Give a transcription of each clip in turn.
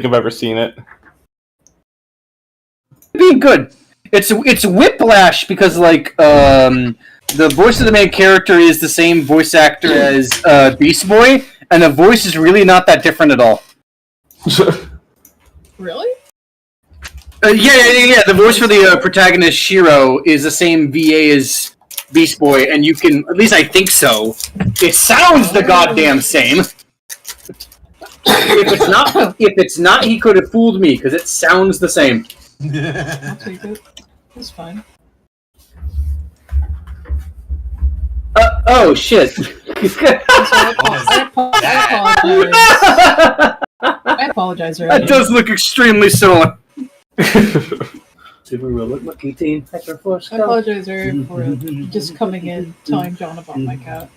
I've ever seen it. Being good. It's whiplash because like the voice of the main character is the same voice actor as Beast Boy, and the voice is really not that different at all. Really? Yeah. The voice for the protagonist Shiro is the same VA as Beast Boy, and you can, at least I think so. It sounds the goddamn same. If it's not, he could have fooled me because it sounds the same. I'll take it. It's fine. Oh shit! I apologize. That does look extremely similar. Super robot monkey team. I apologize for just coming in, telling John about my cat.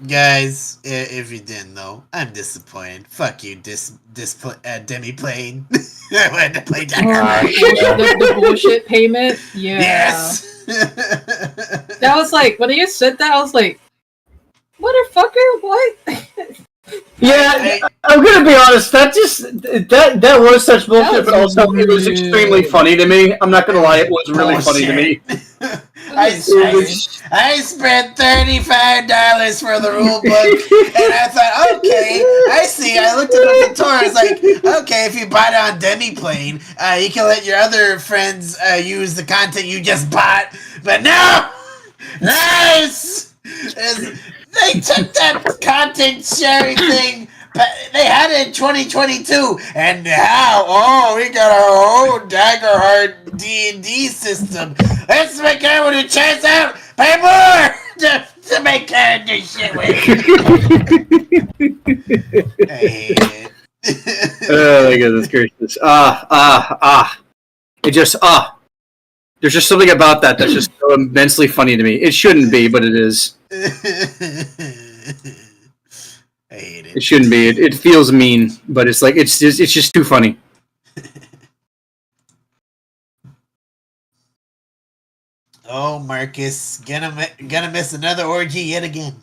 Guys, if you didn't know, I'm disappointed. Fuck you, Demi-Plane. I wanted to play the bullshit payment? Yeah. Yes! That was like, when you said that, I was like, motherfucker, what? Yeah, I'm gonna be honest. That was such bullshit, but also it was extremely funny to me. I'm not gonna lie, it was really funny to me. I spent $35 for the rule book, and I thought, okay, I see. I looked at the tutorial. It's like, okay, if you buy it on Demi-Plane, you can let your other friends use the content you just bought. But no, nice. They took that content sharing thing. They had it in 2022, and now, we got our own Daggerheart D&D system. Let's make everyone who checks out pay more to make character shit with. I hate it. Oh my goodness gracious! It just There's just something about that that's just so immensely funny to me. It shouldn't be, but it is. I hate it. It shouldn't be. It feels mean, but it's like it's just too funny. Oh, Marcus, gonna miss another orgy yet again.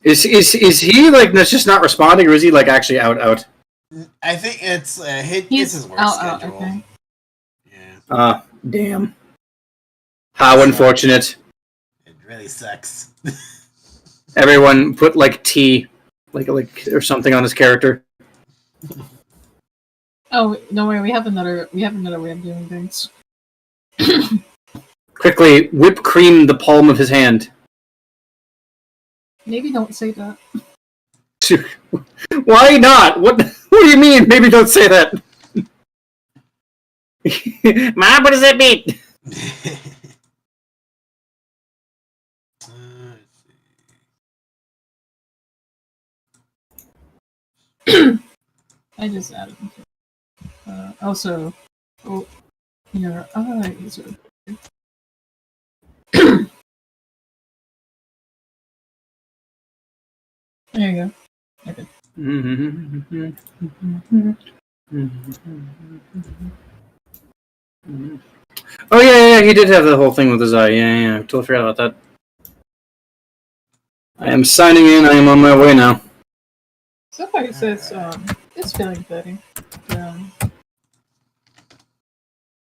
Is he like just not responding, or is he like actually out? I think it's his work schedule. Okay. Yeah. Damn. How unfortunate. It really sucks. Everyone put like T, like or something on his character. Oh, don't worry. We have another way of doing things. Quickly, whip cream the palm of his hand. Maybe don't say that. Why not? What do you mean? Maybe don't say that. Mom, what does that mean? I just added them. Also, here, user. There you go. Okay. Oh yeah, he did have the whole thing with his eye. Yeah, I totally forgot about that. I am signing in. I am on my way now. So far it says it's feeling better.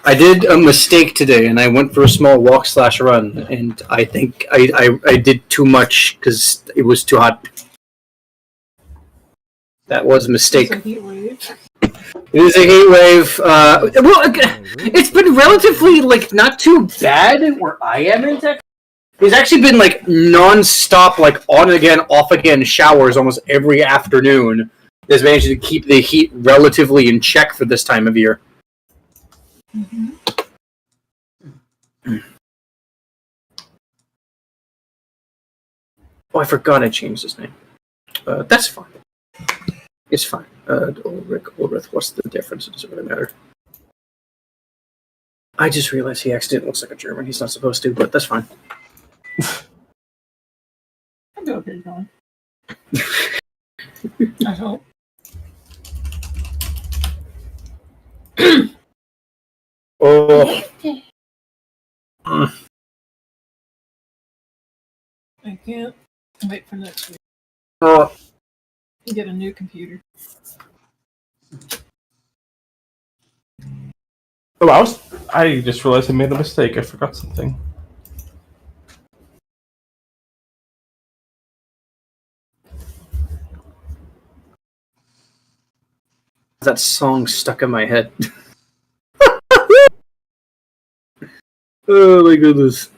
I did a mistake today, and I went for a small walk/run, and I think I did too much because it was too hot. That was a mistake. It's a heat wave. It is a heat wave. Well, it's been relatively not too bad where I am in Texas. It's actually been non-stop, on again, off again showers almost every afternoon. That's managed to keep the heat relatively in check for this time of year. Mm-hmm. Oh, I forgot I changed his name. That's fine. It's fine. Ulrich, what's the difference? It doesn't really matter. I just realized he accidentally looks like a German. He's not supposed to, but that's fine. I'm doing pretty fine. I hope. Oh. I can't wait for next week. You get a new computer. Oh, I just realized I made a mistake. I forgot something. That song stuck in my head. Oh my goodness.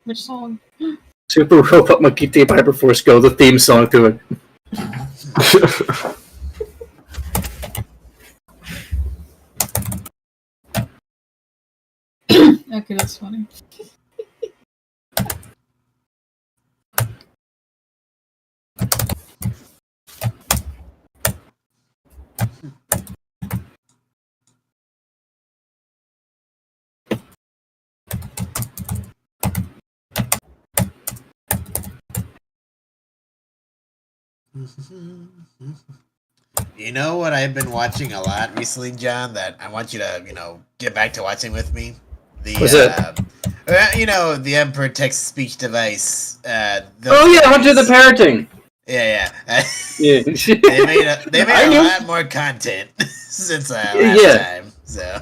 Which song? Super Robot Monkey Tape Hyperforce Go, the theme song to it. Okay, that's funny. You know what I've been watching a lot recently, John, that I want you to, get back to watching with me? What's that? The Emperor text-speech device. Oh yeah, Hunter the Parroting. Yeah. Yeah. they made a lot more content since last time. So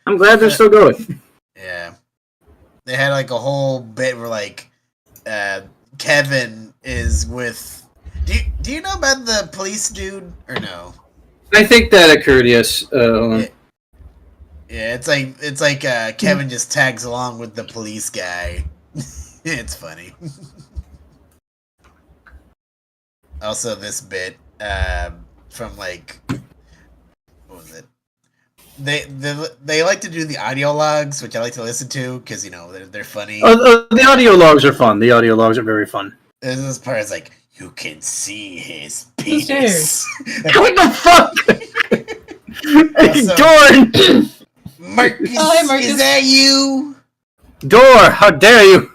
I'm glad they're still going. yeah, they had like a whole bit where like Kevin is with. Do you know about the police dude or no? I think that occurred. Yes. Yeah, it's like Kevin just tags along with the police guy. It's funny. Also, this bit from like what was it? They like to do the audio logs, which I like to listen to because they're funny. The audio logs are fun. The audio logs are very fun. This part is like you can see his penis. What the fuck? Also, Dorn! Marcus, Hi, Marcus. is that you? Door, how dare you?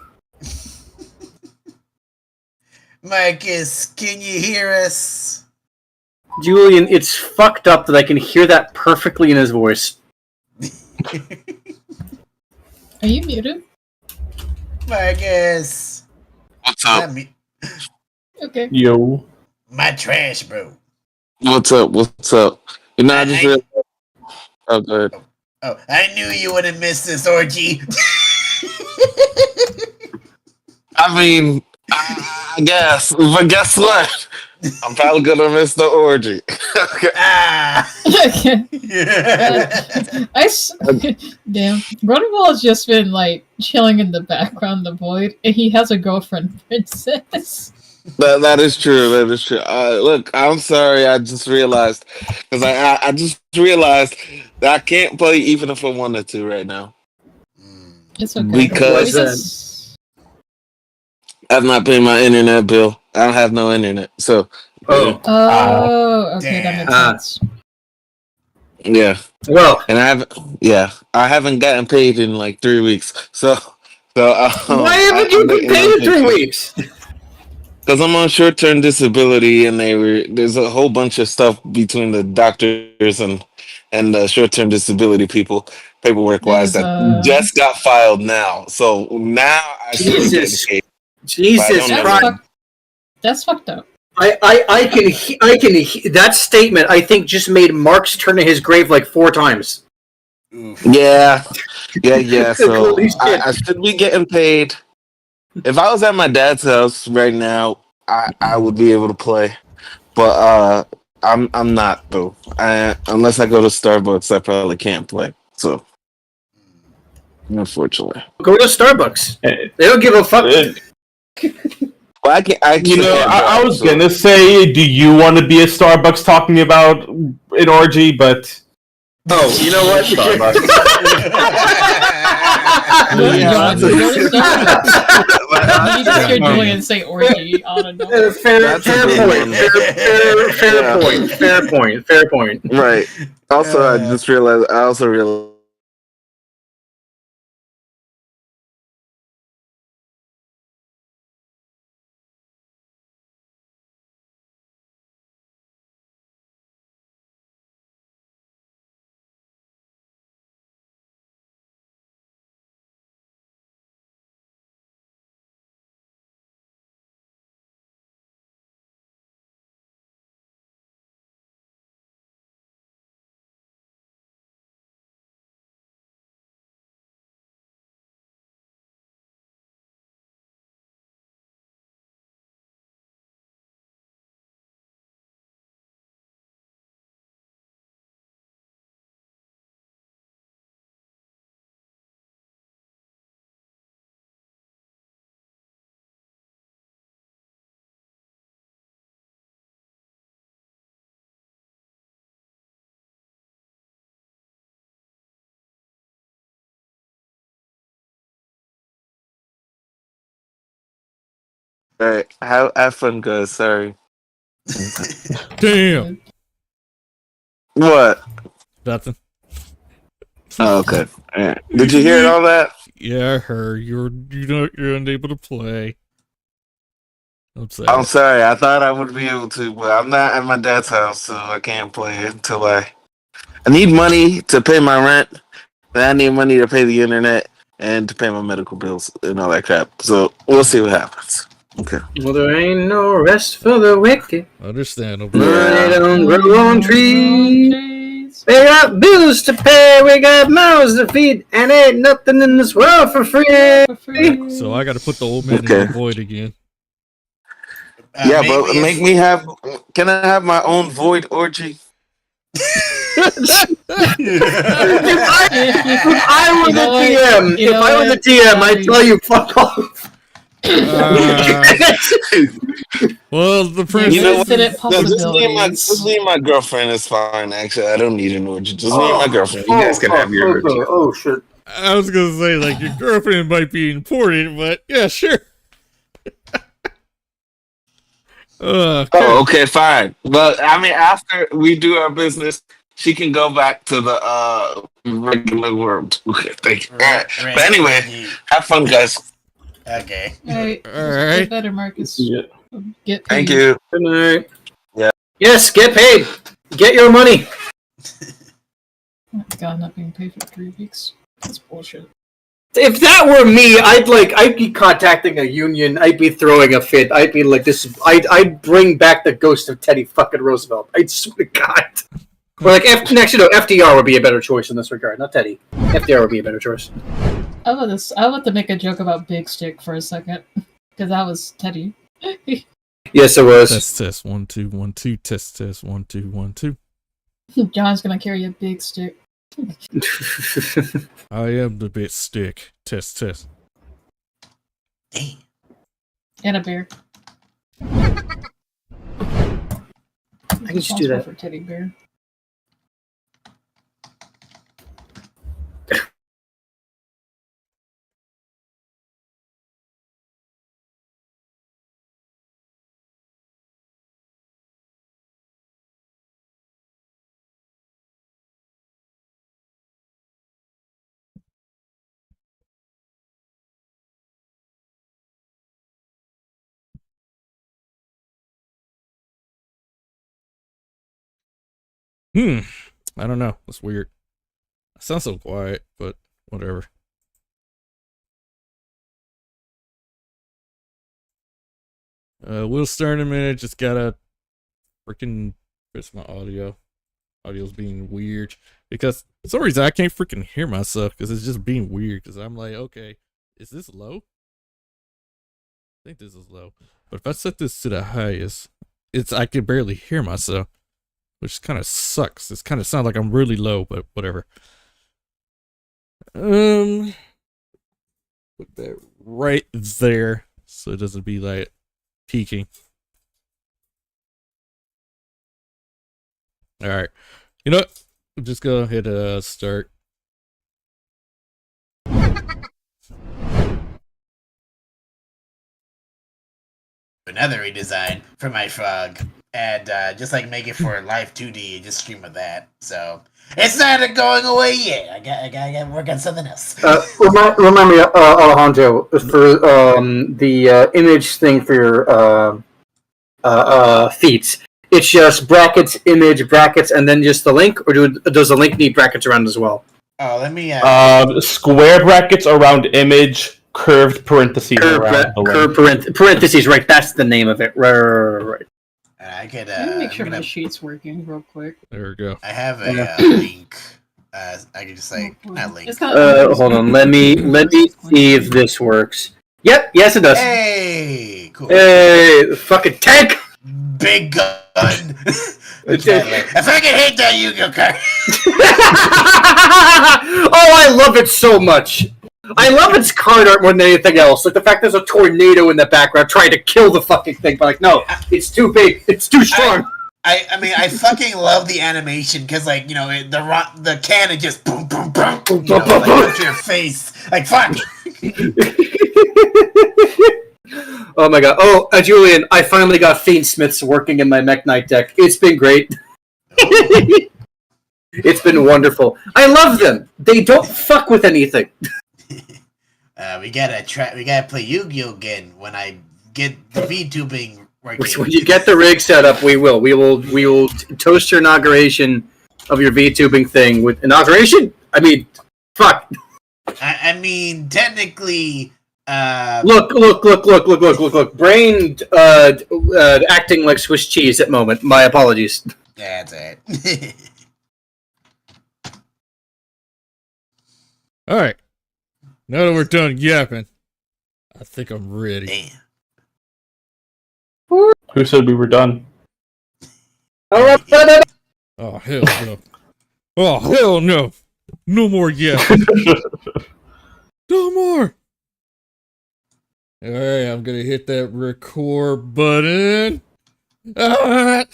Marcus, can you hear us? Julian, it's fucked up that I can hear that perfectly in his voice. Are you muted? Marcus. What's up? Okay. Yo. My trash, bro. What's up? What's up? I just realized. Oh, good. Oh, I knew you wouldn't miss this orgy. I mean, I guess, but guess what? I'm probably gonna miss the orgy. Ah. Okay. Damn. Rollerball has just been like chilling in the background, the void, and he has a girlfriend, Princess. That is true. That is true. Look, I'm sorry. I just realized because I just realized that I can't play even if I wanted to right now It's okay. because I've not paid my internet bill. I don't have no internet, so. Okay, that makes sense. Yeah. Well, and I haven't gotten paid in like 3 weeks. So why haven't you been paid in 3 weeks? Because I'm on short-term disability, and there's a whole bunch of stuff between the doctors and the short-term disability people, paperwork-wise, that just got filed now. So now I should be getting paid. Jesus Christ! That's fucked up. I can that statement. I think just made Mark's turn to his grave like 4 times. Yeah. So I should be getting paid. If I was at my dad's house right now, I would be able to play, but I'm not though. Unless I go to Starbucks, I probably can't play. So unfortunately, go to Starbucks. They don't give a fuck. Well, I can. I was gonna say, do you want to be a Starbucks talking about an orgy? But you know what? Starbucks. You just hear Julian say orgy. I don't know. Fair point. Right. Also, I just realized. I also realized. Alright, have fun, guys. Sorry. Damn. What? Nothing. Oh, okay. Alright. Did you hear all that? Yeah, I heard you're unable to play. I'm sad. I'm sorry. I thought I would be able to, but I'm not at my dad's house, so I can't play until I need money to pay my rent. And I need money to pay the internet and to pay my medical bills and all that crap. So we'll see what happens. Okay. Well, there ain't no rest for the wicked. Understandable. Money don't grow on trees. We got bills to pay, we got mouths to feed, and ain't nothing in this world for free. So I got to put the old man in the void again. Yeah, but make me have. Can I have my own void orgy? If I was a TM, I'd tell you fuck off. Well, the prince. You know what? Infinite Just me and my girlfriend is fine. Actually, I don't need an orgy. Just me and my girlfriend. You guys can have your orgy. Oh shit! I was gonna say like your girlfriend might be important, but yeah, sure. Oh, okay, fine. But I mean, after we do our business, she can go back to the regular world. Okay, thank you. All right. But anyway, have fun, guys. Okay. Alright. Alright. Better, Marcus. Yeah. Get paid. Thank you. Good night. Yeah. Yes, get paid. Get your money. God, not being paid for 3 weeks. That's bullshit. If that were me, I'd be contacting a union. I'd be throwing a fit. I'd be like this. I'd bring back the ghost of Teddy fucking Roosevelt. I swear to God. Or like FDR would be a better choice in this regard, not Teddy. FDR would be a better choice. I want to make a joke about Big Stick for a second, because that was Teddy. Yes, it was. Test 1 2 1 2 test 1 2 1 2. John's gonna carry a big stick. I am the bit stick. Test. And a bear. I can just do that. For Teddy Bear. I don't know. That's weird. It sounds so quiet, but whatever. We'll start in a minute. Just gotta freaking fix my audio. Audio's being weird because for some reason I can't freaking hear myself because it's just being weird. Because I'm like, okay, is this low? I think this is low. But if I set this to the highest, I can barely hear myself, which kind of sucks. It's kind of sounds like I'm really low, but whatever. Put that right there so it doesn't be like peaking. All right, you know what? We'll just go ahead and start. Another redesign for my frog, and just like make it for live 2D, just stream with that. So it's not going away yet. I got work on something else. Remind me, Alejandro, for the image thing for your feeds. It's just brackets, image, brackets, and then just the link, or does the link need brackets around as well? Oh, let me. Square brackets around image, curved parentheses around the link. Curved parentheses, right? That's the name of it. Right. I could. Let me make sure my sheet's working real quick. There we go. I have a link. I can just like not link. Hold on. Let me see if this works. Yep. Yes, it does. Hey, cool. Hey, fucking tank. Big gun. If I can hit that Yu-Gi-Oh card. Oh, I love it so much. I love its card art more than anything else. Like the fact there's a tornado in the background trying to kill the fucking thing, but like, no, it's too big. It's too strong. I mean, I fucking love the animation because, like, you know, the cannon just boom, boom, boom, you know, like, to your face. Like, fuck. Oh my god. Oh, Julian, I finally got Fiendsmiths working in my Mech Knight deck. It's been great. It's been wonderful. I love them. They don't fuck with anything. We gotta play Yu-Gi-Oh again when I get the VTubing working. When you get the rig set up, we will. We will toast your inauguration of your VTubing thing with inauguration. I mean, fuck. I mean, technically. Look! Brain acting like Swiss cheese at moment. My apologies. That's it. All right. Now that we're done yapping, I think I'm ready. Damn. Who said we were done? Oh hell no! Oh hell no! No more yapping. No more. All right, I'm gonna hit that record button. Ah!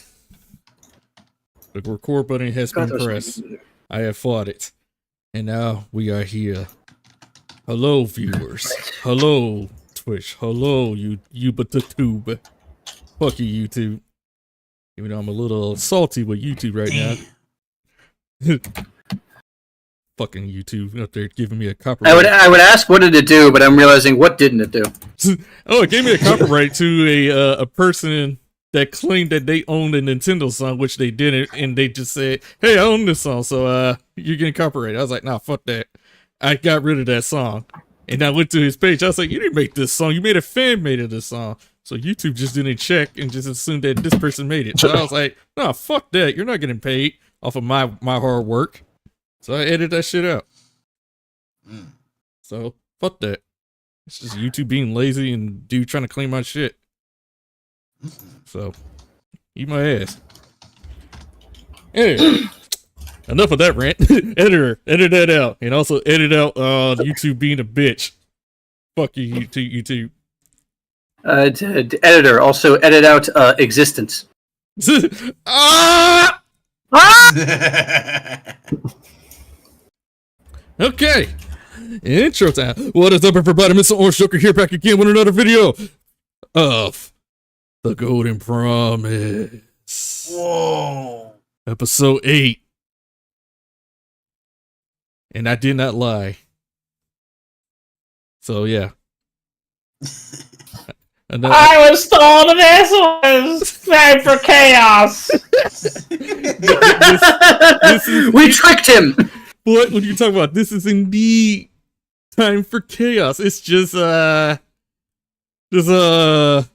The record button has been pressed. I have fought it, and now we are here. Hello, viewers. Hello, Twitch. Hello, YouTube. Fuck you, YouTube. Even though I'm a little salty with YouTube right now. Fucking YouTube up there giving me a copyright. I would ask what did it do, but I'm realizing what didn't it do. Oh, it gave me a copyright to a person that claimed that they owned a Nintendo song, which they didn't, and they just said, "Hey, I own this song, so you're getting copyrighted." I was like, "Nah, fuck that." I got rid of that song, and I went to his page. I was like, "You didn't make this song. You made a fan made of this song." So YouTube just didn't check and just assumed that this person made it. So I was like, "Nah, fuck that. You're not getting paid off of my hard work." So I edited that shit out. So fuck that. It's just YouTube being lazy and dude trying to claim my shit. So eat my ass. Anyway, enough of that rant. Editor, edit that out, and also edit out YouTube being a bitch. Fuck you, YouTube. Editor, also edit out existence. Ah! Okay. Intro time. What is up, everybody? MrOrangeJoker here, back again with another video of The Golden Promise. Whoa. Episode 8. And I did not lie. So, yeah. I was told this was time for chaos. We tricked him. What you talking about? This is indeed time for chaos. It's just there's a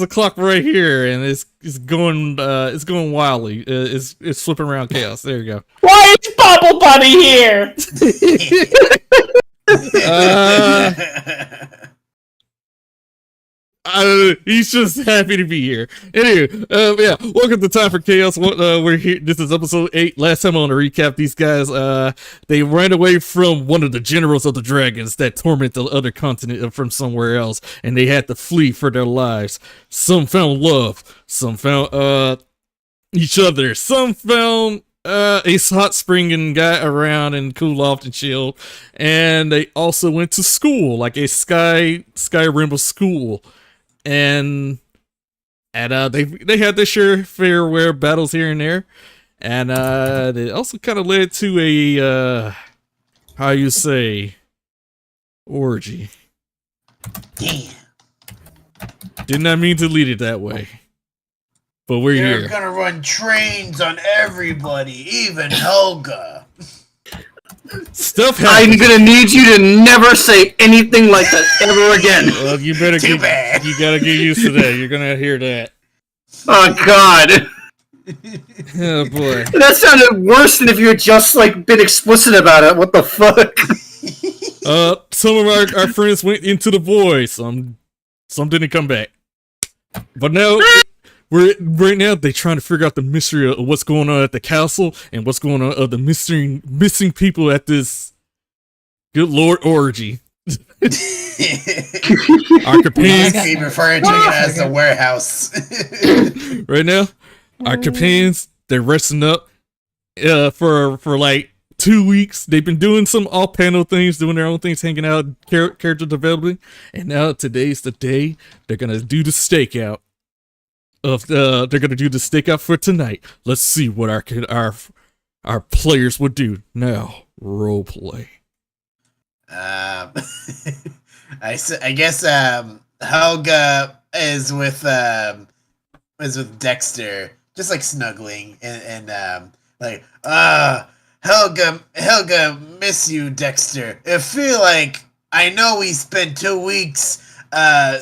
clock right here, and it's going wildly. It's flipping around chaos. There you go. Why is Bubble Bunny here? He's just happy to be here. Anyway, yeah, welcome to Time for Chaos. We're here. This is episode 8. Last time I want to recap these guys. They ran away from one of the generals of the dragons that torment the other continent from somewhere else, and they had to flee for their lives. Some found love. Some found each other. Some found a hot spring and got around and cool off and chilled. And they also went to school, like a Sky Rainbow school. And they had their fair battles here and there, and it also kind of led to a how you say orgy. Damn. Did not mean to lead it that way, but we're You're here. gonna run trains on everybody, even Helga. Stuff I'm happens. gonna need you to never say anything like that ever again. Well, you better Too bad. you gotta get used to that. You're gonna hear that. Oh God, Oh boy. that sounded worse than if you had just like been explicit about it. What the fuck? Some of our friends went into the void. Some didn't come back. But now right now they're trying to figure out the mystery of what's going on at the castle and what's going on of the missing people at this good lord orgy. Our companions Keep referring to it as the warehouse. right now, our companions, they're resting up for like 2 weeks. They've been doing some off panel things, doing their own things, hanging out, character developing, and now today's the day they're gonna do the stakeout. They're gonna do the stakeout for tonight. Let's see what our players would do now. Role play. I guess Helga is with Dexter, just like snuggling and like Helga, miss you, Dexter. I feel like I know we spent 2 weeks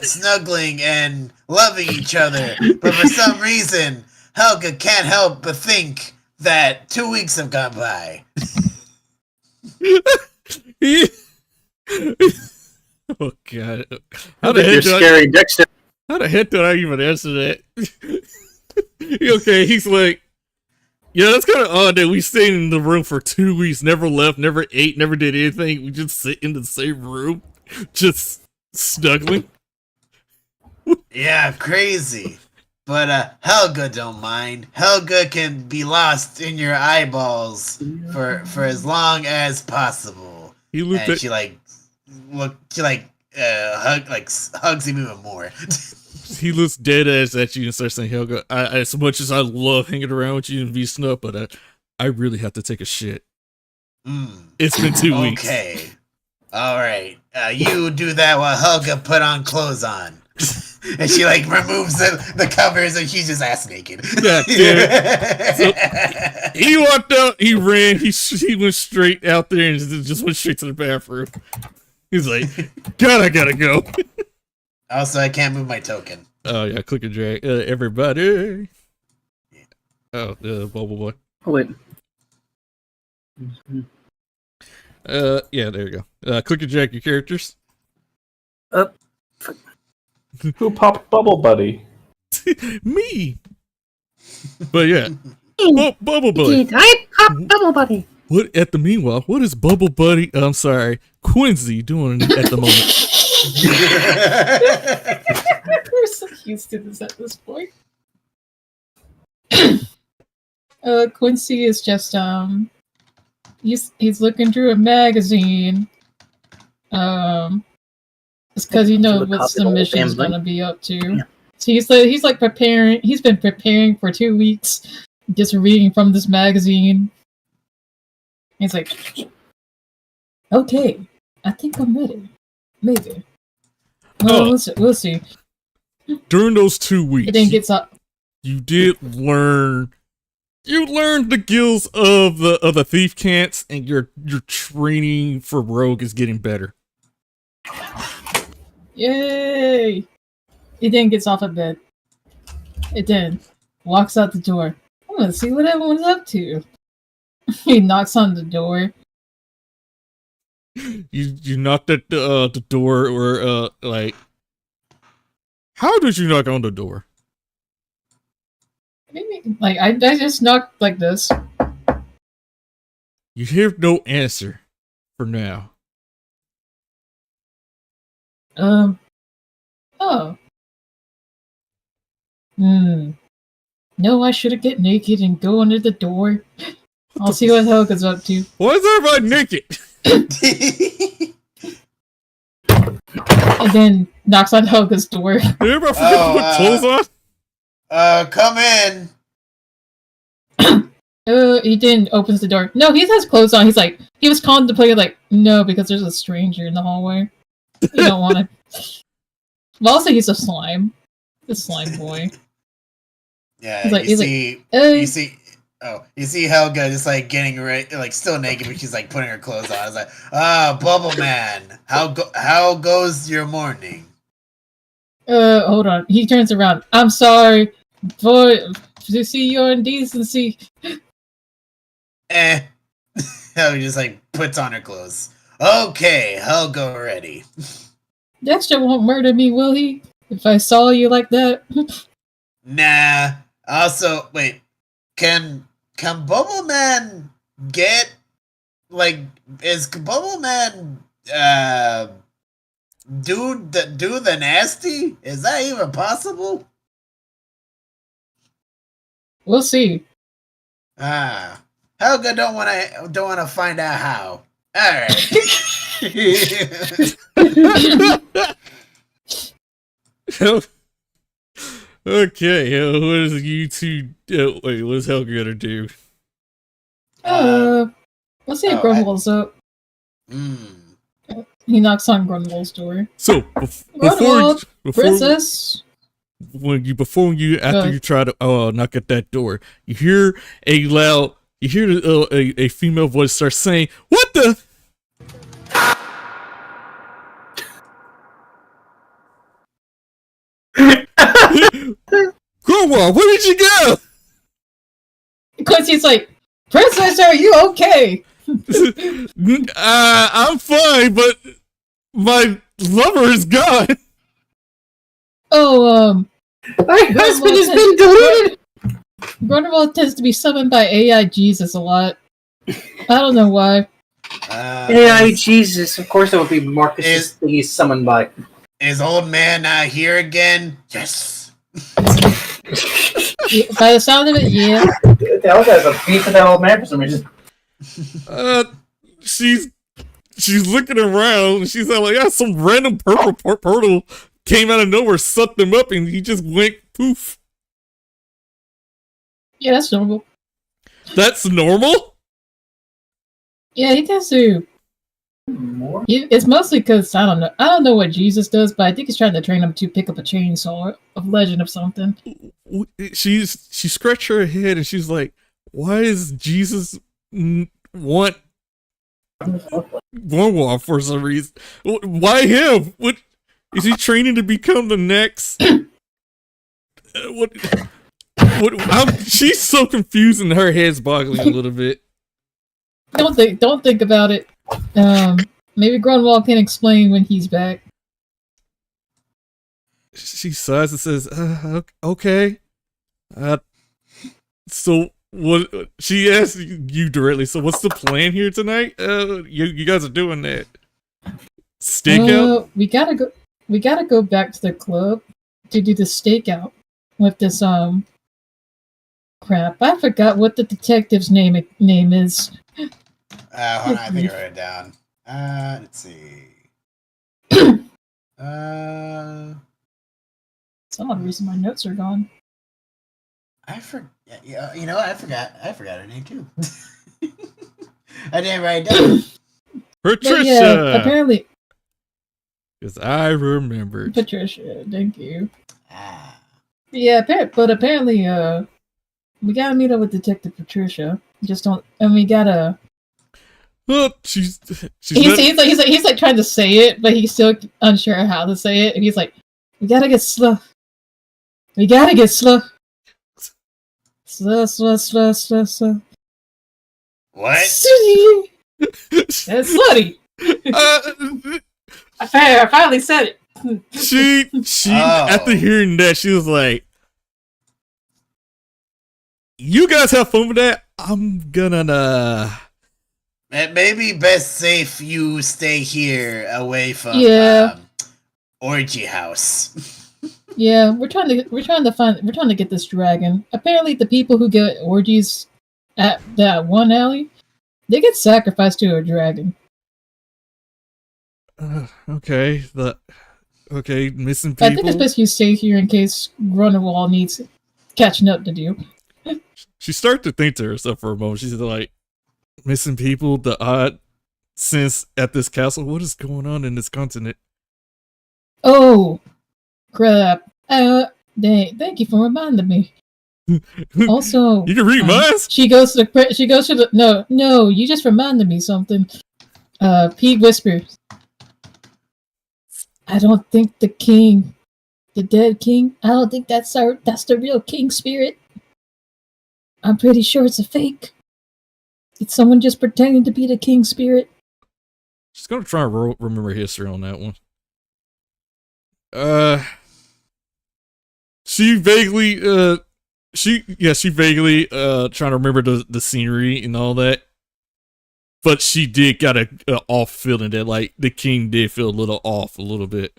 snuggling and loving each other, but for some reason Helga can't help but think that 2 weeks have gone by. Oh god! You're scary, Dexter. How the heck did I even answer that? Okay, he's like, yeah, that's kind of odd that we stayed in the room for 2 weeks, never left, never ate, never did anything. We just sit in the same room, just snuggling. Yeah, crazy. But Helga don't mind. Helga can be lost in your eyeballs for as long as possible. He looked and at she hugs him even more. he looks dead ass at you and starts saying, Helga, as much as I love hanging around with you and be snug, but I really have to take a shit. It's been 2 weeks. Okay. Alright. You do that while Helga put on clothes on. And she like removes the covers and she's just ass naked. God damn. So, he walked out, he ran, he went straight out there and just went straight to the bathroom. He's like, God, I gotta go. Also, I can't move my token. Oh yeah, click and drag. Everybody. Oh, Bubble Boy. Oh wait. Yeah, there you go. Click and drag your characters. Who popped Bubble Buddy? Me. But yeah, Bubble Buddy. I pop Bubble Buddy. What at the meanwhile? What is Bubble Buddy? I'm sorry, Quincy doing at the moment? We're so used to this at this point. Quincy is just he's looking through a magazine. It's because he knows what the mission's gonna be up to. Yeah. So he's like preparing. He's been preparing for 2 weeks, just reading from this magazine. He's like, okay, I think I'm ready. Maybe. Well, we'll see. During those 2 weeks, it then gets up. You did learn. You learned the gills of the thief cants, and your training for rogue is getting better. Yay! It then gets off of bed. It then walks out the door. I'm gonna see what everyone's up to. He knocks on the door. You knocked at the door, or like, how did you knock on the door? Maybe, like I just knocked like this. You hear no answer for now. Oh. No, I should get naked and go under the door. I'll see what Helga's up to. Why is everybody naked? And then knocks on Helga's door. Did everybody forget to put clothes on? Come in. He didn't opens the door. No, he has clothes on. He's like, he was contemplating like, no, because there's a stranger in the hallway. You don't want to. But also, he's a slime. The slime boy. Yeah, he's like, you see Helga just like getting ready, like still naked, but she's like putting her clothes on. It's like, Bubble Man, how goes your morning? Hold on. He turns around. I'm sorry to see your indecency. Helga just like puts on her clothes. Okay, Helga ready. Dexter won't murder me, will he? If I saw you like that? Nah. Also, wait. Can Bubble Man get like? Is Bubble Man do the nasty? Is that even possible? We'll see. Ah. Helga don't wanna find out how. All right. Okay, what is you two? Wait, what's Helga gonna do? Let's see if oh, Grunwald's up. He knocks on Grunwald's door. So Grunwald, princess. Before you try to knock at that door, you hear a female voice start saying, "What the." Grunwald, where did you go? Because he's like, Princess, are you okay? I'm fine, but my lover is gone. Oh, My husband has been deleted! Grunwald tends to be summoned by AI Jesus a lot. I don't know why. AI Jesus, of course it would be Marcus that he's summoned by. Is old man here again? Yes. By the sound of it, yeah. The hell guy's a beef with that old man for some reason. She's looking around and she's like, yeah, some random purple portal came out of nowhere, sucked him up, and he just went poof. Yeah, that's normal. That's normal? Yeah, he tends to. It's mostly because I don't know what Jesus does, but I think he's trying to train him to pick up a chainsaw of legend of something. She scratched her head and she's like, why is Jesus want Grunwald for some reason? Why him? What is he training to become the next? She's so confused and her head's boggling a little bit. Don't think about it. Maybe Grunwald can explain when he's back. She sighs and says, okay. So what? She asked you directly. So what's the plan here tonight? You guys are doing that stakeout. We gotta go back to the club to do the stakeout with this crap. I forgot what the detective's name is. Hold on, I think I wrote it down. Let's see. Some odd reason my notes are gone. I forgot. You know what? I forgot her name too. I didn't write it down. Patricia. Yeah, apparently. Because I remembered. Patricia, thank you. Yeah, but apparently, we gotta meet up with Detective Patricia. We gotta. Oh, he's like trying to say it, but he's still unsure how to say it, and he's like, "We gotta get slow. We gotta get slow. Slow. What? That's slutty. I finally said it. She after hearing that, she was like, "You guys have fun with that. I'm gonna maybe best safe you stay here away from orgy house." Yeah, we're trying to get this dragon. Apparently, the people who get orgies at that one alley, they get sacrificed to a dragon. Okay, missing people. I think it's best you stay here in case Grunwald needs catching up to do. She started to think to herself for a moment. She's like, missing people, the odd sense at this castle. What is going on in this continent? Oh, crap. Thank you for reminding me. Also, you can read minds? She goes to the no, you just reminded me something. Pete whispers, I don't think the dead king, I don't think that's the real king spirit. I'm pretty sure it's a fake. It's someone just pretending to be the king spirit. She's gonna try and remember history on that one. She vaguely trying to remember the scenery and all that. But she did got a off feeling that like the king did feel a little off a little bit.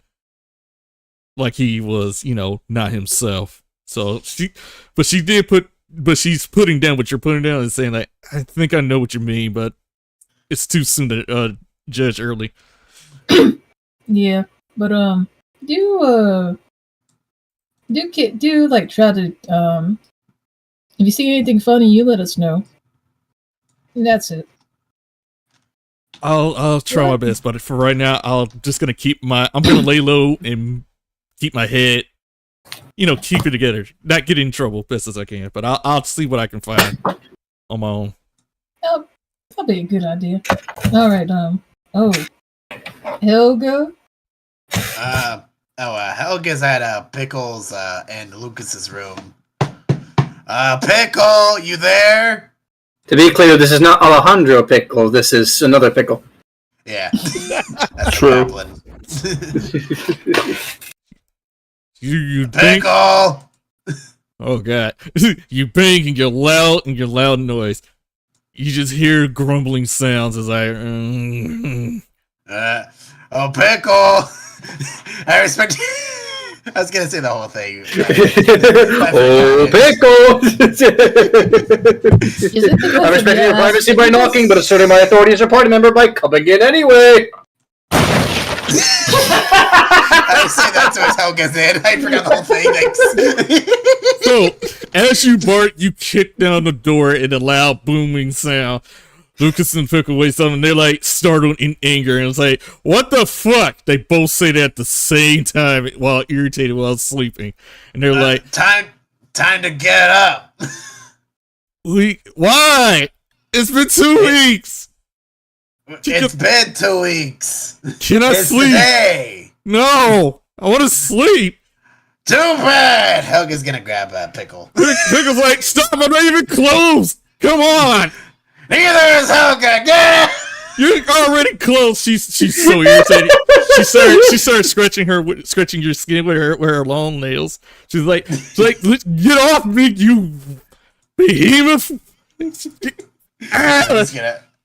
Like he was, not himself. So she did put she's putting down what you're putting down and saying like, I think I know what you mean, but it's too soon to judge early. Yeah, but do like try to if you see anything funny, you let us know. And that's it. I'll try my best, but for right now, I'm gonna lay low and keep my head, keep it together, not get in trouble best as I can. But I'll see what I can find on my own. Oh, that'll be a good idea. All right. Helga. Helga's at Pickles and Lucas's room. Pickle, you there? To be clear, this is not Alejandro Pickle. This is another Pickle. Yeah, that's true. You Pickle. Oh god, you bang and you're loud noise. You just hear grumbling sounds as Oh, Pickle. I respect. I was gonna say the whole thing. Oh, Pickle! I'm respecting your privacy by knocking, but asserting my authority as a party member by coming in anyway. I say that to his Helga's in. I forgot the whole thing. Thanks. So, as you bark, you kick down the door in a loud booming sound. Lucas and Pickle wake up and they're like startled in anger and it's like, what the fuck? They both say that at the same time while irritated while sleeping. And they're like, time to get up. Why? It's been 2 weeks. It's been 2 weeks. Can I sleep? Today. No, I want to sleep. Too bad. Helga's gonna grab a Pickle. Pickle's like, stop, I'm not even closed. Come on. Neither is Helga. Get it. You're already close. She's so irritated. She started scratching your skin with her long nails. She's like, get off me, you behemoth.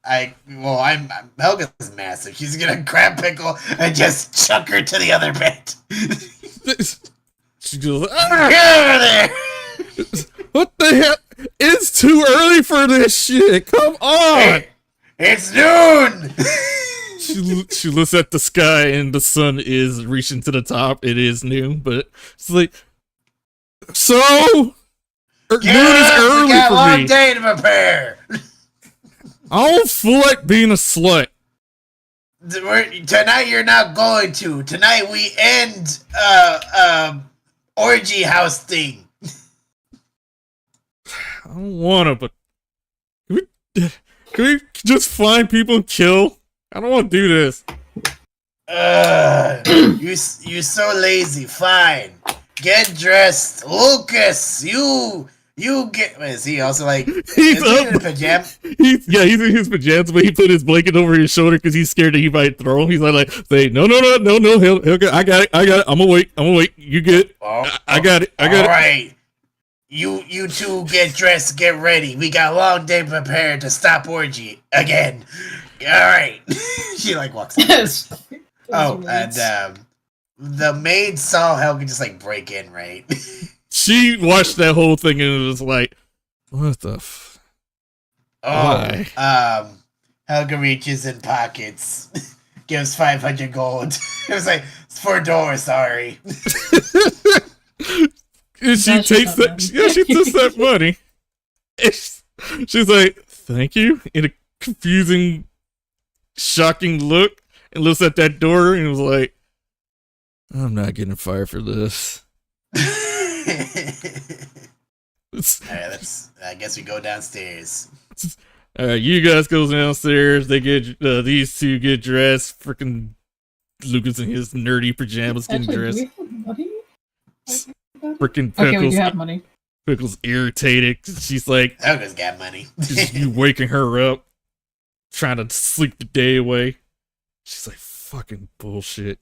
I'm Helga's massive. She's gonna grab Pickle and just chuck her to the other bed. She goes, Get over there. What the hell? It's too early for this shit. Come on. It's noon. She looks at the sky and the sun is reaching to the top. It is noon, but it's like, so noon is early we got for a long me. day to prepare. I don't feel like being a slut. Tonight you're not going to. Tonight we end orgy house thing. I don't want to, but can we just find people and kill? I don't want to do this. You so lazy. Fine. Get dressed. Lucas, you get... Is he also like... He's in his pajamas? He's in his pajamas, but he put his blanket over his shoulder because he's scared that he might throw him. He's like, say, no, he'll I got it. I'm gonna wait. You good. I got it. All right. You two get dressed, get ready. We got a long day prepared to stop orgy again. All right. She like walks in. Yes. And the maid saw Helga just like break in, right? She watched that whole thing and was like, what the Why? Helga reaches in pockets, gives 500 gold. It was like, it's for a door, sorry. And she takes that. Yeah, she takes that money. She's like, "Thank you," in a confusing, shocking look, and looks at that door and was like, "I'm not getting fired for this." Alright, I guess we go downstairs. Alright, you guys go downstairs. They get these two get dressed. Freaking Lucas in his nerdy pajamas getting dressed. Freaking Pickles. Okay, we do have money. Pickles irritated. She's like, Helga's got money. just you waking her up, trying to sleep the day away. She's like, fucking bullshit.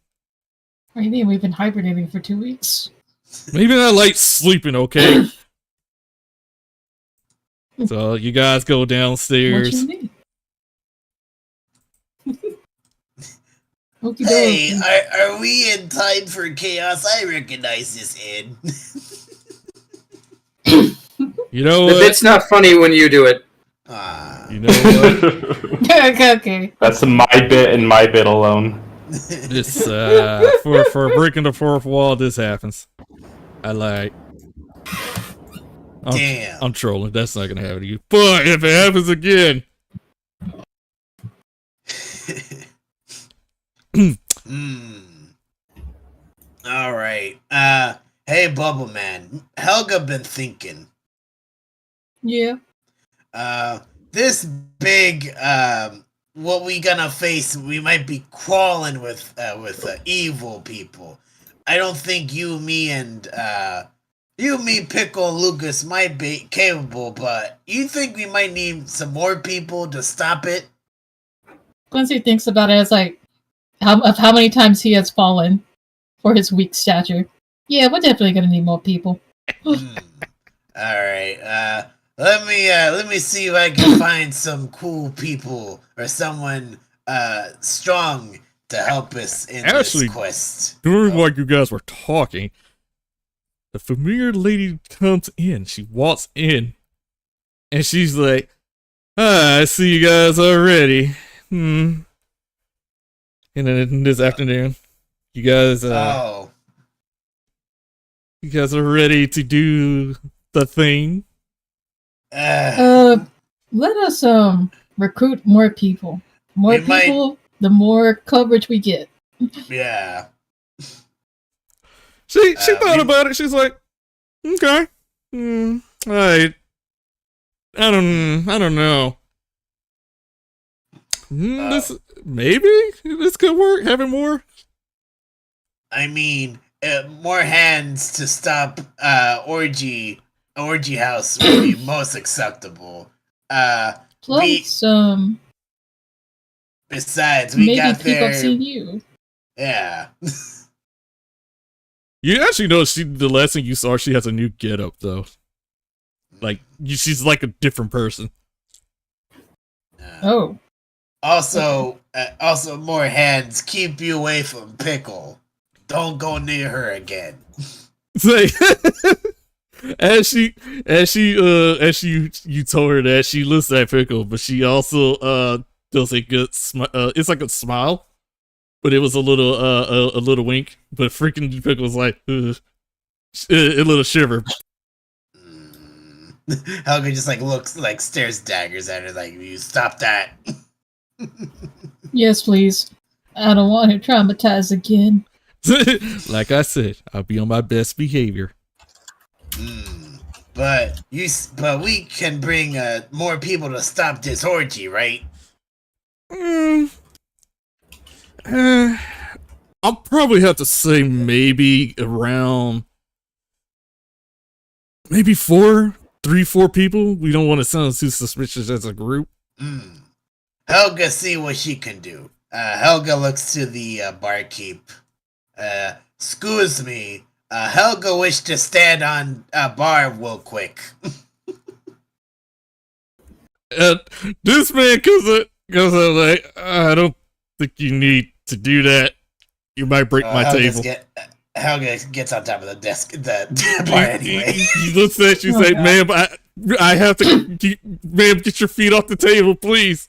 What do you mean? We've been hibernating for 2 weeks. Maybe I like sleeping, okay? So you guys go downstairs. What you mean? Hey, are we in time for chaos? I recognize this inn. You know The what? bit's not funny when you do it. You know what? Okay. That's my bit and my bit alone. This for breaking the fourth wall, this happens. I lied. Damn. I'm trolling. That's not gonna happen to you. But if it happens again, All right. Hey, Bubble Man. Helga been thinking. Yeah. This big what we gonna face? We might be crawling with evil people. I don't think you, me, Pickle, and Lucas might be capable, but you think we might need some more people to stop it? Quincy thinks about it as like how many times he has fallen for his weak stature. Yeah, we're definitely gonna need more people. All right. Let me see if I can find some cool people or someone strong to help us in Actually, this quest. during while you guys were talking, the familiar lady comes in. She walks in, and she's like, I see you guys already. And then this afternoon, you guys are ready to do the thing. Let us recruit more people. More people, the more coverage we get. Yeah. She thought about it. She's like, okay, alright. I don't know. Maybe this could work. Having more. I mean, more hands to stop orgy house would be most acceptable. Plus, besides, we maybe got people there. have seen you. Yeah. You actually know the last thing you saw, she has a new getup though. Like she's like a different person. Oh. Also, more hands keep you away from Pickle. Don't go near her again. Say, as you told her that, she looks at Pickle, but she also does a good it's like a smile, but it was a little wink. But freaking Pickle was like a little shiver. Helga just looks stares daggers at her like, you stop that. Yes, please. I don't want her traumatized again. Like I said, I'll be on my best behavior. But we can bring more people to stop this orgy, right? I'll probably have to say maybe around four people. We don't want to sound too suspicious as a group. Helga see what she can do. Helga looks to the barkeep. Excuse me. Helga wish to stand on a bar real quick. This man goes like, I don't think you need to do that. You might break my table. Helga gets on top of the desk, the bar anyway. He looks at you, say, "Ma'am, I have to, ma'am, get your feet off the table, please."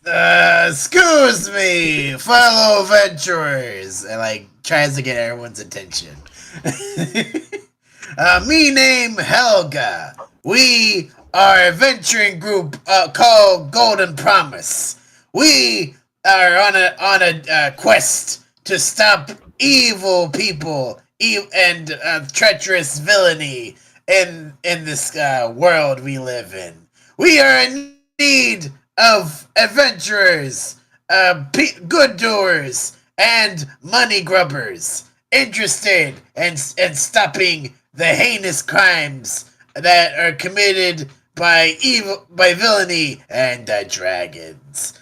Excuse me, fellow adventurers, and tries to get everyone's attention. Me name Helga. We are a venturing group called Golden Promise. We are on a quest to stop evil people and treacherous villainy in this world we live in. We are in need of adventurers, good doers, and money grubbers interested in stopping the heinous crimes that are committed by villainy and dragons.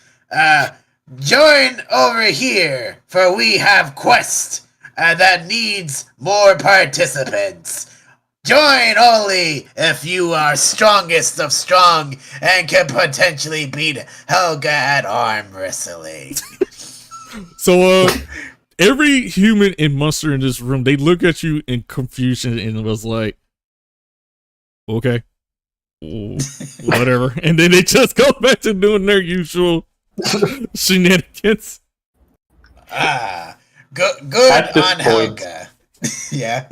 Join over here, for we have quest that needs more participants. Join only if you are strongest of strong and can potentially beat Helga at arm wrestling. So, every human and monster in this room, they look at you in confusion and was like, okay. whatever, and then they just go back to doing their usual shenanigans. Good At this on point. Helga. Yeah.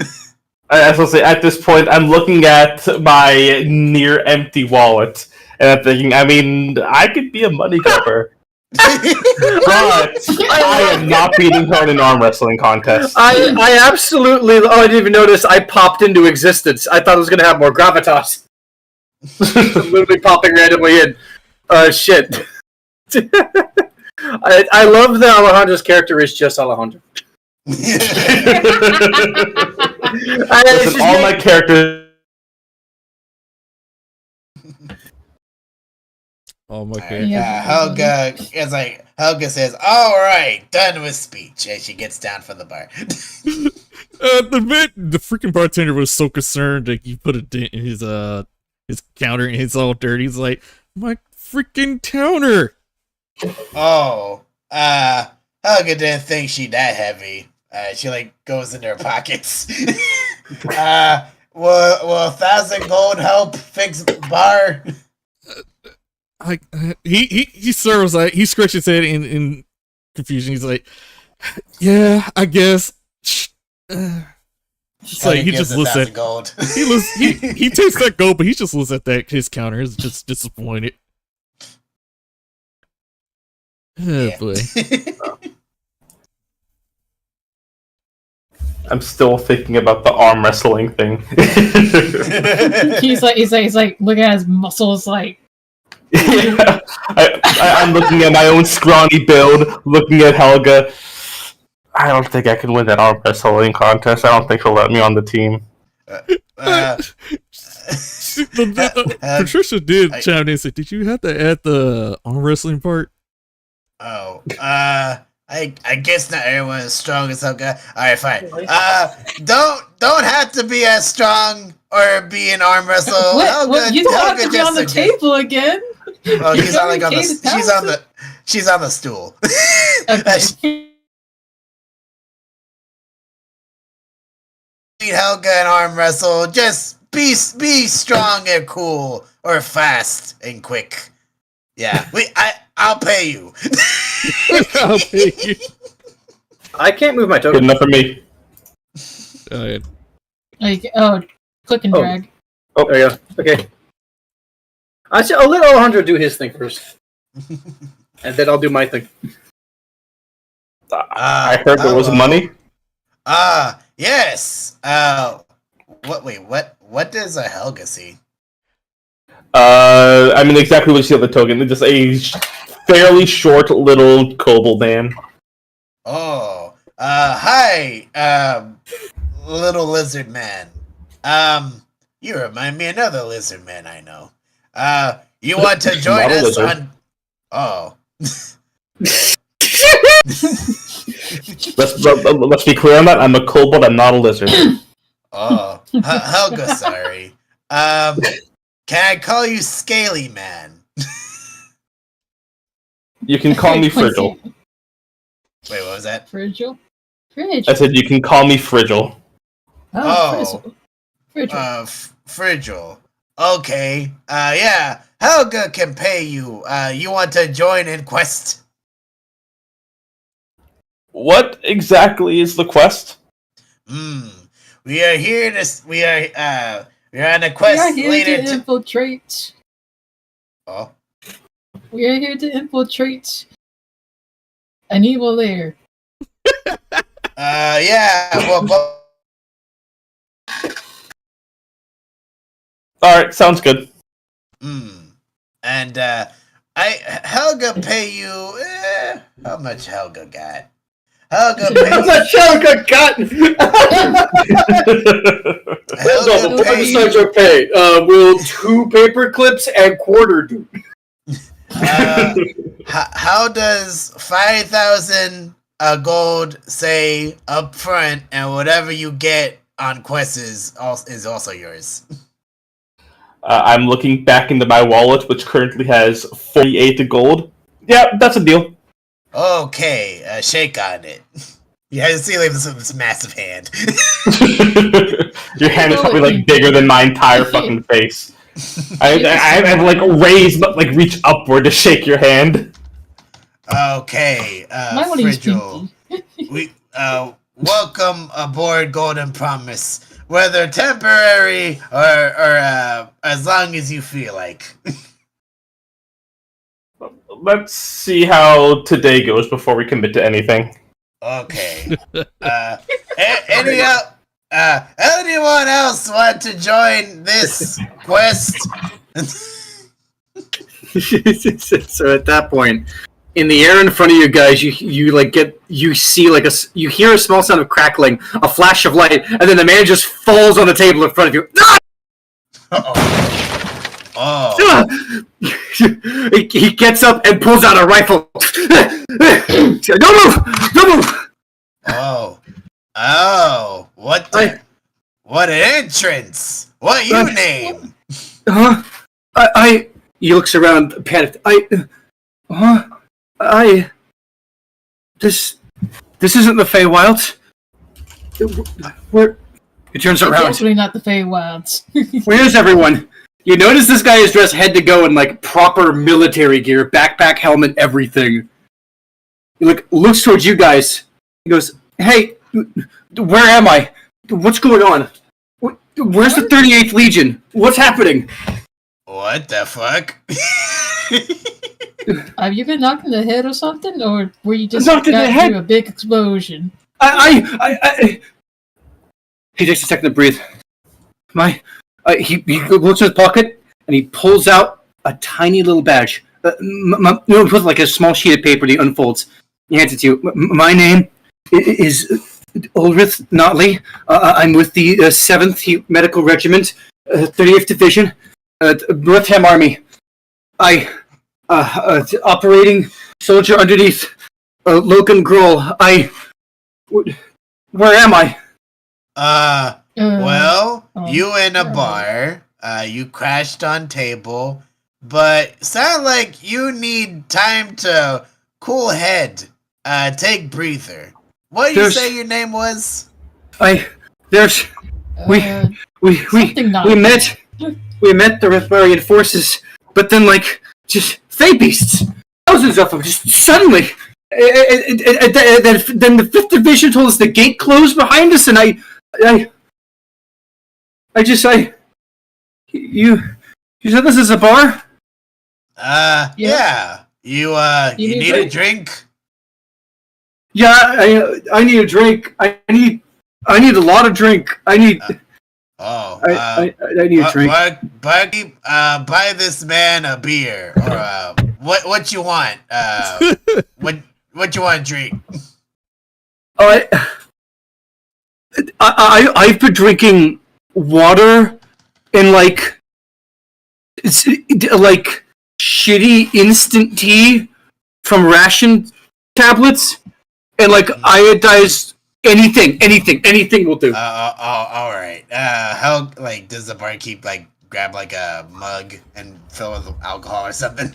I was gonna say, at this point, I'm looking at my near empty wallet, and I'm thinking, I mean, I could be a money grabber, but I am not beating her in an arm wrestling contest. I absolutely. Oh, I didn't even notice. I popped into existence. I thought it was gonna have more gravitas. Literally popping randomly in. Shit. I love that Alejandro's character is just Alejandro. Listen, all my characters. Oh my god. Yeah. Helga is like Helga says, "All right, done with speech," and she gets down from the bar. The freaking bartender was so concerned that you put a dent in his counter and it's all dirty. He's like, my freaking counter. Oh, Helga didn't think she that heavy. She like goes in her pockets. Will 1,000 gold help fix bar? He sort of was like, he scratched his head in confusion. He's like, yeah, I guess. It's like he just looks at gold. he takes that gold, but he just looks at that his counter. Is just disappointed. Oh boy. I'm still thinking about the arm wrestling thing. he's like, look at his muscles, like. Yeah. I'm looking at my own scrawny build, looking at Helga. I don't think I can win that arm wrestling contest. I don't think she'll let me on the team. Patricia did chime in and say, "Did you have to add the arm wrestling part?" Oh, I guess not everyone is strong as Helga. Alright, fine. Don't have to be as strong or be an arm wrestler. What? You don't have to be on the table again. Oh, she's on like she's on the stool. Okay. Helga and arm wrestle. Just be strong and cool, or fast and quick. Yeah, I'll pay you. I'll pay you. I can't move my Good token. enough for me. Click and drag. Oh, there you go. Okay. I'll let Alejandro do his thing first, and then I'll do my thing. I heard there was money. Yes. What does a Helga see? I mean, exactly what you see on the token. It's just a fairly short little kobold man. Oh, hi, little lizard man. You remind me of another lizard man I know. You want to join us on? Oh. Let's be clear on that. I'm a kobold. I'm not a lizard. Oh, Helga, sorry. Can I call you Scaly Man? You can call me Frigil. Wait, what was that? Frigil? I said you can call me Frigil. Oh, Frigil. Frigil. Okay. Yeah. Helga can pay you. You want to join in quest? What exactly is the quest? We are here to. We're on a quest. We are here to infiltrate. Oh. We are here to infiltrate an evil lair. Yeah. Well. All right, sounds good. And Helga pay you. How much Helga got? Helga pay. How much Helga got? Helga pay you. Besides your pay, will 2 paper clips and quarter do? How does 5,000 gold say up front, and whatever you get on quests is also yours? I'm looking back into my wallet, which currently has 48 gold. Yeah, that's a deal. Okay, shake on it. You have to see like this massive hand. Your hand is probably like bigger than my entire fucking face. I like raise, but like reach upward to shake your hand. Okay, Might want to use Frigil. pinky. We welcome aboard Golden Promise, whether temporary or as long as you feel like. Let's see how today goes before we commit to anything. Okay. Anyone else want to join this quest? So at that point, in the air in front of you guys, you hear a small sound of crackling, a flash of light, and then the man just falls on the table in front of you. Oh. He gets up and pulls out a rifle. Don't move! Don't move! Oh, what an entrance! What you name? He looks around, panicked. This isn't the Feywilds. Where? He turns around. Definitely not the Feywilds. Where's everyone? You notice this guy is dressed head to go in like proper military gear, backpack, helmet, everything. He looks towards you guys. He goes, "Hey, where am I? What's going on? Where's the 38th Legion? What's happening?" What the fuck? Have you been knocked in the head or something, or were you just Knocked in the head? through a big explosion? He takes a second to breathe. He looks in his pocket and he pulls out a tiny little badge. With like a small sheet of paper. He unfolds. He hands it to you. My name is Ulrich Notley. I'm with the 7th Medical Regiment, 38th Division, Northam Army. Operating soldier underneath Logan Grohl. Where am I? You in a bar. You crashed on table, but sound like you need time to cool head. Take breather. What did you say your name was? We met the Rithmarian forces, but then just Fey beasts, thousands of them, just suddenly. Then the 5th Division told us the gate closed behind us, and you said this is a bar? Yeah. You need a drink? Yeah, I need a drink. I need a lot of drink. I need a drink. Barkeep, buy this man a beer, or what you want? What you want to drink? I've been drinking water and shitty instant tea from ration tablets, and iodized anything will do. All right. How does the barkeep grab a mug and fill it with alcohol or something?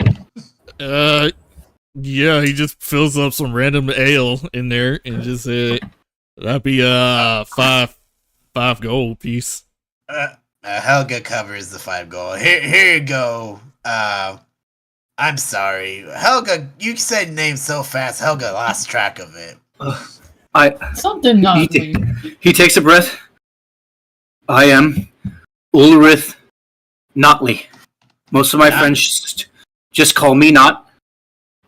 Yeah, he just fills up some random ale in there and just that'd be five gold piece. Helga covers the 5 gold. Here you go. I'm sorry, Helga. You said name so fast, Helga lost track of it. Something not. He takes a breath. I am Ulrich Notley. Most of my friends just call me Not.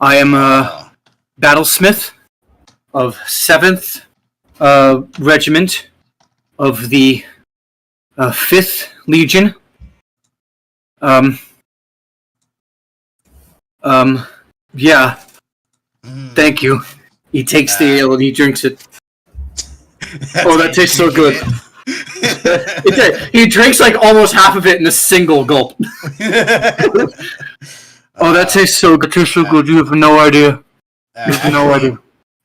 I am a battlesmith of 7th Regiment of the 5th Legion. Yeah. Thank you. He takes the ale and he drinks it. Oh, that tastes so good. He drinks almost half of it in a single gulp. Oh, that tastes so good. Tastes so good. You have no idea. You have no idea.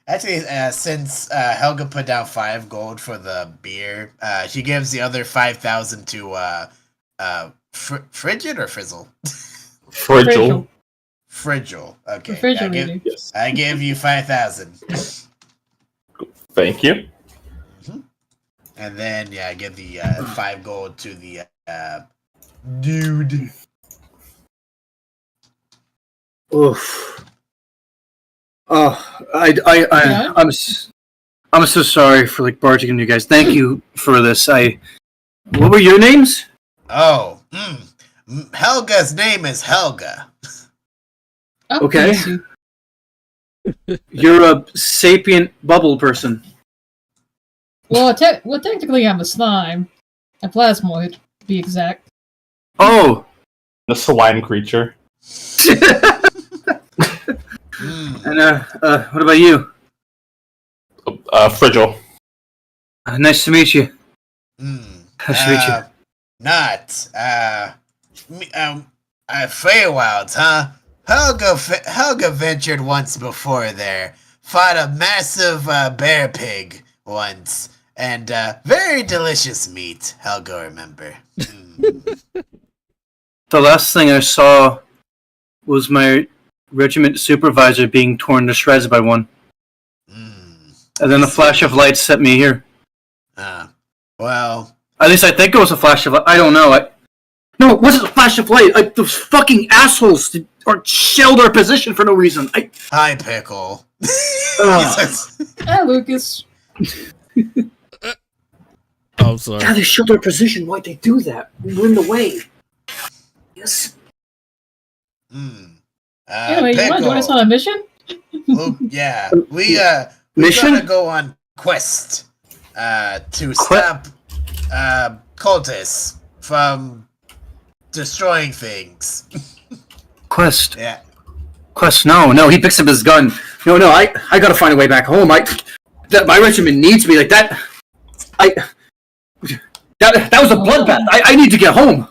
Actually, since Helga put down 5 gold for the beer, she gives the other 5,000 to Frigid or Frizzle? Frigil. Frigil. Okay. Yes. I give you 5,000. Thank you. And then I give the 5 gold to the dude. Oof. Oh, I'm so sorry for like barging in you guys. Thank you for this. What were your names? Oh, Helga's name is Helga. Oh, Okay. bless you. You're a sapient bubble person. Well, technically, I'm a slime, a plasmoid, to be exact. Oh. The slime creature. And what about you? Frigil. Nice to meet you. Nice to meet you. Feywilds, huh? Helga ventured once before there. Fought a massive bear pig once. And very delicious meat, Helga remember. The last thing I saw was my regiment supervisor being torn to shreds by one. And then a flash of light set me here. Well... At least I think it was a flash of light. I don't know. No, it wasn't a flash of light. Those fucking assholes shelled our position for no reason. Hi, Pickle. Hi, Lucas. I'm sorry. God, they shelled our position. Why'd they do that? We were in the way. Yes. Anyway, you want to join us on a mission? Luke, yeah. We're gonna go on quest to stop cultists from destroying things. Quest. Yeah. Quest, no, he picks up his gun. No, I gotta find a way back home. My regiment needs me like that. That was a bloodbath. I need to get home.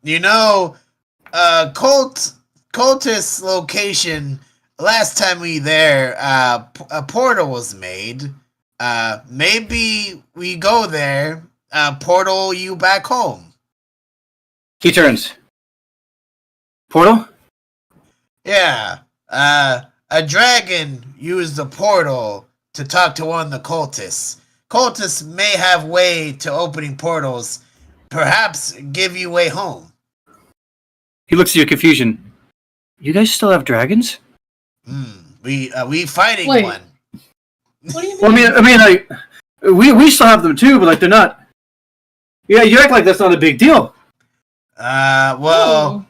You know, cultist location. Last time we there, a portal was made. Maybe we go there. Portal you back home. He turns. Portal? Yeah. A dragon used the portal to talk to one of the cultists. Cultists may have way to opening portals. Perhaps give you way home. He looks at your confusion. You guys still have dragons? We fighting Wait. one. What do you mean? Well, I mean, we still have them too, but like they're not. Yeah, you act like that's not a big deal. Well,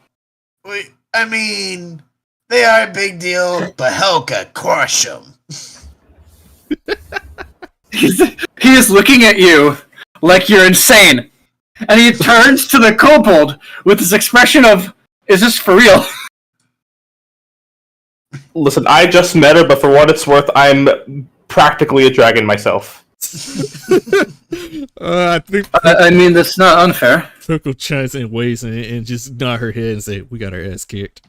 I mean, they are a big deal, but Helga, crush them. He is looking at you like you're insane, and he turns to the kobold with this expression of, "Is this for real?" Listen, I just met her, but for what it's worth, I'm practically a dragon myself. I think I mean, that's not unfair. Pickle chimes in waves and just nod her head and say, "We got our ass kicked."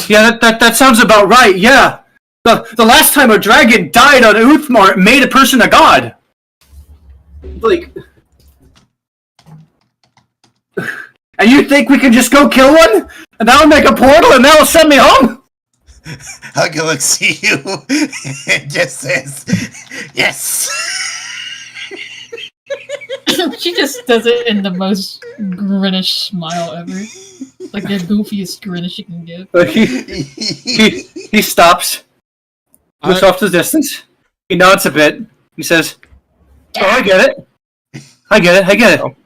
Yeah, that sounds about right. Yeah, the last time a dragon died on Uthmar, it made a person a god. Like, and you think we can just go kill one, and that'll make a portal, and that'll send me home? Helga looks at you and just says, "Yes." She just does it in the most grinnish smile ever. Like the goofiest grin she can give. He stops, looks off to the distance. He nods a bit. He says, "Oh, I get it. I get it.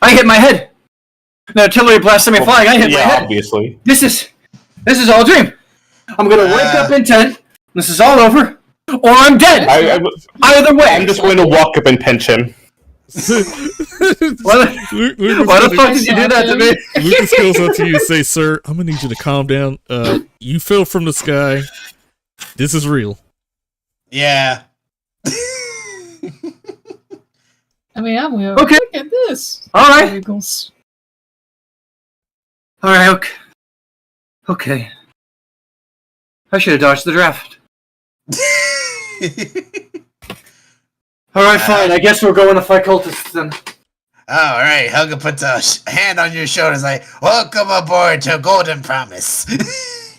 I hit my head. The artillery blasted me flying. I hit my head. Obviously. This is all a dream. I'm gonna wake up in 10. This is all over, or I'm dead. Either way, I'm just going to walk up and pinch him. Why the fuck did you do that to me?" Lucas goes up to you and says, "Sir, I'm gonna need you to calm down. You fell from the sky. This is real." Yeah. I mean, I'm weird. Okay. Look at this. All right. Wiggles. All right. Okay. I should have dodged the draft. All right, fine. I guess we're going to fight cultists then. All right. Helga puts a hand on your shoulders like, "Welcome aboard to Golden Promise."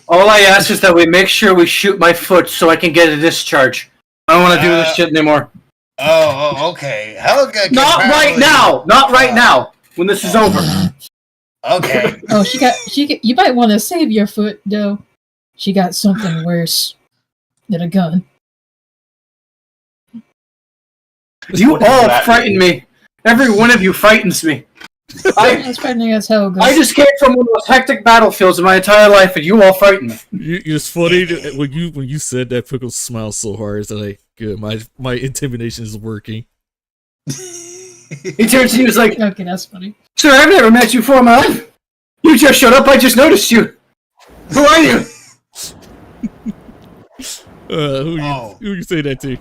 All I ask is that we make sure we shoot my foot so I can get a discharge. I don't want to do this shit anymore. Okay. Helga can Not right probably- now. Not right now. When this is over. Okay. Oh, you might want to save your foot, though. She got something worse than a gun. You What does all that frighten mean? me. Every one of you frightens me. That's frightening as hell. I just came from one of the most hectic battlefields in my entire life, and you all frighten me. It's funny when you said that. Pickle smiled so hard. It's like, good. My intimidation is working. He turns to you and is like, Okay, that's funny. "Sir, I've never met you before in my life. You just showed up. I just noticed you. Who are you?" Who you say that to?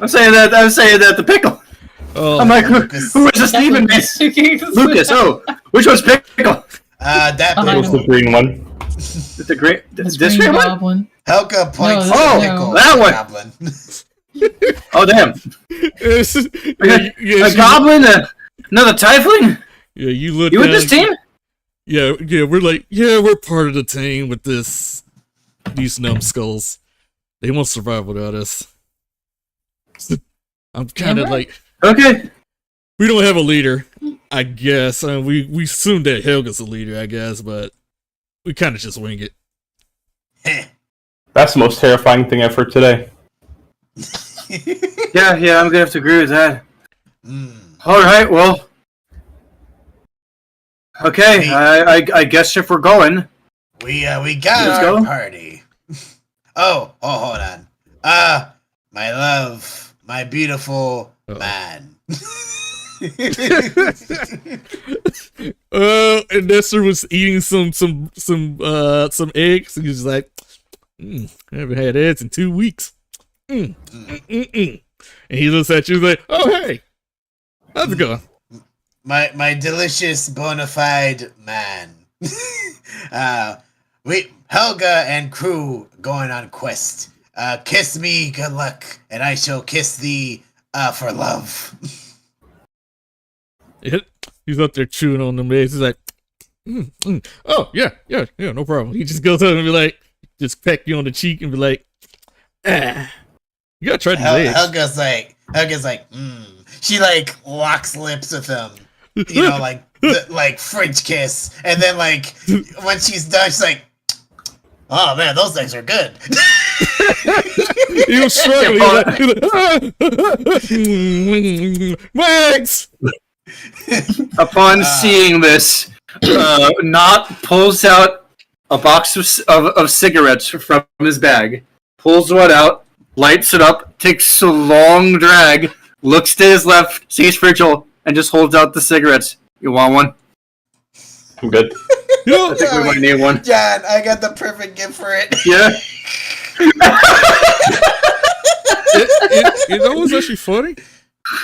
I'm saying that the pickle. Oh, I'm like, who is this demon man? Lucas. Oh, which one's pickle? That Behind It was the green one. The great. This This green green one? goblin. Helga points No, to oh, Pickle, that the one. goblin. Oh damn! yeah, A goblin, another tiefling. Yeah, you look. You with this team? Yeah, we're part of the team with these numbskulls. They won't survive without us. I'm kind of Yeah, like, Okay. we don't have a leader, I guess. I mean, we assume that Helga's the leader, I guess, but we kind of just wing it. That's the most terrifying thing I've heard today. Yeah, I'm gonna have to agree with that. Mm. All right, well. Okay, I guess if we're going, We got Let's our go. party. Oh, hold on. My love, my beautiful man. And Nestor was eating some eggs. He was like, I haven't had eggs in 2 weeks. And he looks at you like, oh hey, how's it going? My delicious bona fide man. Helga and crew going on quest. Kiss me, good luck, and I shall kiss thee for love. He's up there chewing on them eggs. He's like, oh yeah, no problem. He just goes up and be like, just peck you on the cheek and be like, you gotta try these eggs. Helga's like, She like locks lips with him. You know, like French kiss, and then like when she's done, she's like, "Oh man, those eggs are good." He was struggling. My eggs. upon seeing this, Knot pulls out a box of cigarettes from his bag, pulls one out, lights it up, takes a long drag, looks to his left, sees Virgil, and just holds out the cigarettes. You want one? I'm good. I think we might need one. John, I got the perfect gift for it. Yeah. You know what's actually funny?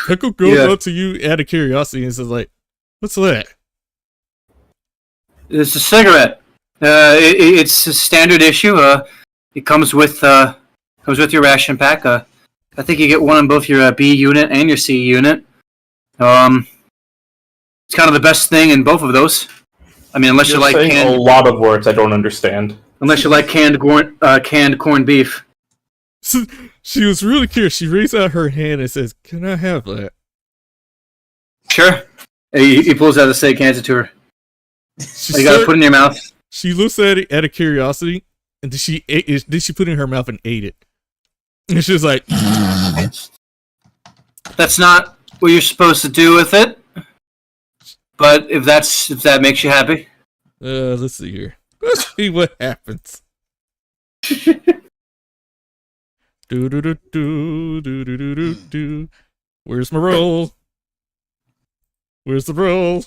Pickle goes Yeah. up to you out of curiosity and says like, what's that? It's a cigarette. It's a standard issue. It comes with your ration pack. I think you get one on both your B unit and your C unit. It's kind of the best thing in both of those. I mean, unless You're you like saying a lot of words I don't understand. canned corned beef. She was really curious. She raised out her hand and says, can I have that? Sure. He pulls out the steak, hands it to her. You gotta put it in your mouth. She looks at it out of curiosity, and then she put it in her mouth and ate it. And she was like, That's not what you're supposed to do with it. But if that makes you happy. let's see here. Let's see what happens. Do. Where's my roll? Where's the roll?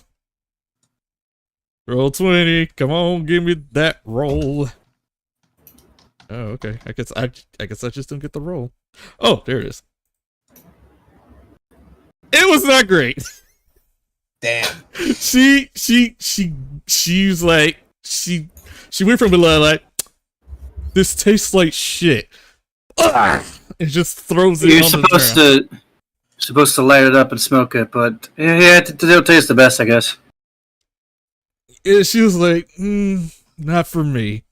Roll 20. Come on, give me that roll. Oh, okay. I guess I just didn't get the roll. Oh, there it is. It was not great. Damn. She's like she went from below like, this tastes like shit. And just throws it You're on the ground. supposed to light it up and smoke it, but yeah, it'll taste the best, I guess. And she was like, not for me.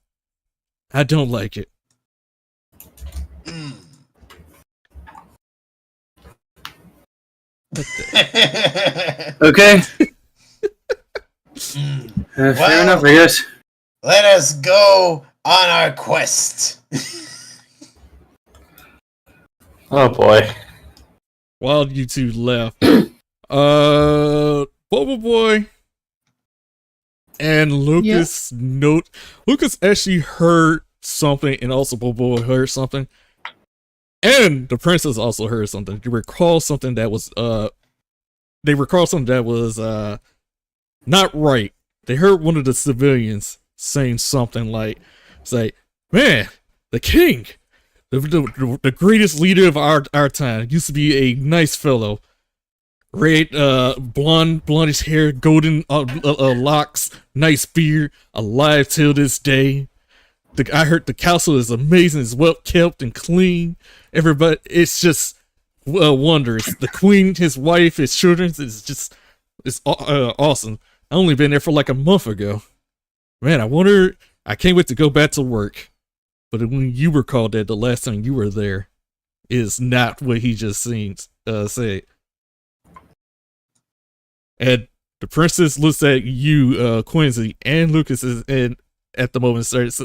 I don't like it. Okay. Well, fair enough, I guess. let us go on our quest. Oh boy. While you two left, Bubble Boy and Lucas Lucas actually heard something, and also Bubble Boy heard something, and the princess also heard something. They recall something that was not right. They heard one of the civilians saying something like, "Say, man, the king, the greatest leader of our time, used to be a nice fellow. Red, blondish hair, golden locks, nice beard, alive till this day. I heard the castle is amazing, it's well kept and clean. Everybody, it's just wonders. The queen, his wife, his children, it's awesome. I only been there for like a month ago. Man, I can't wait to go back to work. But when you were called that the last time you were there, is not what he just said." And the princess looks at you, Quincy, and Lucas and at the moment starts,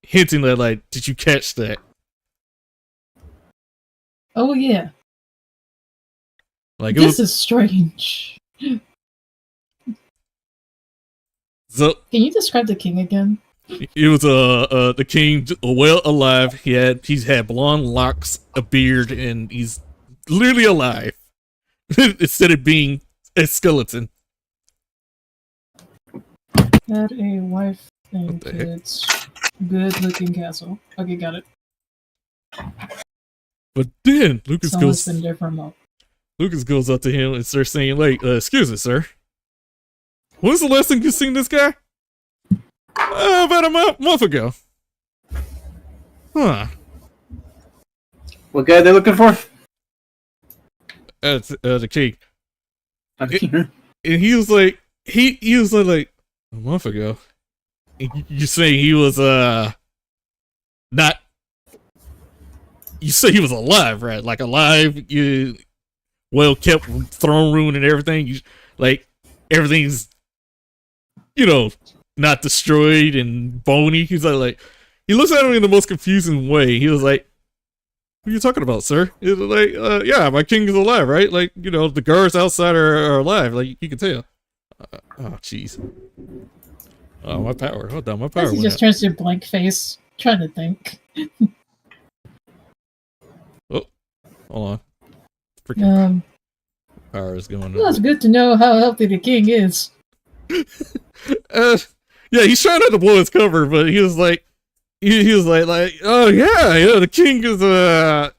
hinting at like, "Did you catch that?" Oh yeah. Like this is strange. So can you describe the king again? It was the king, well alive. He's had blonde locks, a beard, and he's literally alive instead of being a skeleton. Had a wife and kids. Good looking castle. Okay, got it. But then Lucas Someone's been there for a month. Lucas goes up to him and starts saying, like, "Excuse me, sir. When's the last time you seen this guy?" About a month ago. Huh. What guy are they looking for? The king. Okay. And he was like, he was like a month ago. And you saying he was not. You say he was alive, right? Like alive, well kept, throne room and everything. Everything's, not destroyed and bony. He's like he looks at him in the most confusing way. He was like, "What are you talking about, sir?" He was like, "Yeah, my king is alive, right? Like, the guards outside are alive. Like, you can tell." Oh, jeez. Oh, my power. Hold on, my power. He just turns to a blank face, trying to think. Oh, hold on. Freaking power is going on. Well, it's good to know how healthy the king is. Yeah, he's trying not to blow his cover, but he was like, "Oh yeah, the king is well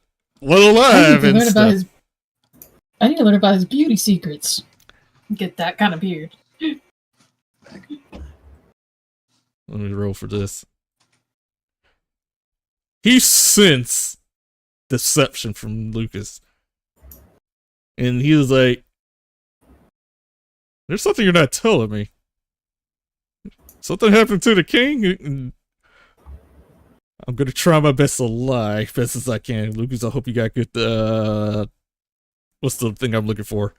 alive and stuff." I need to learn about his beauty secrets. Get that kind of beard. Let me roll for this. He sensed deception from Lucas, and he was like, "There's something you're not telling me. Something happened to the king, and I'm gonna try my best to lie best as I can." Lucas, I hope you got good. What's the thing I'm looking for?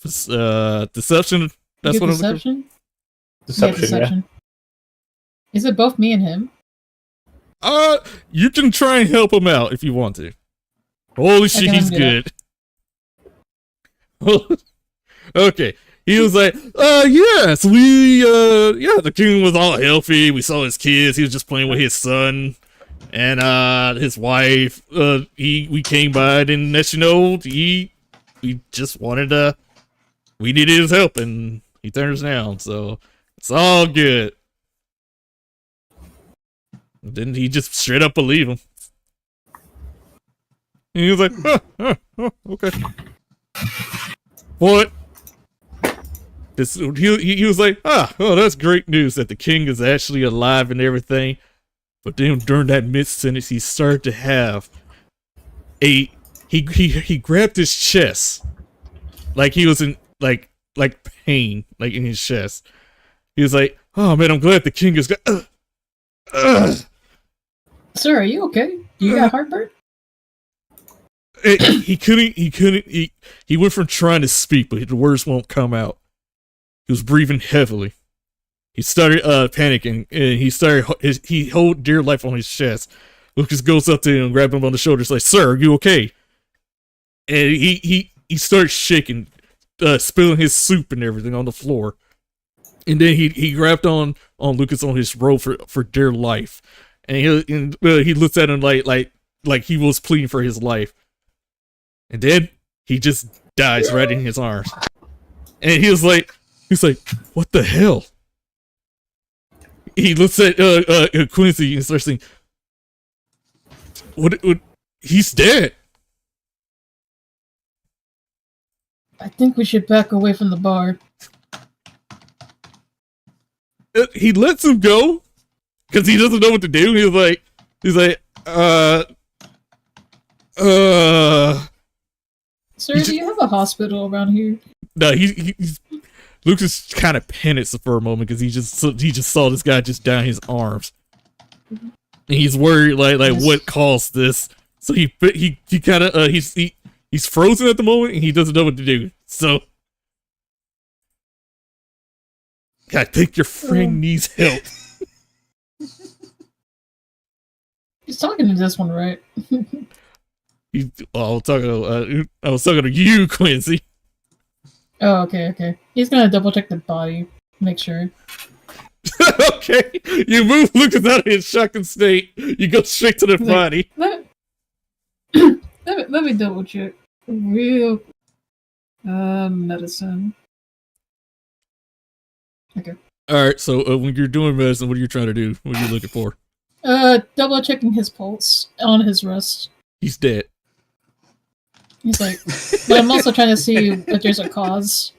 Deception. That's what I'm looking for. Deception. Yeah. Is it both me and him? You can try and help him out if you want to. Holy shit, he's good. Okay. He was like, yes, the king was all healthy. We saw his kids. He was just playing with his son and his wife. We came by and let you know we just we needed his help, and he turned us down. So it's all good. Didn't he just straight up believe him? And he was like, okay. What? He was like, that's great news that the king is actually alive and everything. But then during that mid-sentence, he started to have he grabbed his chest, like he was in like pain, like in his chest. He was like, "Oh man, I'm glad the king is." Sir, are you okay? You got heartburn? He couldn't. He went from trying to speak, but the words won't come out. He was breathing heavily. He started panicking, and he held dear life on his chest. Lucas goes up to him, and grabs him on the shoulders, like, "Sir, are you okay?" And he starts shaking, spilling his soup and everything on the floor. And then he grabbed on Lucas on his robe for dear life, and he looks at him like he was pleading for his life. And then he just dies right in his arms. And he's like, "What the hell?" He looks at Quincy and starts saying, "What? He's dead." I think we should back away from the bar. He lets him go because he doesn't know what to do. He's like, Sir, do you have a hospital around here? No, he's Lucas kind of panics for a moment because he just saw this guy just die in his arms, and he's worried like what caused this. So he kind of he's frozen at the moment and he doesn't know what to do. So I think your friend needs help. He's talking to this one, right? I was talking to you, Quincy. Oh, okay. He's gonna double check the body, make sure. Okay, you move Lucas out of his shocking state. You go straight to the body. Let me double check. Real medicine. Okay. All right. So when you're doing medicine, what are you trying to do? What are you looking for? Double checking his pulse on his wrist. He's dead. He's like, but I'm also trying to see if there's a cause.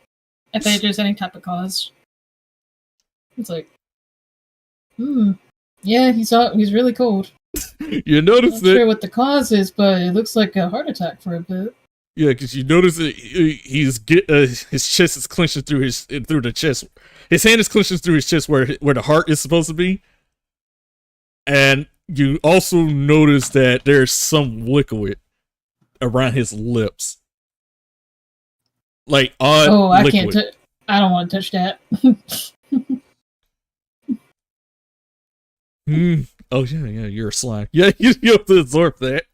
If there's any type of cause. It's like, yeah, he's really cold. You notice I'm not sure what the cause is, but it looks like a heart attack for a bit. Yeah, because you notice that his chest is clenching through the chest. His hand is clenching through his chest where the heart is supposed to be. And you also notice that there's some liquid around his lips. Like odd liquid. I don't want to touch that. Oh yeah, you're a slime. Yeah, you have to absorb that.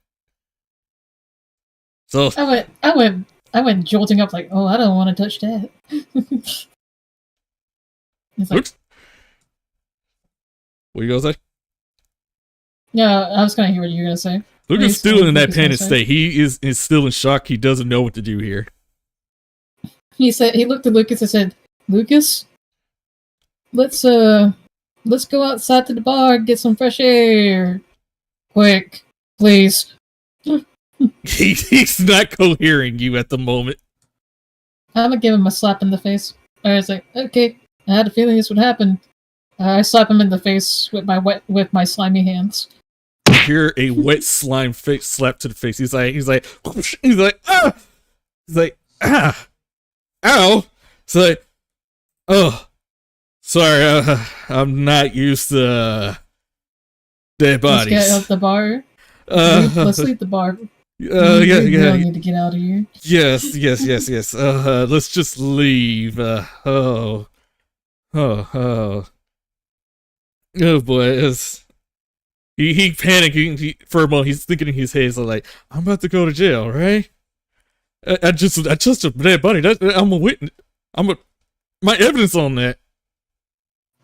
So I went jolting up like, oh, I don't want to touch that. It's like, what you gonna say? Yeah, I was gonna hear what you were gonna say. Luke is still in that panic state. He is still in shock. He doesn't know what to do here. He looked at Lucas and said, "Lucas, let's go outside to the bar and get some fresh air. Quick, please." He's not cohering you at the moment. I'm gonna give him a slap in the face. I was like, okay, I had a feeling this would happen. I slap him in the face with my slimy hands. You hear a wet slime face slap to the face. He's like, ah! He's like, ah! Ow! It's like, oh, sorry, I'm not used to dead bodies. Let's get out the bar. Let's leave the bar. Yeah. We need to get out of here. Yes. Let's just leave. Oh boy, he panicking for a moment. He's thinking in his head, so like, I'm about to go to jail, right? I just a dead body. I'm a witness. My evidence on that.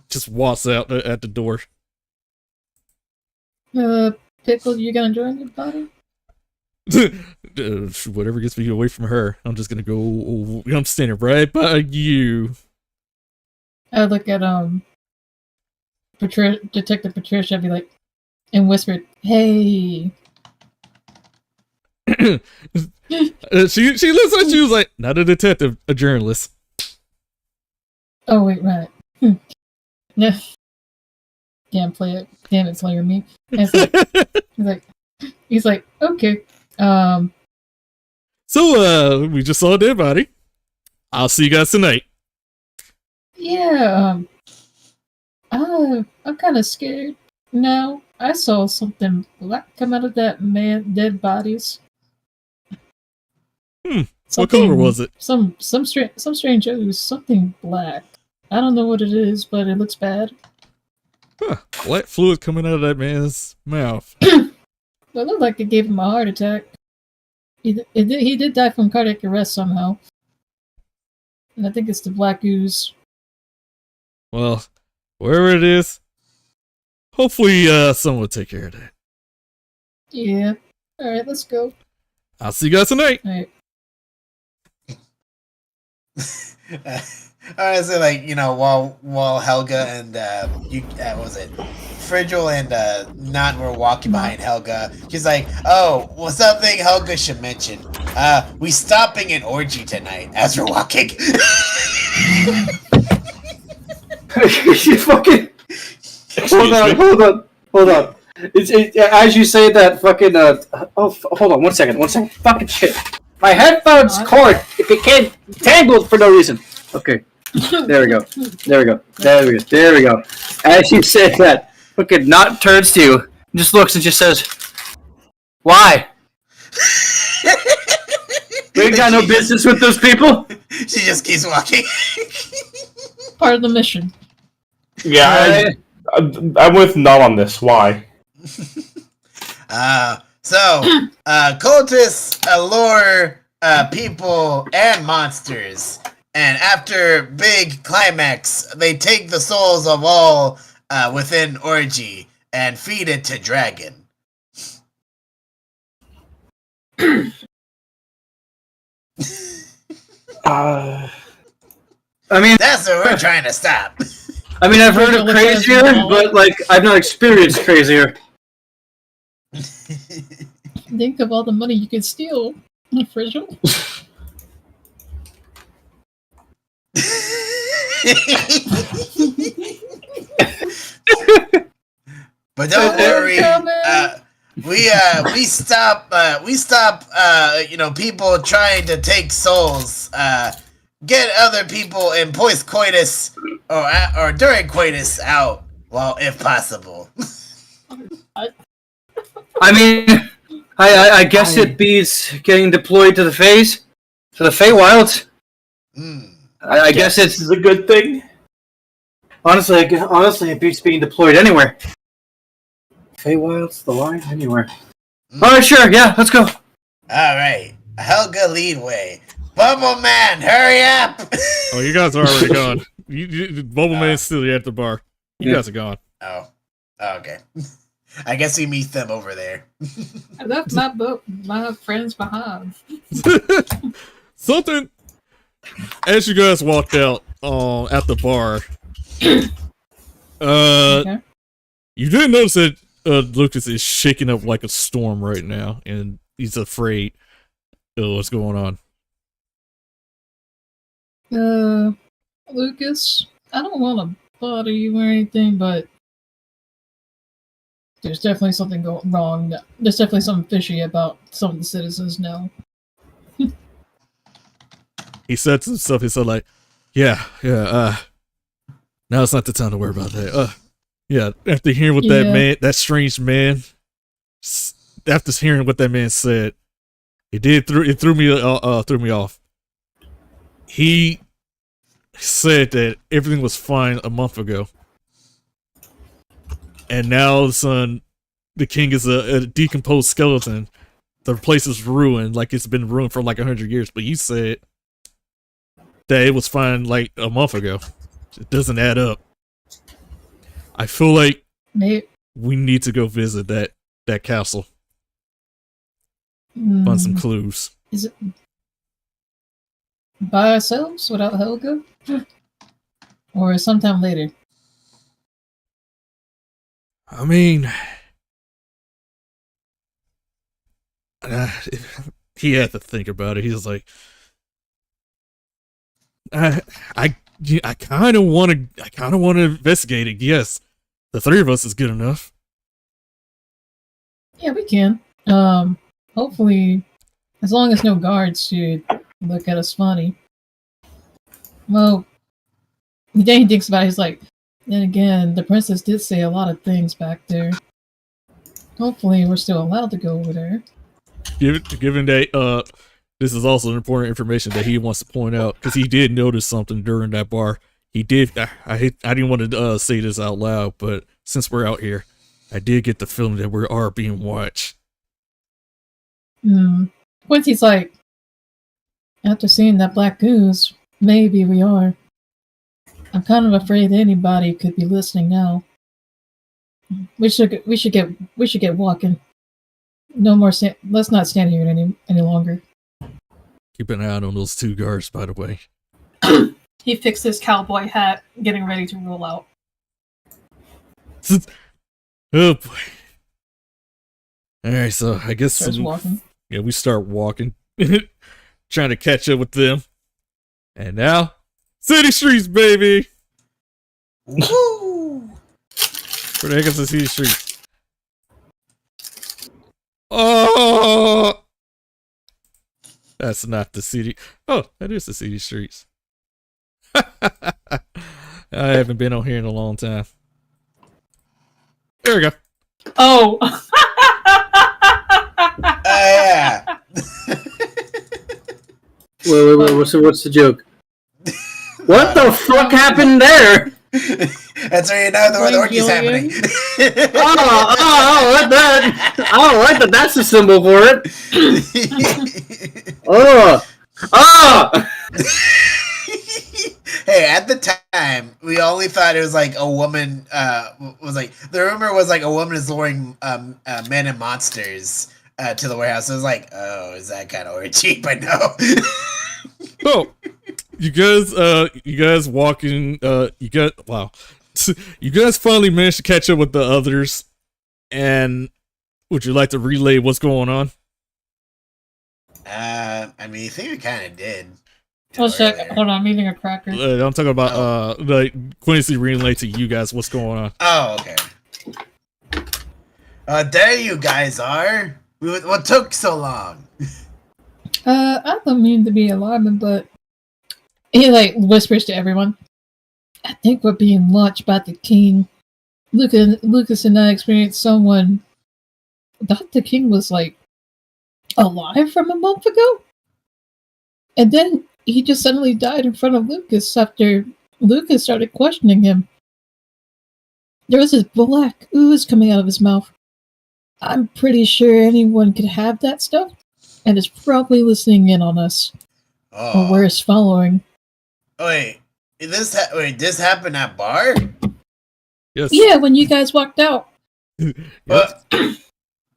Just walks out at the door. Pickle, you gonna join your body? Whatever gets me away from her, I'm just gonna go. I'm standing right by you. I look at Detective Patricia. I'd be like, and whispered, "Hey." She looks at you like, not a detective, a journalist. Oh wait, right. No. Damn it, player me. And he's like, okay. So we just saw a dead body. I'll see you guys tonight. Yeah, I'm kind of scared now. I saw something black come out of that man dead bodies. What color was it? Some strange ooze, something black. I don't know what it is, but it looks bad. Huh. Black fluid coming out of that man's mouth. It looked like it gave him a heart attack. He did die from cardiac arrest somehow. And I think it's the black ooze. Well, wherever it is, hopefully someone will take care of that. Yeah. Alright, let's go. I'll see you guys tonight. Alright. Honestly, like, you know, while Helga and what was it, Frigil and Nan were walking behind Helga, she's like, "Oh, well, something Helga should mention. We stopping an orgy tonight as we're walking." You fucking hold on. As you say that, fucking hold on, one second. Fucking shit. My headphones cord it became tangled for no reason. Okay. There we go. As you say that, fucking Not turns to you, just looks and just says, "Why? We ain't got no business with those people." She just keeps walking. Part of the mission. Yeah, I'm with Null on this. Why? So cultists allure people and monsters. And after big climax, they take the souls of all within orgy and feed it to dragon. I mean, That's what we're trying to stop. I mean, I've heard of crazier, but like I've not experienced crazier. Think of all the money you could steal, Frigil. But don't worry, we stop you know, people trying to take souls, get other people in post coitus or during coitus out, well, if possible. I mean, I guess it beats getting deployed to the Feywilds. I guess it's a good thing. Honestly, it beats being deployed anywhere. Feywilds, the line, anywhere. Alright, sure, yeah, let's go. Alright, Helga lead way. Bubble Man, hurry up! Oh, you guys are already gone. Bubble Man's still at the bar. You guys are gone. Oh, okay. I guess we meet them over there. I left my friends behind. Something. As you guys walked out at the bar, Okay. you did notice that Lucas is shaking up like a storm right now, and he's afraid of what's going on. Lucas, I don't want to bother you or anything, but there's definitely something going wrong. There's definitely something fishy about some of the citizens now. He said some stuff. He said like, now it's not the time to worry about that. Yeah, after hearing what that strange man, after hearing what that man said, it threw me off. He said that everything was fine a month ago, and now all of a sudden, the king is a decomposed skeleton. The place is ruined, like it's been ruined for like 100 years. But you said that it was fine like a month ago. It doesn't add up. I feel like we need to go visit that castle. Find some clues. Is it by ourselves without Helga? Or sometime later? I mean, he had to think about it. He was like, I kind of want to investigate it. Yes, the three of us is good enough. Yeah, we can. Hopefully, as long as no guards should look at us funny. Well, then he thinks about it. He's like, then again, the princess did say a lot of things back there. Hopefully, we're still allowed to go over there. Given that this is also important information that he wants to point out because he did notice something during that bar. He did. I didn't want to say this out loud, but since we're out here, I did get the feeling that we are being watched. Quincy's like, after seeing that black ooze, maybe we are. I'm kind of afraid anybody could be listening now. We should get walking. No more. Let's not stand here any longer. Keep an eye out on those 2 guards, by the way. He fixed his cowboy hat, getting ready to roll out. Oh boy. Alright, so I guess Walking. Yeah, we start walking. Trying to catch up with them. And now, city streets, baby! Woo! Where the heck is the city streets? Oh! That's not the city. Oh, that is the city streets. I haven't been on here in a long time. There we go. Oh! Yeah. Wait, what's the joke? What the fuck happened there? That's where you know where the orgy's happening. What that? Oh, what that? That's the symbol for it. Hey, at the time, we only thought it was like a woman. Was like the rumor was like a woman is luring men and monsters to the warehouse. It was like, oh, is that kind of orgy? But no. Oh, you guys walking. Wow. You guys finally managed to catch up with the others, and would you like to relay what's going on? I mean, I think we kind of did. I'll check. Hold on, I'm eating a cracker. I'm talking about like Quincy relay to you guys what's going on. Oh, okay. There you guys are. What took so long? I don't mean to be alarming, but he like whispers to everyone. I think we're being watched by the king. Lucas and I experienced someone. Dr. King was like alive from a month ago, and then he just suddenly died in front of Lucas after Lucas started questioning him. There was this black ooze coming out of his mouth. I'm pretty sure anyone could have that stuff, and is probably listening in on us. Or worse, following. Wait, this happened at bar? Yes. Yeah, when you guys walked out. But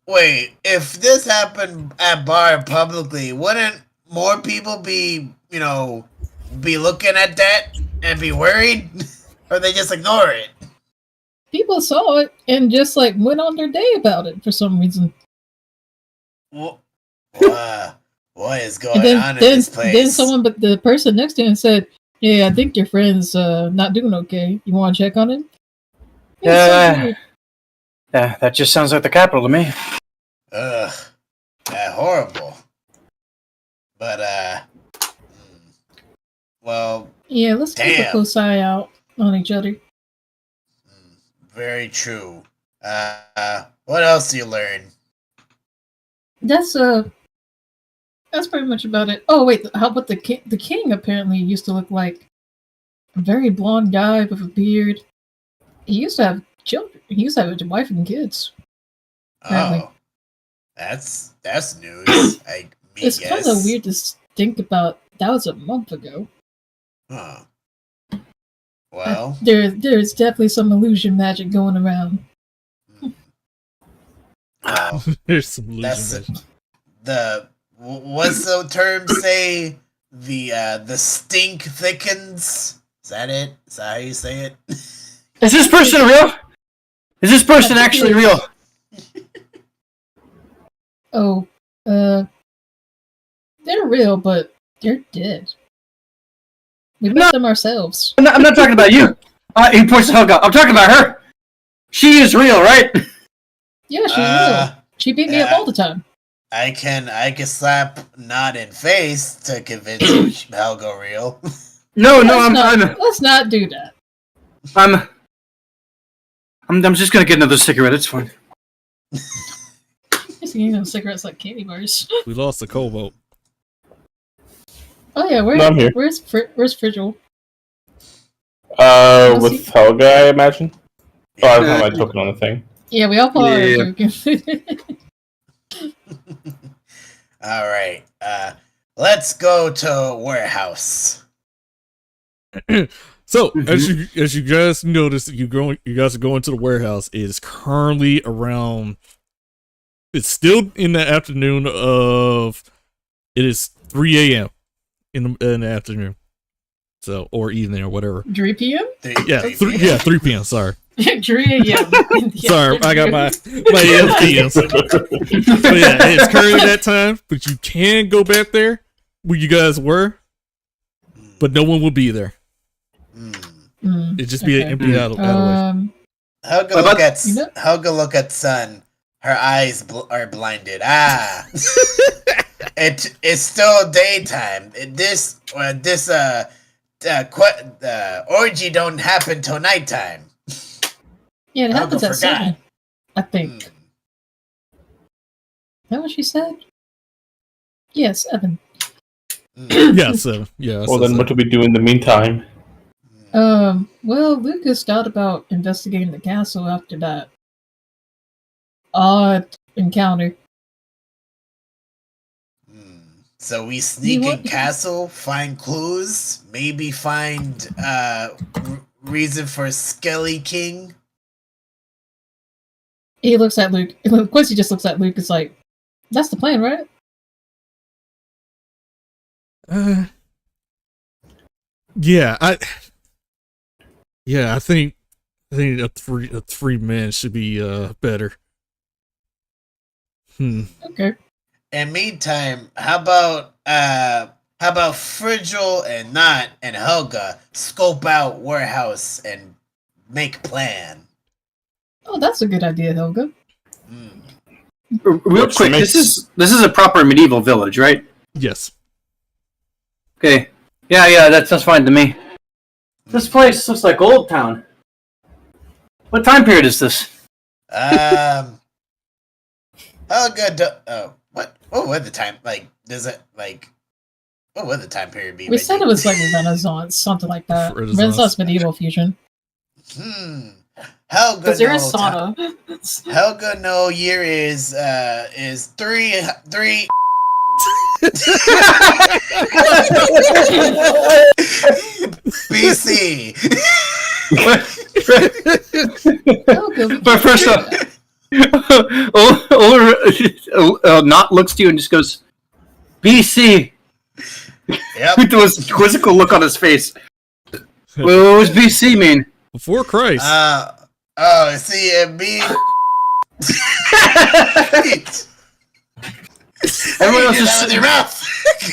wait, if this happened at bar publicly, wouldn't more people be looking at that and be worried? Or they just ignore it? People saw it and just like went on their day about it for some reason. What is going on in this place? Then someone, but the person next to him said, "Yeah, I think your friend's not doing okay. You want to check on him?" Yeah, that just sounds like the capital to me. Ugh, horrible. But well. Yeah, let's keep a close eye out on each other. Very true. What else do you learn? That's pretty much about it. Oh wait, how about the king? The king apparently used to look like a very blonde guy with a beard. He used to have children. He used to have a wife and kids. Apparently. Oh, that's news. It's kind of weird to think about. That was a month ago. Huh. Well, there's definitely some illusion magic going around. Well, there's some illusion magic. What's the term say? The stink thickens. Is that it? Is that how you say it? Is this person real? Is this person actually real? Oh, they're real, but they're dead. We met them ourselves. I'm not talking about you. He points to Helga. I'm talking about her. She is real, right? Yeah, she's real. She beat me up all the time. I can slap not in face to convince you Helga real. No, let's not do that. I'm just gonna get another cigarette. It's fine. Just eating those cigarettes like candy bars. We lost the cobalt. Oh yeah, No, I'm here. where's Frigil? With Helga, I imagine. Oh, I don't have my token on the thing. Yeah, we all pull out our tokens. All right. Let's go to warehouse. So as you guys notice, you guys are going to the warehouse. It's currently around. It's still in the afternoon of. It is 3 a.m. in the afternoon, so or evening or whatever. 3 p.m. 3 p.m. Sorry. 3 a.m. Sorry, I got my PMs. But yeah, it's currently that time. But you can go back there where you guys were, but no one will be there. It'd just be an empty out way. Helga look at sun. Her eyes are blinded. It's still daytime. This orgy don't happen till nighttime. Yeah, it happens at 7, I think. Mm. Is that what she said? Yes, 7. Yeah, 7. Yeah. Well, then what do we do in the meantime? Well, Lucas thought about investigating the castle after that odd encounter. So we sneak in castle, find clues, maybe find reason for Skelly King. He looks at Luke. Of course, he just looks at Luke. It's like, that's the plan, right? Yeah, I think a three man should be better. Okay. In meantime, how about Frigil and Not and Helga scope out warehouse and make plan? Oh, that's a good idea, Helga. Real quick, this is a proper medieval village, right? Yes. Okay. Yeah, that's fine to me. This place looks like Old Town. What time period is this? Helga. What would the time what would the time period be? We said it was like Renaissance, something like that. Renaissance medieval fusion. Helga. Because there is sauna. Helga no year is 3. BC. But first off, Not looks to you and just goes, BC. Yep. With this quizzical look on his face. What was BC mean? Before Christ. See, it be. Everyone else is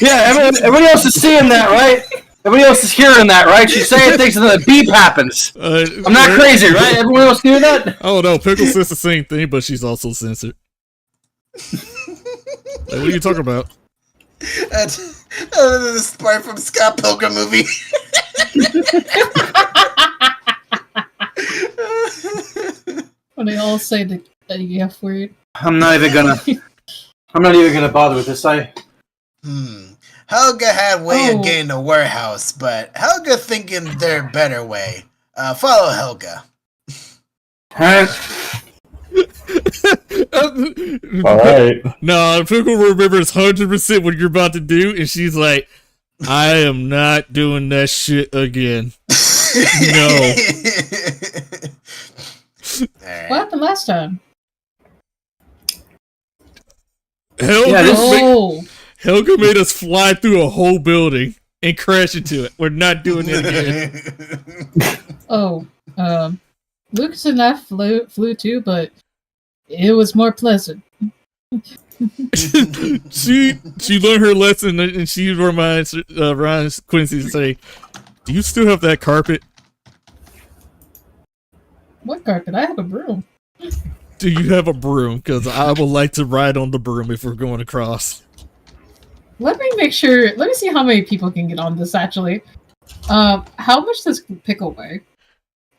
everybody else is seeing that, right? Everybody else is hearing that, right? She's saying things and then a beep happens. I'm not crazy, right? Everyone else hear that? Oh no, Pickle says the same thing, but she's also censored. What are you talking about? This part from Scott Pilgrim movie. When they all say the F word. I'm not even gonna bother with this. Helga had way of getting the warehouse, but Helga thinking there better way. Follow Helga. Alright. No, Pickle remembers 100% what you're about to do, and she's like, I am not doing that shit again. No. What happened last time? Helga made us fly through a whole building and crash into it. We're not doing it again. Lucas and I flew too, but it was more pleasant. she learned her lesson, and she reminds Ryan Quincy to say, "Do you still have that carpet?" What carpet? I have a broom. Do you have a broom? Because I would like to ride on the broom if we're going across. Let me make sure. Let me see how many people can get on this. Actually, how much does Pickle weigh?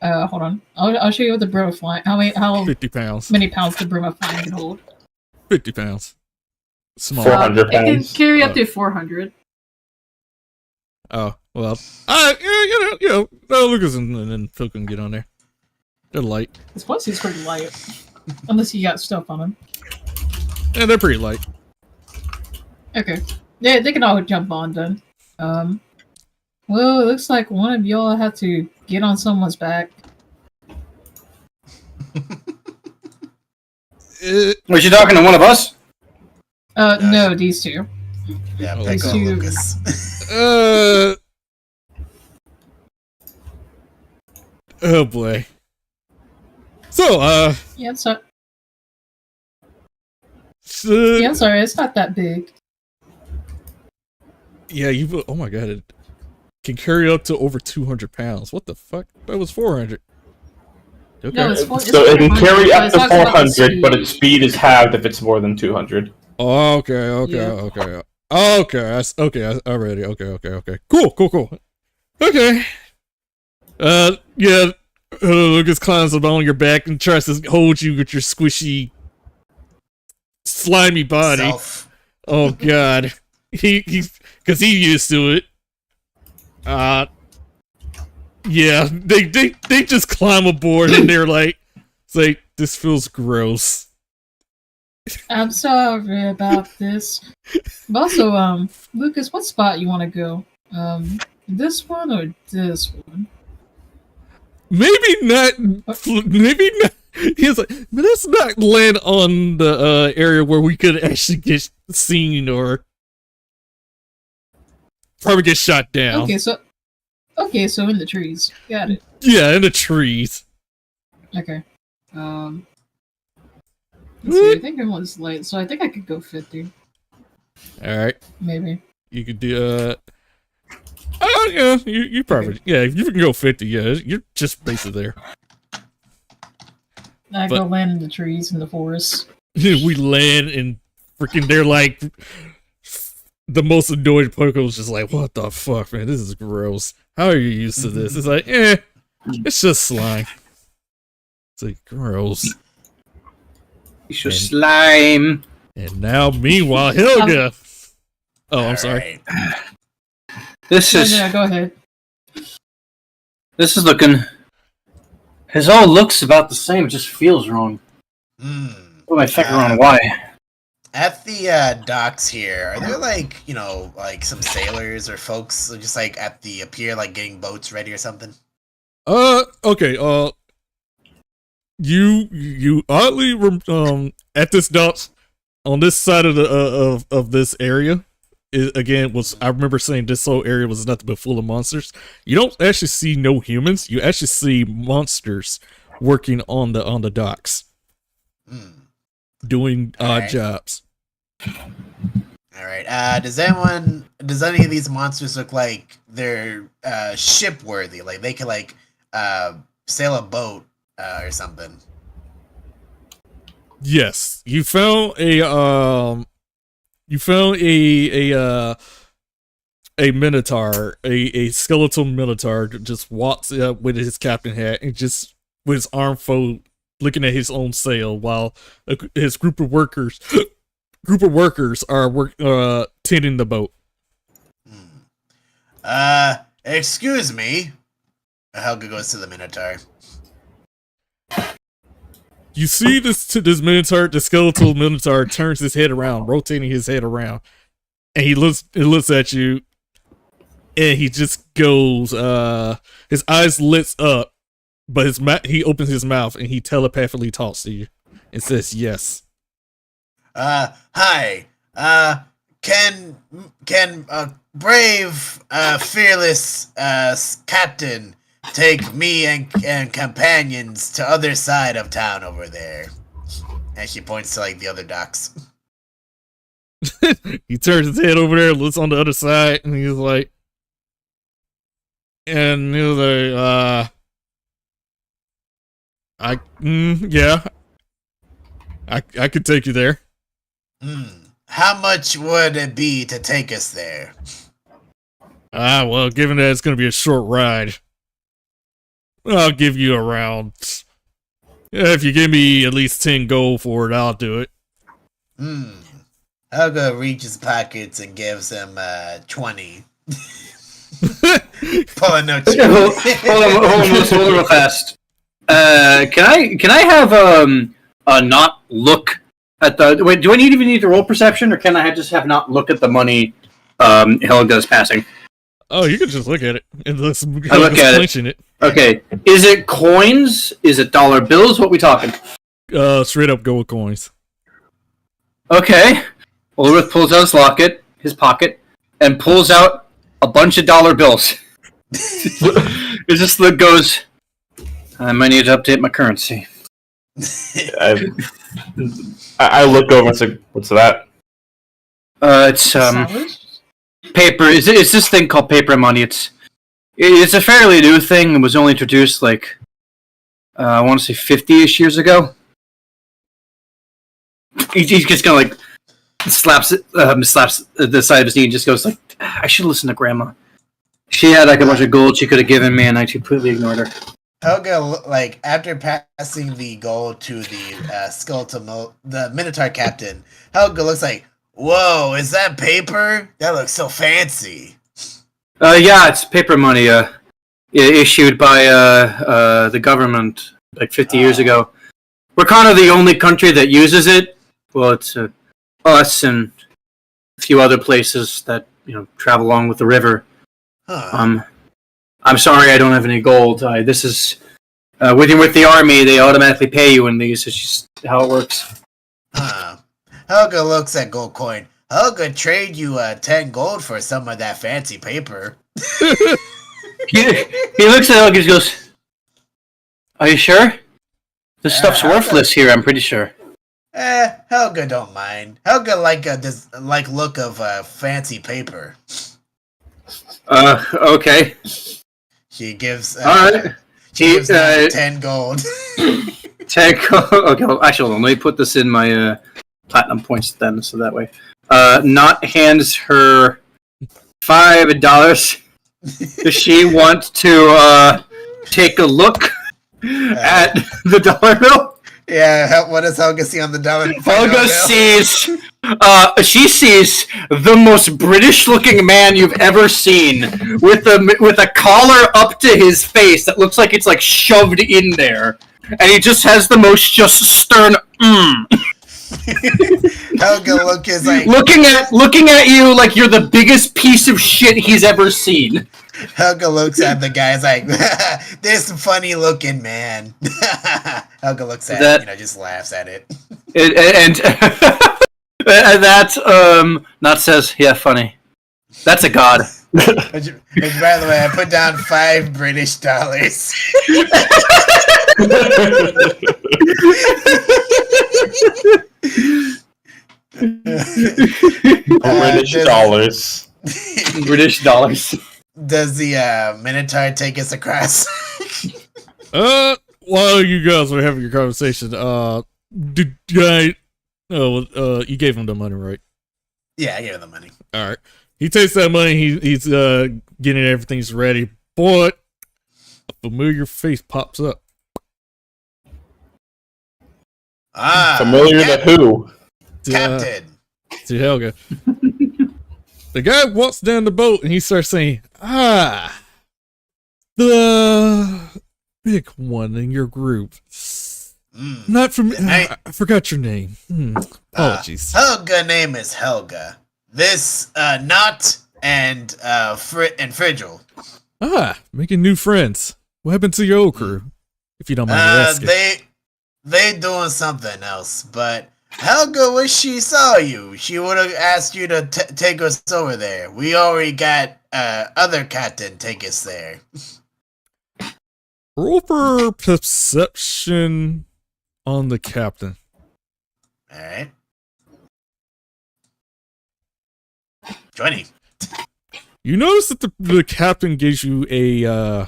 Hold on. I'll show you what the broom of flying. How 50 pounds. Many pounds the broom of flying can hold? 50 pounds. Small. 400 It can pounds. carry up to 400. Oh, well. Lucas and Phil can get on there. They're light. His plus is pretty light. Unless you got stuff on him. Yeah, they're pretty light. Okay. Yeah, they can all jump on then. Well, it looks like one of y'all have to get on someone's back. Was you talking to one of us? No, these two. Yeah, Oh, pick on two. Lucas. Oh boy. So, Yeah, I'm sorry. Yeah, I'm sorry, it's not that big. Yeah, you. Oh my god, it can carry up to over 200 pounds. What the fuck? That was 400. Okay. No, it's So it can 400, carry but up it's to not about the 400, but speed. its speed is halved if it's more than 200. Okay. Yeah. Okay. Already. Okay. Cool. Okay. Yeah. Lucas climbs up on your back and tries to hold you with your squishy, slimy body. Self. Oh god. Because he's used to it. Yeah, they just climb aboard and they're like, it's like, this feels gross. I'm sorry about this. But also, Lucas, what spot you want to go? This one or this one? Maybe not. He's like, but let's not land on the area where we could actually get seen or probably get shot down. Okay, so in the trees. Got it. Yeah, in the trees. Okay. Let's see, I think everyone's late, so I think I could go 50. Alright. Maybe. You could do, yeah, you probably, yeah, if you can go 50, yeah, you're just basically there. I go land in the trees in the forest. We land and freaking, they're like, the most annoyed Pokemon's just like, what the fuck, man, this is gross. How are you used to this? It's like, it's just slime. It's like, gross. It's your slime. And now, meanwhile, Helga. Oh, I'm sorry. Right. This is No, go ahead. this is looking. His all looks about the same. It just feels wrong. What am I figuring on why? At the docks here, are there like some sailors or folks just like at the pier, like getting boats ready or something? Okay, you oddly at this docks on this side of the of this area, again, I remember saying this whole area was nothing but full of monsters. You don't actually see no humans. You actually see monsters working on the docks, doing odd jobs. All right. Does any of these monsters look like they're ship worthy? Like they could sail a boat or something? Yes, you found a minotaur, a skeletal minotaur just walks up with his captain hat and just with his arm folded, looking at his own sail while his group of workers are tending the boat. Excuse me. Helga goes to the minotaur. You see this minotaur, the skeletal minotaur turns his head around, rotating his head around, and he looks at you, and he just goes, his eyes lit up, but he opens his mouth and he telepathically talks to you and says yes. Hi. Can brave, fearless, captain take me and companions to other side of town over there? And she points to the other docks. He turns his head over there, looks on the other side, and he's like, yeah, I could take you there. How much would it be to take us there? Well, given that it's going to be a short ride, I'll give you around. If you give me at least 10 gold for it, I'll do it. Helga reaches pockets and gives him 20. Pulling no Hold on real fast. Can I have a not look at the wait? Do I even need to roll perception, or can I just have not look at the money Helga's passing? Oh, you can just look at it and look at it. Okay, is it coins? Is it dollar bills? What we talking? Straight up gold coins. Okay. Ulrich pulls out his pocket, and pulls out a bunch of dollar bills. It just goes, I might need to update my currency. I look over and say, "What's that?" It's paper. It's this thing called paper money. It's a fairly new thing. It was only introduced I want to say 50-ish years ago. He's just gonna slaps the side of his knee and just goes I should listen to Grandma. She had a bunch of gold she could have given me, and I completely ignored her. Helga, after passing the gold to the the Minotaur captain, Helga looks like, "Whoa, is that paper? That looks so fancy." Yeah, it's paper money. Issued by the government 50 years ago. We're kind of the only country that uses it. Well, it's us and a few other places that travel along with the river. Huh. I'm sorry, I don't have any gold. This is with the army. They automatically pay you in these. It's just how it works. Huh. Helga looks at gold coin. Helga trade you 10 gold for some of that fancy paper. He looks at Helga and goes, "Are you sure? This stuff's worthless here. I'm pretty sure." Helga don't mind. Helga this look of fancy paper. Okay. She gives. Alright. She gives 10 gold. 10 gold. Okay, well, actually, hold on. Let me put this in my platinum points then, so that way. Not hands her $5. Does she want to take a look at the dollar bill? Yeah, what does Helga see on the dollar? Helga sees, she sees the most British-looking man you've ever seen, with a collar up to his face that looks like it's shoved in there, and he just has the most stern. Helga look is looking at you like you're the biggest piece of shit he's ever seen. Helga looks at the guy, is like, this funny looking man. Helga looks at it, just laughs at it. And that not says, yeah, funny. That's a god. By the way, I put down $5 British. British dollars. British dollars. Does the Minotaur take us across? While you guys were having your conversation, you gave him the money, right? Yeah, I gave him the money. All right. He takes that money. He's getting everything's ready, but a familiar face pops up. Familiar to who? Captain. To Helga. The guy walks down the boat and he starts saying, the big one in your group. Not from... I forgot your name. Apologies. Helga name is Helga. This, Not and Frigil. Making new friends. What happened to your old crew? If you don't mind me asking. They doing something else, but Helga, when she saw you, she would have asked you to take us over there. We already got other captain take us there. Roll for perception on the captain. Alright. 20. You notice that the captain gives you a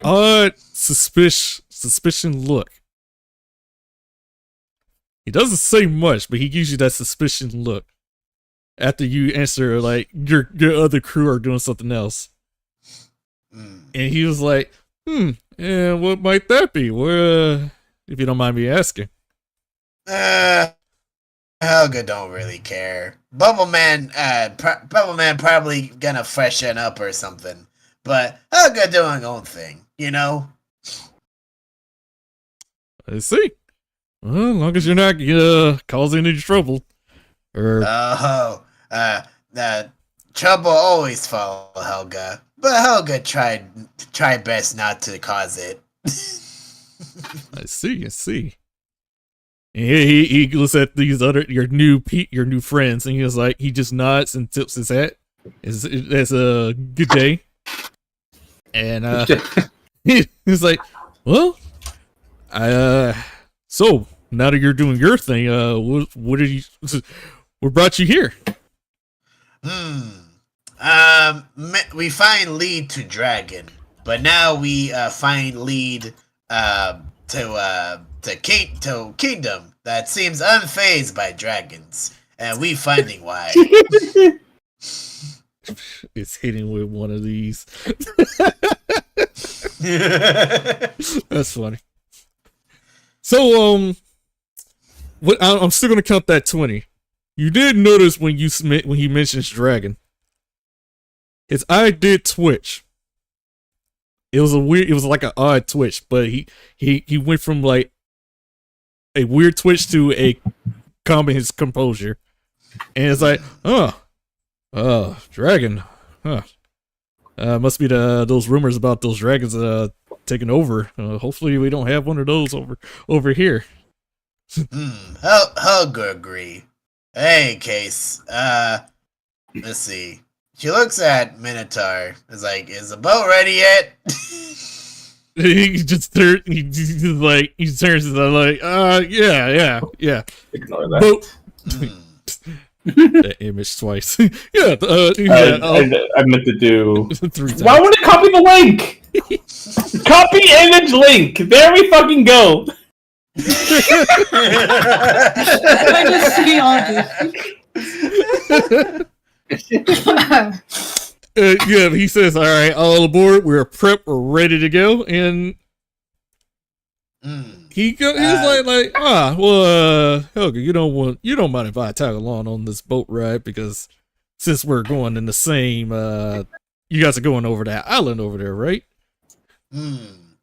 odd suspicion look. He doesn't say much, but he gives you that suspicion look after you answer like your other crew are doing something else. And he was like, and what might that be? If you don't mind me asking. Helga don't really care. Bubble Man probably gonna freshen up or something. But Helga doing her own thing, you know? I see. Well, as long as you're not causing any trouble. Trouble always follow Helga. But Helga tried best not to cause it. I see. And he looks at these your new friends, and he just nods and tips his hat. It's a good day. And he's like, well, so now that you're doing your thing, what brought you here? We find lead to dragon, but now we find lead to kingdom that seems unfazed by dragons, and we finding why. It's hitting with one of these. That's funny. So I'm still gonna count that 20. You did notice when he mentions dragon, his eye did twitch. It was like an odd twitch, but he went from like a weird twitch to a calming his composure, and it's like, dragon, must be those rumors about those dragons taking over. Hopefully we don't have one of those over here. Helga agree. Hey, Case. Let's see. She looks at Minotaur. Is like, is the boat ready yet? He turns and like, yeah. Ignore that. Boat. That image twice. Yeah. I meant to do 3 times. Why would it copy the link? Copy image link. There we fucking go. I just see all this. Yeah, he says, "All right, all aboard. We're prepped. We're ready to go." And he's like, Helga, you don't mind if I tag along on this boat ride, because since we're going in the same, you guys are going over that island over there, right?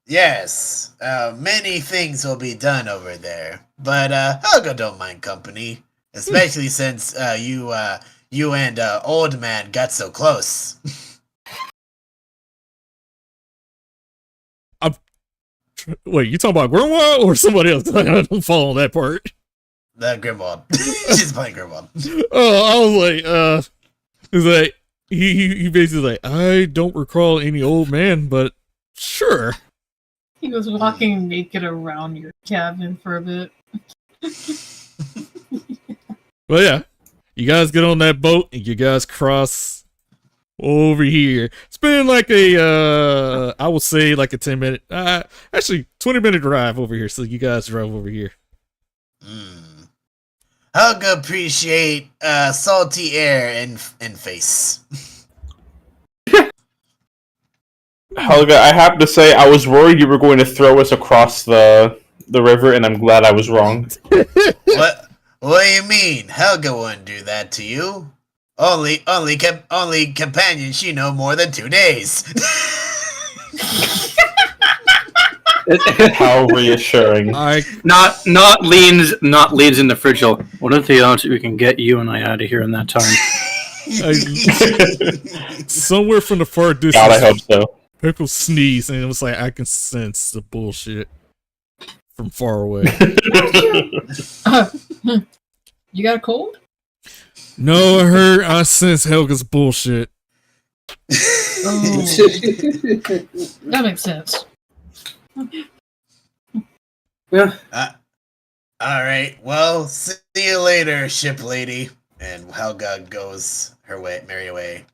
Yes. Many things will be done over there, but Helga don't mind company, especially since you and old man got so close. Wait, you talking about Grimwald or somebody else? I don't follow that part. The Grimwald. She's playing Grimwald. Oh, I was like, it's like he basically like, I don't recall any old man, but sure. He was walking naked around your cabin for a bit. Well, yeah. You guys get on that boat and you guys cross over here. It's been like I would say like a 10-minute, actually 20-minute drive over here. So you guys drive over here. Helga appreciate salty air and face. Helga, I have to say, I was worried you were going to throw us across the river, and I'm glad I was wrong. What do you mean? Helga wouldn't do that to you. Only companion she know more than 2 days. How reassuring. Not leans in the fridge. What if the odds we can get you and I out of here in that time? Somewhere from the far distance, God, I hope so. Pickle sneezed, and it was like, I can sense the bullshit from far away. You got a cold? No, I sense Helga's bullshit. Oh. That makes sense. Yeah. Alright, well, see you later, ship lady. And Helga goes her merry way.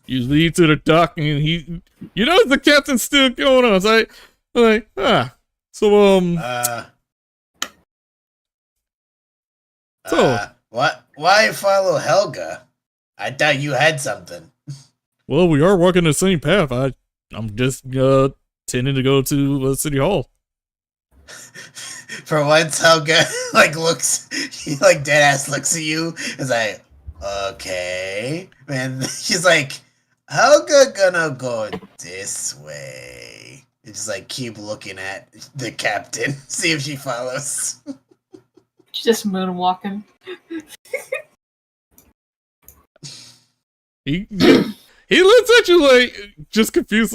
You lead to the dock, and you know the captain's still going on. So what? Why follow Helga? I thought you had something. Well, we are walking the same path. I'm just tending to go to City Hall. For once, Helga looks, he deadass looks at you. Is like, okay, and she's like, Helga gonna go this way. And just keep looking at the captain, see if she follows. She's just moonwalking. He looks at you just confused,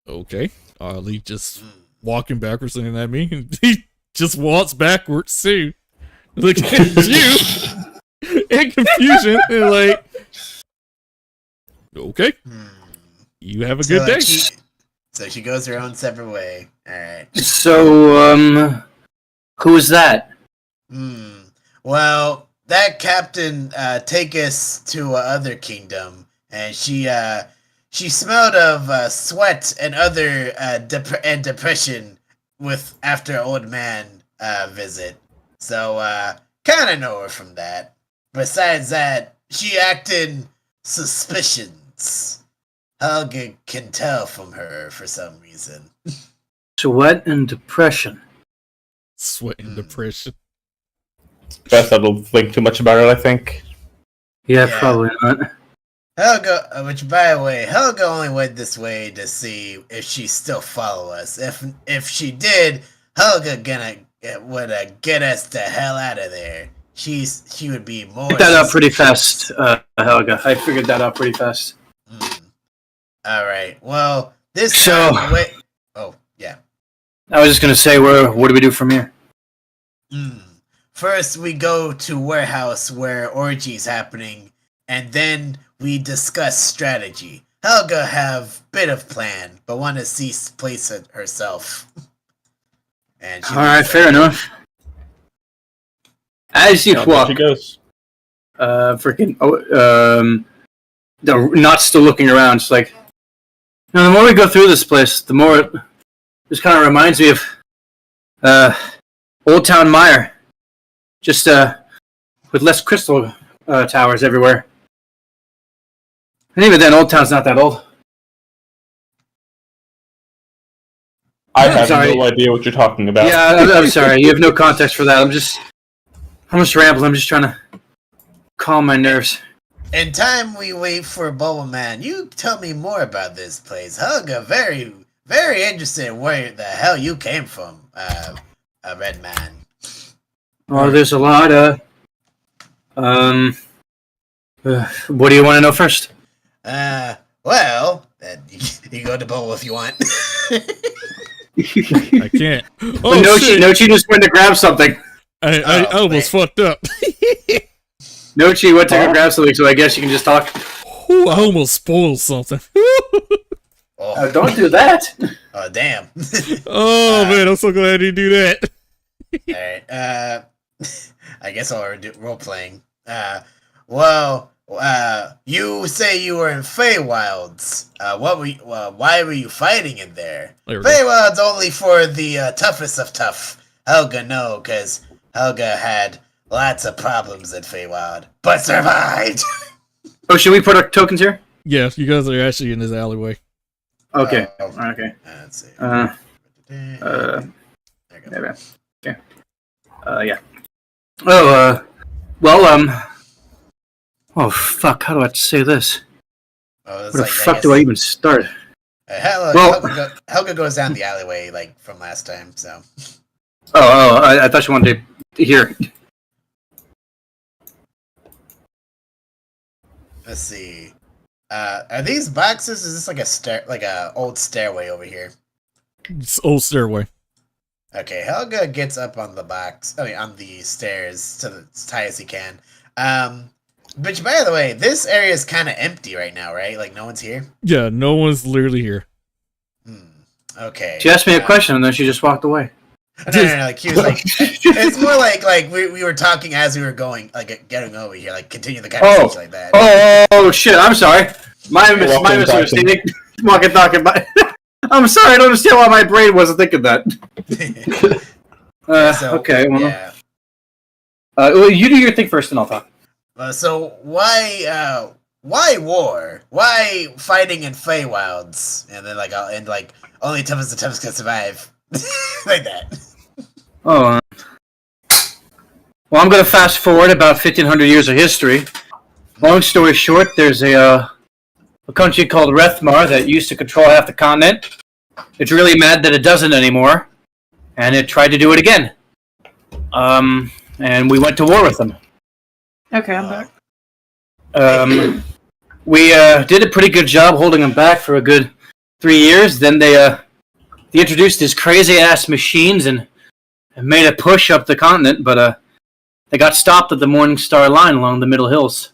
okay. He just walking backwards looking at me, and he just walks backwards too. Looking at you in confusion, and okay. You have a good day. So she goes her own separate way. Alright. So, who is that? Well, that captain take us to other kingdom, and she smelled of sweat and other depression after old man visit. So kind of know her from that. Besides that, she acted suspicions. Helga can tell from her for some reason. Sweat and depression. Sweat and depression. Best I don't think too much about it, I think. Yeah, probably not. Helga, which by the way, Helga only went this way to see if she still follow us. If she did, Helga would get us the hell out of there. She would be more. Figured that out pretty fast, Helga. I figured that out pretty fast. All right. Well, this. Oh yeah. I was just gonna say, what do we do from here? First, we go to warehouse where orgy's happening, and then we discuss strategy. Helga have bit of plan, but want to see place it herself. And all right, fair enough. As you walk, she goes. not still looking around. It's like, the more we go through this place, the more it just kind of reminds me of Old Town Mire, just with less crystal towers everywhere. And even then, Old Town's not that old. I have no idea what you're talking about. Yeah, I'm sorry. You have no context for that. I'm just rambling. I'm just trying to calm my nerves. In time we wait for Bubble Man, you tell me more about this place. Helga, very, very interested in where the hell you came from, Red Man. Oh, there's a lot of... what do you want to know first? Well, you go to Bubble if you want. I can't. Oh, Nochi just went to grab something. I almost fucked up. Nochi went to go grab something, so I guess you can just talk. Ooh, I almost spoiled something. Don't do that. Oh, damn. Oh, man, I'm so glad you do that. Alright, I guess I'll do role-playing. You say you were in Feywilds. Why were you fighting in there? Feywilds only for the toughest of tough. Helga, no, because Helga had lots of problems at Feywild, but survived! Oh, should we put our tokens here? Yeah, you guys are actually in this alleyway. Okay. Okay. Let's see. There you go. Okay. Yeah. Oh, fuck, how do I say this? Where the fuck do I even start? Helga goes down the alleyway, from last time, so... I thought you wanted to hear. Let's see. Are these boxes? Is this a old stairway over here? It's old stairway. Okay, Helga gets up on on the stairs as high as he can. But by the way, this area is kind of empty right now, right? No one's here? Yeah, no one's literally here. Okay. She asked me a question and then she just walked away. No, he was it's more like we were talking as we were going, getting over here, continue the conversation like that. Oh, shit, I'm sorry. My misunderstanding. Talking about... I'm sorry, I don't understand why my brain wasn't thinking that. Okay, well... Yeah. You do your thing first and I'll talk. So why war? Why fighting in Feywilds? And then only toughest the toughest can survive. Like that. Oh, well, I'm going to fast forward about 1,500 years of history. Long story short, there's a country called Rethmar that used to control half the continent. It's really mad that it doesn't anymore, and it tried to do it again. And we went to war with them. Okay, I'm back. We did a pretty good job holding them back for a good 3 years. Then they introduced these crazy-ass machines and made a push up the continent, but they got stopped at the Morning Star Line along the Middle Hills.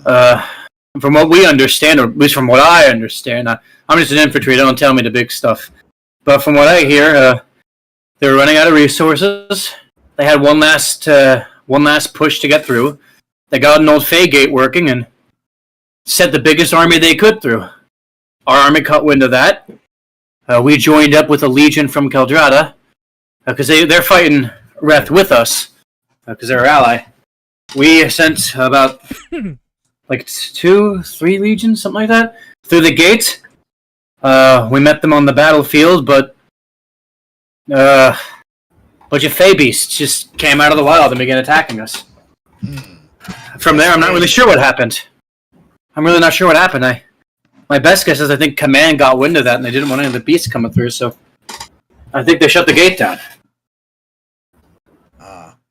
From what we understand, or at least from what I understand, I'm just an infantry, don't tell me the big stuff. But from what I hear, they were running out of resources. They had one last push to get through. They got an old Fey gate working and sent the biggest army they could through. Our army caught wind of that. We joined up with a legion from Keldrada, because they're fighting Reth with us, because they're our ally. We sent about like 2-3 legions, something like that, through the gate. We met them on the battlefield, but a bunch of Fey beasts just came out of the wild and began attacking us. From there, I'm not really sure what happened. I'm really not sure what happened. My best guess is I think Command got wind of that and they didn't want any of the beasts coming through, so I think they shut the gate down.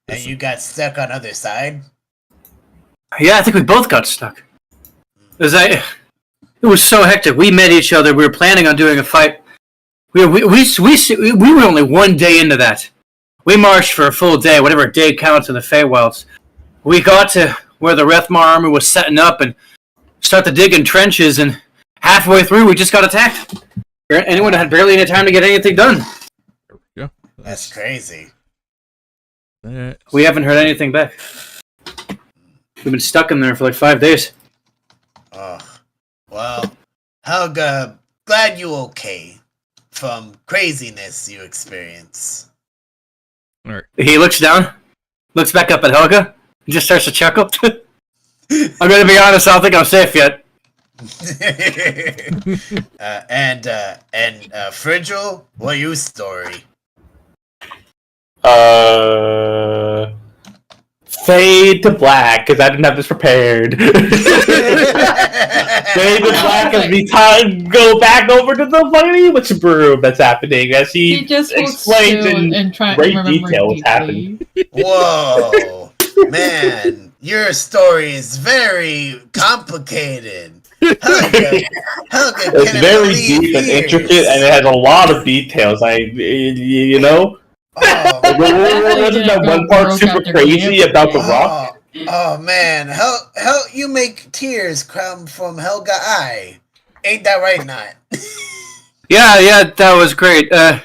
And you got stuck on other side? Yeah, I think we both got stuck. It was so hectic. We met each other. We were planning on doing a fight. We were only 1 day into that. We marched for a full day, whatever day counts in the Feywilds. We got to where the Rethmar army was setting up and started digging trenches, and halfway through, we just got attacked. Anyone had barely any time to get anything done. Yeah, That's crazy. We haven't heard anything back. We've been stuck in there for like 5 days. Oh, well, Helga, glad you okay from craziness you experience. All right. He looks down, looks back up at Helga, and just starts to chuckle. I'm gonna be honest, I don't think I'm safe yet. and Frigil, what your story? Fade to black, because I didn't have this prepared. Fade to black as we go back over to the funny witch broom that's happening as he just explains in great detail what's happened. Whoa, man, your story is very complicated. Helga It's very deep and intricate, and it has a lot of details. You know? Wasn't that one part super crazy about the rock? Oh man, you make tears come from Helga eye. Ain't that right, not? Yeah, that was great. That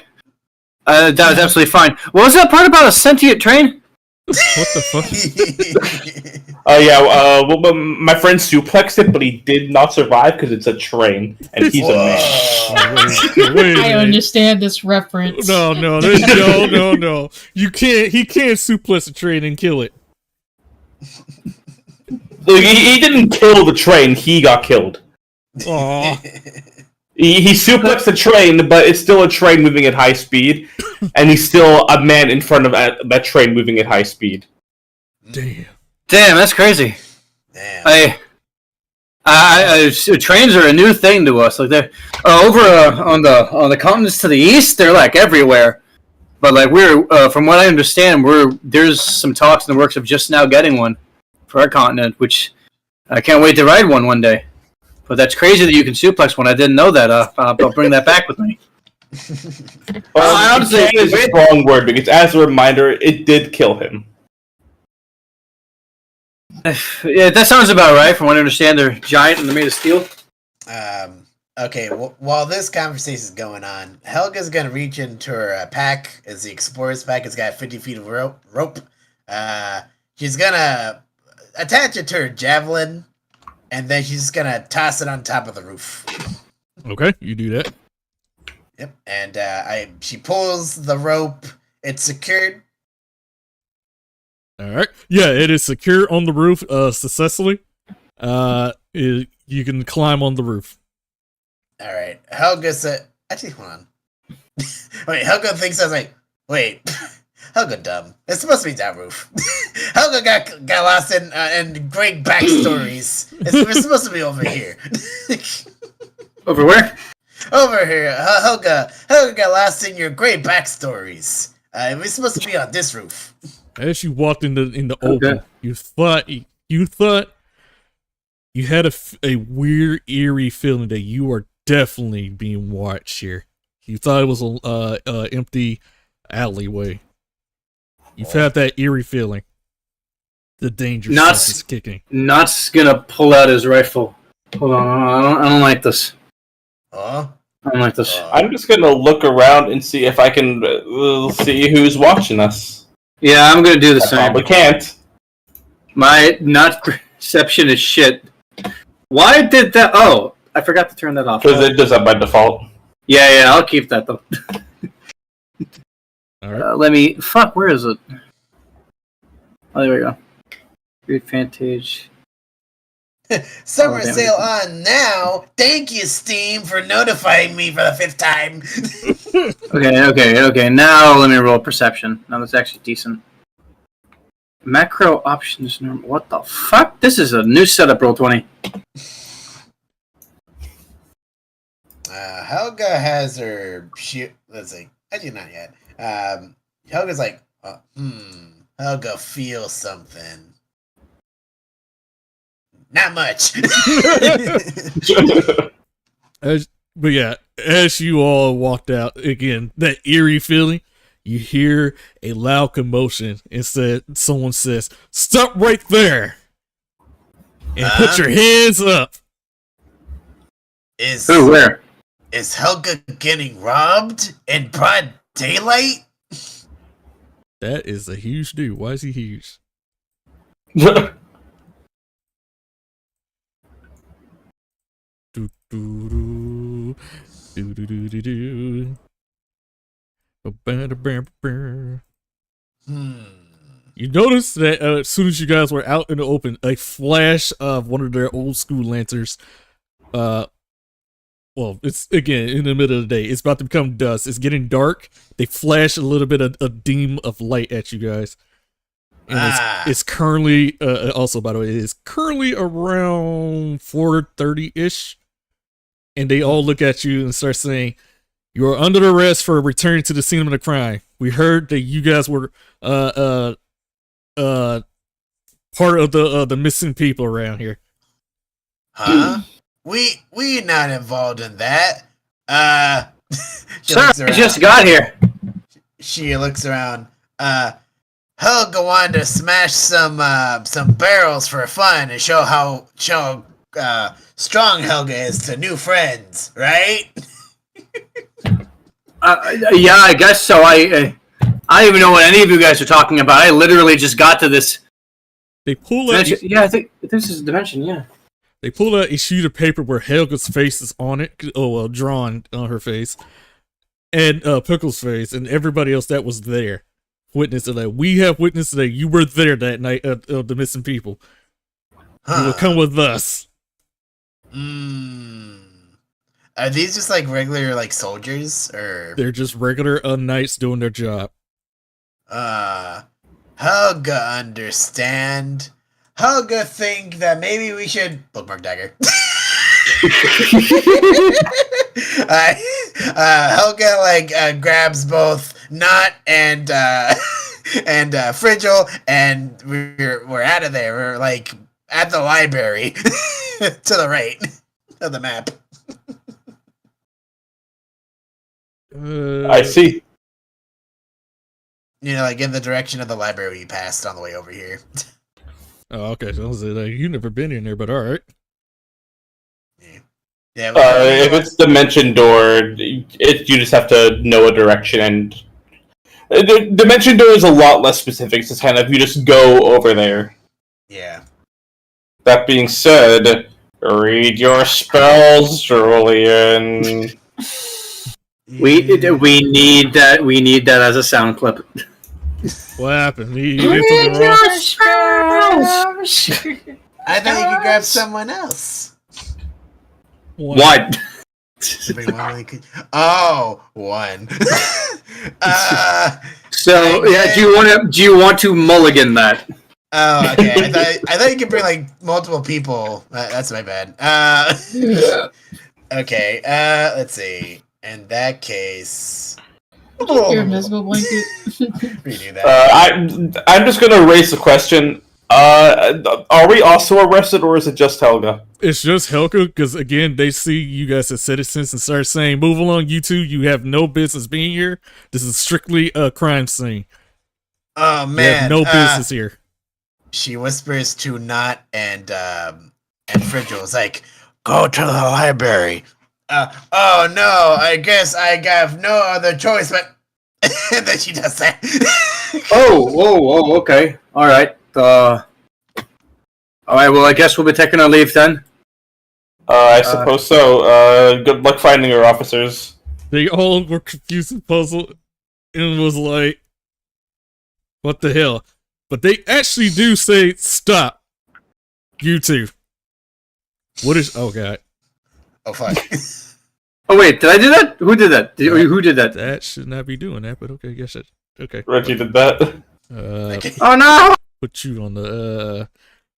was absolutely fine. What was that part about a sentient train? What the fuck? Oh yeah, well, my friend suplexed it, but he did not survive because it's a train, and he's a man. Wait I understand this reference. No. You can't. He can't suplex a train and kill it. Look, he didn't kill the train; he got killed. Aww. He suplexed the train, but it's still a train moving at high speed, and he's still a man in front of that train moving at high speed. Damn, that's crazy. Damn. Trains are a new thing to us. Like they're over on the continents to the east, they're like everywhere. But like we're from what I understand, there's some talks in the works of just now getting one for our continent, which I can't wait to ride one day. But that's crazy that you can suplex one. I didn't know that. I'll bring that back with me. Well, honestly, it's a strong word because, as a reminder, it did kill him. Yeah, that sounds about right. From what I understand, they're giant and they're made of steel. Okay. While this conversation is going on, Helga's gonna reach into her pack. As the explorer's pack, it's got 50 feet of rope. She's gonna attach it to her javelin. And then she's gonna toss it on top of the roof. Okay, you do that. Yep. And she pulls the rope. It's secured. All right. Yeah, it is secure on the roof successfully. You can climb on the roof. All right. Helga said, "Actually, hold on." Wait. Helga thinks I was like, "Wait, Helga dumb. It's supposed to be that roof. Helga got lost in great backstories. We're supposed to be over here. Over where? Over here, Helga got lost in your great backstories. We're supposed to be on this roof. As you walked in the open, you thought you had a weird, eerie feeling that you are definitely being watched here. You thought it was a empty alleyway. You've had that eerie feeling. The danger sense is kicking. Knott's gonna pull out his rifle. Hold on, I don't like this. I don't like this. I'm just gonna look around and see if I can see who's watching us. Yeah, I'm gonna do the same. Probably can't. My not perception is shit. Why did that? Oh, I forgot to turn that off. Because it does that by default. Yeah, I'll keep that though. All right. Let me. Fuck, where is it? Oh, there we go. Great Vantage. Summer sale on now. Thank you, Steam, for notifying me for the 5th time. Okay. Now let me roll perception. Now that's actually decent. Macro options. What the fuck? This is a new setup. Roll 20. Helga has her shoot. Let's see. Actually, not yet. Helga's like, Helga feels something. Not much. But yeah, as you all walked out, again, that eerie feeling, you hear a loud commotion. Instead, someone says, "Stop right there! And put your hands up!" Where? Is Helga getting robbed in broad daylight? That is a huge dude. Why is he huge? Do do do do do do do do. You notice that as soon as you guys were out in the open, a flash of one of their old school lanterns. Well, it's again in the middle of the day. It's about to become dusk. It's getting dark. They flash a little bit of a beam of light at you guys. And it's currently also, by the way, it is currently around 4:30-ish. And they all look at you and start saying, "You are under arrest for returning to the scene of the crime. We heard that you guys were part of the missing people around here." Huh? We not involved in that. Sir, I just got here. She looks around. Helga wanted to smash some barrels for fun and show how strong Helga is to new friends, right? Yeah, I guess so. I don't even know what any of you guys are talking about. I literally just got to this. They pull out. Yeah, I think this is a dimension. Yeah. They pull out a sheet of paper where Helga's face is on it. Oh, well, drawn on her face, and Pickle's face, and everybody else that was there. Witness of that. We have witnessed that you were there that night of the missing people. You will come with us. Are these just like regular like soldiers, or they're just regular knights doing their job? Helga understand. Helga think that maybe we should bookmark dagger. Helga like grabs both Knot and Frigil, and we're out of there. We're like at the library to the right of the map. I see. You know, like in the direction of the library we passed on the way over here. Oh, okay. So you've never been in there, but all right. Yeah. If it's Dimension Door, you just have to know a direction, and the Dimension Door is a lot less specific. It's kind of you just go over there. Yeah. That being said, read your spells, Julian. We need that. We need that as a sound clip. What happened? You did something wrong? I thought you could grab someone else. What? Oh, one. So So yeah, do you want to mulligan that? Oh, okay. I thought you could bring like multiple people. That's my bad. Okay. Let's see. In that case, Your invisible blanket. redo that. I'm just gonna raise the question. Are we also arrested, or is it just Helga? It's just Helga, because again, they see you guys as citizens and start saying, "Move along, you two. You have no business being here. This is strictly a crime scene. Oh You man, have no business here." She whispers to Knot and Frigil is like, "Go to the library." Oh no, I guess I have no other choice but. And then she does that. Oh, okay. All right. Well, I guess we'll be taking our leave then. I suppose so. Good luck finding your officers. They all were confused and puzzled, and was like, "What the hell?" But they actually do say, "Stop, you two." What is? Oh god. Oh fuck. Oh wait, did I do that? Who did that? Who did that? That should not be doing that, but okay, guess it. Okay. Reggie did that. Oh no! Put you on the.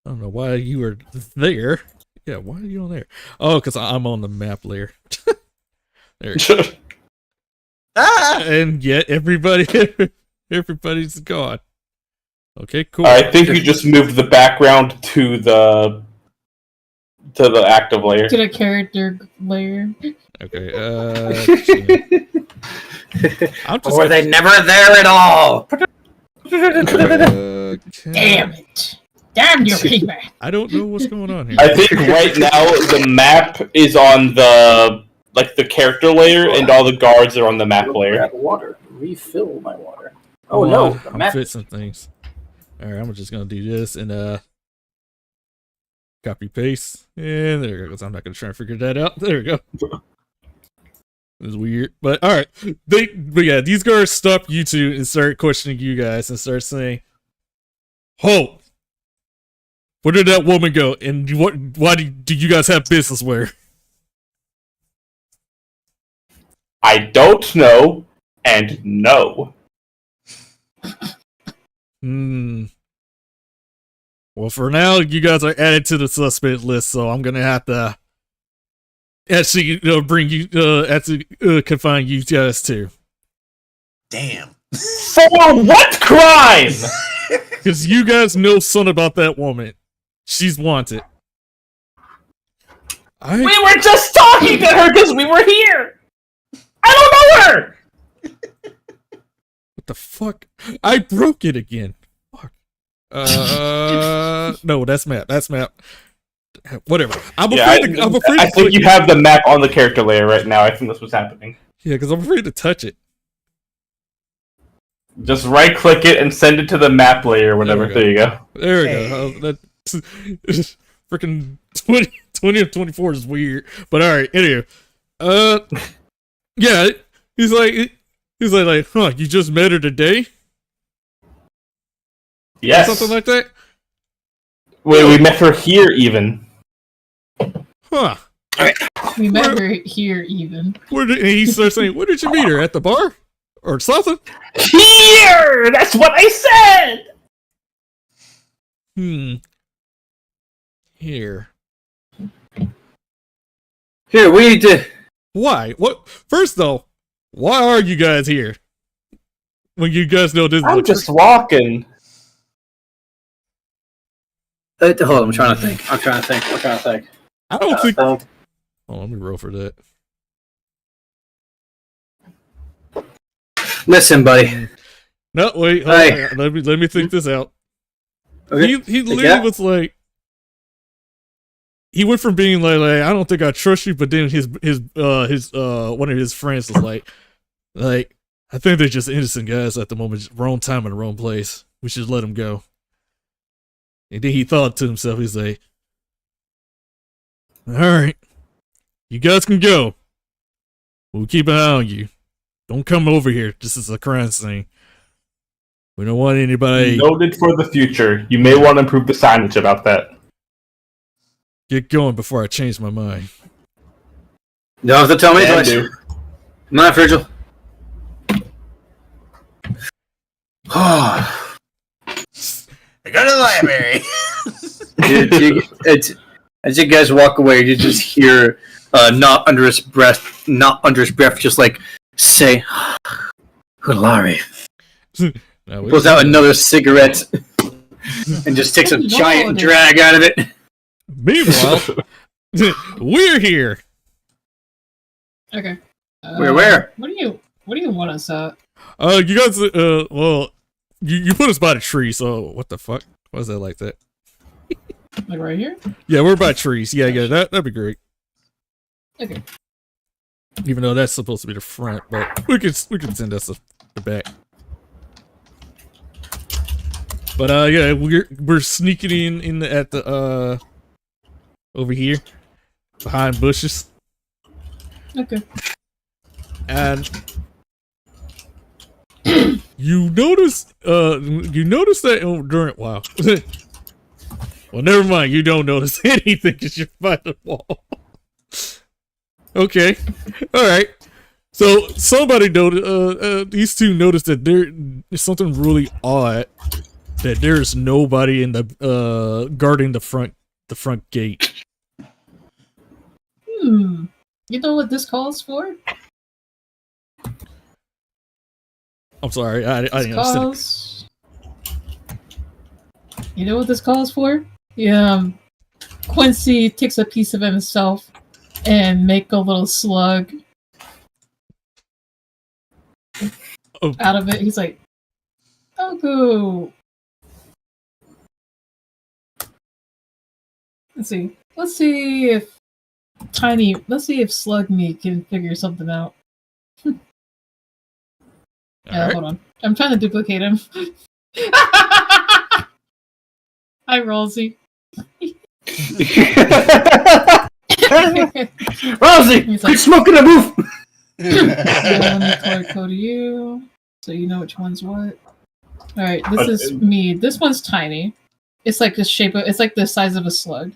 I don't know why you were there. Yeah, why are you on there? Oh, because I'm on the map layer. There. And yet everybody's gone. Okay, cool. I think you just moved the background to the active layer. To the character layer. Okay. I'm just Or were they never there at all? Damn it! Damn you, people! I don't know what's going on here. I think right now the map is on the character layer, and all the guards are on the map layer. Grab water. Refill my water. Oh Hold no! on, The I'm map. fixing things. All right, I'm just gonna do this and copy paste, and there it goes. I'm not gonna try and figure that out. There we go. It was weird, but all right. But yeah, these guards stop you two and start questioning you guys and start saying, "Halt! Where did that woman go? And why do you guys have business with her?" I don't know, and no. Well, for now, you guys are added to the suspect list, so I'm gonna have to actually bring you confine you guys too. Damn. For what crime? Because you guys know something about that woman. She's wanted. We were just talking to her because we were here. I don't know her. What the fuck? I broke it again. Fuck. No, that's map. That's map. Whatever. I'm afraid I think you have the map on the character layer right now. I think that's what's happening. Yeah, because I'm afraid to touch it. Just right click it and send it to the map layer or whatever. There you go. There we go. That's freaking 20 of 24 is weird. But alright, anyway. Yeah, he's like, huh, you just met her today? Yes. Or something like that? Wait, we met her here even. Huh. We met her here even. And he starts saying, where did you meet her? At the bar? Or something? Here! That's what I said! Here. Here, we need to... Why? What? First though, why are you guys here? When you guys know this is I'm just walking. Hold on, I'm trying to think. I don't think... think. Oh, let me roll for that. Listen, buddy. No, wait. Hey. Let me think this out. Okay. He literally was like, he went from being like I don't think I trust you, but then his one of his friends was like I think they're just innocent guys at the moment, wrong time in the wrong place. We should let them go. And then he thought to himself, he's like, all right, you guys can go. We'll keep an eye on you. Don't come over here. This is a crime scene. We don't want anybody. Noted for the future. You may want to improve the signage about that. Get going before I change my mind. You don't have to tell me Can twice. do. Come on, Virgil. Oh. I go to the library. As you guys walk away, you just hear, not under his breath, just like, say, Hulari. Pulls out another cigarette and just takes a giant drag out of it. Meanwhile, we're here. Okay. Where? What do you want us at? You guys, well, you put us by the tree, so what the fuck? Why is that like that? Like right here? Yeah, we're by trees. Yeah, that'd be great. Okay. Even though that's supposed to be the front, but we can send us the back. But yeah, we're sneaking in at the over here behind bushes. Okay. And you notice that during wow. Well, never mind. You don't notice anything because you're by the wall. Okay, all right. So somebody noticed. These two noticed that there's something really odd. That there's nobody in the guarding the front gate. You know what this calls for? I'm sorry, I didn't understand. You know what this calls for? Yeah, Quincy takes a piece of himself and make a little slug out of it. He's like, "Oh, let's see if Slug Me can figure something out." Right. Hold on. I'm trying to duplicate him. Hi, Rosie. Rosie, quit smoking a booth. Let me color code you, so you know which one's what. All right, this is me. This one's tiny. It's like the shape of. It's like the size of a slug.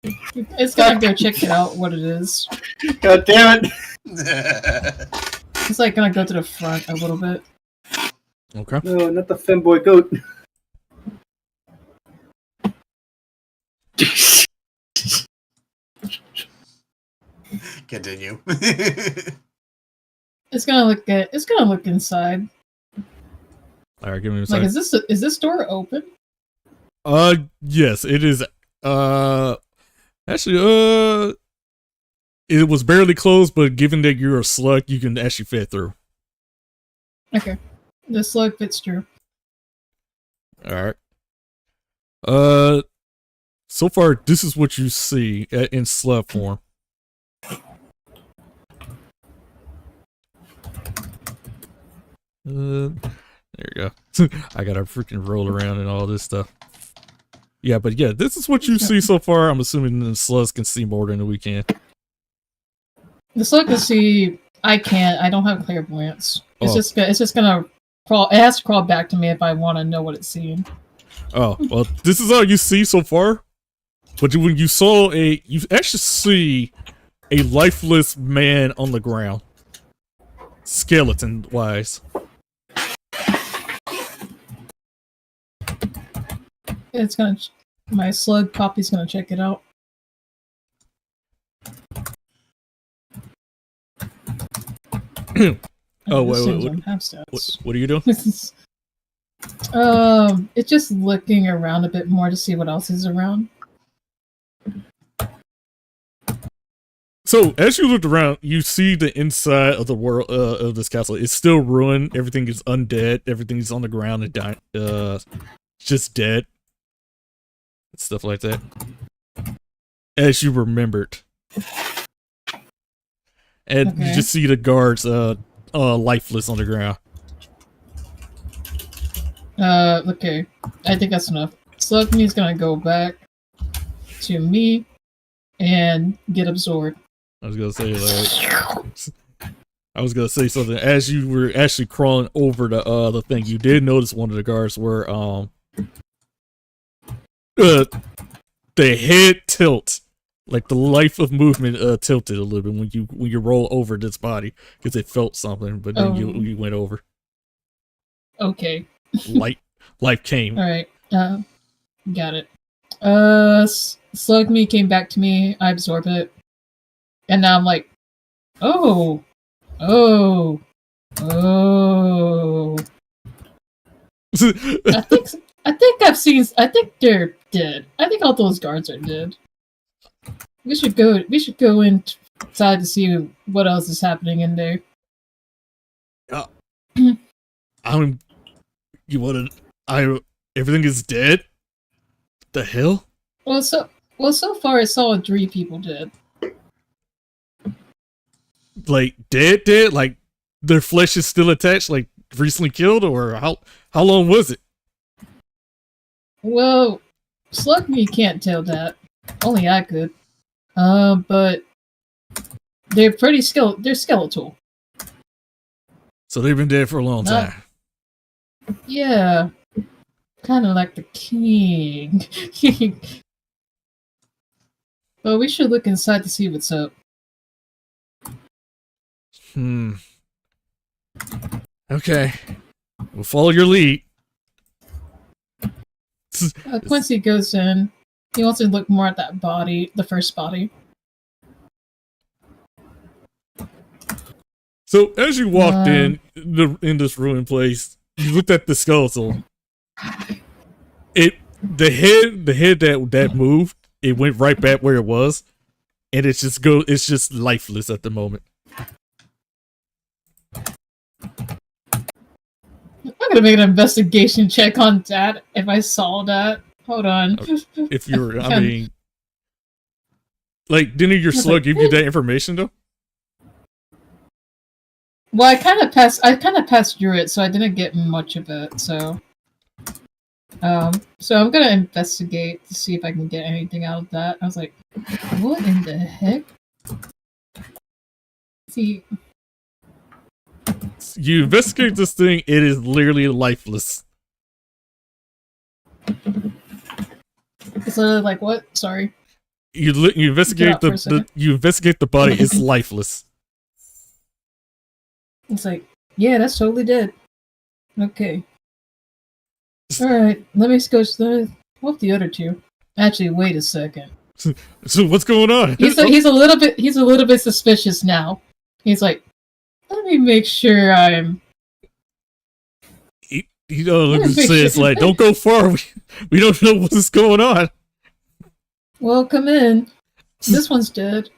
It's gonna go check it out. What it is. God damn it! It's like gonna go to the front a little bit. Okay. No, not the femboy goat. Continue. It's gonna look at. It's gonna look inside. All right, give me a Like, second. is this door open? Yes, it is. Actually, it was barely closed, but given that you're a slug, you can actually fit through. Okay, the slug fits through. All right. So far, this is what you see in slug form. There you go. I gotta freaking roll around and all this stuff. Yeah, but yeah, this is what you see so far. I'm assuming the slugs can see more than we can. The slug can see. I can't. I don't have clairvoyance. It's just gonna crawl. It has to crawl back to me if I want to know what it's seeing. Oh well, this is all you see so far. But when you actually see a lifeless man on the ground, skeleton wise. It's gonna. My slug copy's gonna check it out. Oh wait. What are you doing? It's just looking around a bit more to see what else is around. So as you look around, you see the inside of the world of this castle. It's still ruined. Everything is undead. Everything's on the ground and dying. Just dead. Stuff like that. As you remembered. And you just see the guards lifeless on the ground. Okay. I think that's enough. Slug Me is gonna go back to me and get absorbed. I was gonna say something. As you were actually crawling over the thing, you did notice one of the guards were the head tilt, like the life of movement tilted a little bit when you roll over this body because it felt something, but then you went over. Okay. Life came. Alright. Got it. Slug me came back to me. I absorb it. And now I'm like, oh. Oh. Oh. I think they're dead. I think all those guards are dead. We should go inside to see what else is happening in there. Everything is dead? The hell? So far I saw 3 people dead. Like dead? Like their flesh is still attached, like recently killed, or how long was it? Well, Slug me can't tell that. Only I could. But they're they're skeletal. So they've been dead for a long time. Yeah. Kinda like the king. But we should look inside to see what's up. Okay. We'll follow your lead. Quincy goes in. He wants to look more at that body, the first body. So as you walked in this ruined place, you looked at the skeletal. The head that moved, it went right back where it was, and it's just lifeless at the moment. I'm gonna make an investigation check on that if I saw that. Hold on. If you're, didn't your slug give you that information though? Well, I kind of passed through it, so I didn't get much of it. So I'm gonna investigate to see if I can get anything out of that. I was like, what in the heck? See, you investigate this thing; it is literally lifeless. It's literally like what? Sorry. You investigate you investigate the body; it's lifeless. It's like, yeah, that's totally dead. Okay. Alright, let me go with the other 2. Actually, wait a second. So what's going on? He's a little bit suspicious now. He's like, let me make sure I'm says like, don't go far. We don't know what's going on. Well, come in. This one's dead.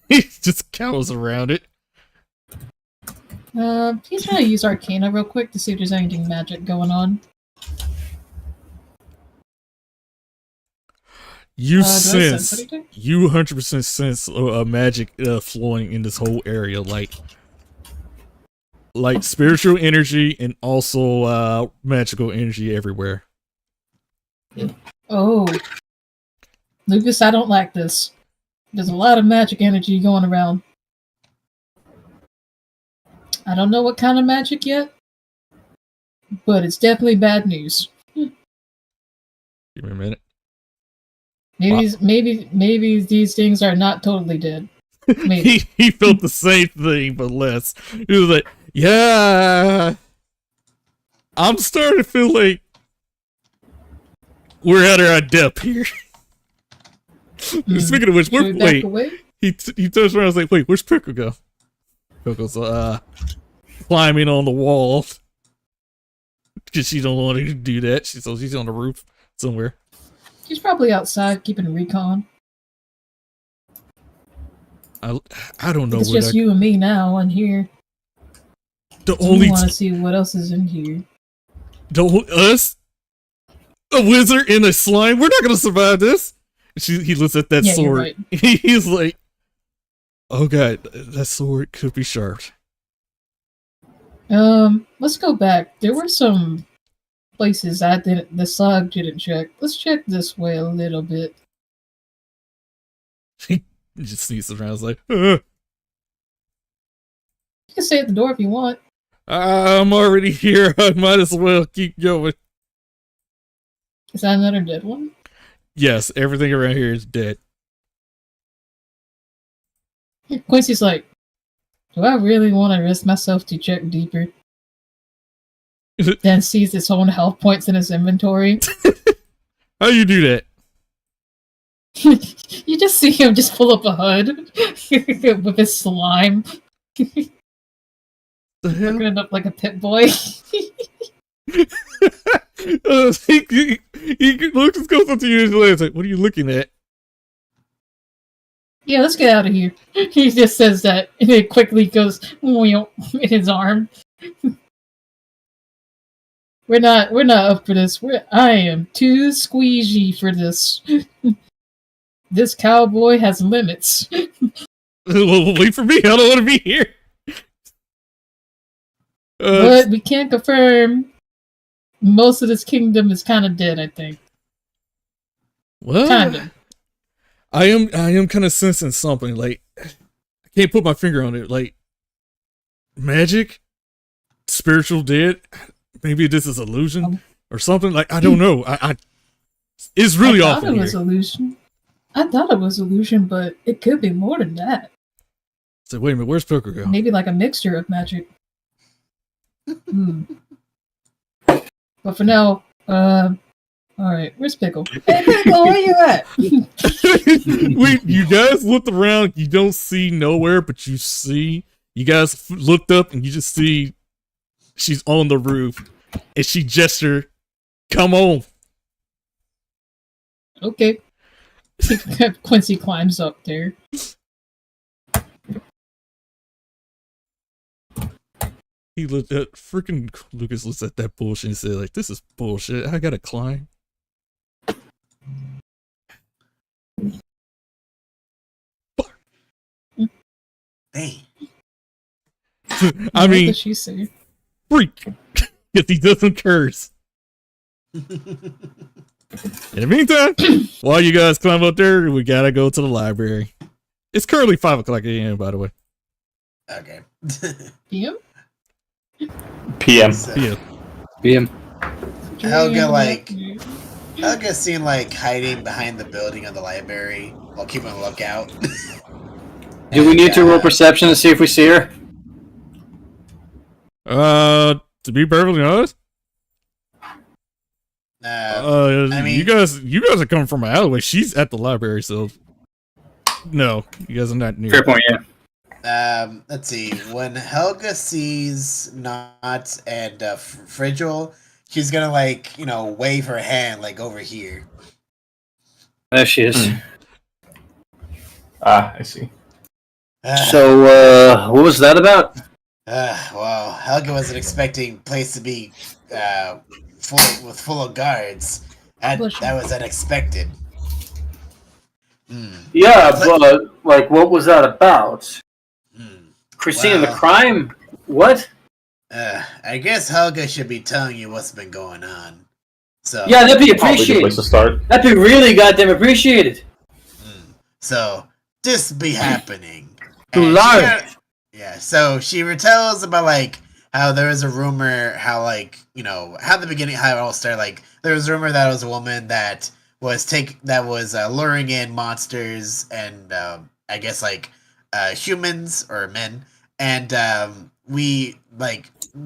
He just cowers around it. He's gonna use Arcana real quick to see if there's anything magic going on. You 100% sense magic flowing in this whole area, like spiritual energy and also magical energy everywhere. Oh, Lucas, I don't like this. There's a lot of magic energy going around. I don't know what kind of magic yet, but it's definitely bad news. Give me a minute. Maybe these things are not totally dead. Maybe. he felt the same thing, but less. He was like, yeah, I'm starting to feel like we're at our depth here. Speaking of which, he turns around and was like, wait, where's Pickle go? Pickle's climbing on the wall because she don't want to do that. She's on the roof somewhere. She's probably outside keeping recon. I don't know. It's just you and me now in here. The only want to see what else is in here. Us, a wizard and a slime. We're not gonna survive this. He looks at that sword. Right. He's like, "Oh god, that sword could be sharp." Let's go back. There were some places the slug didn't check. Let's check this way a little bit. He just sneaks around. He's like, You can stay at the door if you want. I'm already here. I might as well keep going. Is that another dead one? Yes, everything around here is dead. Quincy's like, do I really want to risk myself to check deeper? then sees his own health points in his inventory. How you do that? You just see him just pull up a hood with his slime. The hell? Looking up like a pit boy. Lucas goes up to you and is like, "What are you looking at?" Yeah, let's get out of here. He just says that, and it quickly goes in his arm. We're not up for this. I am too squeezy for this. This cowboy has limits. Well, wait for me. I don't want to be here. But we can't confirm. Most of this kingdom is kind of dead, I think. Well, Kind of. I am kind of sensing something. Like, I can't put my finger on it. Like, magic, spiritual dead. Maybe this is illusion or something. Like, I don't know. It's really I awful. thought it was illusion. I thought it was illusion, but it could be more than that. So wait a minute, where's Poker go? Maybe like a mixture of magic. But for now, alright, where's Pickle? Hey Pickle, where you at? Wait, you guys looked around, you don't see nowhere, but you see, you guys looked up and you just see she's on the roof and she gestured, "Come on." Okay. Quincy climbs up there. He looked at freaking Lucas looks at that bullshit and said, like, "This is bullshit. I gotta climb." Hey. I What mean, did she say? freak, because he doesn't curse. In the meantime, while you guys climb up there, we gotta go to the library. It's currently 5:00 a.m. by the way. Okay. PM? PM. So, Yeah. BM. Helga's seen like hiding behind the building of the library while keeping a lookout. Do we need to roll perception to see if we see her? To be perfectly honest, I mean, you guys are coming from an alleyway. She's at the library, so no, you guys are not near. Fair point, yeah. Let's see. When Helga sees Knot and Frigil, she's gonna wave her hand like over here. There she is. Ah, I see. So, what was that about? Well, Helga wasn't expecting place to be full of guards. That was unexpected. Yeah, but like, what was that about? Christina, the Well- crime? What? I guess Helga should be telling you what's been going on. So Yeah, that'd be Probably a good place appreciated. to start. That'd be really goddamn appreciated. So this be happening. Too And she large. Yeah, so she retells about how there was a rumor how how the beginning how it all started. There was a rumor that it was a woman that was luring in monsters and I guess humans or men, and we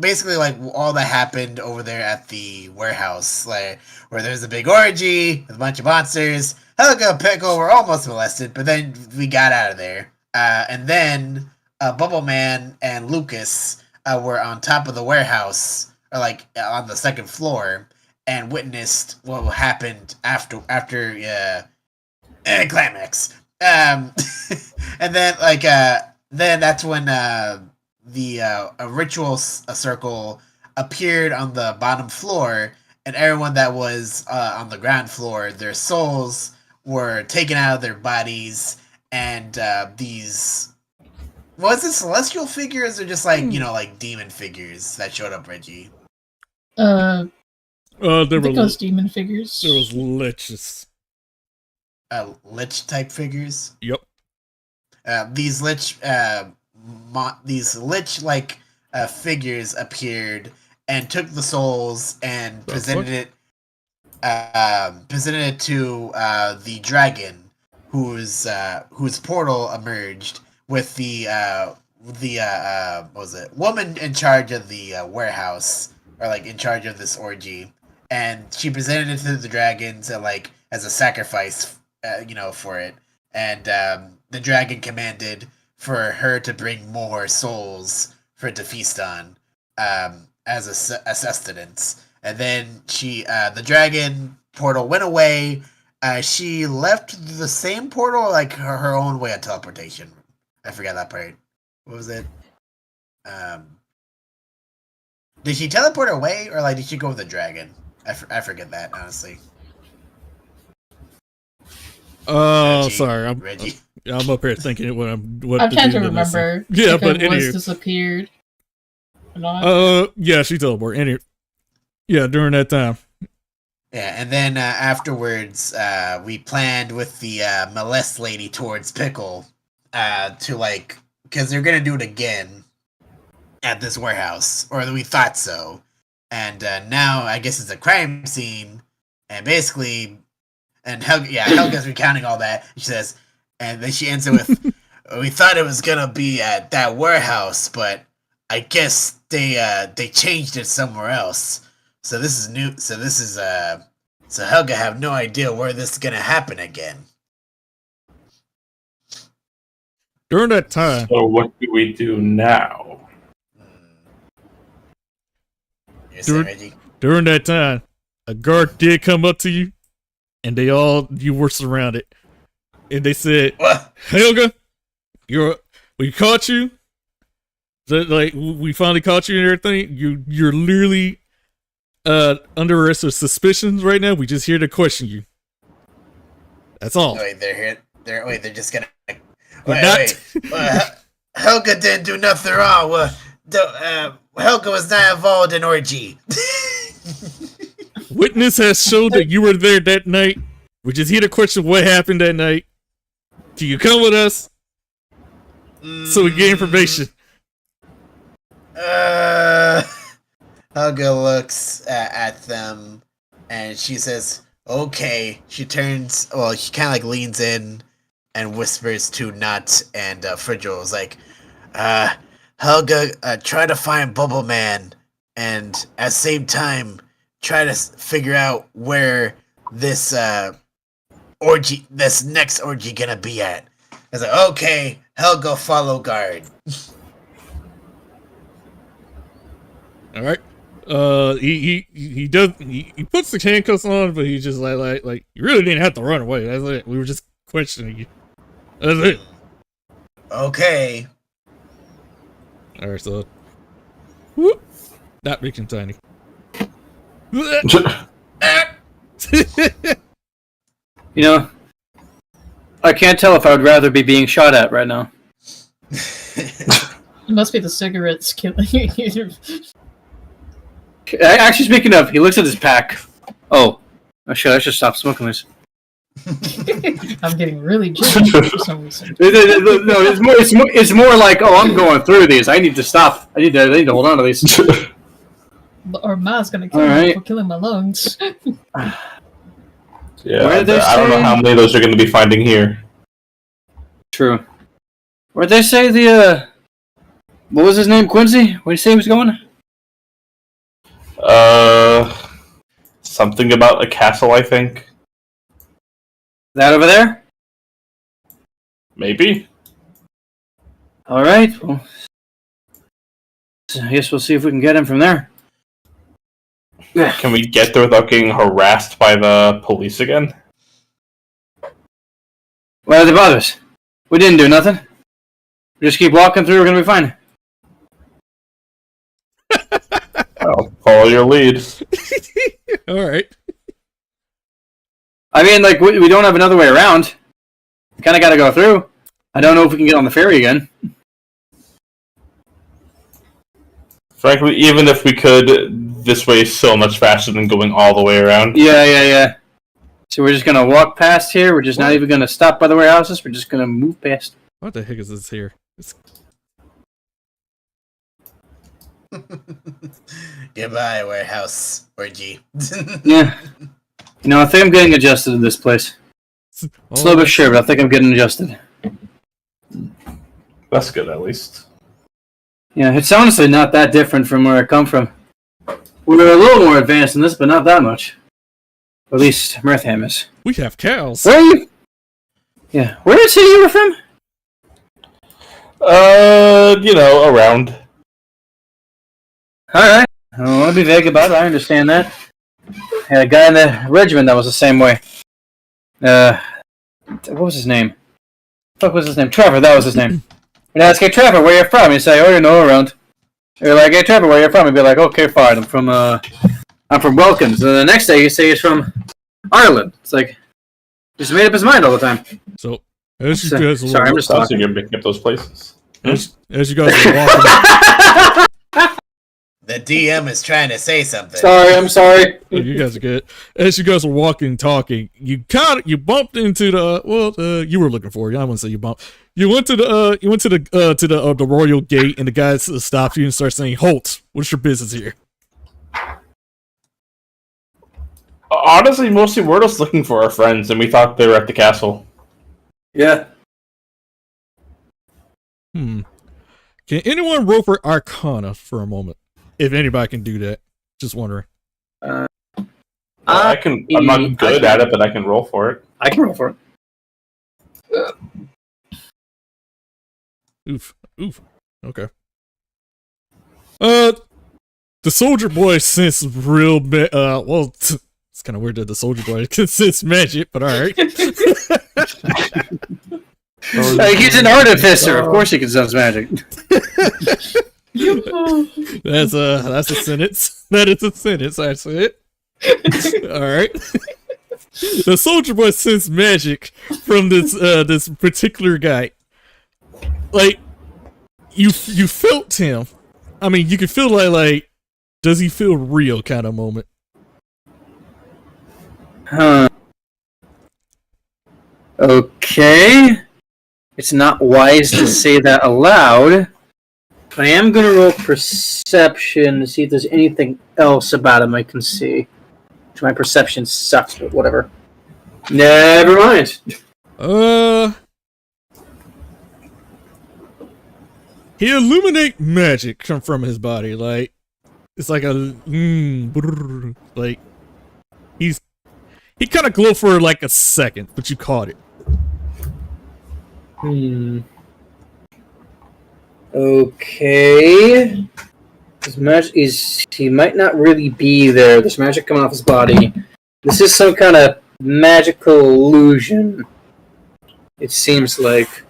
basically all that happened over there at the warehouse where there's a big orgy with a bunch of monsters. Helga and Pickle were almost molested, but then we got out of there. And then Bubble Man and Lucas were on top of the warehouse, or on the second floor, and witnessed what happened after climax. And then then that's when the ritual circle appeared on the bottom floor, and everyone that was on the ground floor, their souls were taken out of their bodies, and these was it celestial figures or just demon figures that showed up, Reggie? There I think were those demon figures. there was liches. Lich type figures. Yep. These lich like figures appeared and took the souls and presented it to the dragon, whose portal emerged with the what was it, woman in charge of the warehouse are like in charge of this orgy, and she presented it to the dragon to like as a sacrifice, for it. And the dragon commanded for her to bring more souls for it to feast on, as a sustenance. And then the dragon portal went away. She left the same portal, like her own way of teleportation. I forgot that part. What was it? Did she teleport away, or like did she go with the dragon? I forget that, honestly. Oh, Reggie, sorry. Reggie. I'm up here thinking what I'm trying to remember. Yeah, if but it was anyway. disappeared. Or not. Yeah, she teleported. Anyway, yeah, during that time. Yeah, and then afterwards, we planned with the molest lady towards Pickle, to like, because they're gonna do it again at this warehouse, or we thought so. And now I guess it's a crime scene, and basically, and Helga's recounting all that. She says, and then she ends it with, "We thought it was gonna be at that warehouse, but I guess they changed it somewhere else. So this is new. So Helga have no idea where this is gonna happen again." During that time. So what do we do now? During that time, a guard did come up to you, and you were surrounded, and they said, What? "Helga, we caught you. We finally caught you and everything. You're literally under arrest of suspicions right now. We just here to question you. That's all." Wait, they're here. They're just gonna. We're not. Wait. Helga didn't do nothing wrong. Helga was not involved in orgy. Witness has showed that you were there that night. We're just here to question what happened that night. Can you come with us so we get information? Helga looks at them, and she says, "Okay." She turns. Well, she kind of like leans in and whispers to Nut and Frigil. Is like, "Helga, try to find Bubble Man, and at the same time, try to figure out where this next orgy gonna be at." It's like, "Okay, Helga, follow guard." All right. He puts the handcuffs on, but he's just like you really didn't have to run away. That's it. We were just questioning you. That's it. Okay. All right, so whoop, not big and tiny. You know, I can't tell if I would rather be being shot at right now. It must be the cigarettes killing you. Actually, speaking of, he looks at his pack. Oh shit! I should stop smoking this. I'm getting really jittery for some reason. No, it's more like, oh, I'm going through these. I need to stop. I need to hold on to these. Or Ma's gonna kill me for killing my lungs. Yeah, I don't know how many of those you're going to be finding here. True. Where'd they say what was his name? Quincy? Where'd he say he was going? Something about a castle, I think. That over there? Maybe. All right. Well, I guess we'll see if we can get him from there. Can we get there without getting harassed by the police again? Why are they bother us? We didn't do nothing. We just keep walking through. We're gonna be fine. Well, follow your lead. All right. I mean, like, we don't have another way around. We kind of got to go through. I don't know if we can get on the ferry again. Frankly, even if we could, this way is so much faster than going all the way around. Yeah. So we're just gonna walk past here. We're just not even gonna stop by the warehouses. We're just gonna move past. What the heck is this here? Goodbye, warehouse orgy. Yeah. You know, I think I'm getting adjusted to this place. Slow but sure, but I think I'm getting adjusted. That's good, at least. Yeah, it's honestly not that different from where I come from. We're a little more advanced in this, but not that much. Or at least Mirtham is. We have cows. Where are you? Yeah. Where did you say you were from? Around. Alright. I don't want to be vague about it, I understand that. I had a guy in the regiment that was the same way. What was his name? What was his name? Trevor, that was his name. And I ask, hey Trevor, where you from? He'd say, oh, around. You're like, hey Trevor, where you from? He'd be like, okay, fine, I'm from Wilkins. And the next day you say he's from Ireland. It's like, just made up his mind all the time. So, as you guys are sorry, I'm just talking. You're picking up those places. As you guys are walking, The DM is trying to say something. Sorry, I'm sorry. you guys are good. As you guys were walking, talking, you bumped into the you were looking for you. I wouldn't say you bumped. You went to the royal gate, and the guy stopped you and started saying, "Halt! What's your business here?" Honestly, mostly we're just looking for our friends, and we thought they were at the castle. Yeah. Can anyone roll for Arcana for a moment? If anybody can do that, just wondering. I can. I'm not good at it, but I can roll for it. I can roll for it. Oof. Okay. The soldier boy sense real well. It's kind of weird that the soldier boy can sense magic, but all right. He's an artificer. Of course, he can sense magic. That's a sentence. That is a sentence. That's it. All right. The soldier boy sense magic from this particular guy. Like you felt him. I mean, you could feel like does he feel real kind of moment. Huh. Okay. It's not wise to say that aloud. But I am gonna roll perception to see if there's anything else about him I can see. Which my perception sucks, but whatever. Never mind. He illuminate magic come from his body, like it's like a like he kind of glow for like a second, but you caught it. Okay. His magic he might not really be there. There's magic coming off his body. This is some kind of magical illusion. It seems like.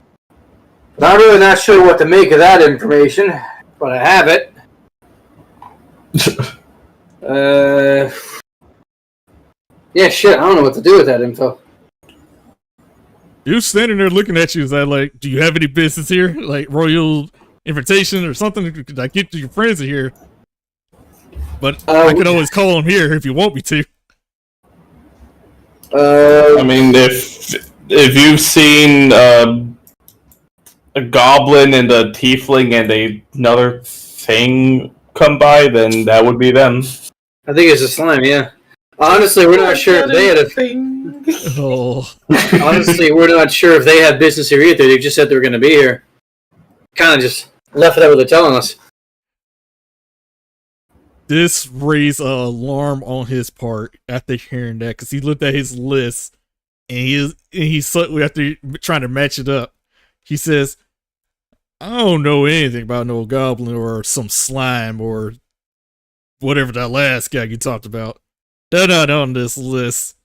But I'm really not sure what to make of that information, but I have it. Yeah, shit, I don't know what to do with that info. You're standing there looking at you. Is that like, do you have any business here? Like royal invitation or something? Could I get to your friends here? But I can always call them here if you want me to. I mean, if you've seen a goblin and a tiefling and another thing come by, then that would be them. I think it's a slime, yeah. Honestly, we're not sure if they had a thing. Oh. Honestly, we're not sure if they have business here either. They just said they were going to be here. Kind of just left it out what they're telling us. This raised an alarm on his part after hearing that, because he looked at his list and he after trying to match it up. He says, "I don't know anything about no goblin or some slime or whatever that last guy you talked about. They're not on this list."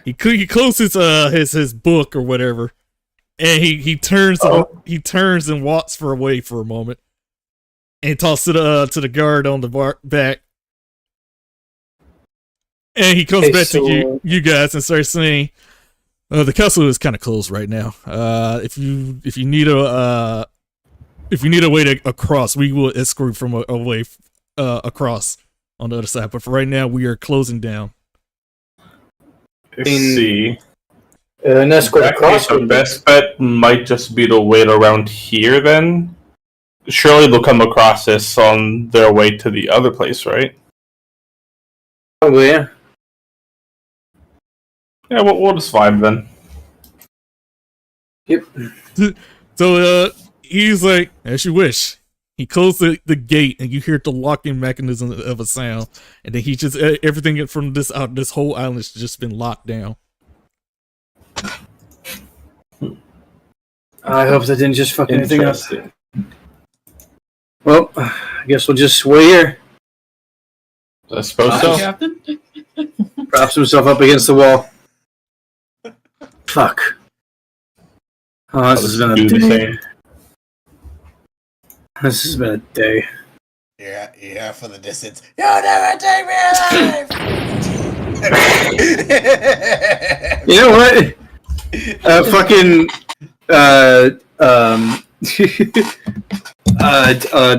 He closes his book or whatever, and he turns and walks away for a moment, and he talks to the guard on the back, and he comes back to you guys and starts saying, "The castle is kind of closed right now. If you need a way to across, we will escort from a way across on the other side. But for right now, we are closing down." Let's see. An escort across. The best bet might just be to wait around here then. Surely they'll come across this on their way to the other place, right? Probably, yeah. Yeah, we'll just vibe then. Yep. So he's like, "As you wish." He closed the gate, and you hear the locking mechanism of a sound, and then he just everything from this whole island has just been locked down. I hope that didn't just fuck anything up. Interesting. Well, I guess we'll just wait here. I suppose so. Captain? Props himself up against the wall. Fuck. Oh, this has been a day. This has been a day. Yeah, for the distance. You'll never take me alive! You know what?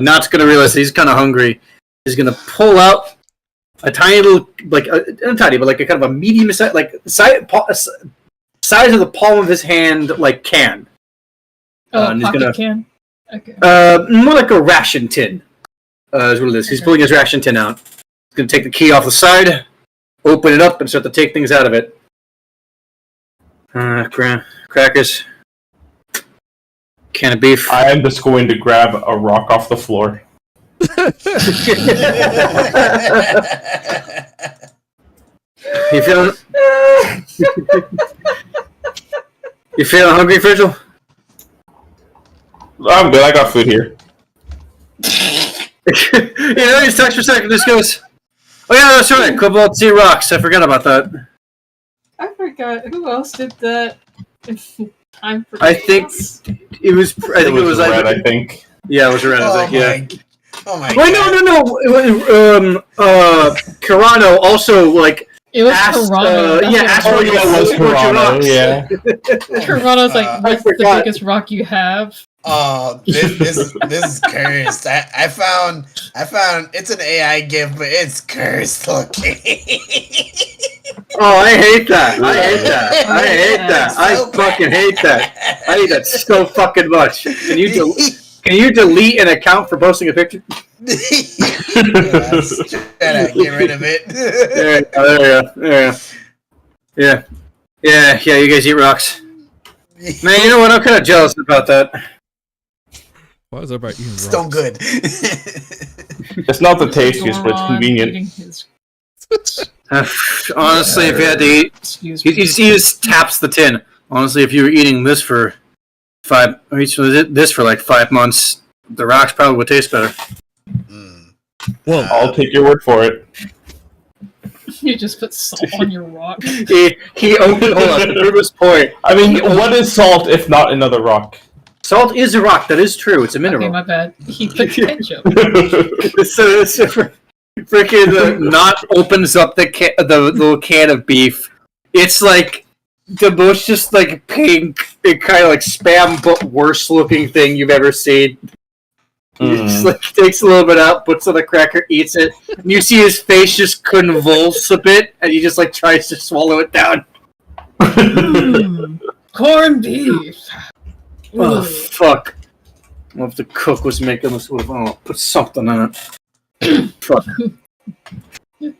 Not's gonna realize he's kind of hungry. He's gonna pull out a tiny little, like, not tiny, but like a kind of a medium size, like size of the palm of his hand, like can. Oh, pocket can? Okay. More like a ration tin. Is what it is. He's pulling his ration tin out. He's gonna take the key off the side, open it up, and start to take things out of it. Crackers. Can of beef. I am just going to grab a rock off the floor. You feeling? You feeling hungry, Virgil? I'm good. I got food here. He talks for a second. This goes. Oh yeah, that's right. Cobalt Sea rocks. I forgot about that. I forgot. Who else did that? I think it was. I think it was red. like. I think. Yeah, it was red. I think. Yeah. Oh my Wait, god. no. Carano also like. It was asked, Toronto. asked for it was Toronto. Yeah. Toronto's like, what's the biggest rock you have? Oh, this is cursed. I found it's an AI gift, but it's cursed looking. Oh, I hate that. I fucking hate that. I hate that so fucking much. Can you delete an account for posting a picture? Try to get rid of it. There you go. Yeah. You guys eat rocks. Man, you know what? I'm kind of jealous about that. Why is everybody eating rocks? Still good. It's not the tastiest, but it's convenient. Honestly, if you had to eat, he just taps the tin. Honestly, if you were eating this for like 5 months, the rocks probably would taste better. Well, I'll take your word for it. You just put salt on your rock. He opened. Hold on, to prove his point. I mean, what is salt if not another rock? Salt is a rock. That is true. It's a mineral. Okay, my bad. He put ketchup. So freaking Knot opens up the little can of beef. It's like the most just like pink, kind of like Spam but worse looking thing you've ever seen. He just like takes a little bit out, puts on a cracker, eats it, and you see his face just convulse a bit, and he just like tries to swallow it down. Corned beef. Oh fuck! I wonder if the cook was making this with. Oh, put something on it. Fuck. All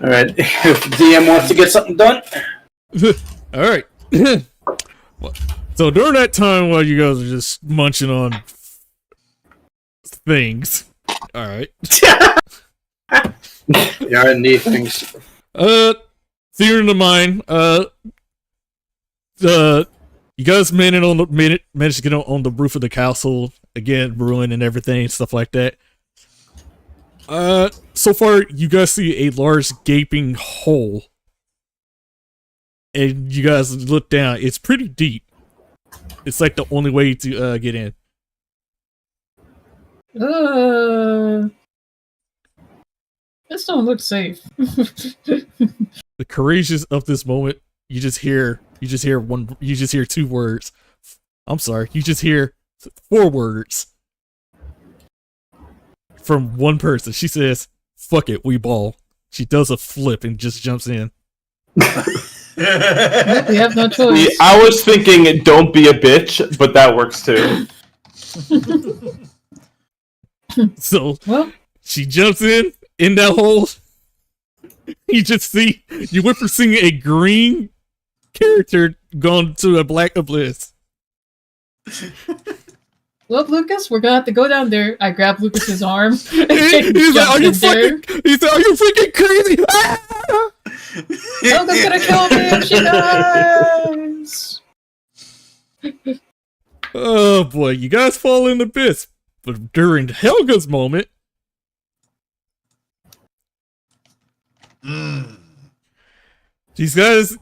right. If DM wants to get something done. All right. So during that time while you guys are just munching on things, all right. R&D things. Theater in the mind. You guys managed to get on the roof of the castle again, ruin and everything, stuff like that. So far, you guys see a large gaping hole, and you guys look down. It's pretty deep. It's like the only way to get in. This don't look safe. The courageous of this moment, you just hear 2 words. I'm sorry, you just hear 4 words from one person. She says, "Fuck it, we ball." She does a flip and just jumps in. We have no choice. I was thinking, don't be a bitch, but that works too. So, well, she jumps in that hole. You went from seeing a green character gone to a black abyss. Well, Lucas, we're gonna have to go down there. I grab Lucas's arm. And He's like, jump in there. are you freaking crazy? Ah! Helga's gonna kill me if she dies! Oh boy, you guys fall in the abyss. But during Helga's moment, these guys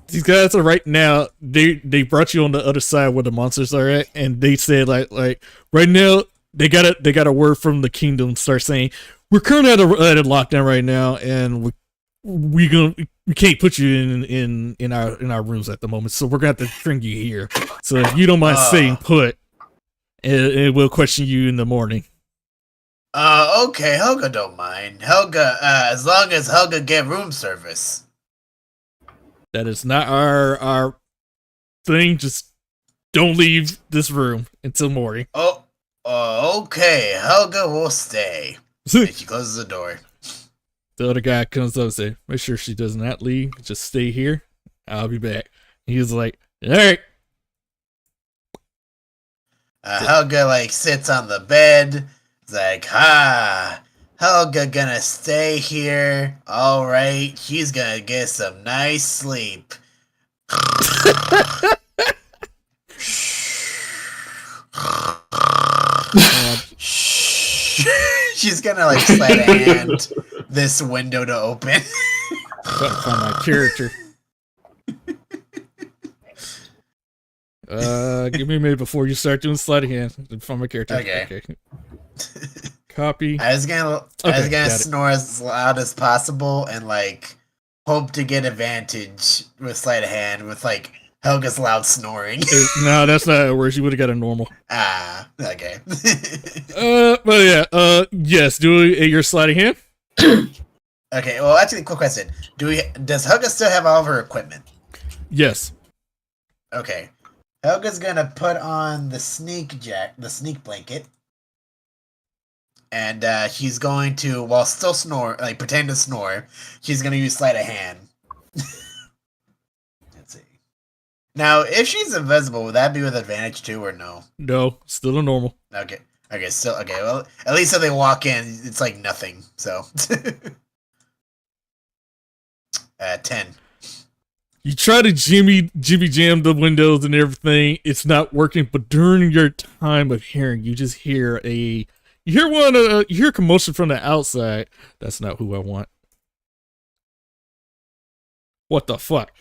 are right now. They brought you on the other side where the monsters are at, and they said like right now they got a word from the kingdom. Start saying we're currently at a lockdown right now, and we can't put you in our rooms at the moment, so we're gonna have to bring you here. So if you don't mind staying put, it will question you in the morning. Okay, Helga don't mind. Helga, as long as Helga get room service. That is not our thing. Just don't leave this room until morning. Okay, Helga will stay. And she closes the door. The other guy comes up and says, make sure she does not leave. Just stay here. I'll be back. He's like, all right. Helga, like, sits on the bed. It's like, Helga gonna stay here. All right. She's gonna get some nice sleep. She's gonna, like, slide a hand this window to open. Trying to find my character. Give me a minute before you start doing sleight of hand. Find my character. Okay. Copy. I was gonna snore as loud as possible and like hope to get advantage with sleight of hand with like Helga's loud snoring. No, that's not how it works. You would have got a normal. Okay. But yeah, yes, do your sleight of hand. Okay, well actually quick question. Does Helga still have all of her equipment? Yes. Okay. Helga's gonna put on the sneak blanket. And she's going to, while still pretend to snore, she's going to use sleight of hand. Let's see. Now, if she's invisible, would that be with advantage too, or no? No, still a normal. Okay, well, at least if they walk in, it's like nothing, so. 10. You try to jimmy jam the windows and everything, it's not working, but during your time of hearing, you just hear you hear commotion from the outside. That's not who I want. What the fuck?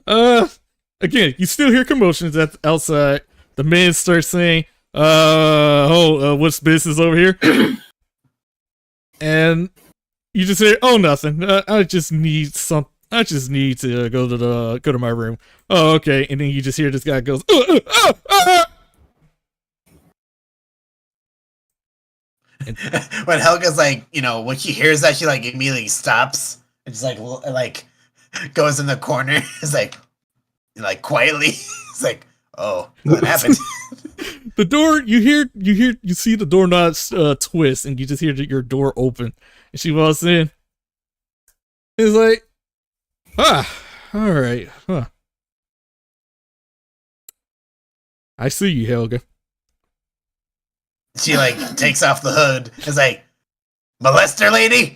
Again, you still hear commotions at the outside. The man starts saying, what's business over here? And you just say, oh, nothing. I just need to go to my room. Oh, okay. And then you just hear this guy goes, when Helga's like, when she hears that, she like immediately stops and just like goes in the corner. It's like quietly. It's like, oh, what happened? The door, you see the doorknobs twist, and you just hear your door open, and she walks in. It's like, all right, huh? I see you, Helga. She like takes off the hood. It's like, molester lady.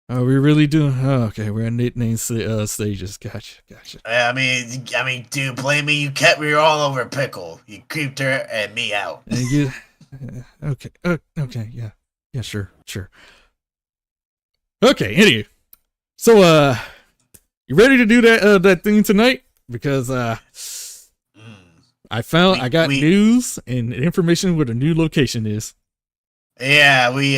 Are we really doing? Oh, okay, we're at nickname stages. Gotcha. I mean, dude, blame me. You kept me all over Pickle. You creeped her and me out. Okay. Okay. Yeah. Sure. Okay. Anyway, so you ready to do that thing tonight? Because I got news and information where the new location is. Yeah, we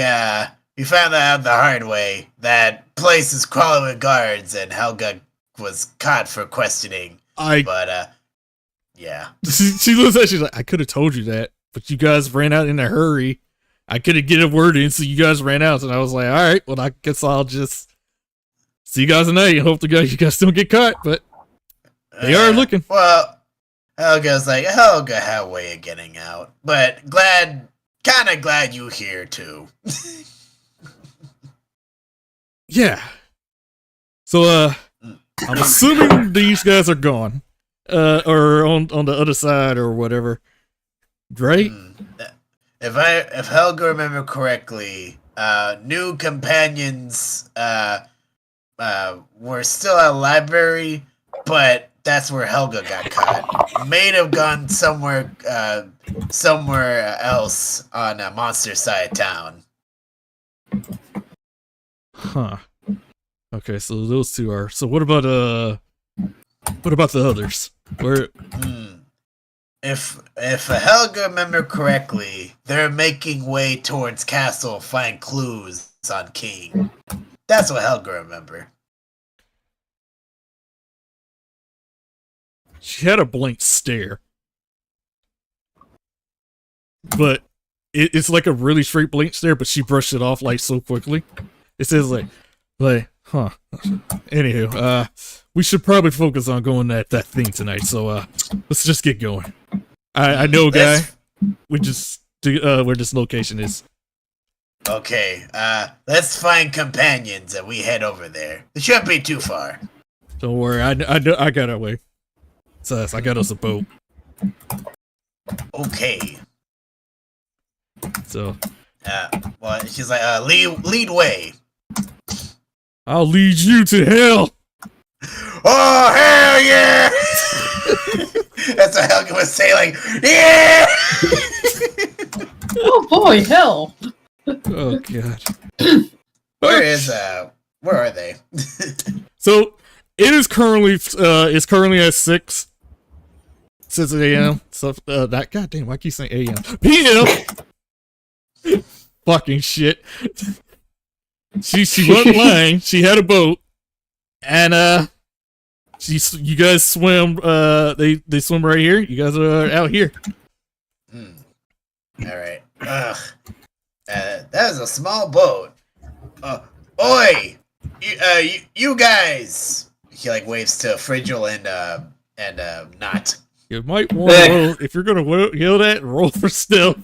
found out the hard way. That place is crawling with guards, and Helga was caught for questioning. Yeah. She looks at, she's like, I could have told you that, but you guys ran out in a hurry. I could have get a word in, so you guys ran out, and I was like, all right, well, I guess I'll just see you guys tonight and hope you guys don't get caught, but they are looking. Well, Helga had a way of getting out, but kind of glad you here too. Yeah. So, I'm assuming these guys are gone. or on the other side or whatever. Right? If Helga remember correctly, new companions were still at library, but that's where Helga got caught. May have gone somewhere else on a monster side town. Huh. Okay, so those two are. So what about the others? Where? If Helga remember correctly, they're making way towards castle to find clues on King. That's what Helga remember. She had a blank stare, but it's like a really straight blank stare. But she brushed it off like so quickly. It says like, huh. Anywho, we should probably focus on going at that thing tonight. So, let's just get going. I know, guy. We're just where this location is. Okay, let's find companions and we head over there. It shouldn't be too far. Don't worry, I got our way. So I got us a boat. Okay. So. Well, she's like, lead way. I'll lead you to hell. Oh hell yeah! That's what Helga was saying, like, yeah! Oh boy, hell! Oh god. Where are they? So it is currently at 6 a.m. So that goddamn, why keep you saying a.m. p.m. Fucking shit. She wasn't lying. She had a boat, and you guys swim. They swim right here. You guys are out here. All right. Ugh. That was a small boat. Oi, you guys. He like waves to Frigil and Knot. You might want to roll if you're gonna yell that. Roll for stealth.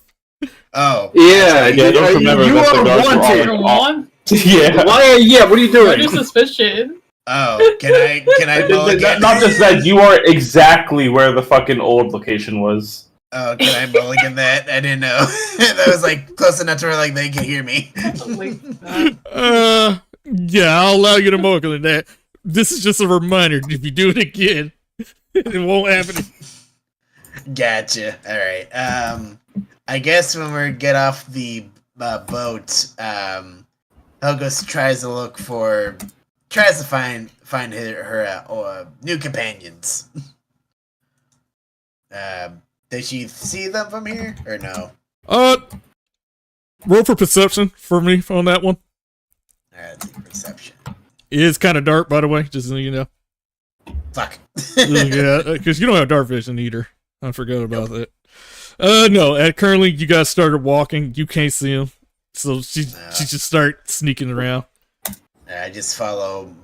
Oh yeah. Don't remember you that the are guards were all- Number one? Yeah. Why? Yeah. What are you doing? Under suspicion. Oh, can I mulligan? Not just that, you are exactly where the fucking old location was. Oh, can I mulligan that? I didn't know. That was like close enough to where like they can hear me. Yeah, I'll allow you to mulligan that. This is just a reminder. If you do it again, it won't happen. Gotcha. All right. I guess when we get off the boat, Helga tries to find her new companions. Did she see them from here or no? Roll for perception for me on that one. Alright, perception. It is kind of dark, by the way, just so you know. Fuck. Yeah, because you don't have dark vision either. I forgot about that. No, currently you guys started walking. You can't see him. So she just start sneaking around. I just follow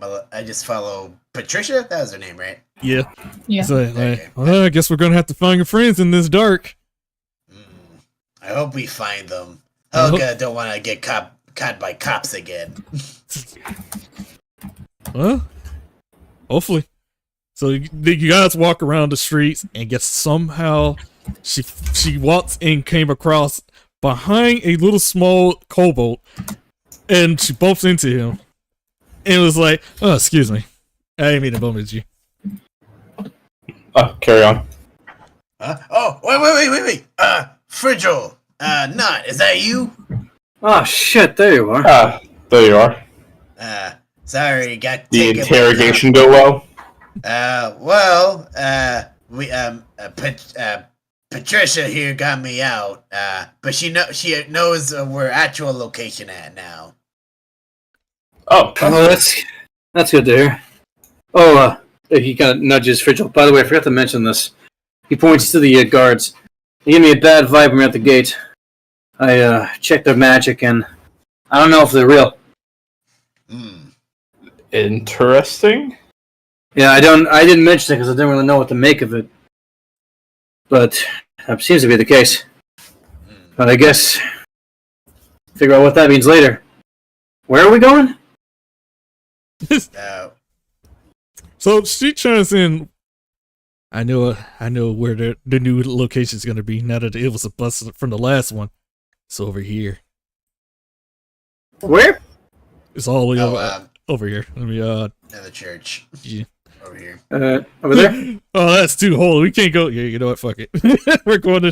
Patricia? That was her name, right? Yeah. Yeah. So, Okay. well, I guess we're gonna have to find your friends in this dark. I hope we find them. Helga don't want to get caught by cops again. Well, hopefully. So you guys walk around the streets and get somehow she walks and came across behind a little small kobold, and she bumps into him, and it was like, "Oh, excuse me, I didn't mean to bump into you." Carry on. Oh, wait. Frigil, Not, is that you? Oh shit! There you are. There you are. Sorry, got The taken. interrogation go well? Patricia here got me out, but she knows where actual location at now. Oh, That's good to hear. Oh, he kind of nudges Frigil. By the way, I forgot to mention this. He points to the guards. They give me a bad vibe when we're at the gate. I checked their magic, and I don't know if they're real. interesting. Yeah, I didn't mention it because I didn't really know what to make of it. But that seems to be the case. But I guess figure out what that means later. Where are we going? So she chimes in. I know where the new location is gonna be now that it was a bus from the last one. It's over here. Where? It's all the way over here. Let me near the church. Yeah. Over here. Over there? Oh, that's too holy. We can't go. Yeah, you know what? Fuck it. we're going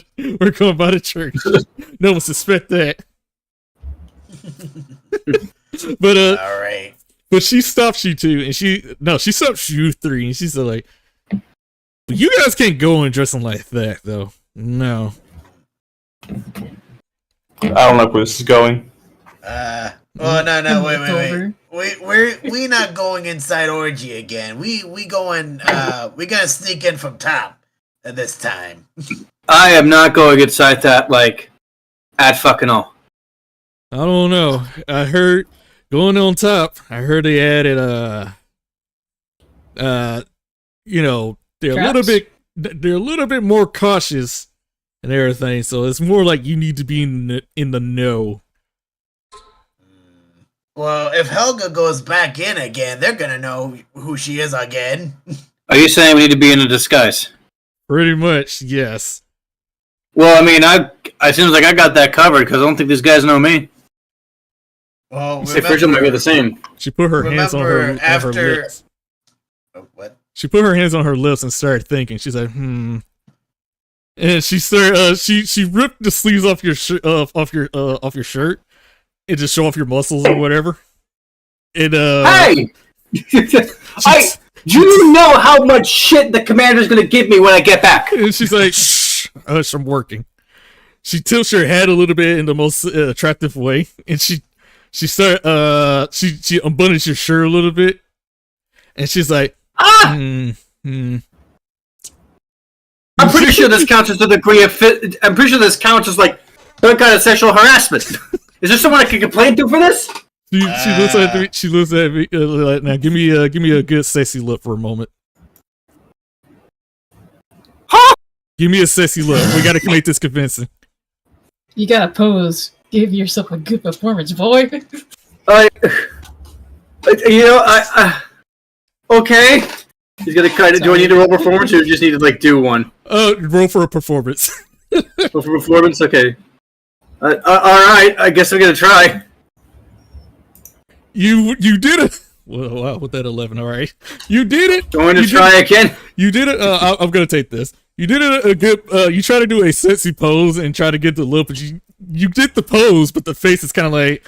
by the church. No one suspect that. But all right. But she stops you two, and she stops you three, and she's like, "You guys can't go and dressing like that, though. No." I don't know where this is going. Wait. We're not going inside orgy again. We going we gotta sneak in from top at this time. I am not going inside that at fucking all. I don't know. I heard going on top. I heard they added they're a little bit more cautious and everything. So it's more like you need to be in the know. Well, if Helga goes back in again, they're gonna know who she is again. Are you saying we need to be in a disguise? Pretty much, yes. Well, I mean, it seems like I got that covered because I don't think these guys know me. Well, Fisher might be the same. She put her hands on her lips. Oh, what? She put her hands on her lips and started thinking. She's like, And she started. She ripped the sleeves off your off your shirt. And just show off your muscles or whatever. And hey, you know how much shit the commander's gonna give me when I get back. And she's like, "Shh, hush, I'm working." She tilts her head a little bit in the most attractive way, and she unbuttons your shirt a little bit, and she's like, I'm pretty sure this counts as a degree of fit. I'm pretty sure this counts as some kind of sexual harassment. Is there someone I can complain to for this? She looks at me. She looks at me. Now, give me a good sexy look for a moment. Huh? Give me a sexy look. We got to make this convincing. You gotta pose. Give yourself a good performance, boy. Okay. He's gonna kind of. Do I need to roll performance, or do you just need to do one? Roll for a performance. Roll for performance. Okay. All right. I guess I'm gonna try. You did it. Well, wow, with that 11, all right. You did it. Going to try again. You did it. I'm gonna take this. You did it a good. You try to do a sexy pose and try to get the look, but you did the pose, but the face is kind of like,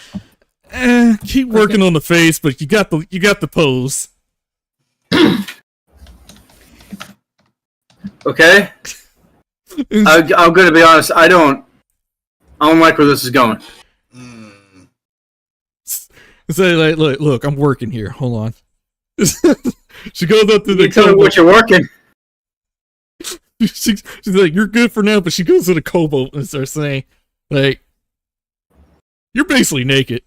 keep working on the face, but you got the pose. Okay. I'm gonna be honest. I don't like where this is going. So look, I'm working here. Hold on. She goes up to the tell me what you're working. She's like, you're good for now, but she goes to the Kobo and starts saying, you're basically naked.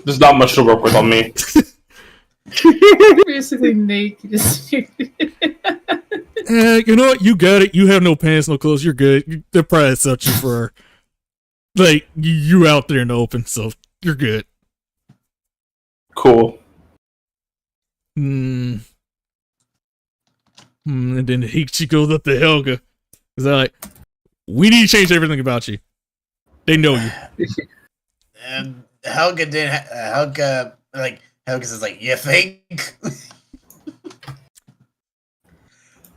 There's not much to work with on me. Basically naked. You know what? You got it. You have no pants, no clothes. You're good. They'll probably accept you for, you out there in the open, so you're good. Cool. And then she goes up to Helga. Is like, we need to change everything about you. They know you. And Helga says you think?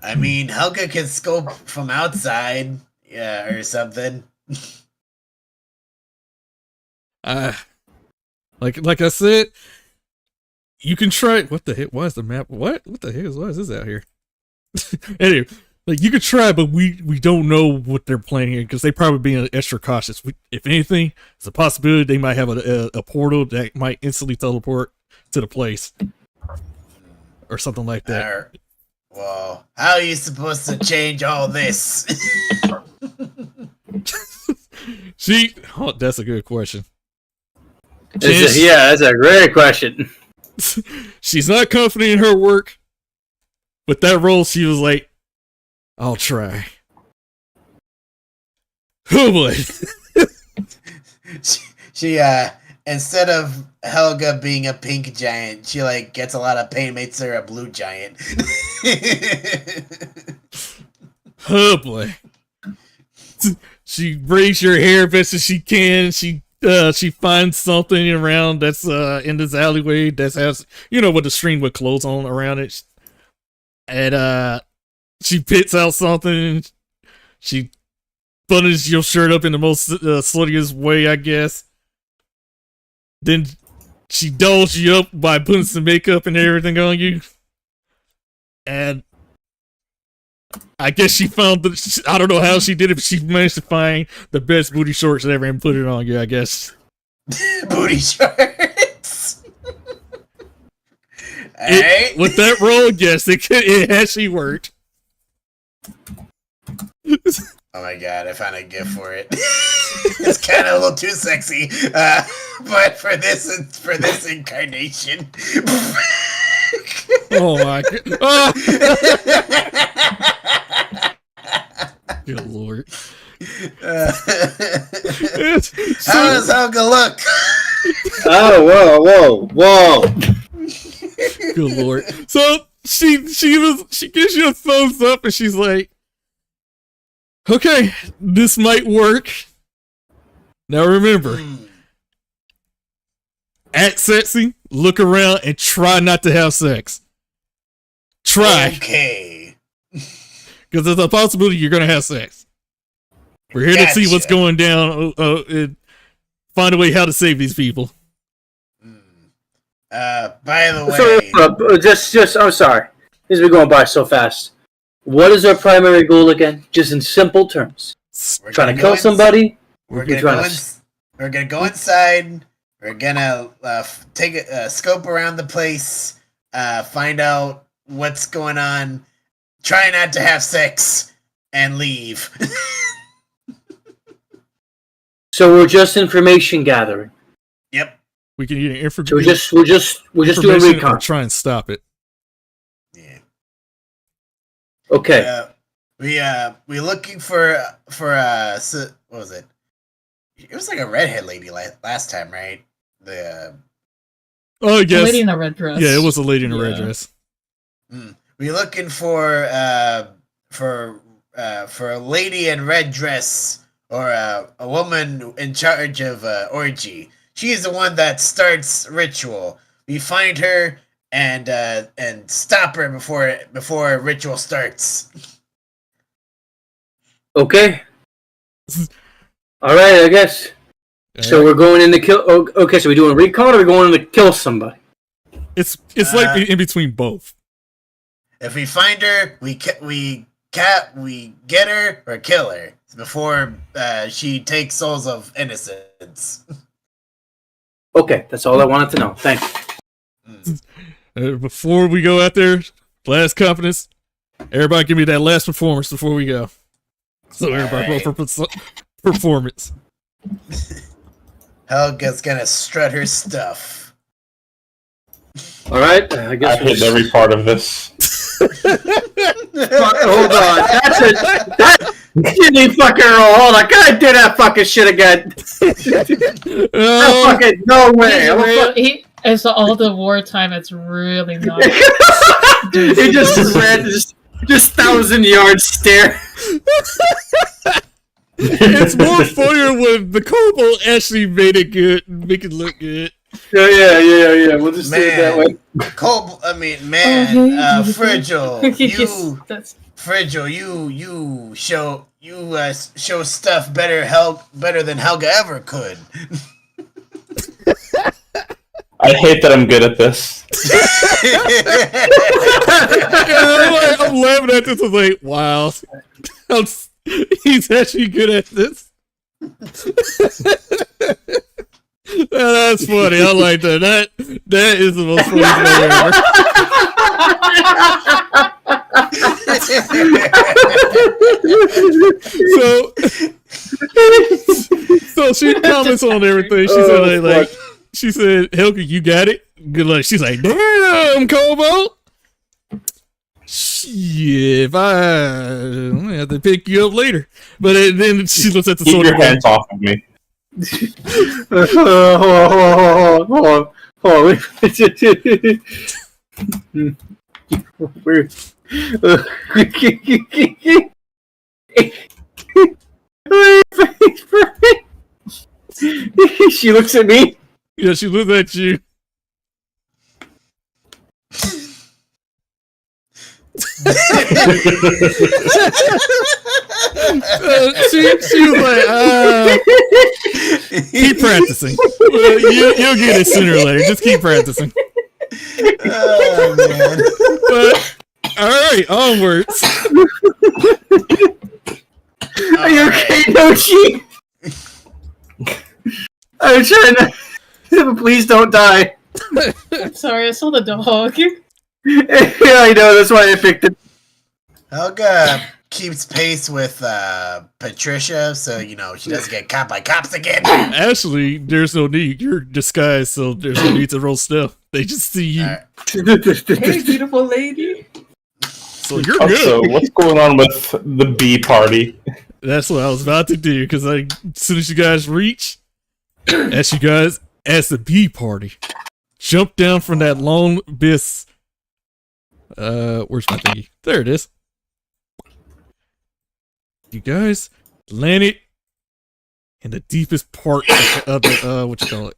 I mean, Helga can scope from outside, or something. Like I said, you can try. What the heck? Why is the map? What the heck why is this out here? Anyway, you could try, but we don't know what they're planning here because they probably being extra cautious. If anything, it's a possibility they might have a portal that might instantly teleport to the place or something like that. Well, how are you supposed to change all this? That's a good question. That's a great question. She's not confident in her work. With that role, she was like, I'll try. Oh boy. she instead of Helga being a pink giant, she like gets a lot of pain, makes her a blue giant. Oh boy. She braids your hair best as she can. She finds something around that's in this alleyway that has, with the string with clothes on around it. And she picks out something. She buttons your shirt up in the most sluttiest way, I guess. Then she dolls you up by putting some makeup and everything on you. And I guess she found I don't know how she did it, but she managed to find the best booty shorts ever and put it on you, I guess. Booty shorts. Alright. With that roll, yes, it actually worked. Oh my god, I found a gift for it. It's kind of a little too sexy, but for this incarnation. Oh my god! Oh. Good lord! How does Helga look? Oh, whoa! Good lord! So she gives you a thumbs up, and she's like, "Okay, this might work." Now remember, act sexy, look around, and try not to have sex. Try. Okay. Because there's a possibility you're going to have sex. We're here to see what's going down and find a way how to save these people. By the way... So, I'm sorry. This has been going by so fast. What is our primary goal again? Just in simple terms. Trying to kill somebody? We're gonna go inside. We're gonna take a scope around the place, find out what's going on, try not to have sex, and leave. So we're just information gathering. Yep. We can either So we're just doing recon. Or try and stop it. Yeah. Okay. We looking for what was it? It was like a redhead lady last time, right? Oh, yes. A lady in a red dress. Yeah, it was a lady in a red dress. We looking for a lady in red dress or a woman in charge of orgy. She's the one that starts ritual. We find her and stop her before ritual starts. Okay. All right, I guess. So we're going in to kill. Okay, so we're doing recon, or we're going in to kill somebody? It's like in between both. If we find her, we get her or kill her before she takes souls of innocence. Okay, that's all I wanted to know. Thank you. Before we go out there, last confidence. Everybody, give me that last performance before we go. So everybody go for performance. Helga's gonna strut her stuff. All right, I guess I hate every part of this. Hold on, that shitty fucking roll. Hold on, can I do that fucking shit again? Fucking no way. It's all the wartime. It's really not. He just ran just 1,000-yard stare. It's more funnier when the kobold actually made it good, make it look good. Yeah. We'll just do it that way. Frigil, you show stuff better than Helga ever could. I hate that I'm good at this. I'm laughing at this. I'm like, wow, he's actually good at this. That's funny. I like that. That is the most funny thing ever. So she comments on everything. She said like she said, "Helga, you got it." Good luck. She's like, "Damn, Kobo." Shit, I'm gonna have to pick you up later. But then she looks at the sword. Keep your hands off of me. Hold on. Where? She looks at me. Yeah, she looked at you. She was like, keep practicing. You'll get it sooner or later. Just keep practicing. Oh man. But, alright, onwards. Are you okay, Nochi? I'm trying to. Please don't die. I'm sorry, I saw the dog. Yeah, I know. That's why I picked it. Helga keeps pace with Patricia, so you know she doesn't get caught by cops again. Actually, there's no need. You're disguised, so there's no need to roll stealth. They just see you. Right. Hey, beautiful lady. So you're Also, good. what's going on with the bee party? That's what I was about to do, because as soon as you guys reach, as the bee party, jump down from that long abyss. Where's my thingy? There it is. You guys landed in the deepest part of the what you call it?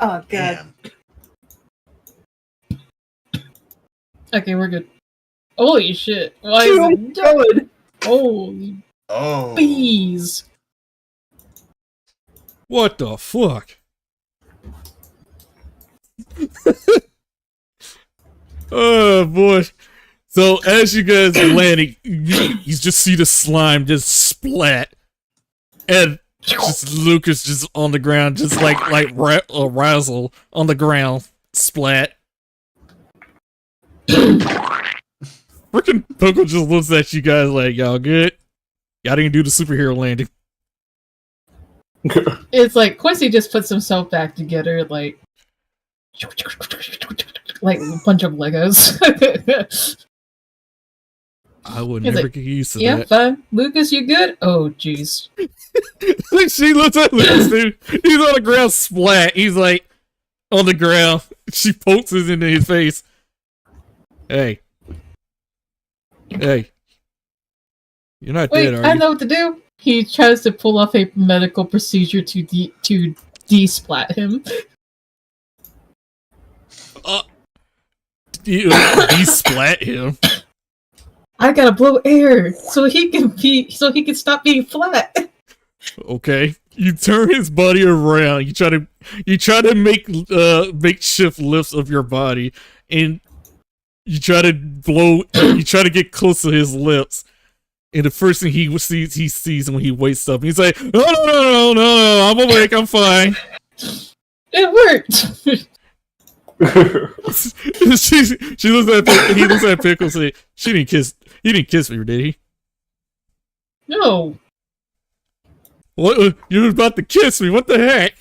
Oh, God. Damn. Okay, we're good. Holy shit. Why is it Good. Holy Oh. bees. What the fuck? Oh boy. So as you guys are landing, you just see the slime just splat. And just Lucas just on the ground, just like Razzle on the ground, splat. Freaking Poco just looks at you guys like, y'all good? Y'all didn't do the superhero landing. It's like Quincy just puts himself back together like a bunch of Legos. I would He's never like, get used to yeah, that. fine. Lucas, you good? Oh, jeez. She looks at Lucas, dude. He's on the ground, splat. He's like on the ground. She pokes it into his face. Hey. Hey. You're not Wait, dead, are I you? know what to do. He tries to pull off a medical procedure to de-splat him. You splat him. I gotta blow air so he can stop being flat. Okay. You turn his body around. You try to make makeshift lifts of your body, and you try to get close to his lips. And the first thing he sees when he wakes up, he's like, no, I'm awake, I'm fine. It worked. He looks at Pickles and he didn't kiss me, did he? No. What? You were about to kiss me, what the heck?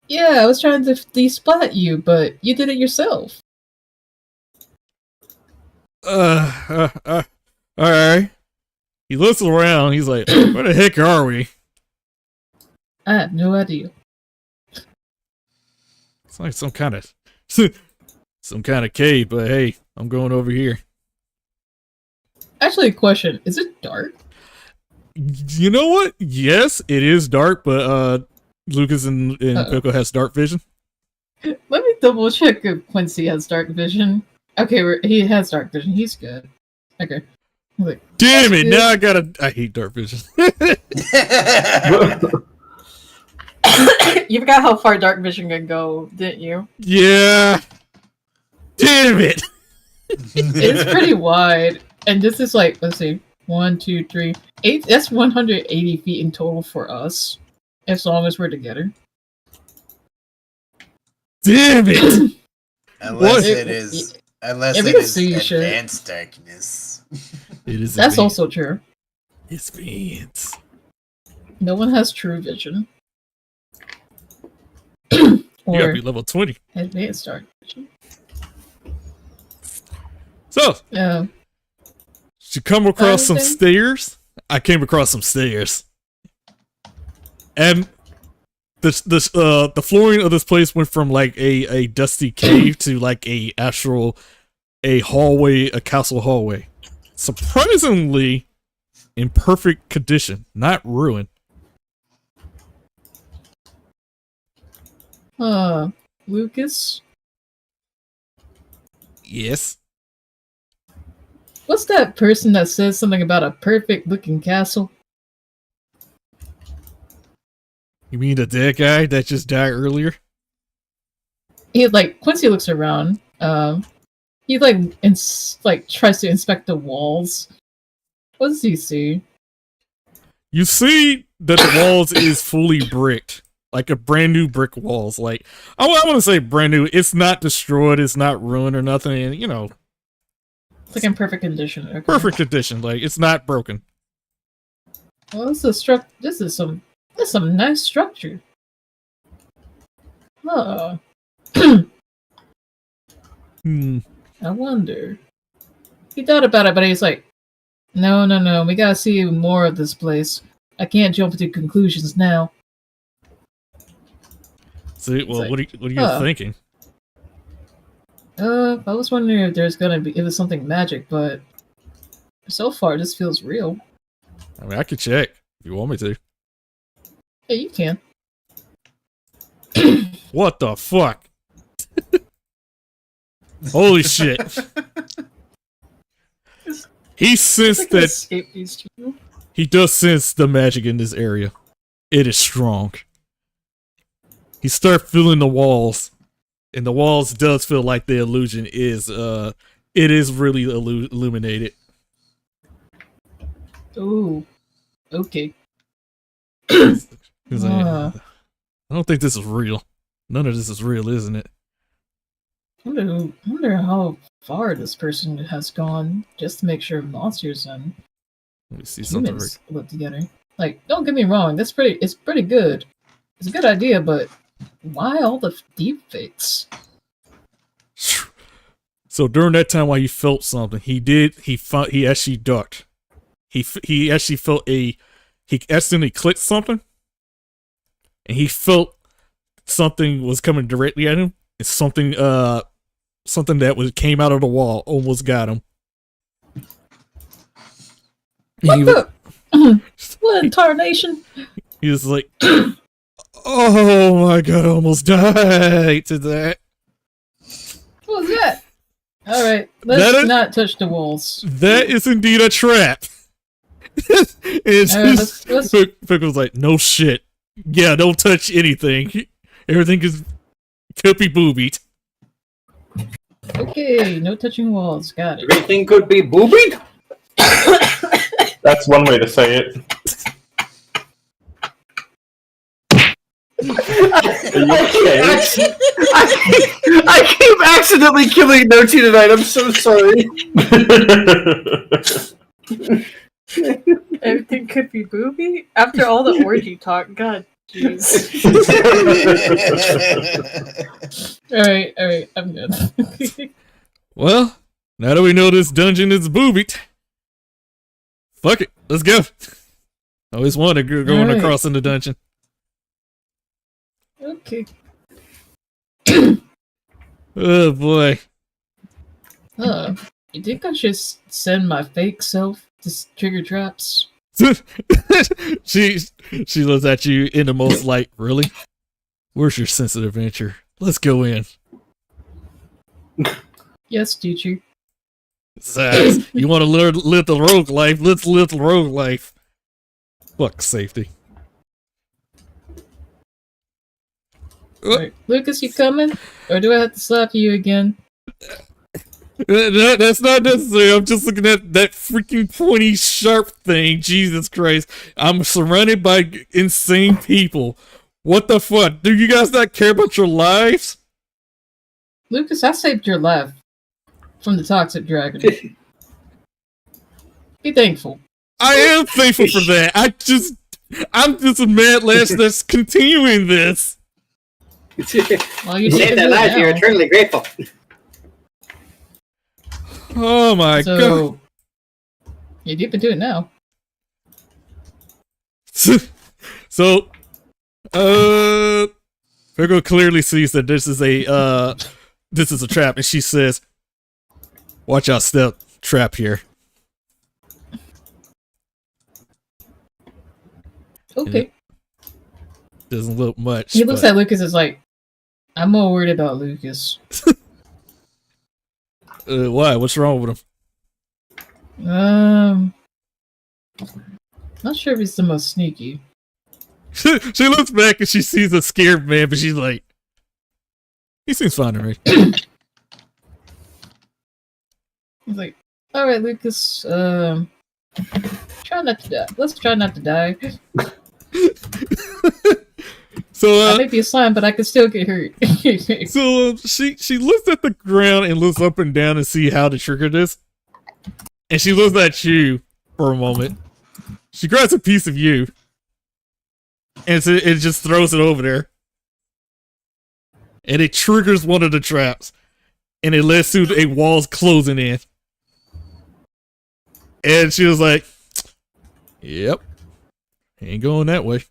Yeah, I was trying to de-splat you, but you did it yourself. Alright. He looks around, he's like, where the heck are we? I have no idea. It's like some kind of cave, but hey, I'm going over here. Actually, a question. Is it dark? You know what? Yes, it is dark, but Lucas and Pickle has dark vision. Let me double check if Quincy has dark vision. Okay, he has dark vision. He's good. Okay. Like, damn it! Now I hate dark vision. You forgot how far dark vision can go, didn't you? Yeah. Damn it! It's pretty wide, and this is like, let's see, 1, 2, 3, 8. That's 180 feet in total for us, as long as we're together. Damn it! Unless it is advanced darkness. It is. That's also true. It's advanced. No one has true vision. You gotta Or be level 20. advanced dark vision. So, Yeah. you come across some Anything? stairs. I came across some stairs. And the flooring of this place went from like a dusty cave to like a hallway, a castle hallway. Surprisingly in perfect condition, not ruined. Lucas? Yes. What's that person that says something about a perfect looking castle? You mean the dead guy that just died earlier? He like Quincy looks around. He tries to inspect the walls. What does he see? You see that the walls is fully bricked. Like a brand new brick walls. Like I want to say brand new. It's not destroyed, it's not ruined or nothing, and you know. It's like in perfect condition. Okay. Perfect condition, like it's not broken. Well, this is some nice structure. Oh. I wonder. He thought about it, but he's like, no, we gotta see more of this place. I can't jump to conclusions now. See, well, like, what are you thinking? I was wondering if it was something magic, but so far this feels real. I mean, I could check if you want me to. Yeah, you can. What the fuck? Holy shit. He sensed that he does sense the magic in this area. It is strong. He starts feeling the walls, and the walls does feel like the illusion is it is really illuminated. Ooh, okay. He's like, I don't think this is real. None of this is real, isn't it? I wonder how far this person has gone just to make sure monsters and Let me see humans live together. Like, don't get me wrong, it's pretty good. It's a good idea, but why all the deep fakes? So during that time while he felt something, he actually ducked. He actually felt he accidentally clicked something, and he felt something was coming directly at him. It's something that came out of the wall almost got him. What in tarnation? He was like, oh my god, I almost died to that. What was that? Alright, let's not touch the walls. That is indeed a trap. Pick was like, no shit. Yeah, don't touch anything. Everything could be boobied. Okay, no touching walls. Got it. Everything could be boobied? That's one way to say it. I keep accidentally killing Noti tonight. I'm so sorry. Everything could be booby? After all the orgy talk, god jeez. Alright, I'm good. Well, now that we know this dungeon is boobied, fuck it, let's go. I always wanted to go across in the dungeon. Okay. Oh boy. You think I should send my fake self to trigger traps? she looks at you in the most like, really? Where's your sense of adventure? Let's go in. Yes, teacher. Says, you want to live the rogue life? Let's live the rogue life. Fuck safety. Right. Lucas, you coming? Or do I have to slap you again? That's not necessary. I'm just looking at that freaking pointy, sharp thing. Jesus Christ. I'm surrounded by insane people. What the fuck? Do you guys not care about your lives? Lucas, I saved your life from the toxic dragon. Be thankful. I am thankful for that. I'm just a mad lass that's continuing this. Well, you saved their lives, you're eternally grateful. Oh my god. You're deep into it now. So, Virgo clearly sees that this is a trap, and she says, "Watch out, step trap here." Okay. Doesn't look much. He looks at Lucas and is like, I'm more worried about Lucas. Why? What's wrong with Not sure if he's the most sneaky. him? She looks back and she sees a scared man, but she's like, he seems fine to me. He's like, alright, Lucas, try not to die. Let's try not to die. So I may be a slime, but I can still get hurt. so she looks at the ground and looks up and down and see how to trigger this. And she looks at you for a moment. She grabs a piece of you. And so it just throws it over there. And it triggers one of the traps. And it leads to a walls closing in. And she was like, yep. Ain't going that way.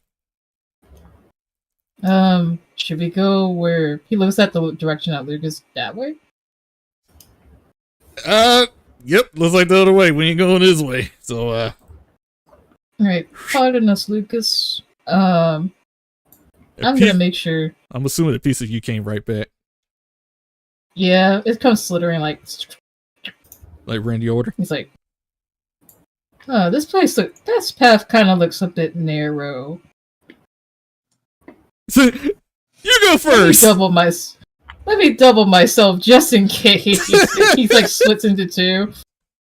Should we go where he looks at the direction that Lucas that way? Yep, looks like the other way. We ain't going this way. So Alright, pardon us, Lucas. I'm gonna make sure. I'm assuming a piece of you came right back. Yeah, it comes slithering like Randy Orton. he's like, oh, this path kinda looks a bit narrow. So, you go first. Let me double myself just in case. He's like splits into two.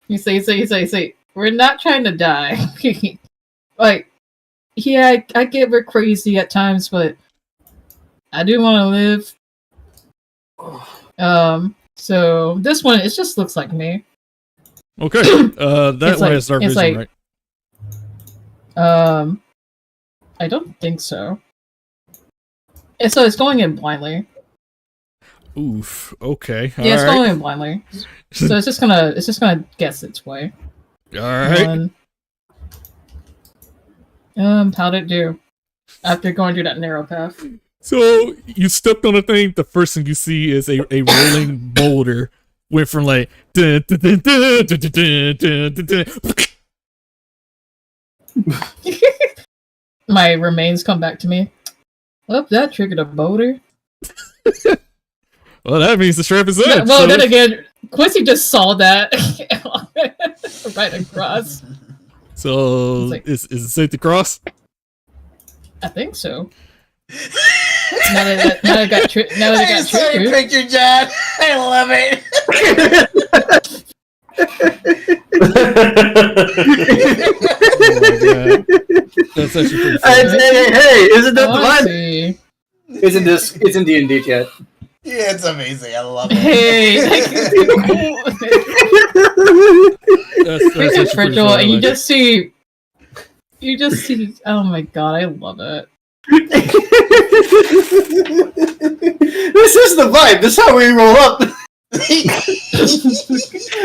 You say, we're not trying to die. Like, yeah, I get we're crazy at times, but I do want to live. So this one, it just looks like me. Okay. That It's one like- has dark it's vision, like- right? I don't think so. And so it's going in blindly. Oof. Okay. Yeah, it's All right. going in blindly. So it's just gonna guess its way. All right. How'd it do? After going through that narrow path. So you stepped on a thing. The first thing you see is a rolling boulder. Went from like dun, dun, dun, dun, dun, dun, dun, dun, dun, dun. My remains come back to me. Well, that triggered a boulder. Well, that means the trap is in. Well, so- then again, Quincy just saw that right across. So It's like- is it safe to cross? I think so. Now that it got I saw your triggered. picture, John. I love it. Oh my God. That's actually pretty funny. Hey, isn't that Oh, the I vibe? see. It's in D&D chat. Yeah, it's amazing. I love it. Hey, That's actually pretty Virtual, funny. and you just see. Oh my god, I love it. This is the vibe. This is how we roll up.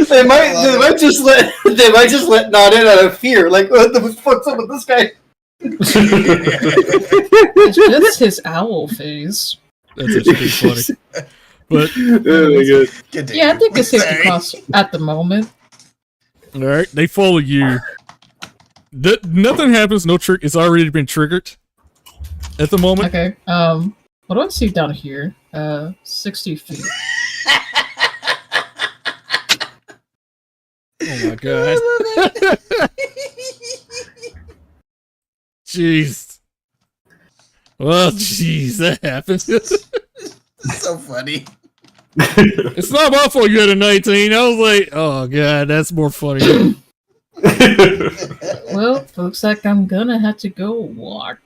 They might just let Nod in out of fear. Like, what the fuck's up with this guy? It's just his owl face. That's actually pretty funny. But Oh my god. Continue. Yeah, I think it's safe to Sorry. cross at the moment. all right, they follow you. Nothing happens. No trick. It's already been triggered at the moment. Okay. What do I see down here? 60 feet. Oh my god. Jeez. Well, jeez, that happens. So funny. It's not my fault you had a 19. I was like, oh god, that's more funny. Well, looks like I'm gonna have to go walk.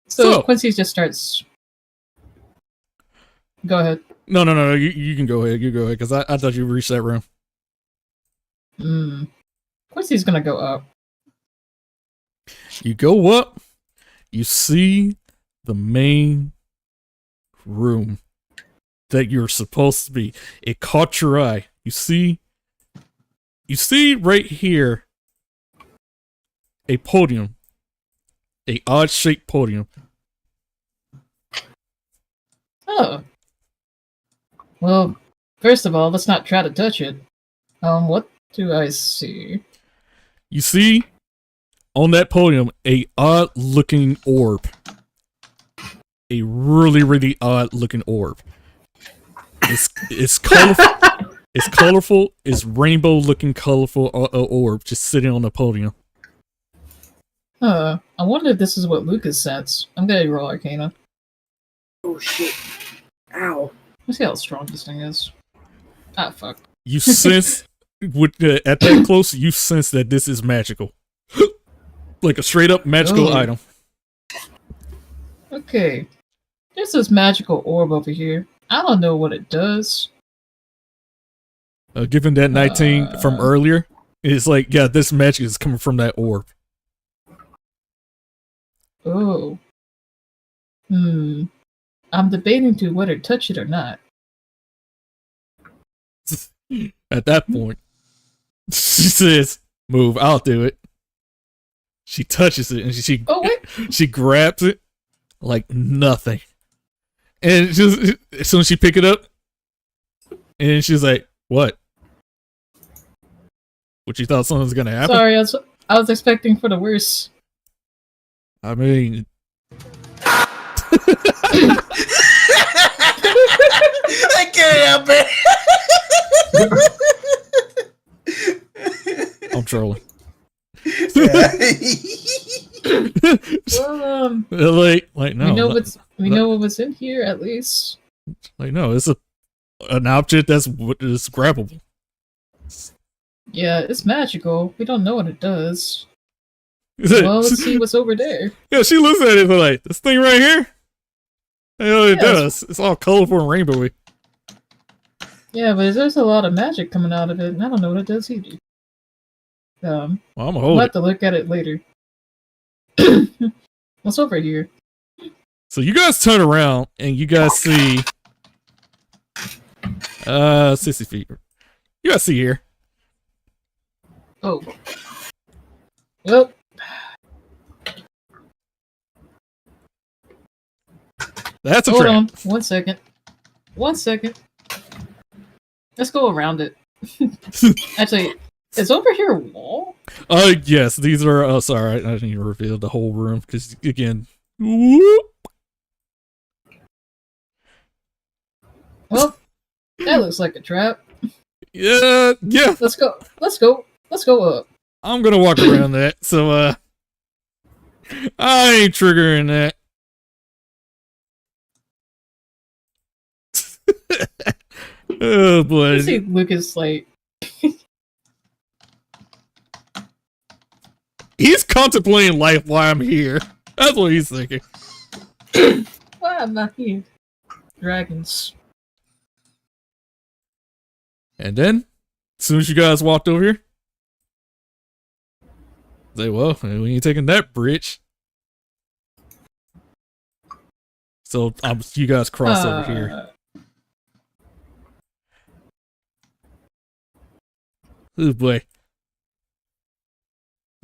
So Quincy just starts. Go ahead. No. You can go ahead. You go ahead, because I thought you reached that room. Quincy's gonna go up. You go up. You see the main room that you're supposed to be. It caught your eye. You see right here a podium a odd-shaped podium. Oh. Well, first of all, let's not try to touch it. What do I see? You see on that podium a odd-looking orb. A really, really odd-looking orb. It's colorful. It's colorful. It's rainbow-looking colorful orb just sitting on the podium. I wonder if this is what Lucas sense. I'm gonna roll Arcana. Oh shit! Ow! Let's see how strong this thing is. Ah, fuck. You sense at that close. You sense that this is magical, like a straight-up magical item. Okay, there's this magical orb over here. I don't know what it does. Given that 19 from earlier, it's like, yeah, this magic is coming from that orb. Oh. I'm debating to whether to touch it or not. At that point, she says, "Move, I'll do it." She touches it and she grabs it like nothing. And just as soon as she pick it up, and she's like, "What? What, you thought something was gonna happen?" Sorry, I was expecting for the worst. I mean, I can't help it. I'm trolling. Well, like no. we know what's in here at least. Like no, it's an object that's grabbable. Yeah, it's magical. We don't know what it does. Well, let's see what's over there. Yeah, she looks at it like, this thing right here? I know it does. It's all colorful and rainbowy. Yeah, but there's a lot of magic coming out of it, and I don't know what it does either. Well, I'm gonna I'll hold have it. to look at it later. What's over here? So you guys turn around and you guys see 60 feet. You guys see here. Oh. Well. That's a Hold trap. on. 1 second. 1 second. Let's go around it. Actually, is over here a wall? Yes, these are, oh, sorry, I didn't even reveal the whole room, because, again, whoop. Well, that looks like a trap. Yeah. Let's go up. I'm gonna walk around that, so, I ain't triggering that. Oh, boy. Let's see Lucas, like... He's contemplating life while I'm here. That's what he's thinking. Why am I here? Dragons. And then, as soon as you guys walked over here, say, well, we ain't taking that bridge. So you guys cross over here. Oh boy.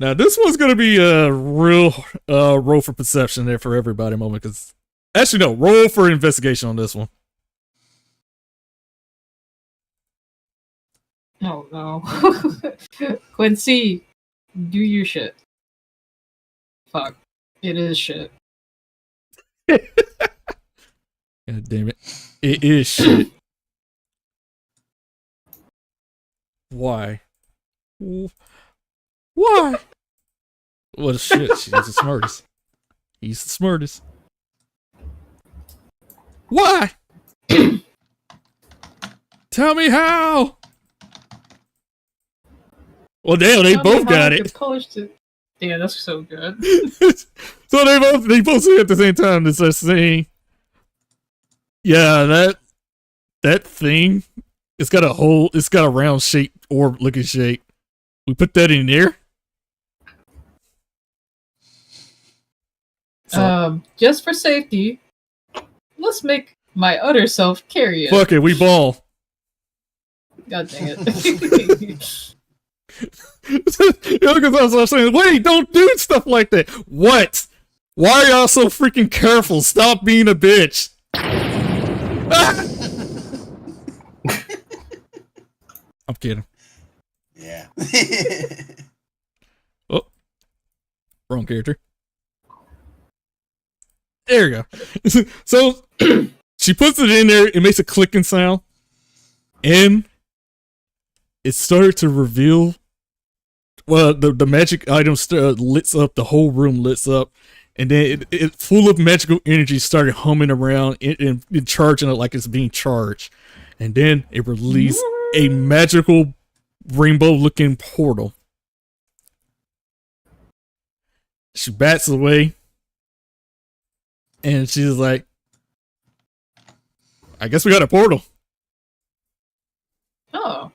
Now this one's gonna be a real roll for perception there for everybody moment, because actually no, roll for investigation on this one. Oh no. Quincy, do your shit. Fuck. It is shit. God damn it. It is shit. Why? Why? What a shit. She's the smartest. He's the smartest. Why? Tell me how. Well, damn, they both got it. Yeah, that's so good. So they both say at the same time. It's just saying, yeah, that thing. It's got a round shape orb looking shape. We put that in there. Just for safety, let's make my other self carry it. Fuck it, we ball. God dang it. Because I was saying, wait, don't do stuff like that. What? Why are y'all so freaking careful? Stop being a bitch. I'm kidding. Yeah. Oh, wrong character. There you go. So she puts it in there. It makes a clicking sound, and it started to reveal. Well, the magic item lit up. The whole room lit up, and then it full of magical energy started humming around and charging it like it's being charged, and then it released a magical rainbow-looking portal. She bats away, and she's like, "I guess we got a portal." Oh.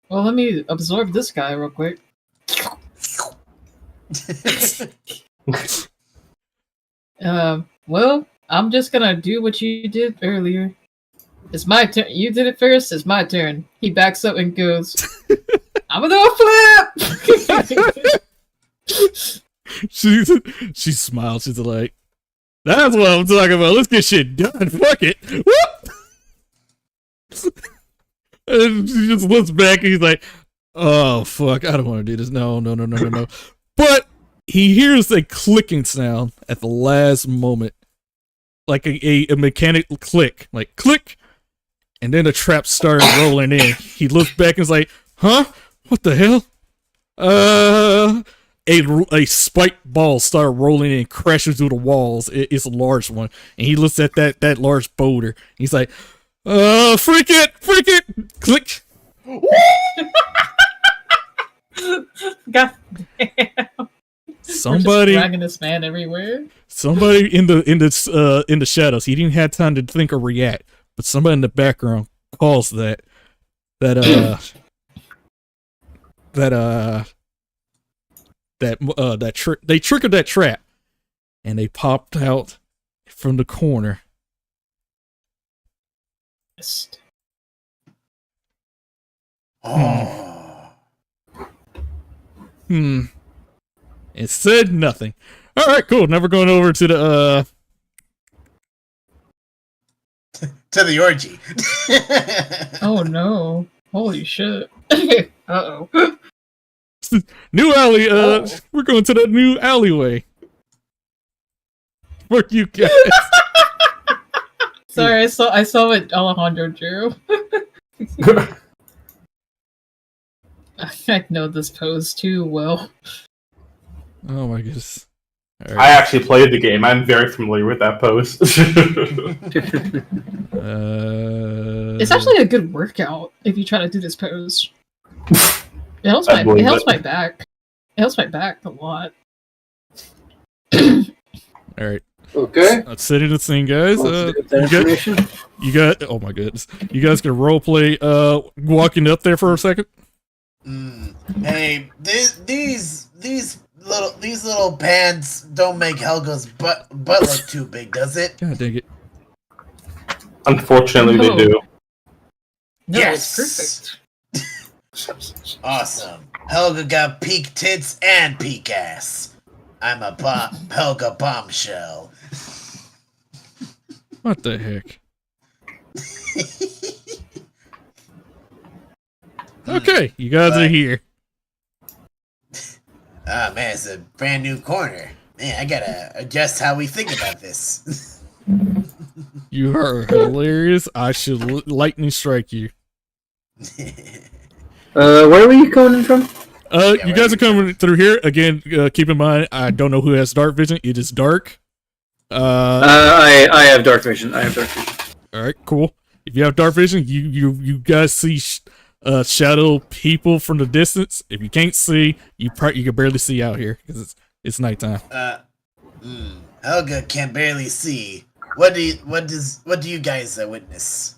Well, let me absorb this guy real quick. Well, I'm just gonna do what you did earlier. It's my turn. You did it first. It's my turn. He backs up and goes, I'm gonna do a flip! She smiles. She's like, "That's what I'm talking about. Let's get shit done. Fuck it." Whoop! And she just looks back and he's like, "Oh fuck, I don't want to do this. No. But he hears a clicking sound at the last moment, like a mechanic click, like click, and then the trap started rolling in. He looks back and is like, "Huh? What the hell?" A spiked ball started rolling in and crashing through the walls. It's a large one, and he looks at that large boulder. He's like, freak it, click." God damn. Somebody dragging this man everywhere. Somebody in the shadows. He didn't have time to think or react, but somebody in the background calls they triggered that trap, and they popped out from the corner. It said nothing. All right, cool. Now we're going over to the to the orgy. Oh no! Holy shit! Uh-oh. new alley. We're going to the new alleyway. Fuck you guys. Sorry, I saw what Alejandro drew. I know this pose too well. Oh my goodness. Right. I actually played the game. I'm very familiar with that pose. It's actually a good workout if you try to do this pose. It helps my back. It helps my back a lot. Alright. Okay. Let's sit in the scene, guys. You got oh my goodness. You guys can roleplay walking up there for a second? Hey, these little pants don't make Helga's butt look too big, does it? God dang it. Unfortunately, they do. No, yes! It's perfect. Awesome. Helga got peak tits and peak ass. I'm a Helga bombshell. What the heck? Okay, you guys are here. Ah, man, it's a brand new corner. Man, I gotta adjust how we think about this. You are hilarious. I should lightning strike you. Where were you coming from? You guys are coming through here. Again, keep in mind, I don't know who has dark vision. It is dark. I have dark vision. Alright, cool. If you have dark vision, you guys see shadow people from the distance. If you can't see, you can barely see out here because it's nighttime. Helga can barely see. What do you guys witness?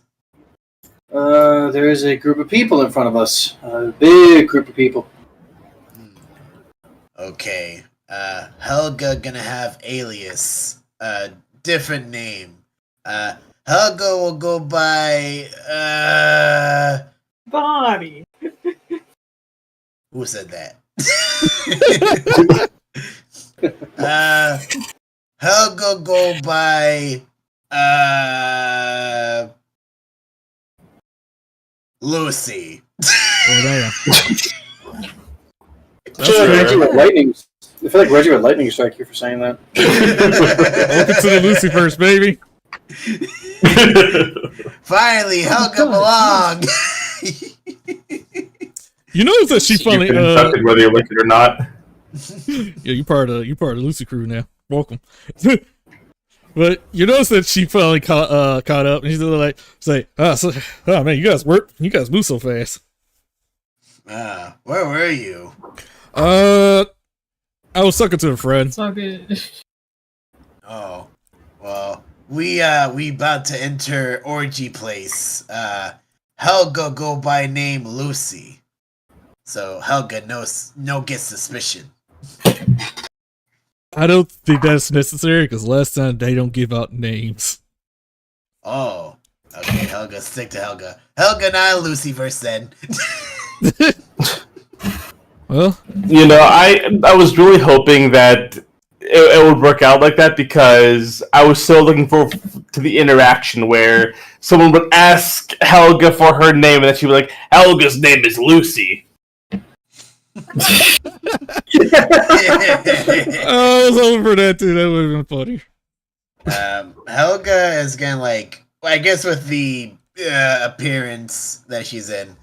There is a group of people in front of us. A big group of people. Okay. Helga gonna have alias. Different name. Helga will go by Body. Who said that? Helga go by Lucy. Oh, I feel like Reggie would lightning strike you for saying that. welcome to the Lucy first, baby. Finally, Helga belong. You notice that she finally you can accept it whether you like it or not. yeah, you part of the Lucy crew now. Welcome. But you notice that she finally caught up, and she's like, "Oh man, you guys move so fast." Where were you? I was talking to a friend. It's all good. Oh, well, we about to enter orgy place. Helga go by name Lucy, so Helga no get suspicion. I don't think that's necessary because last time they don't give out names. Oh, okay, Helga, stick to Helga. Helga and I, Luciverse then. Well, You know, I was really hoping that it would work out like that because I was so looking forward to the interaction where someone would ask Helga for her name and then she'd be like, Helga's name is Lucy. I was hoping for that too. That would have been funny. Helga is gonna I guess with the appearance that she's in,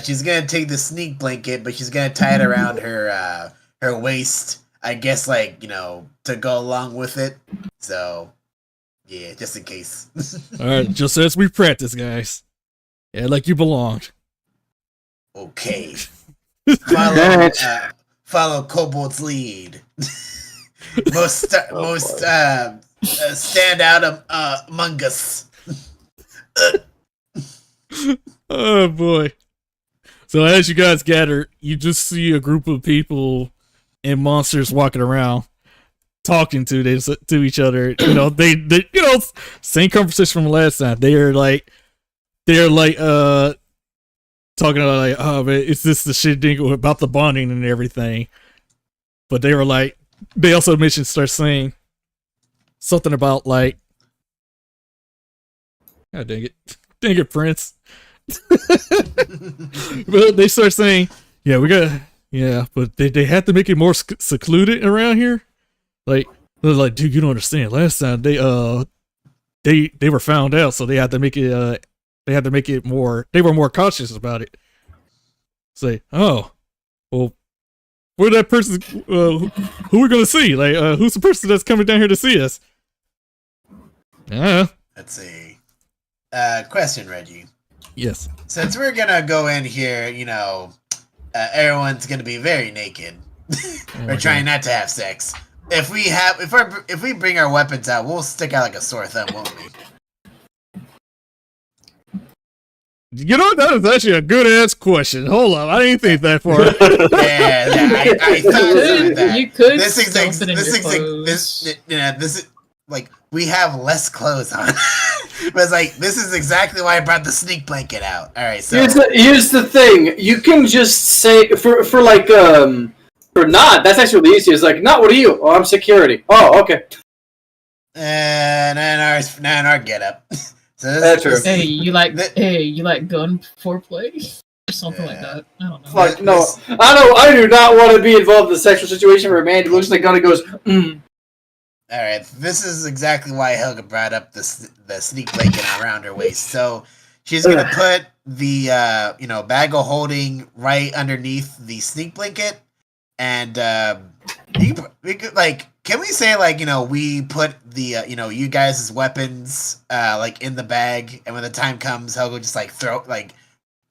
she's gonna take the sneak blanket, but she's gonna tie it around her waist. I guess to go along with it. So yeah, just in case. All right, just as we practice, guys. Yeah, like you belonged. Okay. Follow Kobold's lead. most stand out among us. Oh boy. So as you guys gather, you just see a group of people and monsters walking around talking to each other. You know, they same conversation from last time. They're like talking about oh man, it's just the shit about the bonding and everything. But they were they also start saying something about God dang it, Prince. But they start saying, but they have to make it more secluded around here. They're like, dude, you don't understand. Last time they were found out, so they had to make it. They had to make it more. They were more cautious about it. Say, oh, well, where that person? Who we're gonna see? Who's the person that's coming down here to see us? Let's see. Question, Reggie. Yes. Since we're gonna go in here, everyone's gonna be very naked. We're trying not to have sex. If we bring our weapons out, we'll stick out like a sore thumb, won't we? You know, that was actually a good ass question. Hold on, I didn't think that far. I thought that. You could. This is we have less clothes on. But it's this is exactly why I brought the sneak blanket out. All right, so here's the thing. You can just say for not. That's actually the easiest. Not. What are you? Oh, I'm security. Oh, okay. And our get up. So that's true. Hey, you like gun foreplay or something like that? I don't know. No, I do not want to be involved in a sexual situation where a man looks like a gun and goes, All right, this is exactly why Helga brought up the sneak blanket around her waist. So she's gonna put the bag of holding right underneath the sneak blanket, and we could can we say we put the you guys' weapons in the bag, and when the time comes, Helga just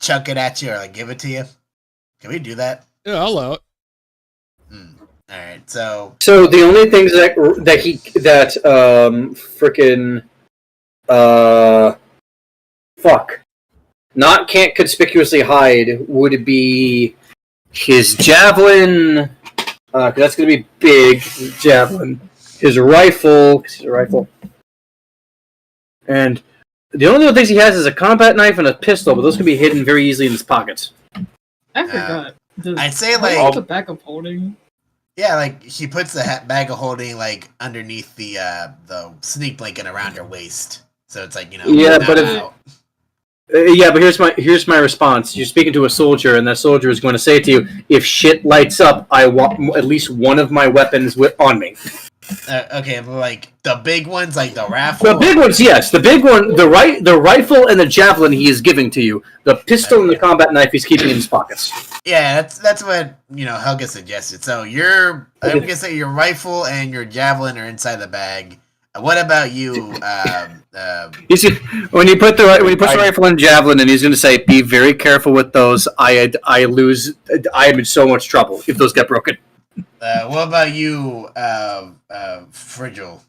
chuck it at you or give it to you? Can we do that? Yeah, I'll allow it. All right, so the only things that not can't conspicuously hide would be his javelin. Cause that's gonna be big javelin. His rifle, and the only other things he has is a combat knife and a pistol, but those can be hidden very easily in his pockets. I forgot. I'd say the backup holding. Yeah, like she puts the bag of holding like underneath the sneak blanket around her waist, so it's like Yeah, not but out. but here's my response. You're speaking to a soldier, and that soldier is going to say to you, "If shit lights up, I want at least one of my weapons on me." Okay, but like the big ones, like the raffle. The big ones, yes. The big one, the rifle and the javelin he is giving to you. The pistol and the combat knife he's keeping in his pockets. Yeah, that's what Helga suggested. So I'm gonna say your rifle and your javelin are inside the bag. What about you? When you put the rifle and javelin, and he's going to say, "Be very careful with those. I am in so much trouble if those get broken." What about you, Frigil?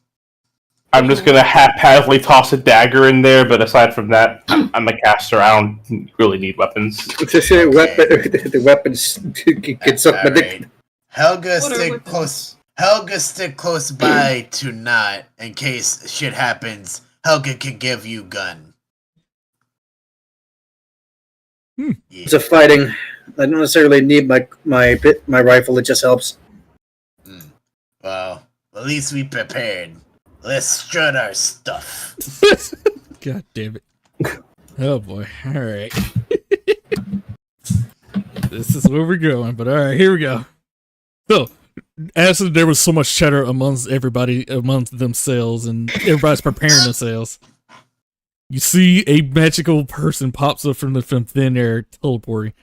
I'm just gonna haphazardly toss a dagger in there, but aside from that, I'm a caster. I don't really need weapons. The weapons can suck my dick. Helga, stick close by to not in case shit happens. Helga can give you gun. Yeah. It's a fighting. I don't necessarily need my rifle. It just helps. Well, at least we prepared. Let's strut our stuff. God damn it. Oh boy. Alright. This is where we're going, but alright, here we go. So, as there was so much chatter amongst themselves, and everybody's preparing themselves, you see a magical person pops up from thin air, teleporting.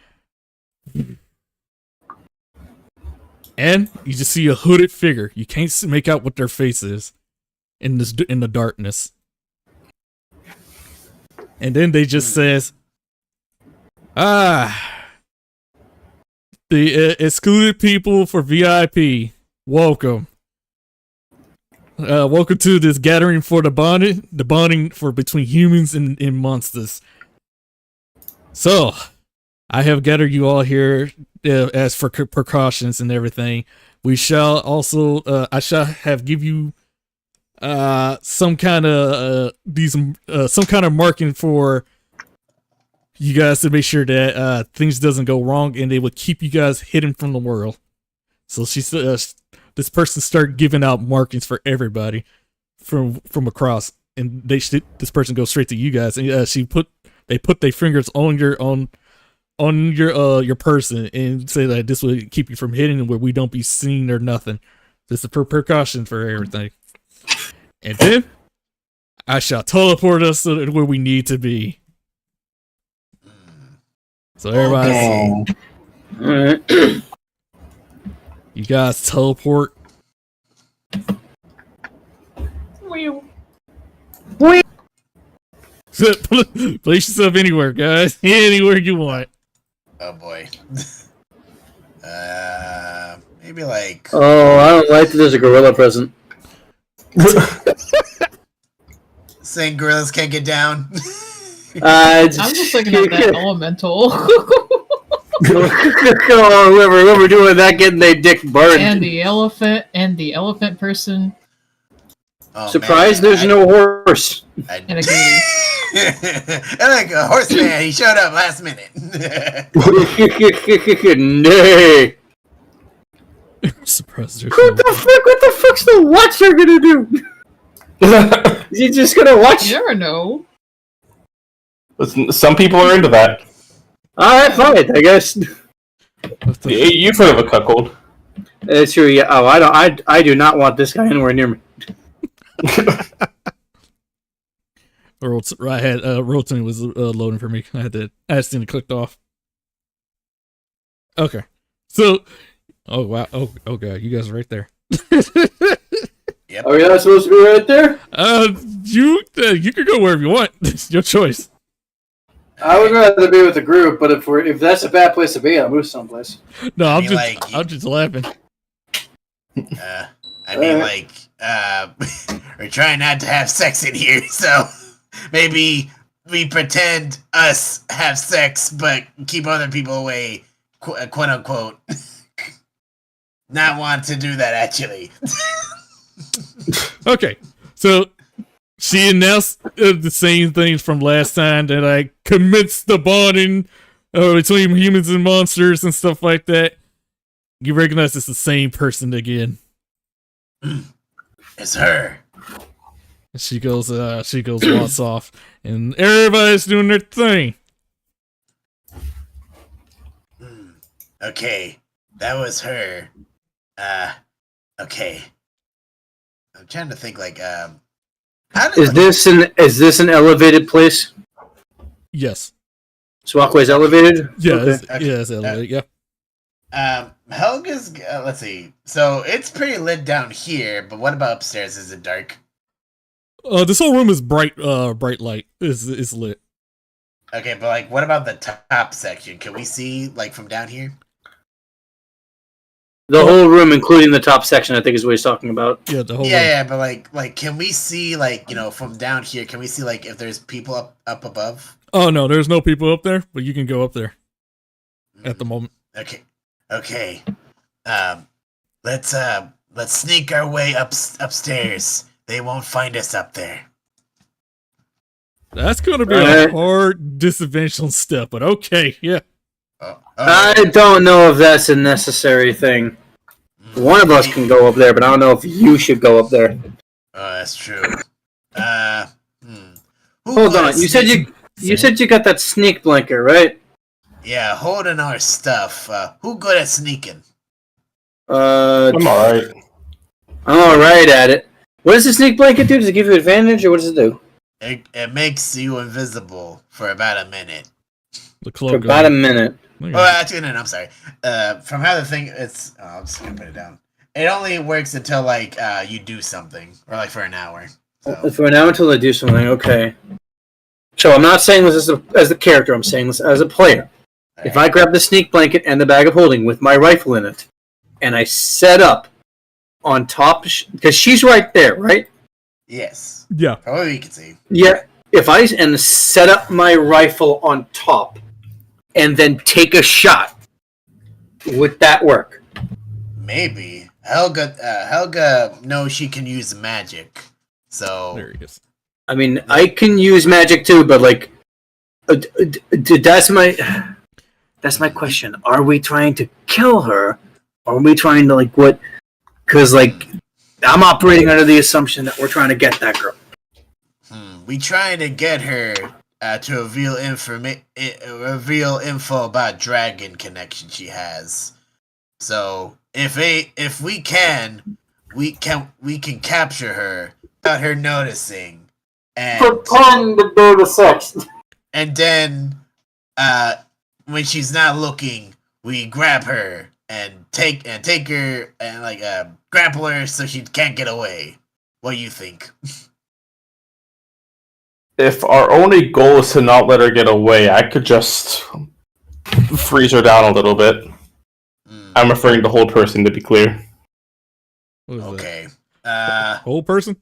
And you just see a hooded figure. You can't make out what their face is in the darkness. And then they just says, the excluded people for VIP, welcome. Welcome to this gathering for the bonding for between humans and monsters. So, I have gathered you all here as for precautions and everything. We shall also, I shall have give you some kind of marking for you guys to make sure that things doesn't go wrong, and they would keep you guys hidden from the world. So this person started giving out markings for everybody from across, and this person goes straight to you guys, and they put their fingers on your person and say that this will keep you from hitting where we don't be seen or nothing. This is a precaution for everything. And then I shall teleport us to where we need to be. So everybody, you guys teleport. Place yourself anywhere, guys. Anywhere you want. Oh boy. Maybe like. Oh, I don't like that there's a gorilla present. Saying gorillas can't get down. I'm just looking at that elemental. whoever doing that getting their dick burned. And the elephant person. Oh, Surprised man, there's no horse. And a gator. And like a horseman, he showed up last minute. Nay. Surprised What the fuck's the Watcher gonna do? Is he just gonna watch? You never know. Listen, some people are into that. Alright, fine, I guess. You've heard of a cuckold. It's true, yeah. Oh, I do not want this guy anywhere near me. Rotating was loading for me. I accidentally clicked off. Okay, so oh wow, oh god, you guys are right there. Yep. Are we not supposed to be right there? You can go wherever you want. It's your choice. I would rather be with the group, but if that's a bad place to be, I'll move someplace. No, I'm just laughing. We're trying not to have sex in here, so maybe we pretend us have sex, but keep other people away, quote unquote. Not want to do that, actually. Okay, so she announced the same things from last time, that I commenced the bonding between humans and monsters and stuff like that. You recognize it's the same person again. It's her. She goes walks off, and everybody's doing their thing. Okay, that was her. Okay. I'm trying to think like how did, Is this an elevated place? Yes. This walkway's elevated? Yeah, Okay. it's elevated, yeah. Helga's let's see. So it's pretty lit down here, but what about upstairs? Is it dark? This whole room is bright light. It's lit. Okay, but like what about the top section? Can we see like from down here? The whole room, including the top section, I think is what he's talking about. Yeah, the whole room. Yeah, but like can we see like, from down here, can we see like if there's people up above? Oh no, there's no people up there, but you can go up there at the moment. Okay. Let's sneak our way upstairs. They won't find us up there. That's gonna be a hard disadvantage step, but okay, yeah. I don't know if that's a necessary thing. One of us can go up there, but I don't know if you should go up there. Oh, that's true. Hold on. You said you got that sneak blanket, right? Yeah, holding our stuff. Who good at sneaking? I'm alright. I'm alright at it. What does the sneak blanket do? Does it give you advantage, or what does it do? It makes you invisible for about a minute. The cloak. For about a minute. Okay. Oh, actually, no, I'm sorry. From how the thing, it's. Oh, I'm just gonna put it down. It only works until like you do something, or like for an hour. So. For an hour until I do something. Okay. So I'm not saying this as the character. I'm saying this as a player. If I grab the sneak blanket and the bag of holding with my rifle in it, and I set up on top, because she's right there, right? Yes. Yeah. Probably you can see. Yeah. If I set up my rifle on top, and then take a shot, would that work? Maybe. Helga knows she can use magic, so. There he is. I mean, I can use magic too, but like, that's my question. Are we trying to kill her? Or are we trying to like what? Because like, I'm operating under the assumption that we're trying to get that girl. We trying to get her to reveal info about dragon connection she has. So if we can capture her without her noticing. And to do the sex. And then when she's not looking, we grab her and take her and like grapple her so she can't get away. What do you think? If our only goal is to not let her get away, I could just freeze her down a little bit. I'm referring to the whole person, to be clear. What is Okay. that? Whole person?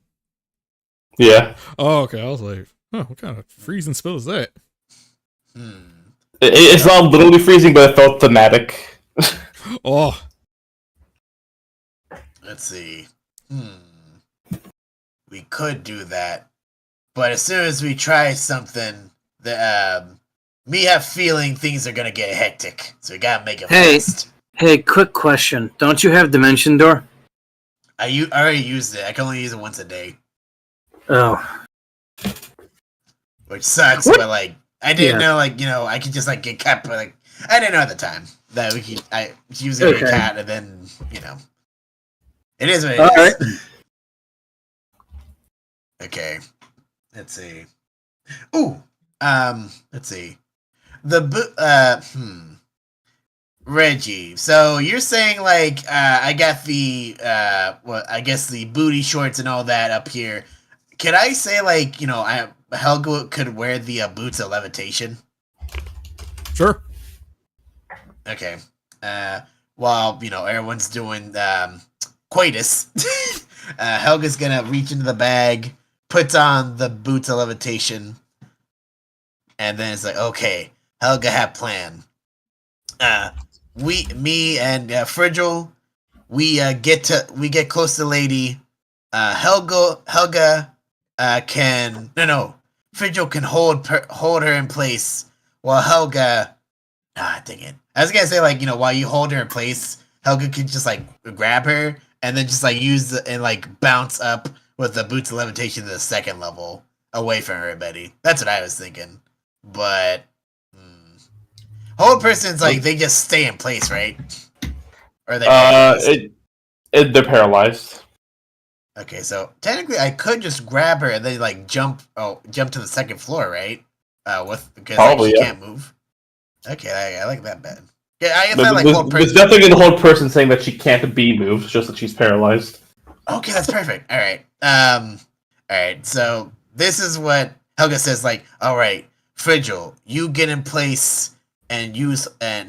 Yeah. Oh, okay. I was like, what kind of freezing spell is that? It's not literally freezing, but it felt thematic. Oh. Let's see. We could do that. But as soon as we try something, me have feeling things are gonna get hectic. So we gotta make it fast. Hey, quick question. Don't you have Dimension Door? I already used it. I can only use it once a day. Oh. Which sucks, What? but like I didn't know I could just like get cat, but like I didn't know at the time that she was gonna get cat, and then it is what it is. All right. Okay, let's see. Ooh, let's see. Reggie. So you're saying like I got the I guess the booty shorts and all that up here. Can I say like Helga could wear the boots of levitation? Sure. Okay. While everyone's doing coitus, Helga's gonna reach into the bag, puts on the boots of levitation, and then it's like, okay, Helga had plan. Me and Frigil, we get close to the lady. Helga Frigil can hold her in place while Helga. Dang it! I was gonna say while you hold her in place, Helga can just like grab her and then just like and like bounce up with the boots of levitation to the second level away from everybody. That's what I was thinking. But hold person's like they just stay in place, right? Or they they're paralyzed. Okay, so technically I could just grab her and then like jump to the second floor, right? Because Probably, she yeah. can't move. Okay, I like that bet. Yeah, I felt like hold There's person. nothing in the hold person saying that she can't be moved, it's just that she's paralyzed. Okay, that's perfect. All right. So this is what Helga says. Like, all right, Frigil, you get in place and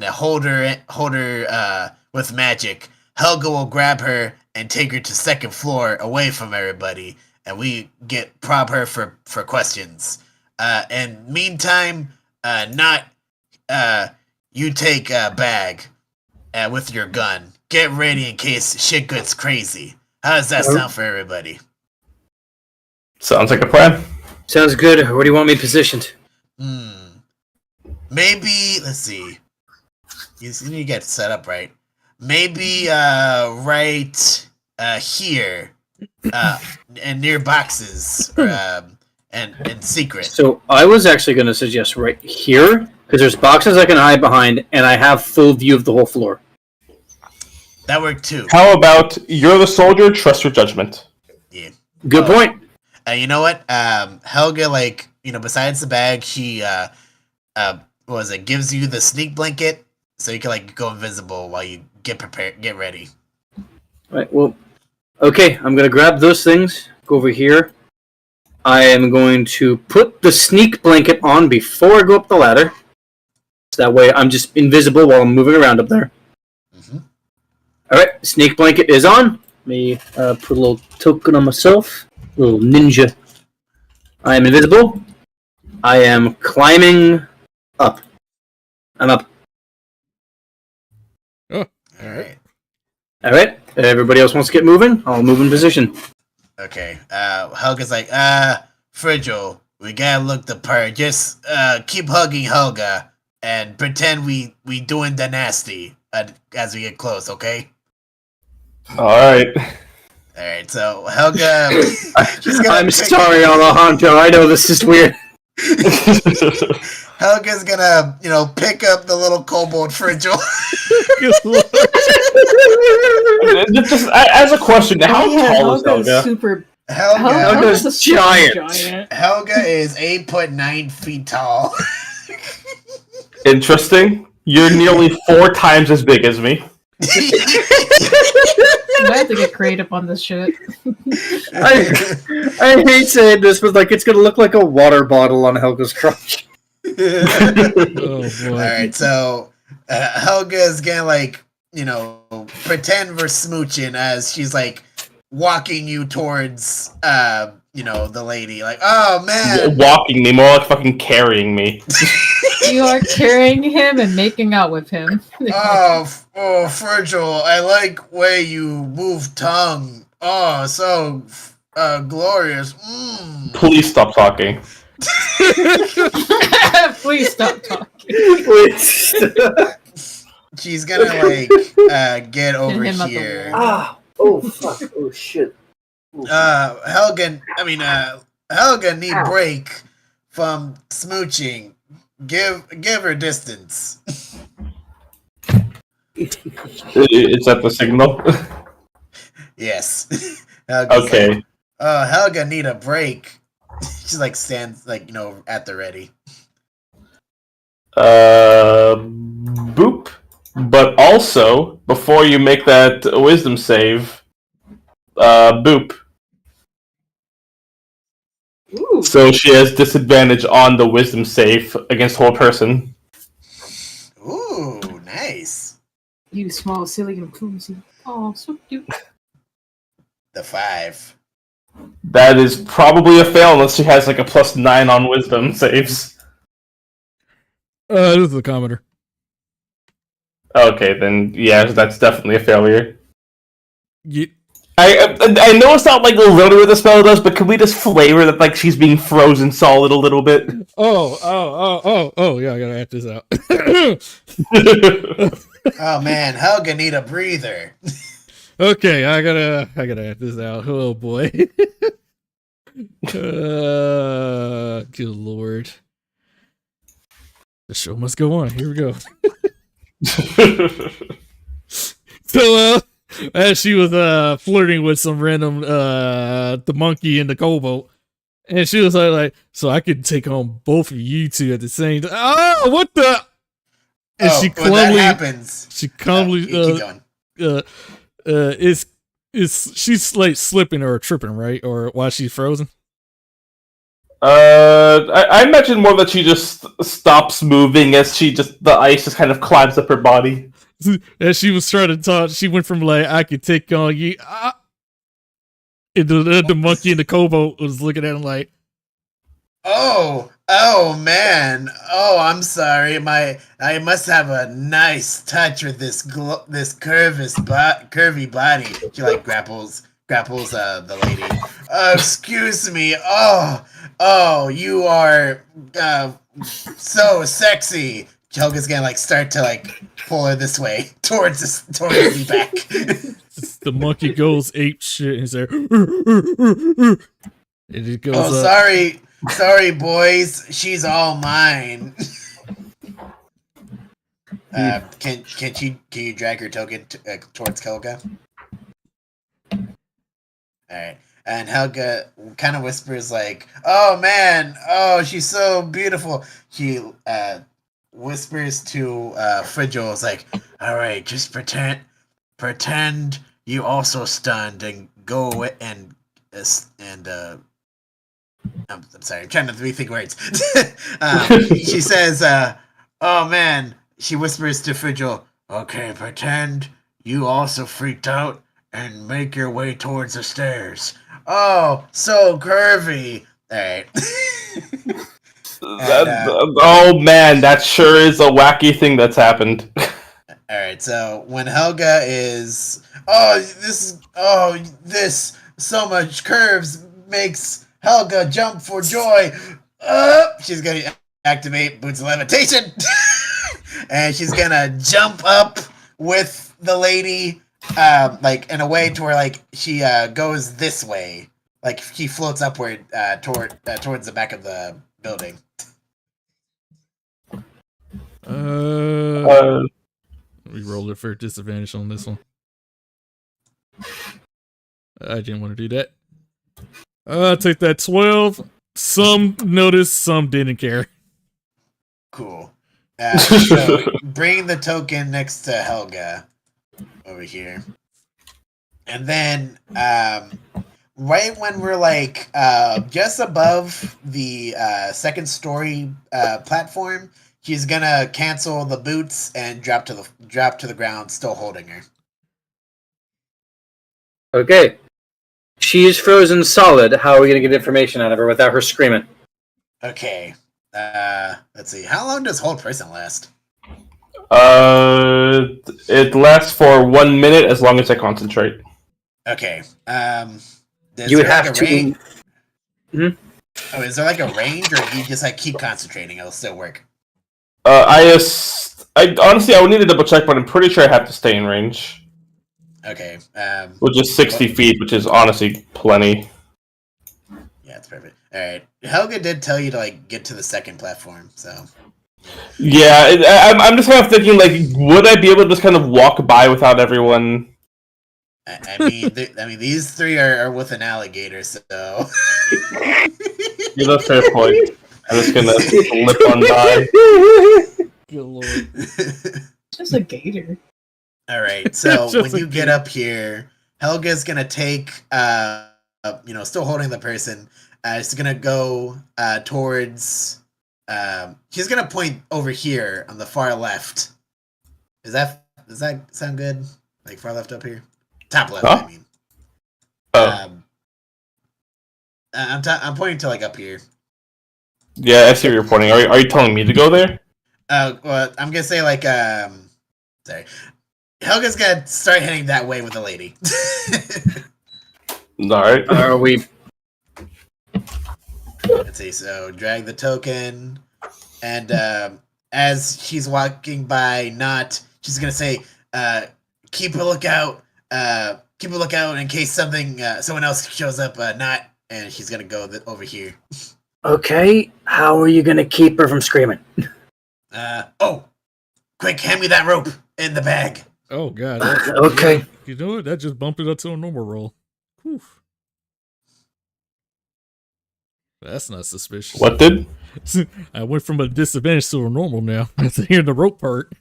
hold her with magic. Helga will grab her and take her to second floor away from everybody, and we prob her for questions. And meantime, you take a bag with your gun. Get ready in case shit gets crazy. How does that sound for everybody? Sounds like a plan. Sounds good. Where do you want me positioned? Maybe, let's see. You need to get set up right. Maybe right here. And near boxes. And secret. So I was actually going to suggest right here, because there's boxes I can hide behind, and I have full view of the whole floor. That worked too. How about you're the soldier, trust your judgment? Yeah. Good point. You know what? Helga, like, besides the bag, she gives you the sneak blanket so you can like go invisible while you get prepared, get ready. All right. Well, okay. I'm going to grab those things. Go over here. I am going to put the sneak blanket on before I go up the ladder. So that way I'm just invisible while I'm moving around up there. Mm-hmm. Alright, sneak blanket is on. Let me put a little token on myself. A little ninja. I am invisible. I am climbing up. I'm up. Oh. Alright. Alright, everybody else wants to get moving? I'll move in position. Okay. Helga's like, Frigil, we gotta look the part. Just keep hugging Helga and pretend we doing the nasty as we get close, okay? Alright. Alright, so Helga I'm sorry, Alejandro. I know this is weird. Helga's gonna, pick up the little kobold Frigil. Just as a question, how tall is Helga? Super. Helga's giant. Helga is 8'9" feet tall. Interesting. You're nearly 4 times as big as me. I have to get creative on this shit. I hate saying this, but like it's gonna look like a water bottle on Helga's crotch. Oh, boy. Alright, so Helga is gonna like, pretend we're smooching as she's like walking you towards the lady. Like, oh man. Walking me, more like fucking carrying me. You are carrying him and making out with him. Oh, Frigil, I like way you move tongue. Oh, so glorious. Please stop talking. Please stop talking. She's gonna like get over him up the here. Ah! Oh fuck! Oh shit! Helga need break from smooching. Give her distance. Is that the signal? Yes. Helga's Okay. like, Helga need a break. She like stands like at the ready. Boop. But also, before you make that wisdom save, boop. Ooh. So she has disadvantage on the wisdom save against whole person. Ooh, nice. You small, silly, and clumsy. Oh, so cute. The 5. That is probably a fail unless she has like a +9 on wisdom saves. This is the commenter. Okay, then yeah, that's definitely a failure. Ye- I know it's not like literally what the spell does, but can we just flavor that like she's being frozen solid a little bit? Oh, yeah, I gotta add this out. Oh man, Helga need a breather. Okay, I gotta add this out. Oh boy. Good lord. The show must go on. Here we go. So, as she was flirting with some random the monkey and the kobold, and she was like, so I could take on both of you two at the same time. Oh, what the? And when that happens, she calmly keep going. she's like slipping or tripping, right? Or while she's frozen. I imagine more that she just stops moving as the ice just kind of climbs up her body. As she was trying to talk, she went from like, I could take on you. And the monkey and the kobold was looking at him like, oh man, I'm sorry. I must have a nice touch with this curvy body. She like grapples the lady. Excuse me. Oh, you are so sexy. Helga's gonna like start to like pull her this way towards the back. The monkey goes ape shit and he's like, and it goes. Oh, sorry, boys. She's all mine. Can you drag her token towards Helga? All right. And Helga kind of whispers like, "Oh man, oh she's so beautiful." She whispers to Frigil, is like, "All right, just pretend you also stunned and go away and I'm sorry, I'm trying to rethink words." She says, "Oh man," she whispers to Frigil, "Okay, pretend you also freaked out and make your way towards the stairs." Oh, so curvy. All right. Oh man, that sure is a wacky thing that's happened. All right, so when Helga is, this so much curves makes Helga jump for joy. She's gonna activate Boots of Levitation, and she's gonna jump up with the lady, like in a way to where like she goes this way, like she floats upward towards the back of the building. We rolled it for disadvantage on this one. I didn't want to do that. Take that 12. Some noticed, some didn't care. Cool. So bring the token next to Helga over here. And then right when we're like just above the second story platform, she's gonna cancel the boots and drop to the ground, still holding her. Okay. She is frozen solid. How are we going to get information out of her without her screaming? Okay. Let's see. How long does hold person last? It lasts for 1 minute as long as I concentrate. Okay. You would have to. Oh, is there like a range, or do you just like keep concentrating? It'll still work. I honestly I would need to double check, but I'm pretty sure I have to stay in range. Okay. Which is 60 feet, which is honestly plenty. Yeah, it's perfect. All right. Helga did tell you to like get to the second platform, so. Yeah, I'm just kind of thinking like, would I be able to just kind of walk by without everyone? I mean, these three are with an alligator, so. You're a fair point. I'm just gonna slip on by. Good lord. Just a gator. All right, so when you get up here, Helga's gonna take, still holding the person. She's gonna go towards. She's gonna point over here on the far left. Does that sound good? Like far left up here, top left. Huh? I mean. Oh. I'm pointing to like up here. Yeah, I see what you're pointing. Are you telling me to go there? Well, I'm gonna say like sorry. Helga's gonna start heading that way with the lady. Alright. Are we? Let's see, so drag the token, and as she's walking by, not she's gonna say, keep a lookout. Keep a lookout in case someone else shows up. And she's gonna go over here. Okay, how are you gonna keep her from screaming? Quick, hand me that rope in the bag. Oh god. Okay. You know what? That just bumped it up to a normal roll. Whew. That's not suspicious. What did? I went from a disadvantage to a normal now. After hearing the rope part.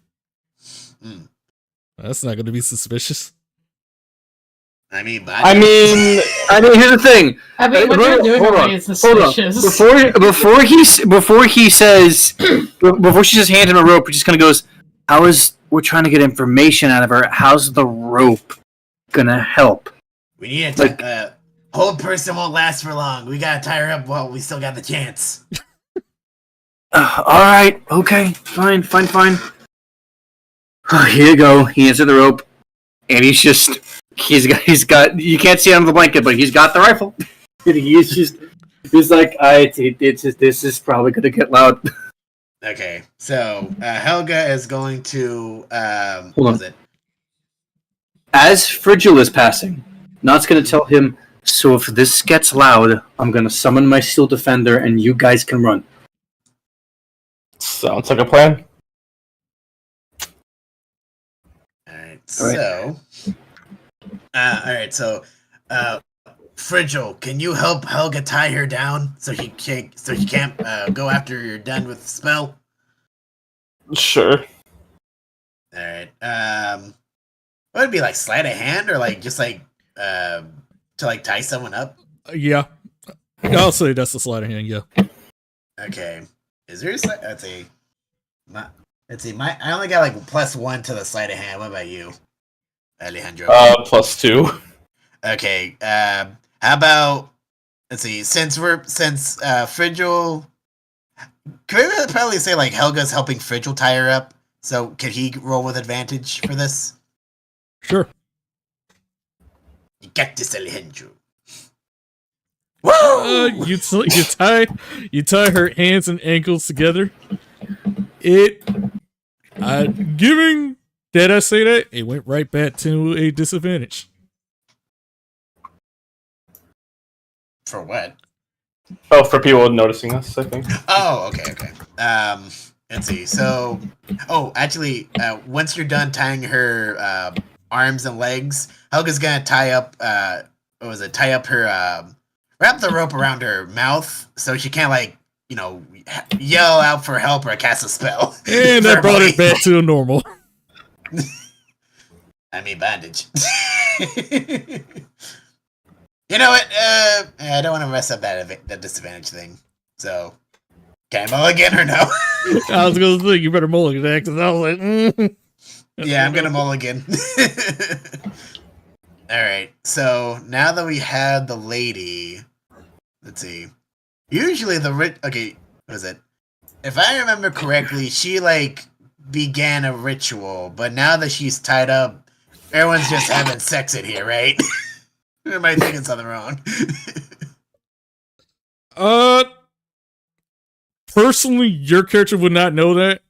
That's not going to be suspicious. I mean, here's the thing. I mean, what you're doing already is suspicious. Before she says hand him a rope, he just kind of goes, we're trying to get information out of her. How's the rope gonna help? We need to hold person won't last for long. We gotta tie her up while we still got the chance. Alright, okay, fine. Here you go. He hands her the rope, and he's got you can't see it under the blanket, but he's got the rifle. he's like, this is probably gonna get loud. Okay, so Helga is going to hold on. As Frigil is passing, Not's gonna tell him, so if this gets loud, I'm gonna summon my Steel Defender and you guys can run. Sounds like a plan. Alright, so Frigil, can you help Helga tie her down so she can't go after you're done with the spell? Sure. Alright. Would it be like sleight of hand or like just like to like tie someone up? Yeah. I'll say that's a sleight of hand, yeah. Okay. Is there a sleight? Let's see. I only got like +1 to the sleight of hand. What about you, Alejandro? +2. Okay. How about, let's see, since Frigil, could we probably say like Helga's helping Frigil tie her up? So could he roll with advantage for this? Sure. You got this, Alejandro. Whoa! You tie her hands and ankles together. Giving did I say that? It went right back to a disadvantage. For what? Oh, for people noticing us, I think. Oh, okay. Let's see. So, actually, once you're done tying her arms and legs, Helga's gonna tie up. Tie up her. Wrap the rope around her mouth so she can't yell out for help or cast a spell. And that brought it back to normal. I mean, bandage. You know what? I don't want to mess up that disadvantage thing. So, can I mulligan or no? I was going to think you better mulligan that because I was like, Yeah, I'm going to mulligan. Alright, so now that we had the lady, let's see. Usually okay, what is it? If I remember correctly, she began a ritual, but now that she's tied up, everyone's just having sex in here, right? Or am I thinking something wrong? Personally, your character would not know that.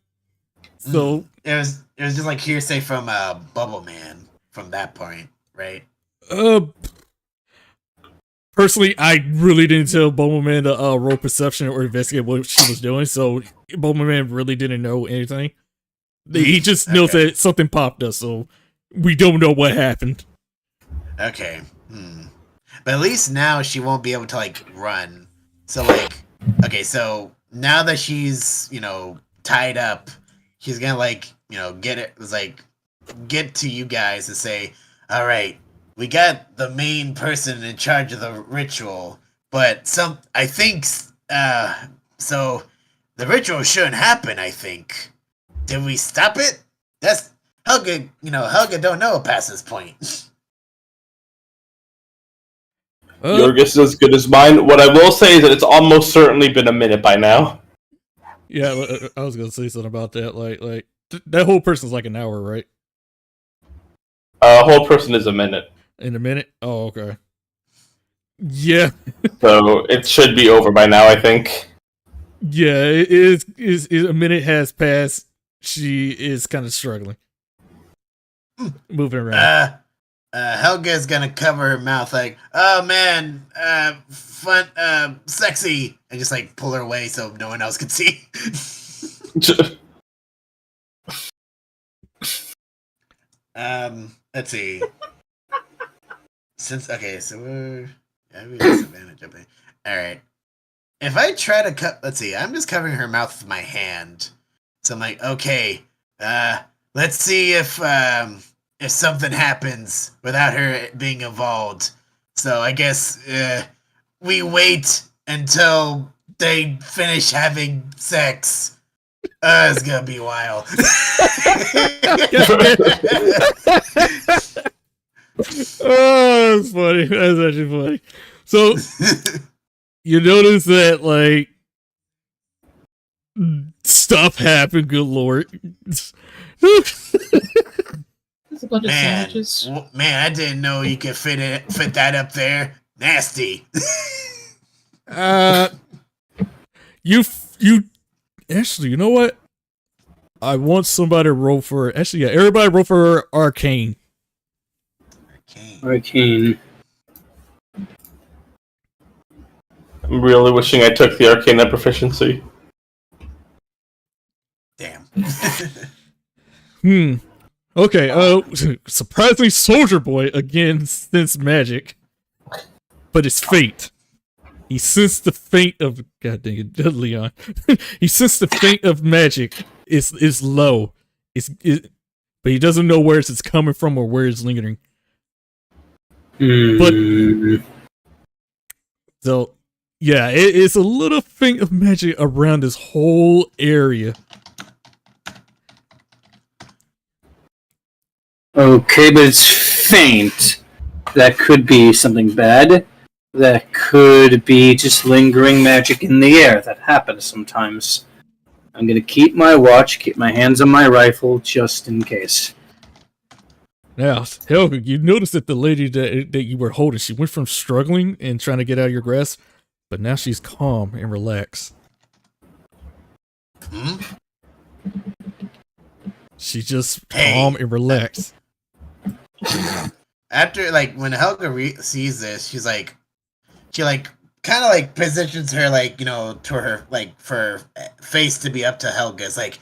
So it was just like hearsay from Bubble Man from that point, right? Personally, I really didn't tell Bowman to roll perception or investigate what she was doing, so Bowman really didn't know anything. He just knows that something popped us, so we don't know what happened. Okay. But at least now she won't be able to run. So so now that she's, tied up, she's gonna get to you guys and say, all right, we got the main person in charge of the ritual, but so the ritual shouldn't happen, I think. Did we stop it? That's Helga, Helga don't know past this point. Your guess is as good as mine. What I will say is that it's almost certainly been a minute by now. Yeah, I was gonna say something about that. That whole person's like an hour, right? A whole person is a minute. In a minute? Oh, okay. Yeah. So it should be over by now, I think. Yeah, it is a minute has passed. She is kind of struggling. moving around. Helga's gonna cover her mouth like, oh man, fun, sexy, and just like pull her away so no one else can see. Let's see. So we're disadvantage of it. All right. If I try to cut, let's see. I'm just covering her mouth with my hand, so I'm like, okay, let's see if something happens without her being involved. So I guess we wait until they finish having sex. It's gonna be wild. Oh, that's funny. That's actually funny. So you notice that like stuff happened. Good lord. There's a bunch of sandwiches. Man, I didn't know you could fit that up there. Nasty. You actually, you know what? I want somebody to roll for. Actually, yeah, everybody roll for Arcane. Arcane. I'm really wishing I took the Arcana proficiency. Damn. Okay, surprisingly, Soldier Boy again sensed magic, but it's fate. He sensed the fate of God dang it, Leon. He sensed the fate of magic is low. But he doesn't know where it's coming from or where it's lingering. But so yeah, it's a little faint of magic around this whole area. Okay, but it's faint. That could be something bad. That could be just lingering magic in the air. That happens sometimes. I'm gonna keep my watch, keep my hands on my rifle, just in case. Now, Helga, you noticed that the lady that you were holding, she went from struggling and trying to get out of your grasp, but now she's calm and relaxed. She's just calm and relaxed. After, like, when Helga sees this, she kind of like positions her, like, you know, to her, like, for her face to be up to Helga. It's like,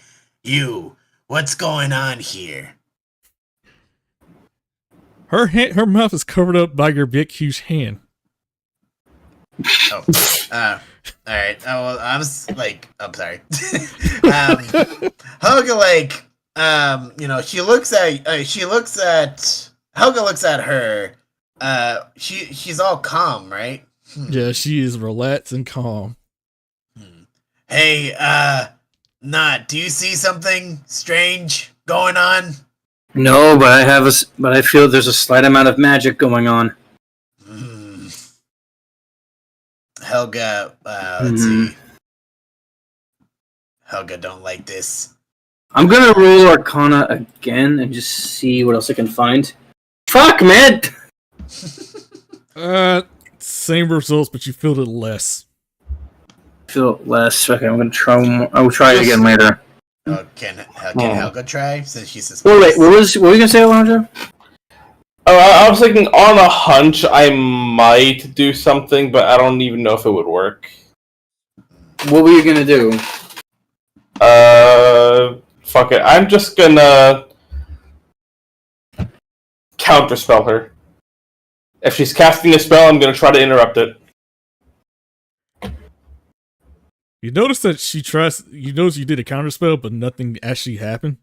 what's going on here? Her mouth is covered up by your big, huge hand. Oh, all right. Oh, well, I was like, I'm sorry. Helga, like, you know, Helga looks at her. She's all calm, right? Yeah, she is relaxed and calm. Hey, Not, do you see something strange going on? No, but I feel there's a slight amount of magic going on. Helga, let's see. Helga don't like this. I'm gonna roll Arcana again and just see what else I can find. Fuck, man! Same results, but you feel it less. Feel it less. Okay, I'm gonna try. I will try it again later. Oh, can Helga try since she's suspicious? Oh wait, what were you gonna say, Alonso? I was thinking on a hunch I might do something, but I don't even know if it would work. What were you gonna do? Fuck it. I'm just gonna counterspell her. If she's casting a spell, I'm gonna try to interrupt it. You notice that she tries. You notice you did a counterspell, but nothing actually happened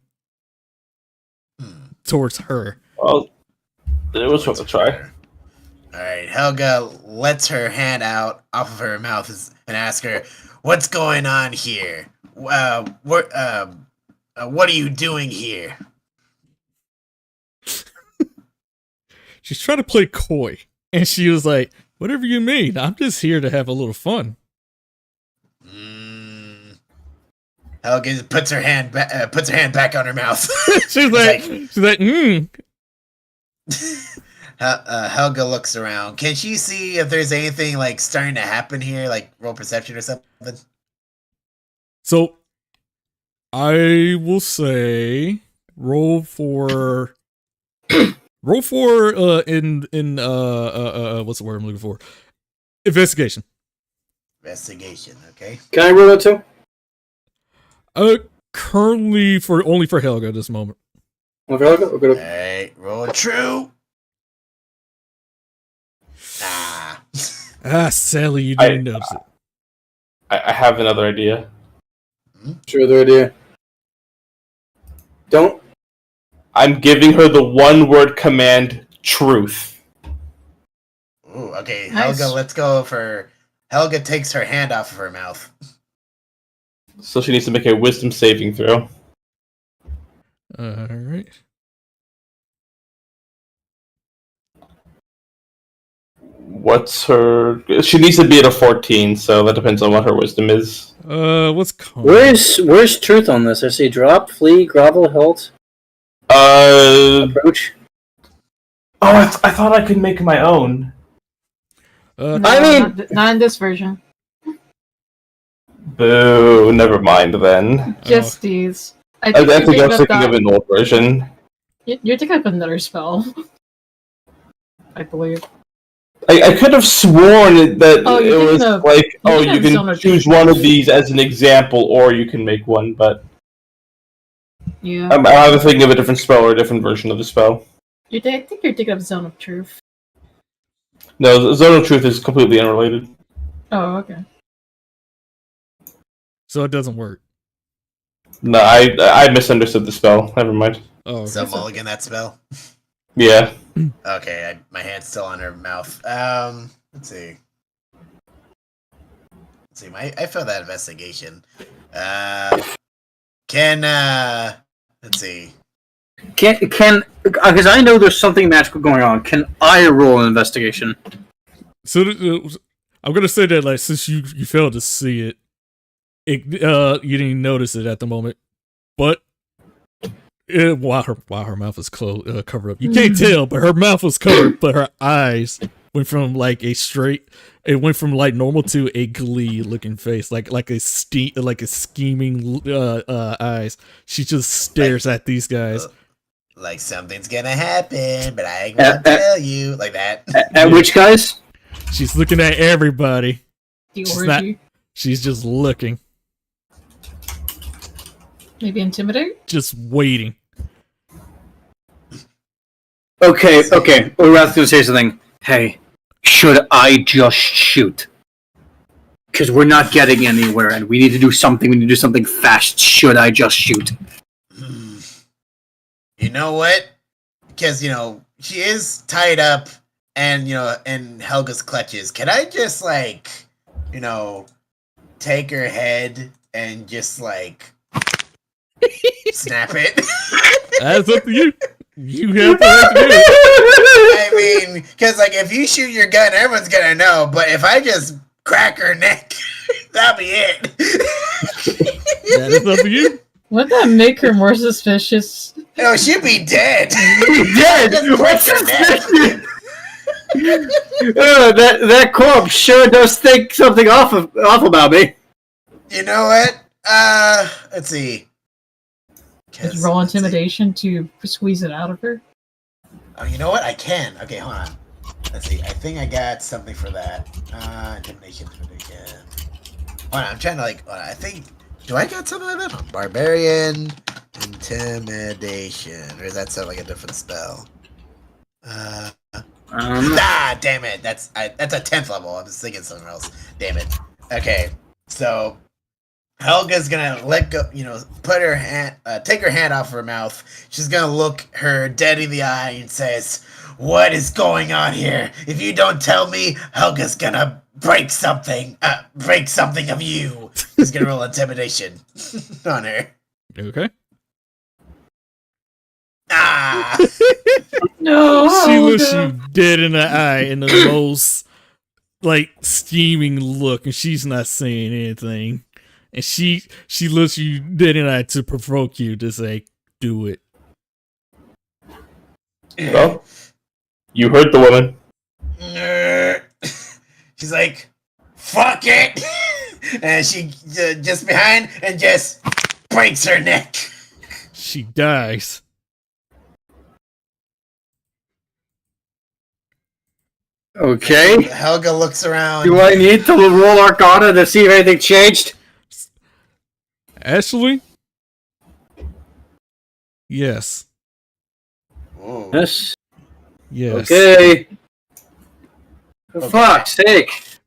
towards her. Well, it was worth a try. Alright, Helga lets her hand out off of her mouth and asks her, "What's going on here? What are you doing here?" She's trying to play coy, and she was like, "Whatever you mean. I'm just here to have a little fun." Helga puts her hand back on her mouth. she's like, Helga looks around. Can she see if there's anything like starting to happen here, like roll perception or something? So, I will say roll for Roll for in what's the word I'm looking for? Investigation. Investigation, okay. Can I roll that too? Currently only for Helga at this moment. Okay. Alright, roll true. Sally, you didn't notice it. I have another idea. Sure, the idea. Don't. I'm giving her the one-word command, truth. Ooh, okay, Nice. Helga, let's go for... Helga takes her hand off of her mouth. So she needs to make a wisdom saving throw. Alright. What's her... She needs to be at a 14, so that depends on what her wisdom is. What's Where's truth on this? I see drop, flee, grovel, halt, approach. Oh, I thought I could make my own. No, I mean- not in this version. Boo, never mind then. Just these. I I think think I you're was thinking thinking of an old version. You're thinking of another spell. I believe. I could have sworn that Oh, you're it was thinking of- like, you're oh, thinking you of can Zone of choose Truth. one of these as an example, or you can make one, but Yeah. I'm either thinking of a different spell or a different version of the spell. I think you're thinking of Zone of Truth. No, Zone of Truth is completely unrelated. Oh, okay. So it doesn't work. No, I misunderstood the spell. Never mind. Oh, okay. So mulligan that spell? Yeah. Okay, my hand's still on her mouth. Let's see. I failed that investigation. Let's see. Can because I know there's something magical going on. Can I roll an investigation? So I'm gonna say that, like, since you failed to see it, you didn't notice it at the moment, but while her mouth was closed, covered up, you can't tell, but her mouth was covered, but her eyes went from like normal to a glee looking face, like a scheming eyes. She just stares at these guys. Like something's gonna happen, but I ain't gonna tell you. Like that. At which guys? She's looking at everybody. The She's orgy. She's just looking, Maybe intimidate? just waiting. Okay. Urath's gonna say something. Hey, should I just shoot? Because we're not getting anywhere, and we need to do something. We need to do something fast. Should I just shoot? You know what? Because, she is tied up and, in Helga's clutches. Can I just, take her head and just, snap it? That's up to you. You have the right to do it. I mean, because, if you shoot your gun, everyone's gonna know. But if I just crack her neck, that'll be it. That is up to you. Wouldn't that make her more suspicious? No, she'd be dead. Dead. Just break her neck. That corpse sure does think something off about me. You know what? Let's see. Just roll intimidation to squeeze it out of her? Oh, you know what? I can. Okay, hold on. Let's see. I think I got something for that. Intimidation. Hold on, I'm trying to hold on. I think. Do I got something like that? Barbarian intimidation, or does that sound like a different spell? Damn it! That's a 10th level. I was thinking something else. Damn it. Okay, so Helga's gonna let go. Put her hand, take her hand off her mouth. She's gonna look her dead in the eye and says, "What is going on here? If you don't tell me, Helga's gonna break something of you." He's gonna roll intimidation on her. Okay. Ah! No! She looks you dead in the eye in the most scheming look, and she's not saying anything. And she looks you dead in the eye to provoke you to say, "Do it." Well, you heard the woman. She's like, "Fuck it!" And she just behind and just breaks her neck. She dies. Okay. Helga looks around. Do I need to roll Arcana to see if anything changed? Actually, yes. Ooh. Yes. Yes. Okay. For fuck's sake.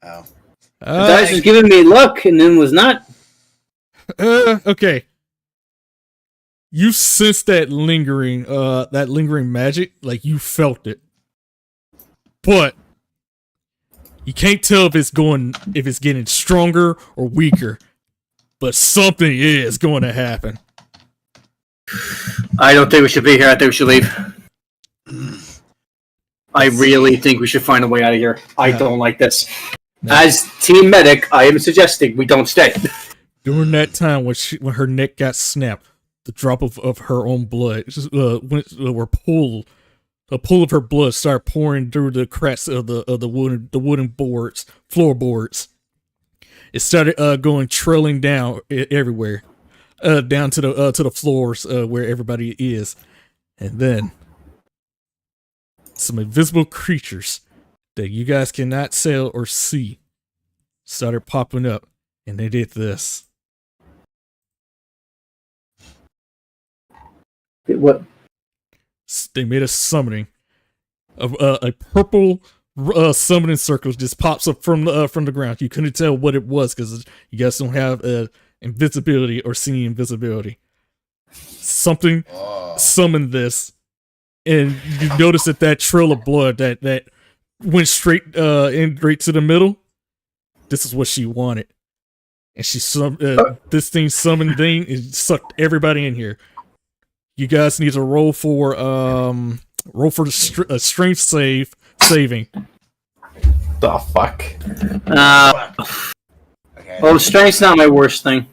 Oh. The dice was giving me luck and then was not. Okay. You sense that lingering magic, like you felt it. But you can't tell if it's getting stronger or weaker. But something is going to happen. I don't think we should be here. I think we should leave. I really think we should find a way out of here. I don't like this. As team medic, I am suggesting we don't stay. During that time when her neck got snapped, the drop of her own blood were pulled. A pool of her blood started pouring through the cracks of the wooden boards, floorboards. It started going trailing down everywhere, down to the floors where everybody is, and then some invisible creatures that you guys cannot sail or see started popping up, and they did this. What? They made a summoning. A purple summoning circle just pops up from the ground. You couldn't tell what it was because you guys don't have invisibility or seeing invisibility. Something summoned this, and you notice that trail of blood that went straight to the middle. This is what she wanted, and she this thing summoned thing and sucked everybody in here. You guys need to roll for a strength saving. The fuck? Okay. Well, strength's not my worst thing.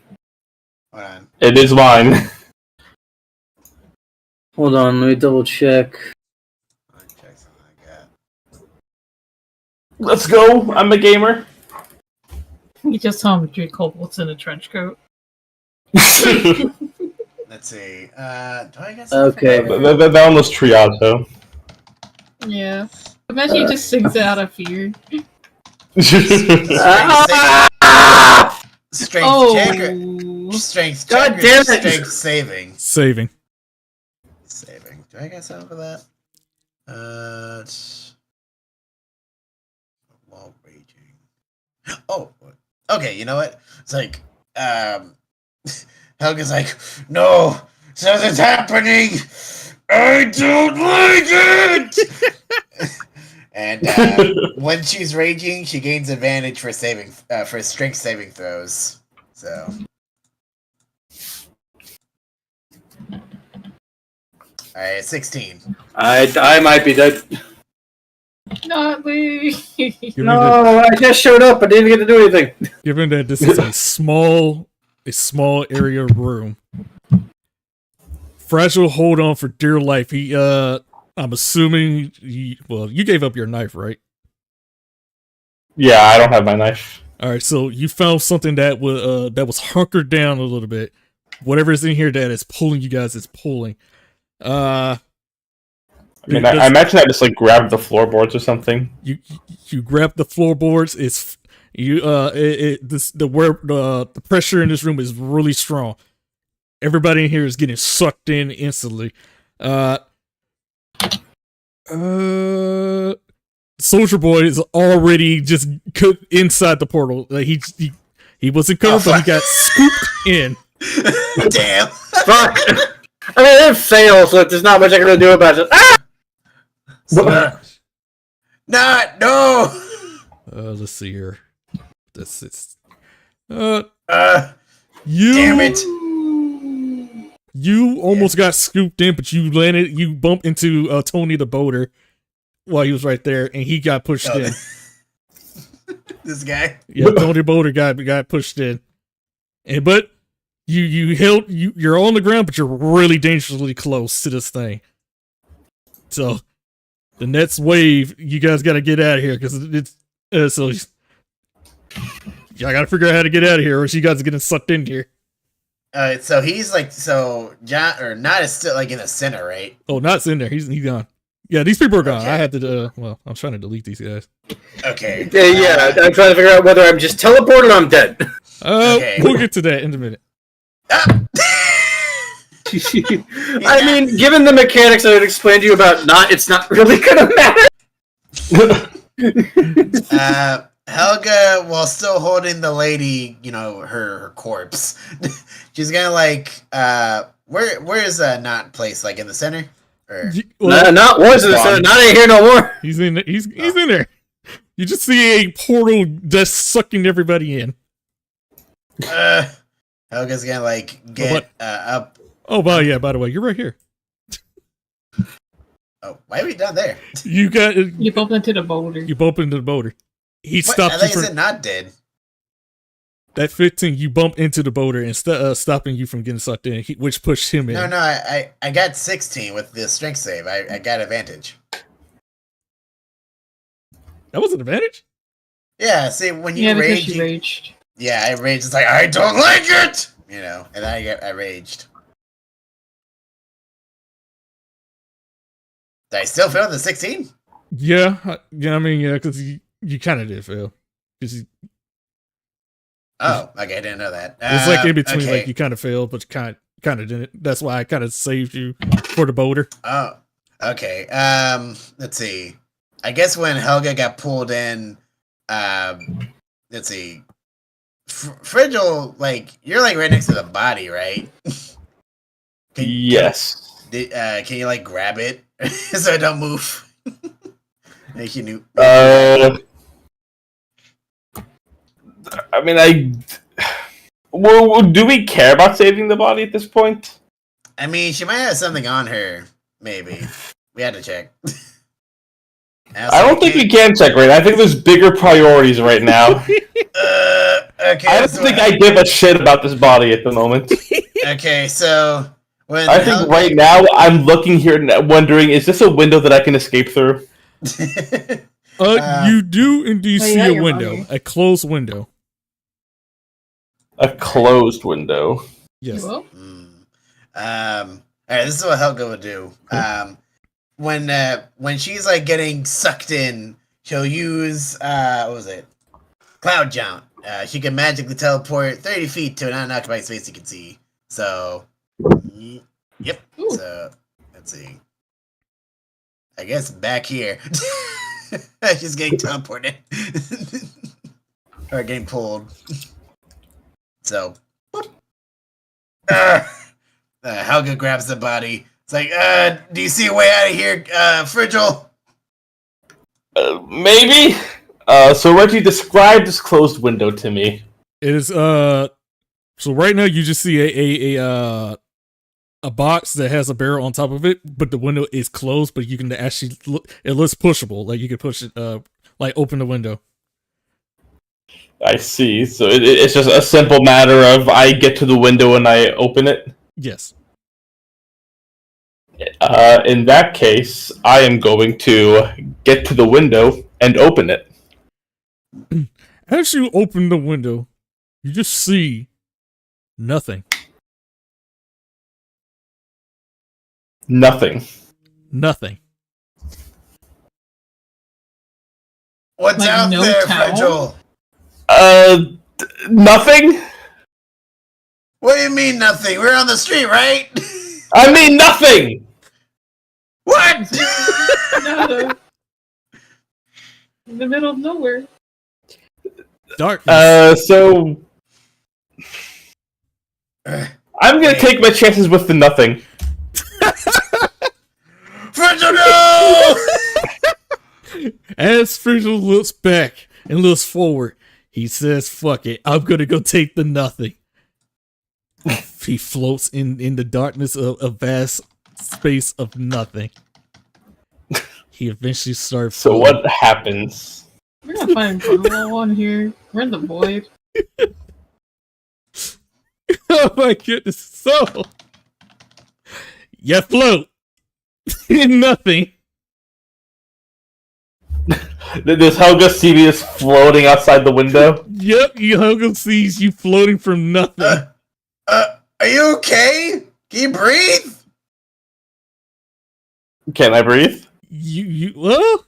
Hold on. It is mine. Hold on, let me double check. Let me check something like that. Let's go. I'm a gamer. You just saw him drink cold in a trench coat. Let's see. Do I guess? Okay. That one was Triato. Yeah. Imagine he just sings it out of fear. Strength Oh. checker. Strength God checker. damn it. Strength saving. Saving. Saving. Do I get something for that? While raging. Oh. Okay. You know what? It's like Helga's like, no, something's happening. I don't like it. And when she's raging, she gains advantage for strength saving throws. So, all right, 16. I might be dead. Not me. No, I just showed up. I didn't get to do anything. Given that this is a small area room, Fragile hold on for dear life. I'm assuming you gave up your knife, right? Yeah, I don't have my knife. All right, so you found something that was hunkered down a little bit. Whatever's in here that is pulling you guys is pulling. I imagine I just like grabbed the floorboards or something. You grab the floorboards. It's the pressure in this room is really strong. Everybody in here is getting sucked in instantly. Soldier Boy is already just inside the portal. Like he wasn't covered, but he got scooped in. Damn. Fuck. I mean, it fails, so there's not much I can really do about it. Ah! No. Let's see here. This is. Damn it. You almost got scooped in, but you landed. You bumped into Tony the boater while he was right there, and he got pushed in. This guy. Yeah, Tony Boulder got pushed in, but you're on the ground, but you're really dangerously close to this thing. So the next wave, you guys got to get out of here because it's so. I got to figure out how to get out of here, or else you guys are getting sucked in here. So he's like, John or not is still like in the center, right? Oh, Not's in there. He's gone. Yeah, these people are gone. I had to. Well, I'm trying to delete these guys. Okay. Yeah, I'm trying to figure out whether I'm just teleported or I'm dead. Okay. We'll get to that in a minute. I mean, given the mechanics I would explain to you about it's not really gonna matter. Helga, while still holding the lady, her corpse, she's gonna where is not place? Like in the center? Or... not once in the center. Not in here no more. He's in. He's in there. You just see a portal that's sucking everybody in. Helga's gonna get up. Oh, well, yeah. By the way, you're right here. Oh, why are we down there? You bump into the boulder. You bump into the boulder. He stopped. I think is it not dead? That 15, you bump into the boulder and stopping you from getting sucked in, which pushed him in. No, I got 16 with the strength save. I got advantage. That was an advantage? Yeah, see, when you rage... because you raged. Yeah, I raged. It's like, I don't like it! And I raged. Did I still fail the 16? Yeah, I mean, because you kind of did fail. Oh, okay, I didn't know that. It's like in between, okay. like you kind of failed, but you kind of didn't. That's why I kind of saved you for the boulder. Oh, okay. Let's see. I guess when Helga got pulled in, let's see. Frigil, you're right next to the body, right? Yes. Can you grab it so I don't move? Like you knew. I mean, well, do we care about saving the body at this point? I mean, she might have something on her. Maybe we had to check. I don't think we can check right now. I think there's bigger priorities right now. Okay. I don't think I give a shit about this body at the moment. Okay, so I think right now I'm looking here and wondering, is this a window that I can escape through? You do indeed see a window, mommy. a closed window. A closed window. Yes. You will? All right, this is what Helga would do. When she's getting sucked in, she'll use what was it? Cloud jump. She can magically teleport 30 feet to an unoccupied space you can see. So, yep. Ooh. So let's see. I guess back here. She's getting teleported. Or getting pulled. So, Helga grabs the body. It's like, do you see a way out of here, Frigil? Maybe. So Reggie, describe this closed window to me. It is so right now you just see a box that has a barrel on top of it, but the window is closed, but you can actually it looks pushable. Like you can push it open the window. I see. So it's just a simple matter of I get to the window and I open it? Yes. In that case, I am going to get to the window and open it. As you open the window, you just see nothing. Nothing. Nothing. What's out no there, towel? Frigil? Nothing? What do you mean nothing? We're on the street, right? I mean nothing! What? No. In the middle of nowhere. Darkness. So I'm gonna take my chances with the nothing. Frigil, no! As Frigil looks back and looks forward, he says, fuck it, I'm gonna go take the nothing. He floats in the darkness of a vast space of nothing. He eventually starts. So what happens? We're gonna find Bruno on here. We're in the void. Oh my goodness. So you float in nothing. Does Helga see me just floating outside the window? Yep, Helga sees you floating from nothing. Are you okay? Can you breathe? Can I breathe? well,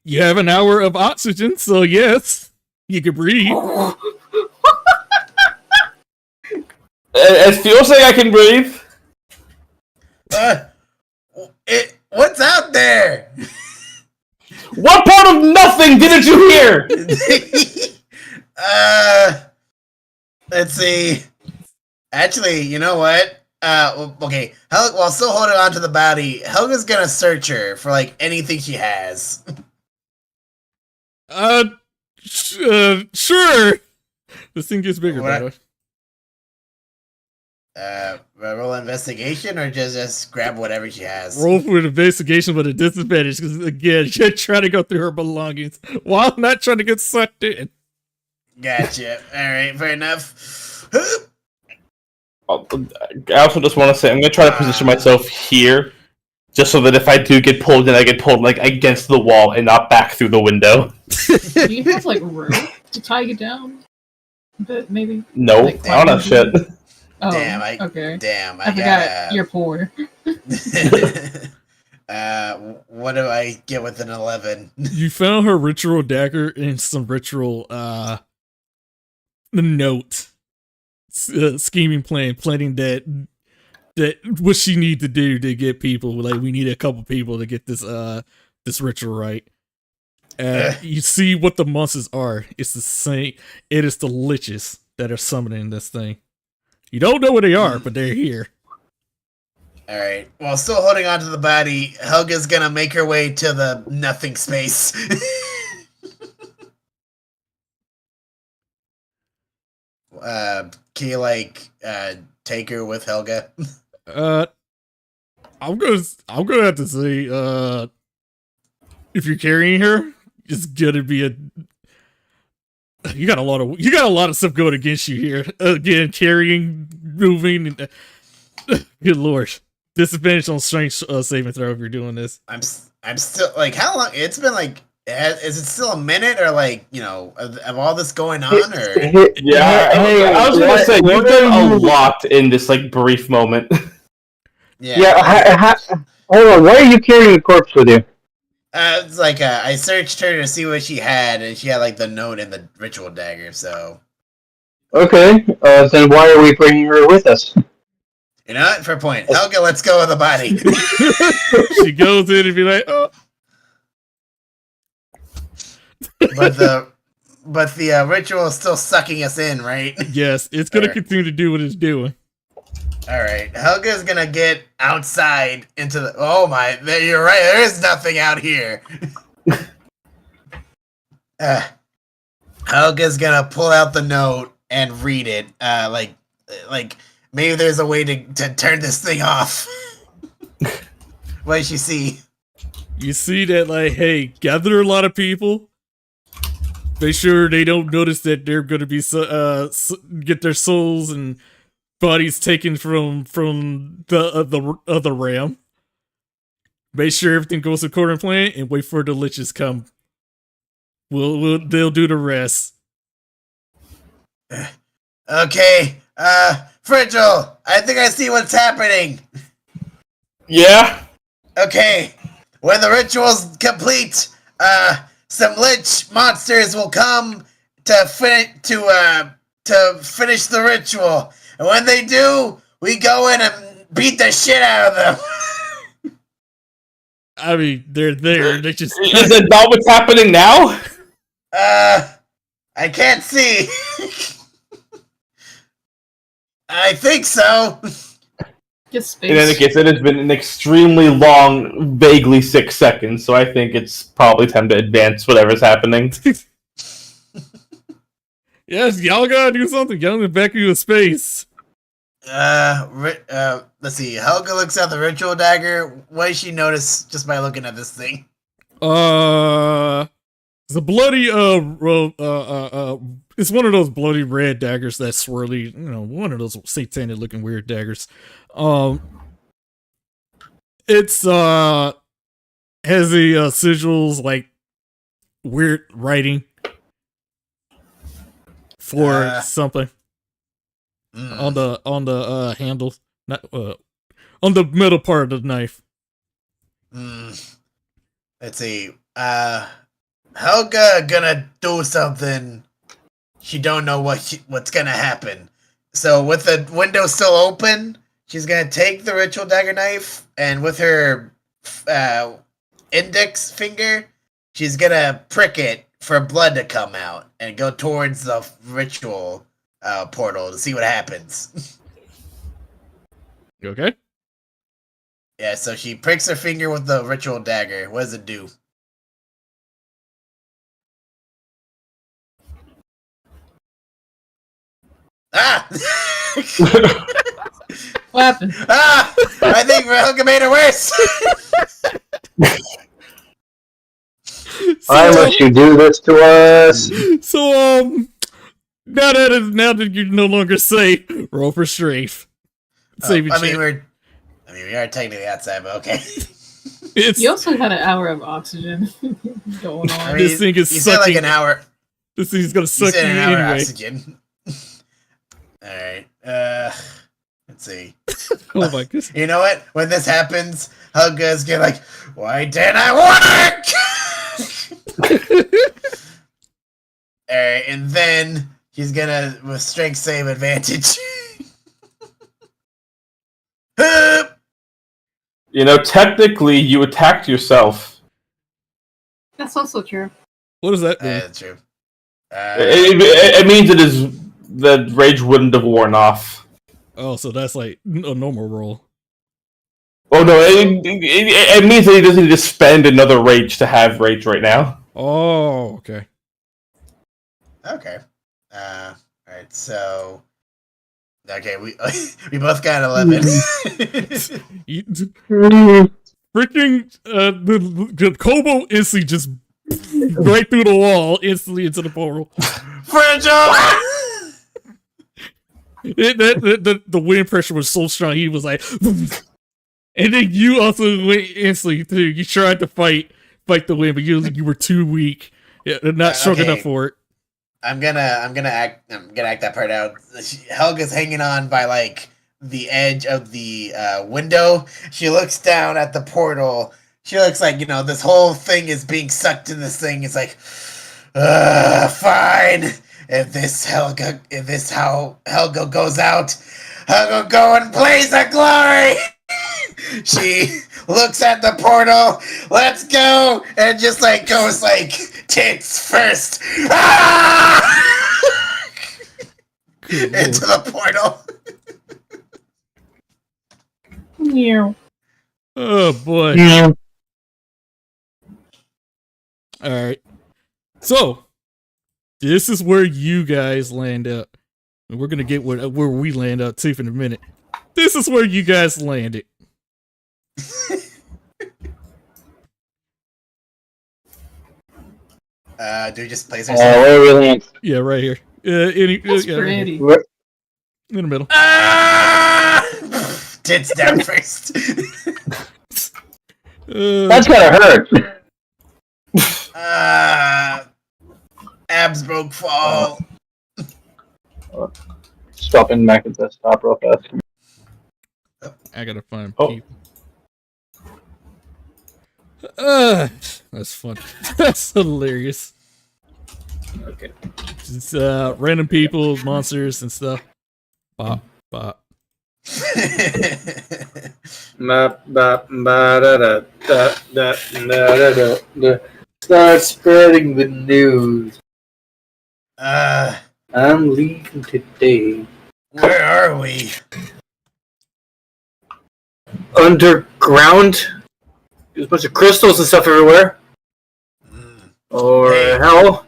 you have an hour of oxygen, so yes, you can breathe. It feels like I can breathe. What's out there? What part of nothing didn't you hear? Let's see. Actually, you know what? Okay. While still holding on to the body, Helga's gonna search her for like anything she has. Sure. This thing gets bigger, by the way. Roll investigation or just grab whatever she has? Roll for an investigation with a disadvantage, because again, you're trying to go through her belongings while not trying to get sucked in. Gotcha. Alright, fair enough. I also just want to say I'm gonna try to position myself here, just so that if I do get pulled in, I get pulled like against the wall and not back through the window. Do you have like rope to tie you down? But maybe. No, Like, I don't have shit. Oh, Damn, I I forgot you're poor. What do I get with an 11? You found her ritual dagger and some ritual note, scheming plan, planning that what she need to do to get people. Like, we need a couple people to get this ritual right. You see what the monsters are. It's the same. It is the liches that are summoning this thing. You don't know what they are, but they're here. Alright. While still holding onto the body, Helga's gonna make her way to the nothing space. Can you, like, take her with Helga? I'm gonna have to say, if you're carrying her, it's gonna be you got a lot of stuff going against you here. Again, carrying, moving, and, good lord, disadvantage on strength saving throw if you're doing this. I'm still, like, how long? It's been, like, is it still a minute, or, like, you know, of all this going on, or? Yeah, I was gonna say, you've done a lot in this, like, brief moment. Yeah. Hold on. Why are you carrying a corpse with you? It's like, I searched her to see what she had, and she had, like, the note and the ritual dagger, so. Okay. Then why are we bringing her with us? You know what? Fair point. Helga, let's go with the body. She goes in and be like, oh. But the ritual is still sucking us in, right? Yes, it's gonna continue to do what it's doing. Alright, Helga's gonna get outside into the... Oh my, you're right, there is nothing out here. Helga's gonna pull out the note and read it. Like maybe there's a way to turn this thing off. What does she see? You see that, like, hey, gather a lot of people. Make sure they don't notice that they're gonna be get their souls and bodies taken from the other realm. Make sure everything goes according to plan and wait for the liches come. They'll do the rest. Okay, Frigil, I think I see what's happening. Yeah? Okay, when the ritual's complete, some lich monsters will come to finish the ritual. And when they do, we go in and beat the shit out of them. I mean, they're there. They just... Is it not what's happening now? I can't see. I think so. Just In any case, it has been an extremely long, vaguely 6 seconds, so I think it's probably time to advance whatever's happening. Yes, y'all gotta do something. Y'all need to back you in space. Let's see. Helga looks at the ritual dagger. What does she notice just by looking at this thing? It's a bloody, it's one of those bloody red daggers that swirly, one of those satanic looking weird daggers. It's, has the, sigils, like, weird writing for something on the handle, not, on the middle part of the knife. let's see. Helga gonna do something. She don't know what's gonna happen. So with the window still open, she's gonna take the ritual dagger knife and with her index finger, she's gonna prick it for blood to come out and go towards the ritual portal to see what happens. You okay? Yeah, so she pricks her finger with the ritual dagger. What does it do? Ah! What happened? Ah! I think Helga made it worse! I let you do this to us. So, now that you're no longer safe, roll for strafe. Save your chance. we are technically outside, but okay. You also had an hour of oxygen going on. I mean, This thing is you said like sucking. an hour. This thing's gonna You suck you said an hour of anyway. oxygen. Alright. Let's see. Oh my goodness. You know what? When this happens, Helga's gonna like, why didn't I work? Alright, and then he's gonna with strength save advantage. You know, technically, you attacked yourself. That's also true. What does that mean? That's true. It means the rage wouldn't have worn off. Oh, so that's like a normal roll. Oh no, it means that he doesn't need to spend another rage to have rage right now. Oh, okay. Okay. Alright, so okay, we we both got 11. Freaking the Kobo instantly just right through the wall, instantly into the portal. Fragile! The wind pressure was so strong, he was like, and then you also went instantly too. You tried to fight the wind, but you were too weak, not strong enough for it. I'm gonna act that part out. Helga's hanging on by like the edge of the window. She looks down at the portal. She looks like, you know, this whole thing is being sucked in this thing. It's like, fine. If how Helga goes out, Helga go and blaze a glory. She looks at the portal. Let's go, and just like goes like tits first. Into the portal. Yeah. Oh boy. Alright. So, this is where you guys land up. And we're gonna get where we land up too in a minute. This is where you guys landed. Do we just place Oh, ourselves? where are we land? Yeah, right here. That's Yeah, pretty. in the middle. Tits down first. That's gotta hurt. Abs broke fall. Stopping back at the stop real fast. I gotta find Oh. people. That's fun. That's hilarious. Okay. Just random people, monsters, and stuff. Bop, bop. Start spreading the news. I'm leaving today. Where are we? Underground? There's a bunch of crystals and stuff everywhere. Or Hey. hell?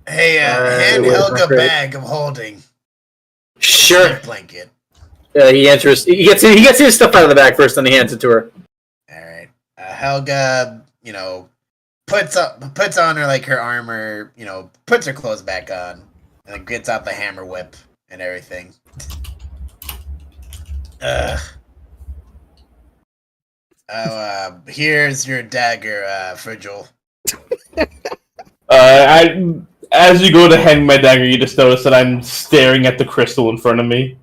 Hey, hand wait, Helga a great. bag of holding. Sure. Blanket. He gets his stuff out of the bag first, then he hands it to her. All right. Helga, you know, puts on her like her armor. You know, puts her clothes back on, and then gets out the hammer whip and everything. Here's your dagger, Frigil. As you go to hang my dagger, you just notice that I'm staring at the crystal in front of me.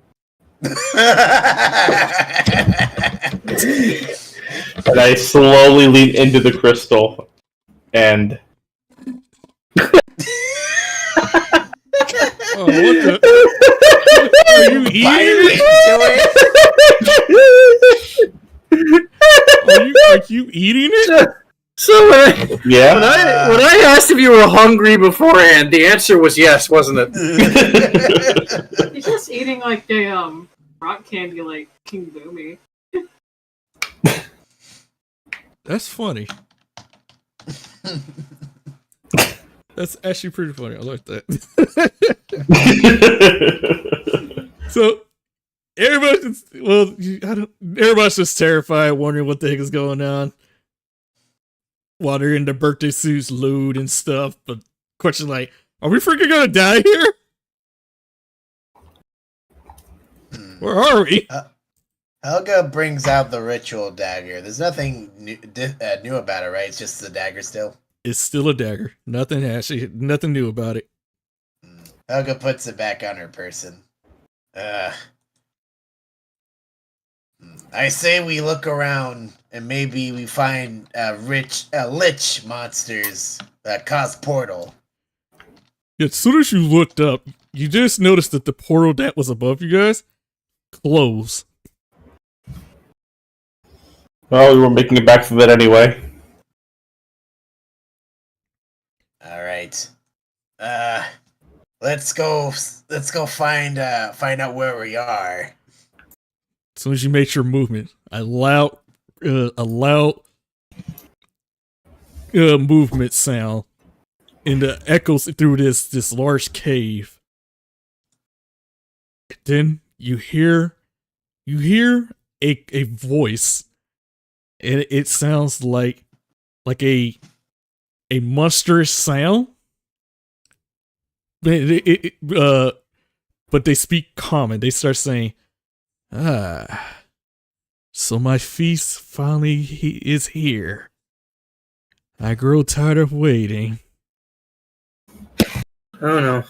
And I slowly lean into the crystal. and Oh, what the? Are you eating it? Are you eating it? So when yeah. I asked if you were hungry beforehand, the answer was yes, wasn't it? He's just eating like a rock candy like King Boomy. That's funny. That's actually pretty funny. I like that. So everybody's just terrified, wondering what the heck is going on. While they're in their birthday suits, loot and stuff. But question like, are we freaking gonna die here? Where are we? Helga brings out the ritual dagger. There's nothing new about it, right? It's just the dagger still. It's still a dagger. Nothing new about it. Helga puts it back on her person. I say we look around and maybe we find lich monsters that cause portal. As soon as you looked up, you just noticed that the portal that was above you guys closed. Well, we were making it back from that anyway. All right. Let's go find out where we are. As soon as you make your movement, a loud movement sound, and it echoes through this large cave. Then you hear a voice, and it sounds like a monstrous sound. But they speak common. They start saying, so my feast finally is here. I grow tired of waiting. Oh no.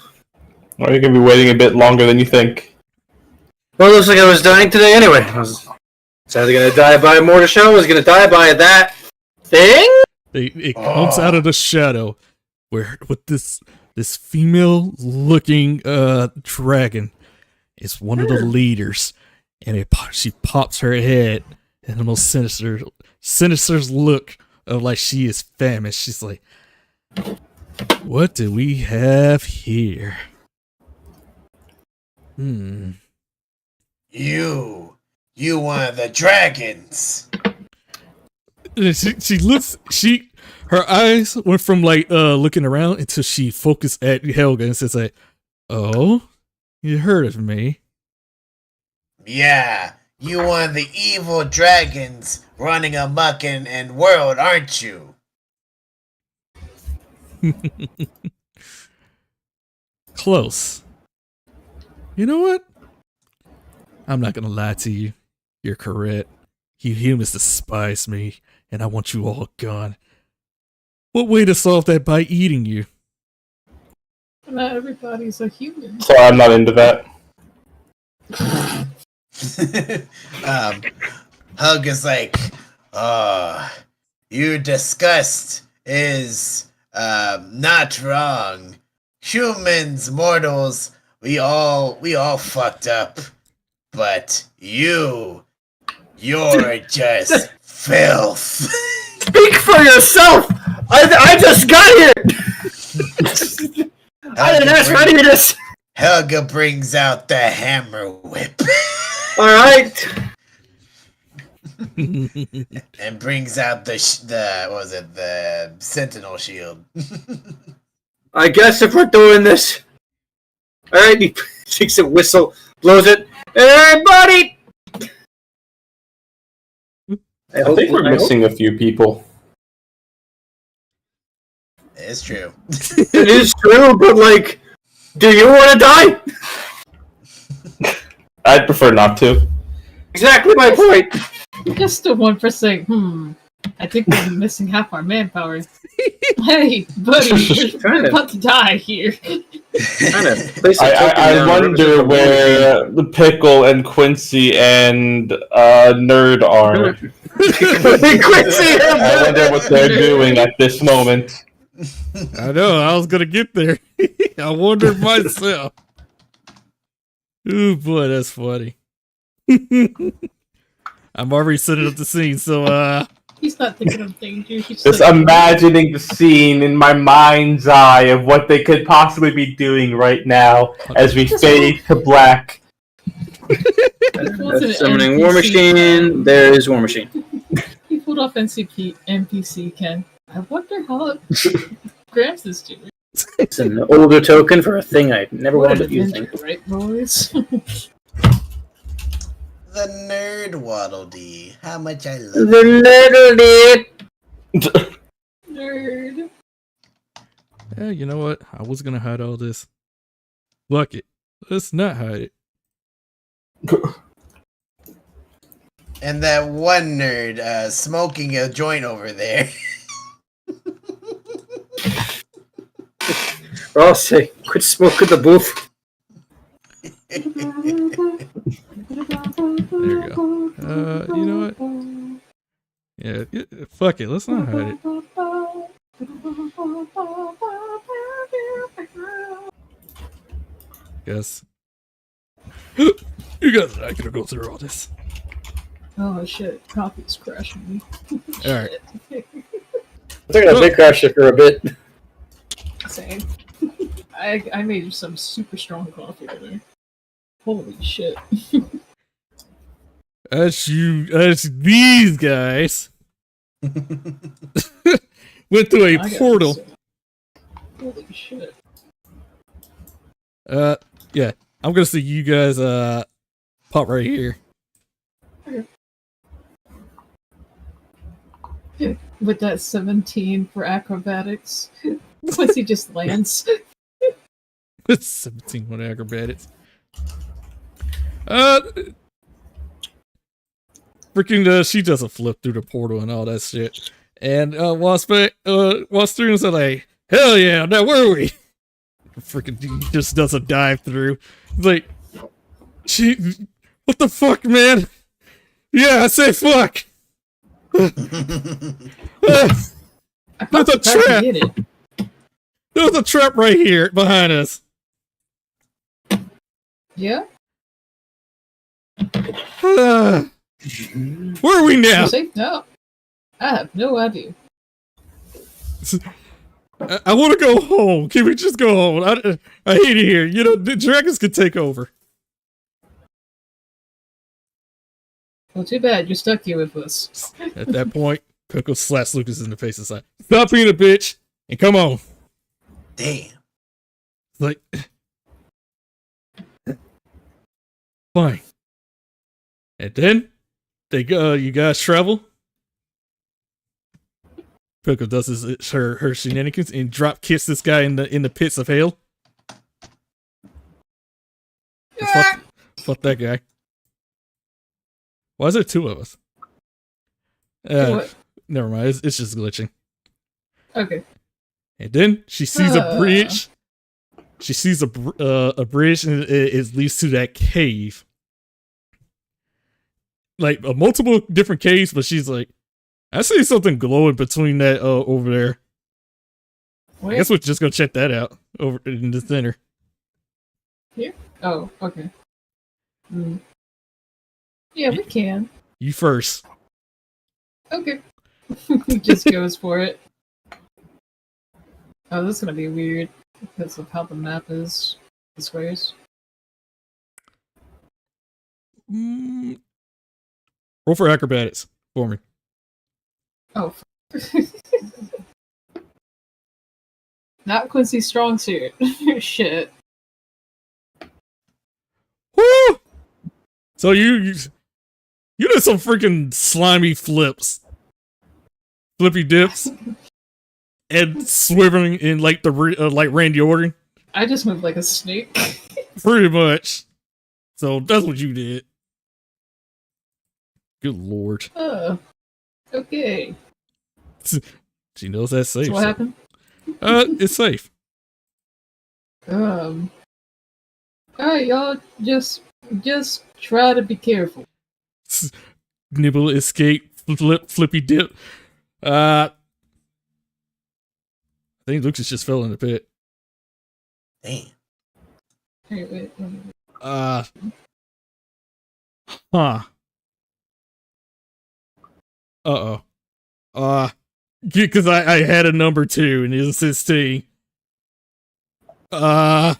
Well, you're gonna be waiting a bit longer than you think. Well, it looks like I was dying today anyway. I was either gonna die by more to show, I was gonna die by that thing? It comes out of the shadow with this female looking dragon. It's one of the leaders. And she pops her head in the most sinister look of like she is famished. She's like, what do we have here? You one of the dragons. She looks, her eyes went from like looking around until she focused at Helga and says like, oh, you heard of me. Yeah, you one of the evil dragons running amok in world, aren't you? Close. You know what? I'm not gonna lie to you. You're correct. You humans despise me, and I want you all gone. What way to solve that by eating you? Not everybody's a human. So I'm not into that. Helga's like, your disgust is not wrong. Humans, mortals, we all fucked up. But you're just filth. Speak for yourself! I just got here! I didn't ask for any of this! Helga brings out the hammer whip. Alright. And brings out the sentinel shield. I guess if we're doing this. Alright, he takes a whistle, blows it. Everybody! I think we're missing a few people. It's true. It is true, but like, do you want to die? I'd prefer not to. Exactly my point. Just the one for saying, I think we're missing half our manpower. Hey, buddy, we're about to die here. I wonder where the Pickle and Quincy and Nerd are. Quincy! I wonder what they're doing at this moment. I know, I was gonna get there. I wondered myself. Ooh, boy, that's funny. I'm already setting up the scene, so, He's not thinking of danger. He's Just imagining the scene in my mind's eye of what they could possibly be doing right now as we fade to black. Summoning War Machine. There is War Machine. He pulled off NPC, Ken. I wonder how Gramps is doing. It's an older token for a thing I never What wanted an using. adventure, right, boys? The nerd waddle dee. How much I love The little bit. Nerd. yeah, you know what? I was gonna hide all this. Fuck it. Let's not hide it. And that one nerd smoking a joint over there. I'll say, quit smoking the booth. There you go. You know what? Yeah, fuck it. Let's not hide it. Guess. You guys are not gonna go through all this. Oh shit, coffee's crashing me. Alright. I think I did crash it for a bit. Same. I made some super strong coffee today. Holy shit. As these guys went through a I got portal. this. Holy shit. Yeah. I'm gonna see you guys pop right here. With that 17 for acrobatics. Once he just lands. 17 with acrobatics. Freaking she does a flip through the portal and all that shit. And Wasp students are like, hell yeah, now where are we? Freaking he just does a dive through. It's like, what the fuck, man? Yeah, I say fuck. I There's a trap. Get it. There's a trap right here behind us. Yeah? Where are we now? You safe now? I have no idea. I want to go home. Can we just go home? I hate it here. You know, the dragons could take over. Well, too bad. You're stuck here with us. At that point, Coco slaps Lucas in the face and says, stop being a bitch and come on. Damn. Like, fine. And then they go. You guys travel. Coco does her shenanigans and drop kiss this guy in the pits of hell. Fuck that guy. Why is there two of us? What? Never mind. It's just glitching. Okay. And then she sees a bridge. She sees a bridge, and it leads to that cave. Like multiple different caves, but she's like, I see something glowing between that over there. Where? I guess we're just gonna check that out over in the center. Here? Oh, okay. Yeah, we can. You first. Okay. He just goes for it. Oh, this is gonna be weird because of how the map is. The squares. Roll for acrobatics for me. Oh. Not Quincy strong suit. Shit. Woo! So you did some freaking slimy flips, flippy dips, and swiveling in like like Randy Orton. I just moved like a snake. Pretty much. So that's what you did. Good lord. Okay. She knows that's safe. So what happened? It's safe. Alright, y'all, just try to be careful. Nibble escape flippy dip. I think Lucas just fell in the pit. Damn. Hey, wait. Huh. Uh-oh. Because I had a number 2 and it was 16. Fuck.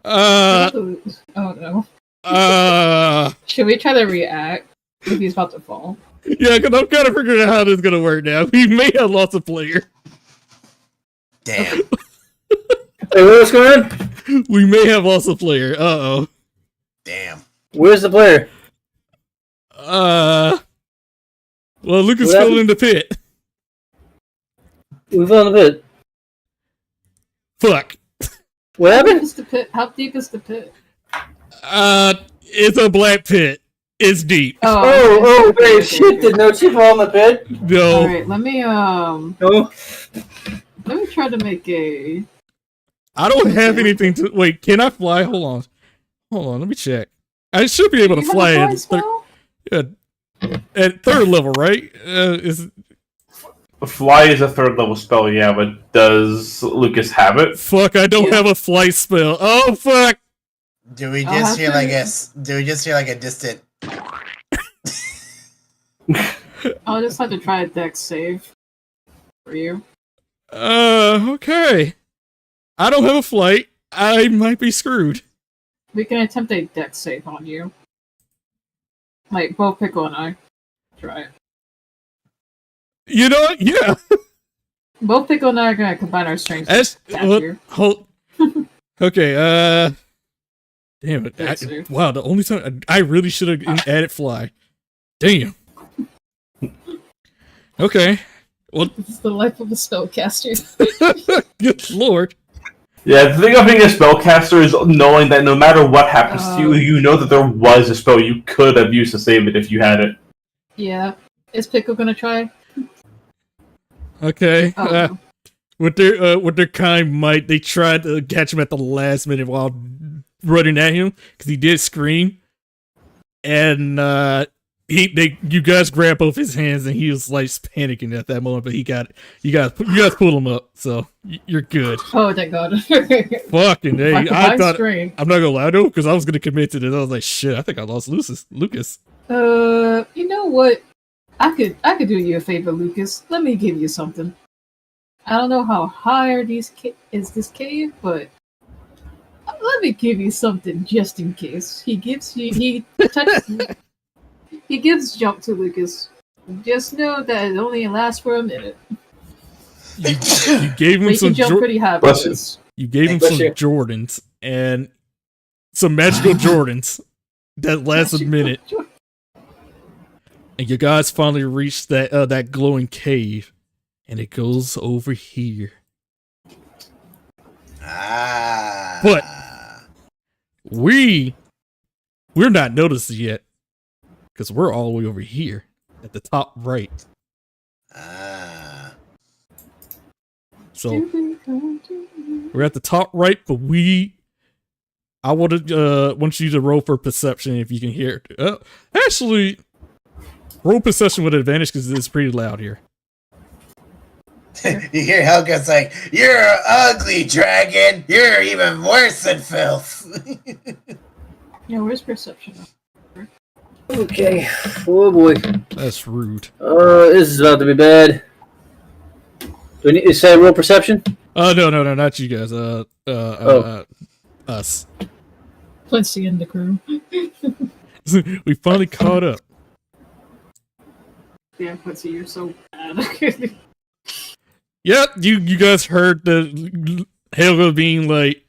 Oh no. Should we try to react if he's about to fall? Yeah, because I'm kind of figuring out how this is going to work now. We may have lost a player. Damn. Hey, what's going on? We may have lost a player. Uh-oh. Damn. Where's the player? Well, Lucas What fell happened? in the pit. We fell in the pit. Fuck. What How deep happened? is the pit? How deep is the pit? It's a black pit. It's deep. Oh, wait, shit, did no she fall in the pit? No. Alright, let me No. try to make a... I don't have anything to... Wait, can I fly? Hold on, let me check. I should be able to You have a fly fly at, spell? at 3rd level, right? Fly is a 3rd level spell, yeah, but does Lucas have it? Fuck, I don't Yeah. have a flight spell. Oh, fuck! Do we I'll just have hear to- like a? Do we just hear like a distant? I'll just have to try a dex save for you. Okay. I don't have a flight. I might be screwed. We can attempt a dex save on you. Like, both Pickle and I. Try it. You know what? Yeah. Both Pickle and I are gonna combine our strengths. That's, to attack you. hold. Okay, damn it. Dex save. Wow, the only time... I really should have added fly. Damn. Okay. Well, This is the life of a spellcaster. good lord. Yeah, the thing of being a spellcaster is knowing that no matter what happens to you, you know that there was a spell you could have used to save it if you had it. Yeah. Is Pickle gonna try? Okay. Oh, no. With their kind might, they tried to catch him at the last minute while running at him because he did scream, and you guys grabbed both his hands and he was like panicking at that moment, but you guys pulled him up, so you're good. Oh, thank God. Fucking hey, My I combined thought strength. I'm not gonna lie though, because I was gonna commit to this. I was like, shit, I think I lost Lucas. You know what? I could do you a favor, Lucas. Let me give you something. I don't know how high is this cave, but let me give you something just in case. He gives jump to Lucas. Just know that it only lasts for a minute. You gave him But you some can jump pretty high. Bless you. Lucas. you gave him Bless some you. Jordans and some magical Jordans that last a minute. And you guys finally reached that glowing cave, and it goes over here. Ah. But- We're not noticed yet, because we're all the way over here at the top right. Ah. So we're at the top right, but I want you to roll for perception if you can hear it. Actually, roll perception with advantage because it's pretty loud here. You hear Helga's like, "You're an ugly dragon. You're even worse than filth." Yeah, where's perception? Okay. Oh boy. That's rude. This is about to be bad. Do we need to say real perception? No, not you guys. Us. Quincy and the crew. We finally caught up. Yeah, Quincy, you're so bad. Yep, you guys heard the Helga being like,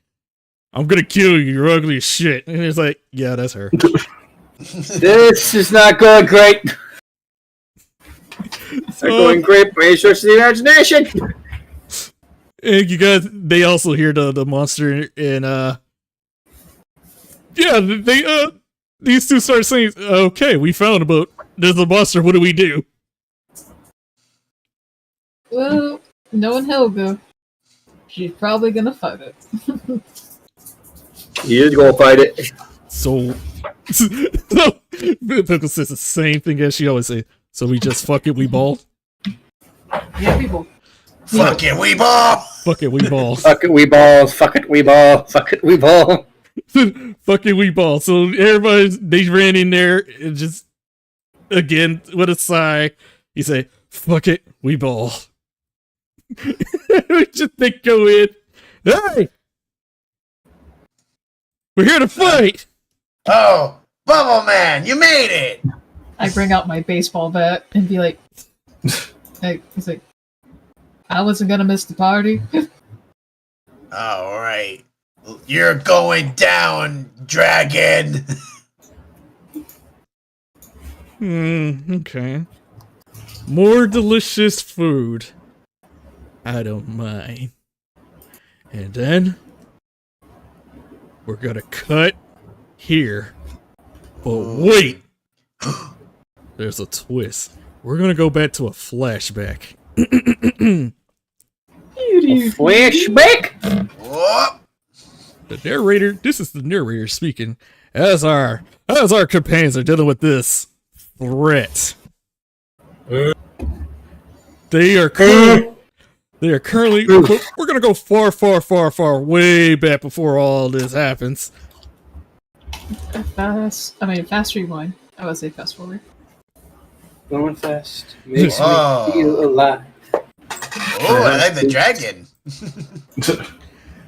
"I'm gonna kill you. You're ugly as shit." And it's like, yeah, that's her. This is not going great. Not going great by any stretch of the imagination. And you guys, they also hear the monster, and yeah, these two start saying, "Okay, we found a boat. There's a monster. What do we do?" Well, knowing Helga, she's probably gonna fight it. You just go fight it. So So Pickle says the same thing as she always say. So we just fuck it, we ball. Yeah, people. Fuck it, we ball. Fuck it, we ball. Fuck it, we ball. Fuck it, we ball. Fuck it, we ball. Fuck it, we ball. So they ran in there and just again with a sigh. He say, "Fuck it, we ball." We just they go in. Hey, we're here to fight. Oh, Bubble Man, you made it. I bring out my baseball bat and be like, he's like, I wasn't gonna miss the party. All right, you're going down, dragon. Okay. More delicious food. I don't mind. And then we're gonna cut here. But wait! There's a twist. We're gonna go back to a flashback. Flashback? Whoop. The narrator, this is the narrator speaking, as our companions are dealing with this threat. They are currently, we're gonna go far, way back before all this happens. Fast rewind. I would say fast forward. Going fast. Makes me Whoa. feel alive. Oh, I like the dragon.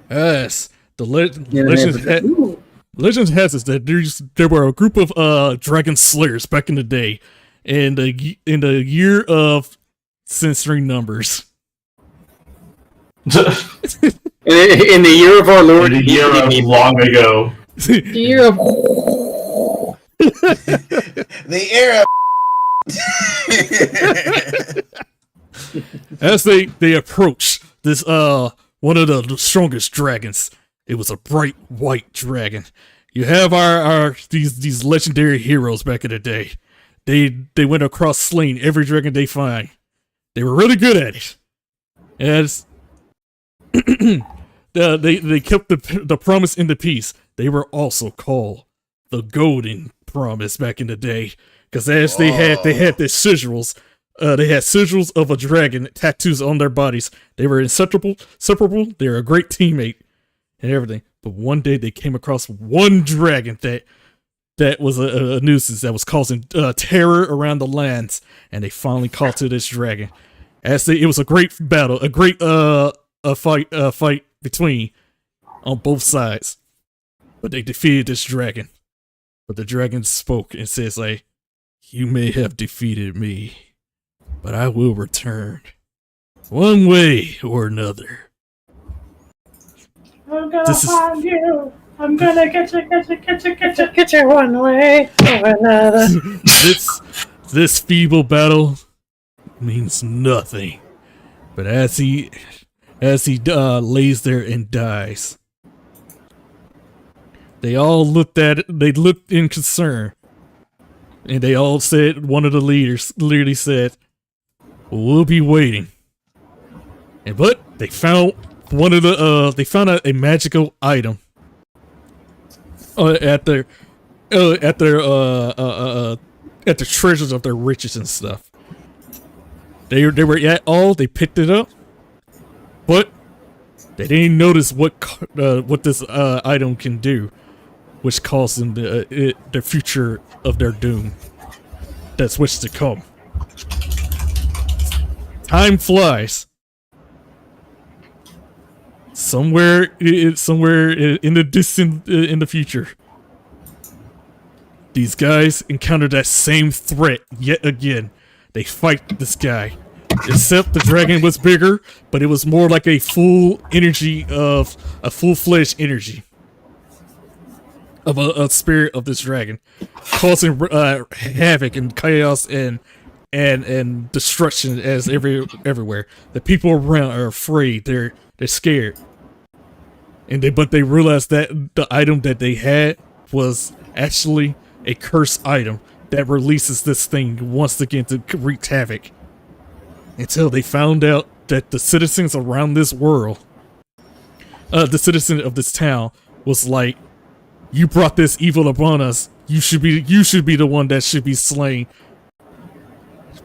Yes, legend has it that there were a group of dragon slayers back in the day, in the year of censoring numbers. In the year of our Lord, In the year of long ago. The year of The era. As they approach this one of the strongest dragons, it was a bright white dragon. You have our these legendary heroes back in the day. They went across slaying every dragon they find. They were really good at it. As they kept the promise in the peace. They were also called the Golden Promise back in the day, because as they had their sigils. They had sigils of a dragon tattoos on their bodies. They were inseparable. They were a great teammate and everything. But one day they came across one dragon that was a nuisance that was causing terror around the lands, and they finally caught to this dragon. It was a great battle, a great fight between on both sides. But they defeated this dragon. But the dragon spoke and says, like, "You may have defeated me, but I will return, one way or another." I'm gonna find you. I'm gonna get you one way or another. This feeble battle means nothing. But as he lays there and dies, they all looked in concern, and they all said, one of the leaders literally said, "We'll be waiting." But they found a magical item at the treasures of their riches and stuff. They were at all. They picked it up, but they didn't notice what this item can do, which caused them the future of their doom. That's what's to come. Time flies. Somewhere in the distant, in the future, these guys encounter that same threat yet again. They fight this guy, except the dragon was bigger, but it was more like a full-fledged energy of a spirit of this dragon, causing havoc and chaos and destruction as everywhere. The people around are afraid. They're scared, but they realized that the item that they had was actually a cursed item that releases this thing once again to wreak havoc. Until they found out that the citizens around this world, the citizen of this town, was like, "You brought this evil upon us. You should be the one that should be slain.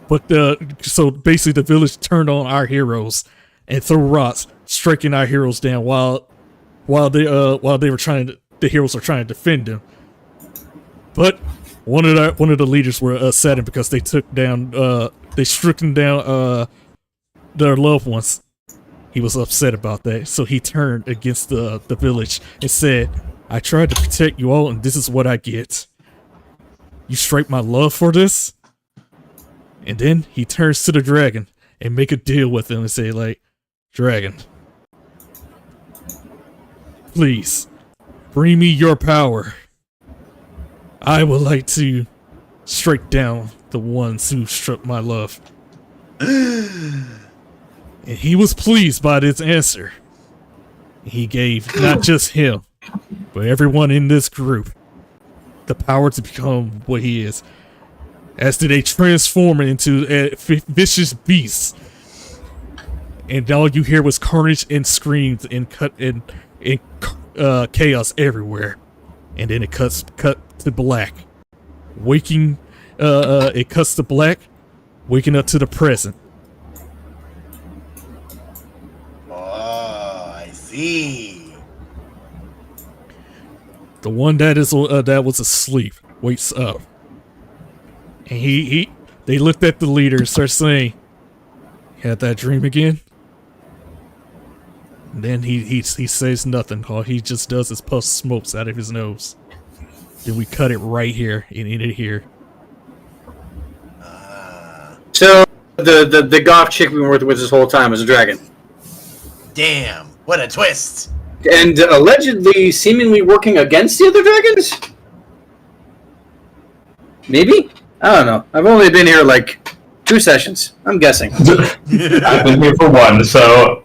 But so basically the village turned on our heroes and threw rocks, striking our heroes down while the heroes were trying to defend them. But one of the leaders were upset because they struck down their loved ones. He was upset about that, so he turned against the village and said, "I tried to protect you all, and this is what I get. You strike my love for this?" And then he turns to the dragon and make a deal with him and say, like, "Dragon, please, bring me your power. I would like to strike down the ones who struck my love." And he was pleased by this answer. He gave not just him, but everyone in this group the power to become what he is. As did they transform into a vicious beast. And all you hear was carnage and screams and chaos everywhere. And then it cut to black. It cuts to black, waking up to the present. Oh, I see. The one that was asleep wakes up. And they looked at the leader and start saying, "Had that dream again?" And then he says nothing. All he just does is puff smokes out of his nose. Then we cut it right here and end it here. So the goth chick we were with this whole time was a dragon. Damn, what a twist. And allegedly, seemingly working against the other dragons? Maybe? I don't know. I've only been here like 2 sessions. I'm guessing. I've been here for 1, so...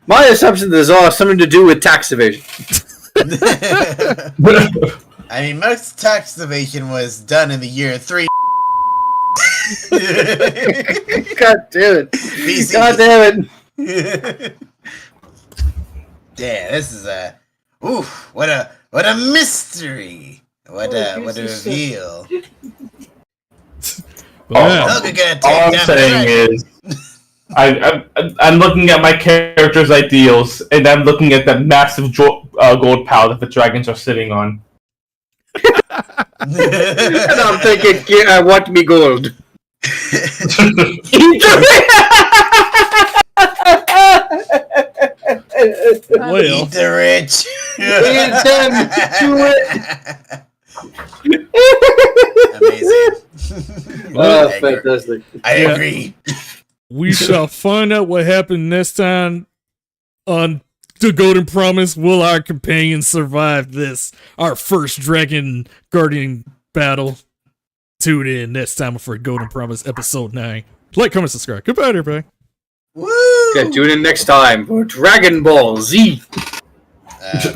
My assumption is all has something to do with tax evasion. I mean, most tax evasion was done in the year 3. God damn it. BC. God damn it. Yeah, this is a... Oof, what a mystery. What a reveal. All I'm saying is, I'm looking at my character's ideals, and I'm looking at that massive gold pile that the dragons are sitting on. And I'm thinking, yeah, I want me gold. Well, Eat the rich. Amazing. Oh, fantastic. I agree. we shall find out what happened next time on The Golden Promise. Will our companions survive this, our first Dragon Guardian battle? Tune in next time for Golden Promise episode 9. Like, comment, subscribe. Goodbye, everybody. Woo! Okay, tune in next time for Dragon Ball Z.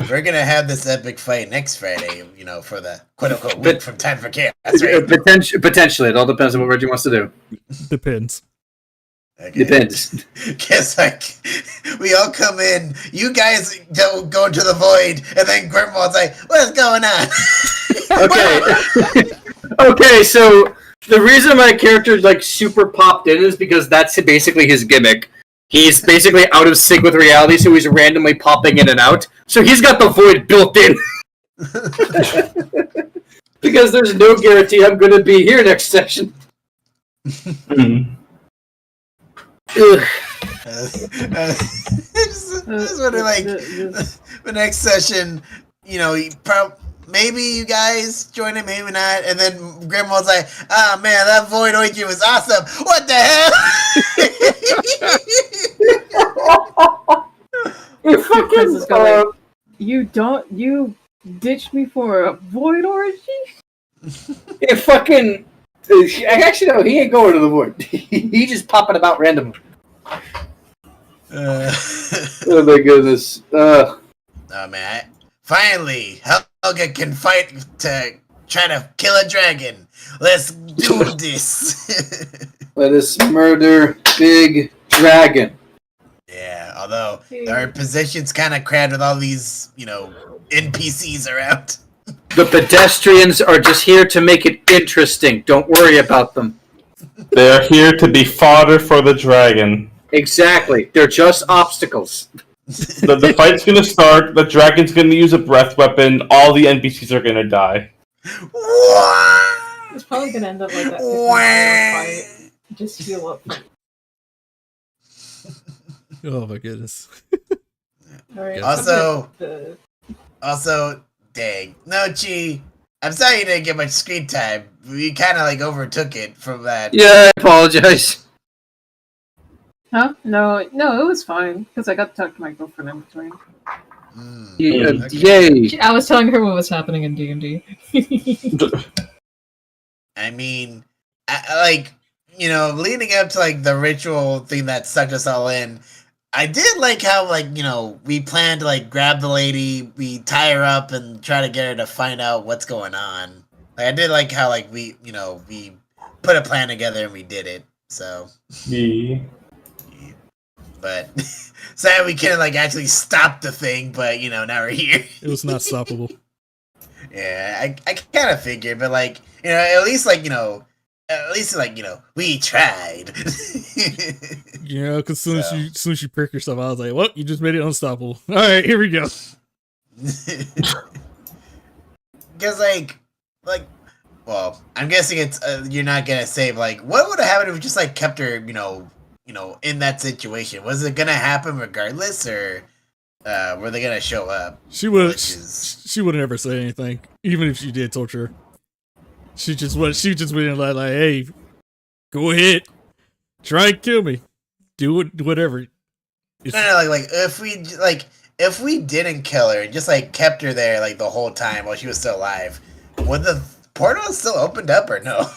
We're gonna have this epic fight next Friday, for the quote-unquote week from Time for Chaos. Right? Potentially, it all depends on what Reggie wants to do. Depends. Okay. Depends. Guess we all come in, you guys don't go into the void, and then Grimwald's like, "What's going on?" Okay. Okay, so the reason my character super popped in is because that's basically his gimmick. He's basically out of sync with reality, so he's randomly popping in and out. So he's got the void built in. Because there's no guarantee I'm going to be here next session. Just wondering, the next session, maybe you guys join it, maybe not, and then Grimwald's like, "Ah, man, that Void Oinky was awesome. What the hell?" You ditched me for a void orgy? Actually, no, he ain't going to the void. He just popping about randomly. Oh my goodness. Oh man, finally, Helga can fight to try to kill a dragon. Let's do this. Let us murder Big Dragon. Yeah, Although our position's kind of crammed with all these, NPCs around. The pedestrians are just here to make it interesting. Don't worry about them. They are here to be fodder for the dragon. Exactly. They're just obstacles. The fight's gonna start, the dragon's gonna use a breath weapon, all the NPCs are gonna die. It's probably gonna end up like that 50-hour fight. Just heal up. Oh my goodness. Alright. Also, dang. No, Chi. I'm sorry you didn't get much screen time. We kind of overtook it from that. Yeah, I apologize. Huh? No, it was fine because I got to talk to my girlfriend in between. Yay! I was telling her what was happening in D&D. I mean, leading up to the ritual thing that sucked us all in, I did like how we planned to grab the lady, we tie her up and try to get her to find out what's going on. I did like how we put a plan together and we did it. So Yeah. But sad we couldn't actually stop the thing, but now we're here. It was not stoppable. Yeah, I kind of figured, but at least we tried. Because soon as you prick yourself, I was like, well, you just made it unstoppable. All right, here we go. Because well, I'm guessing it's you're not gonna say what would have happened if we just kept her in that situation? Was it gonna happen regardless, or were they gonna show up? She would never say anything, even if she did torture her. She just went like, hey, go ahead, try and kill me, do it, whatever. No, if we didn't kill her and just kept her there the whole time while she was still alive, would the portal still opened up or no?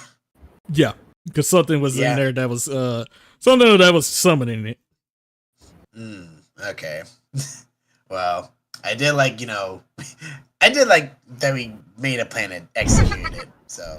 Yeah, because something was in there that was something that was summoning it. Okay. Well, I did I did that we made a plan and executed it. So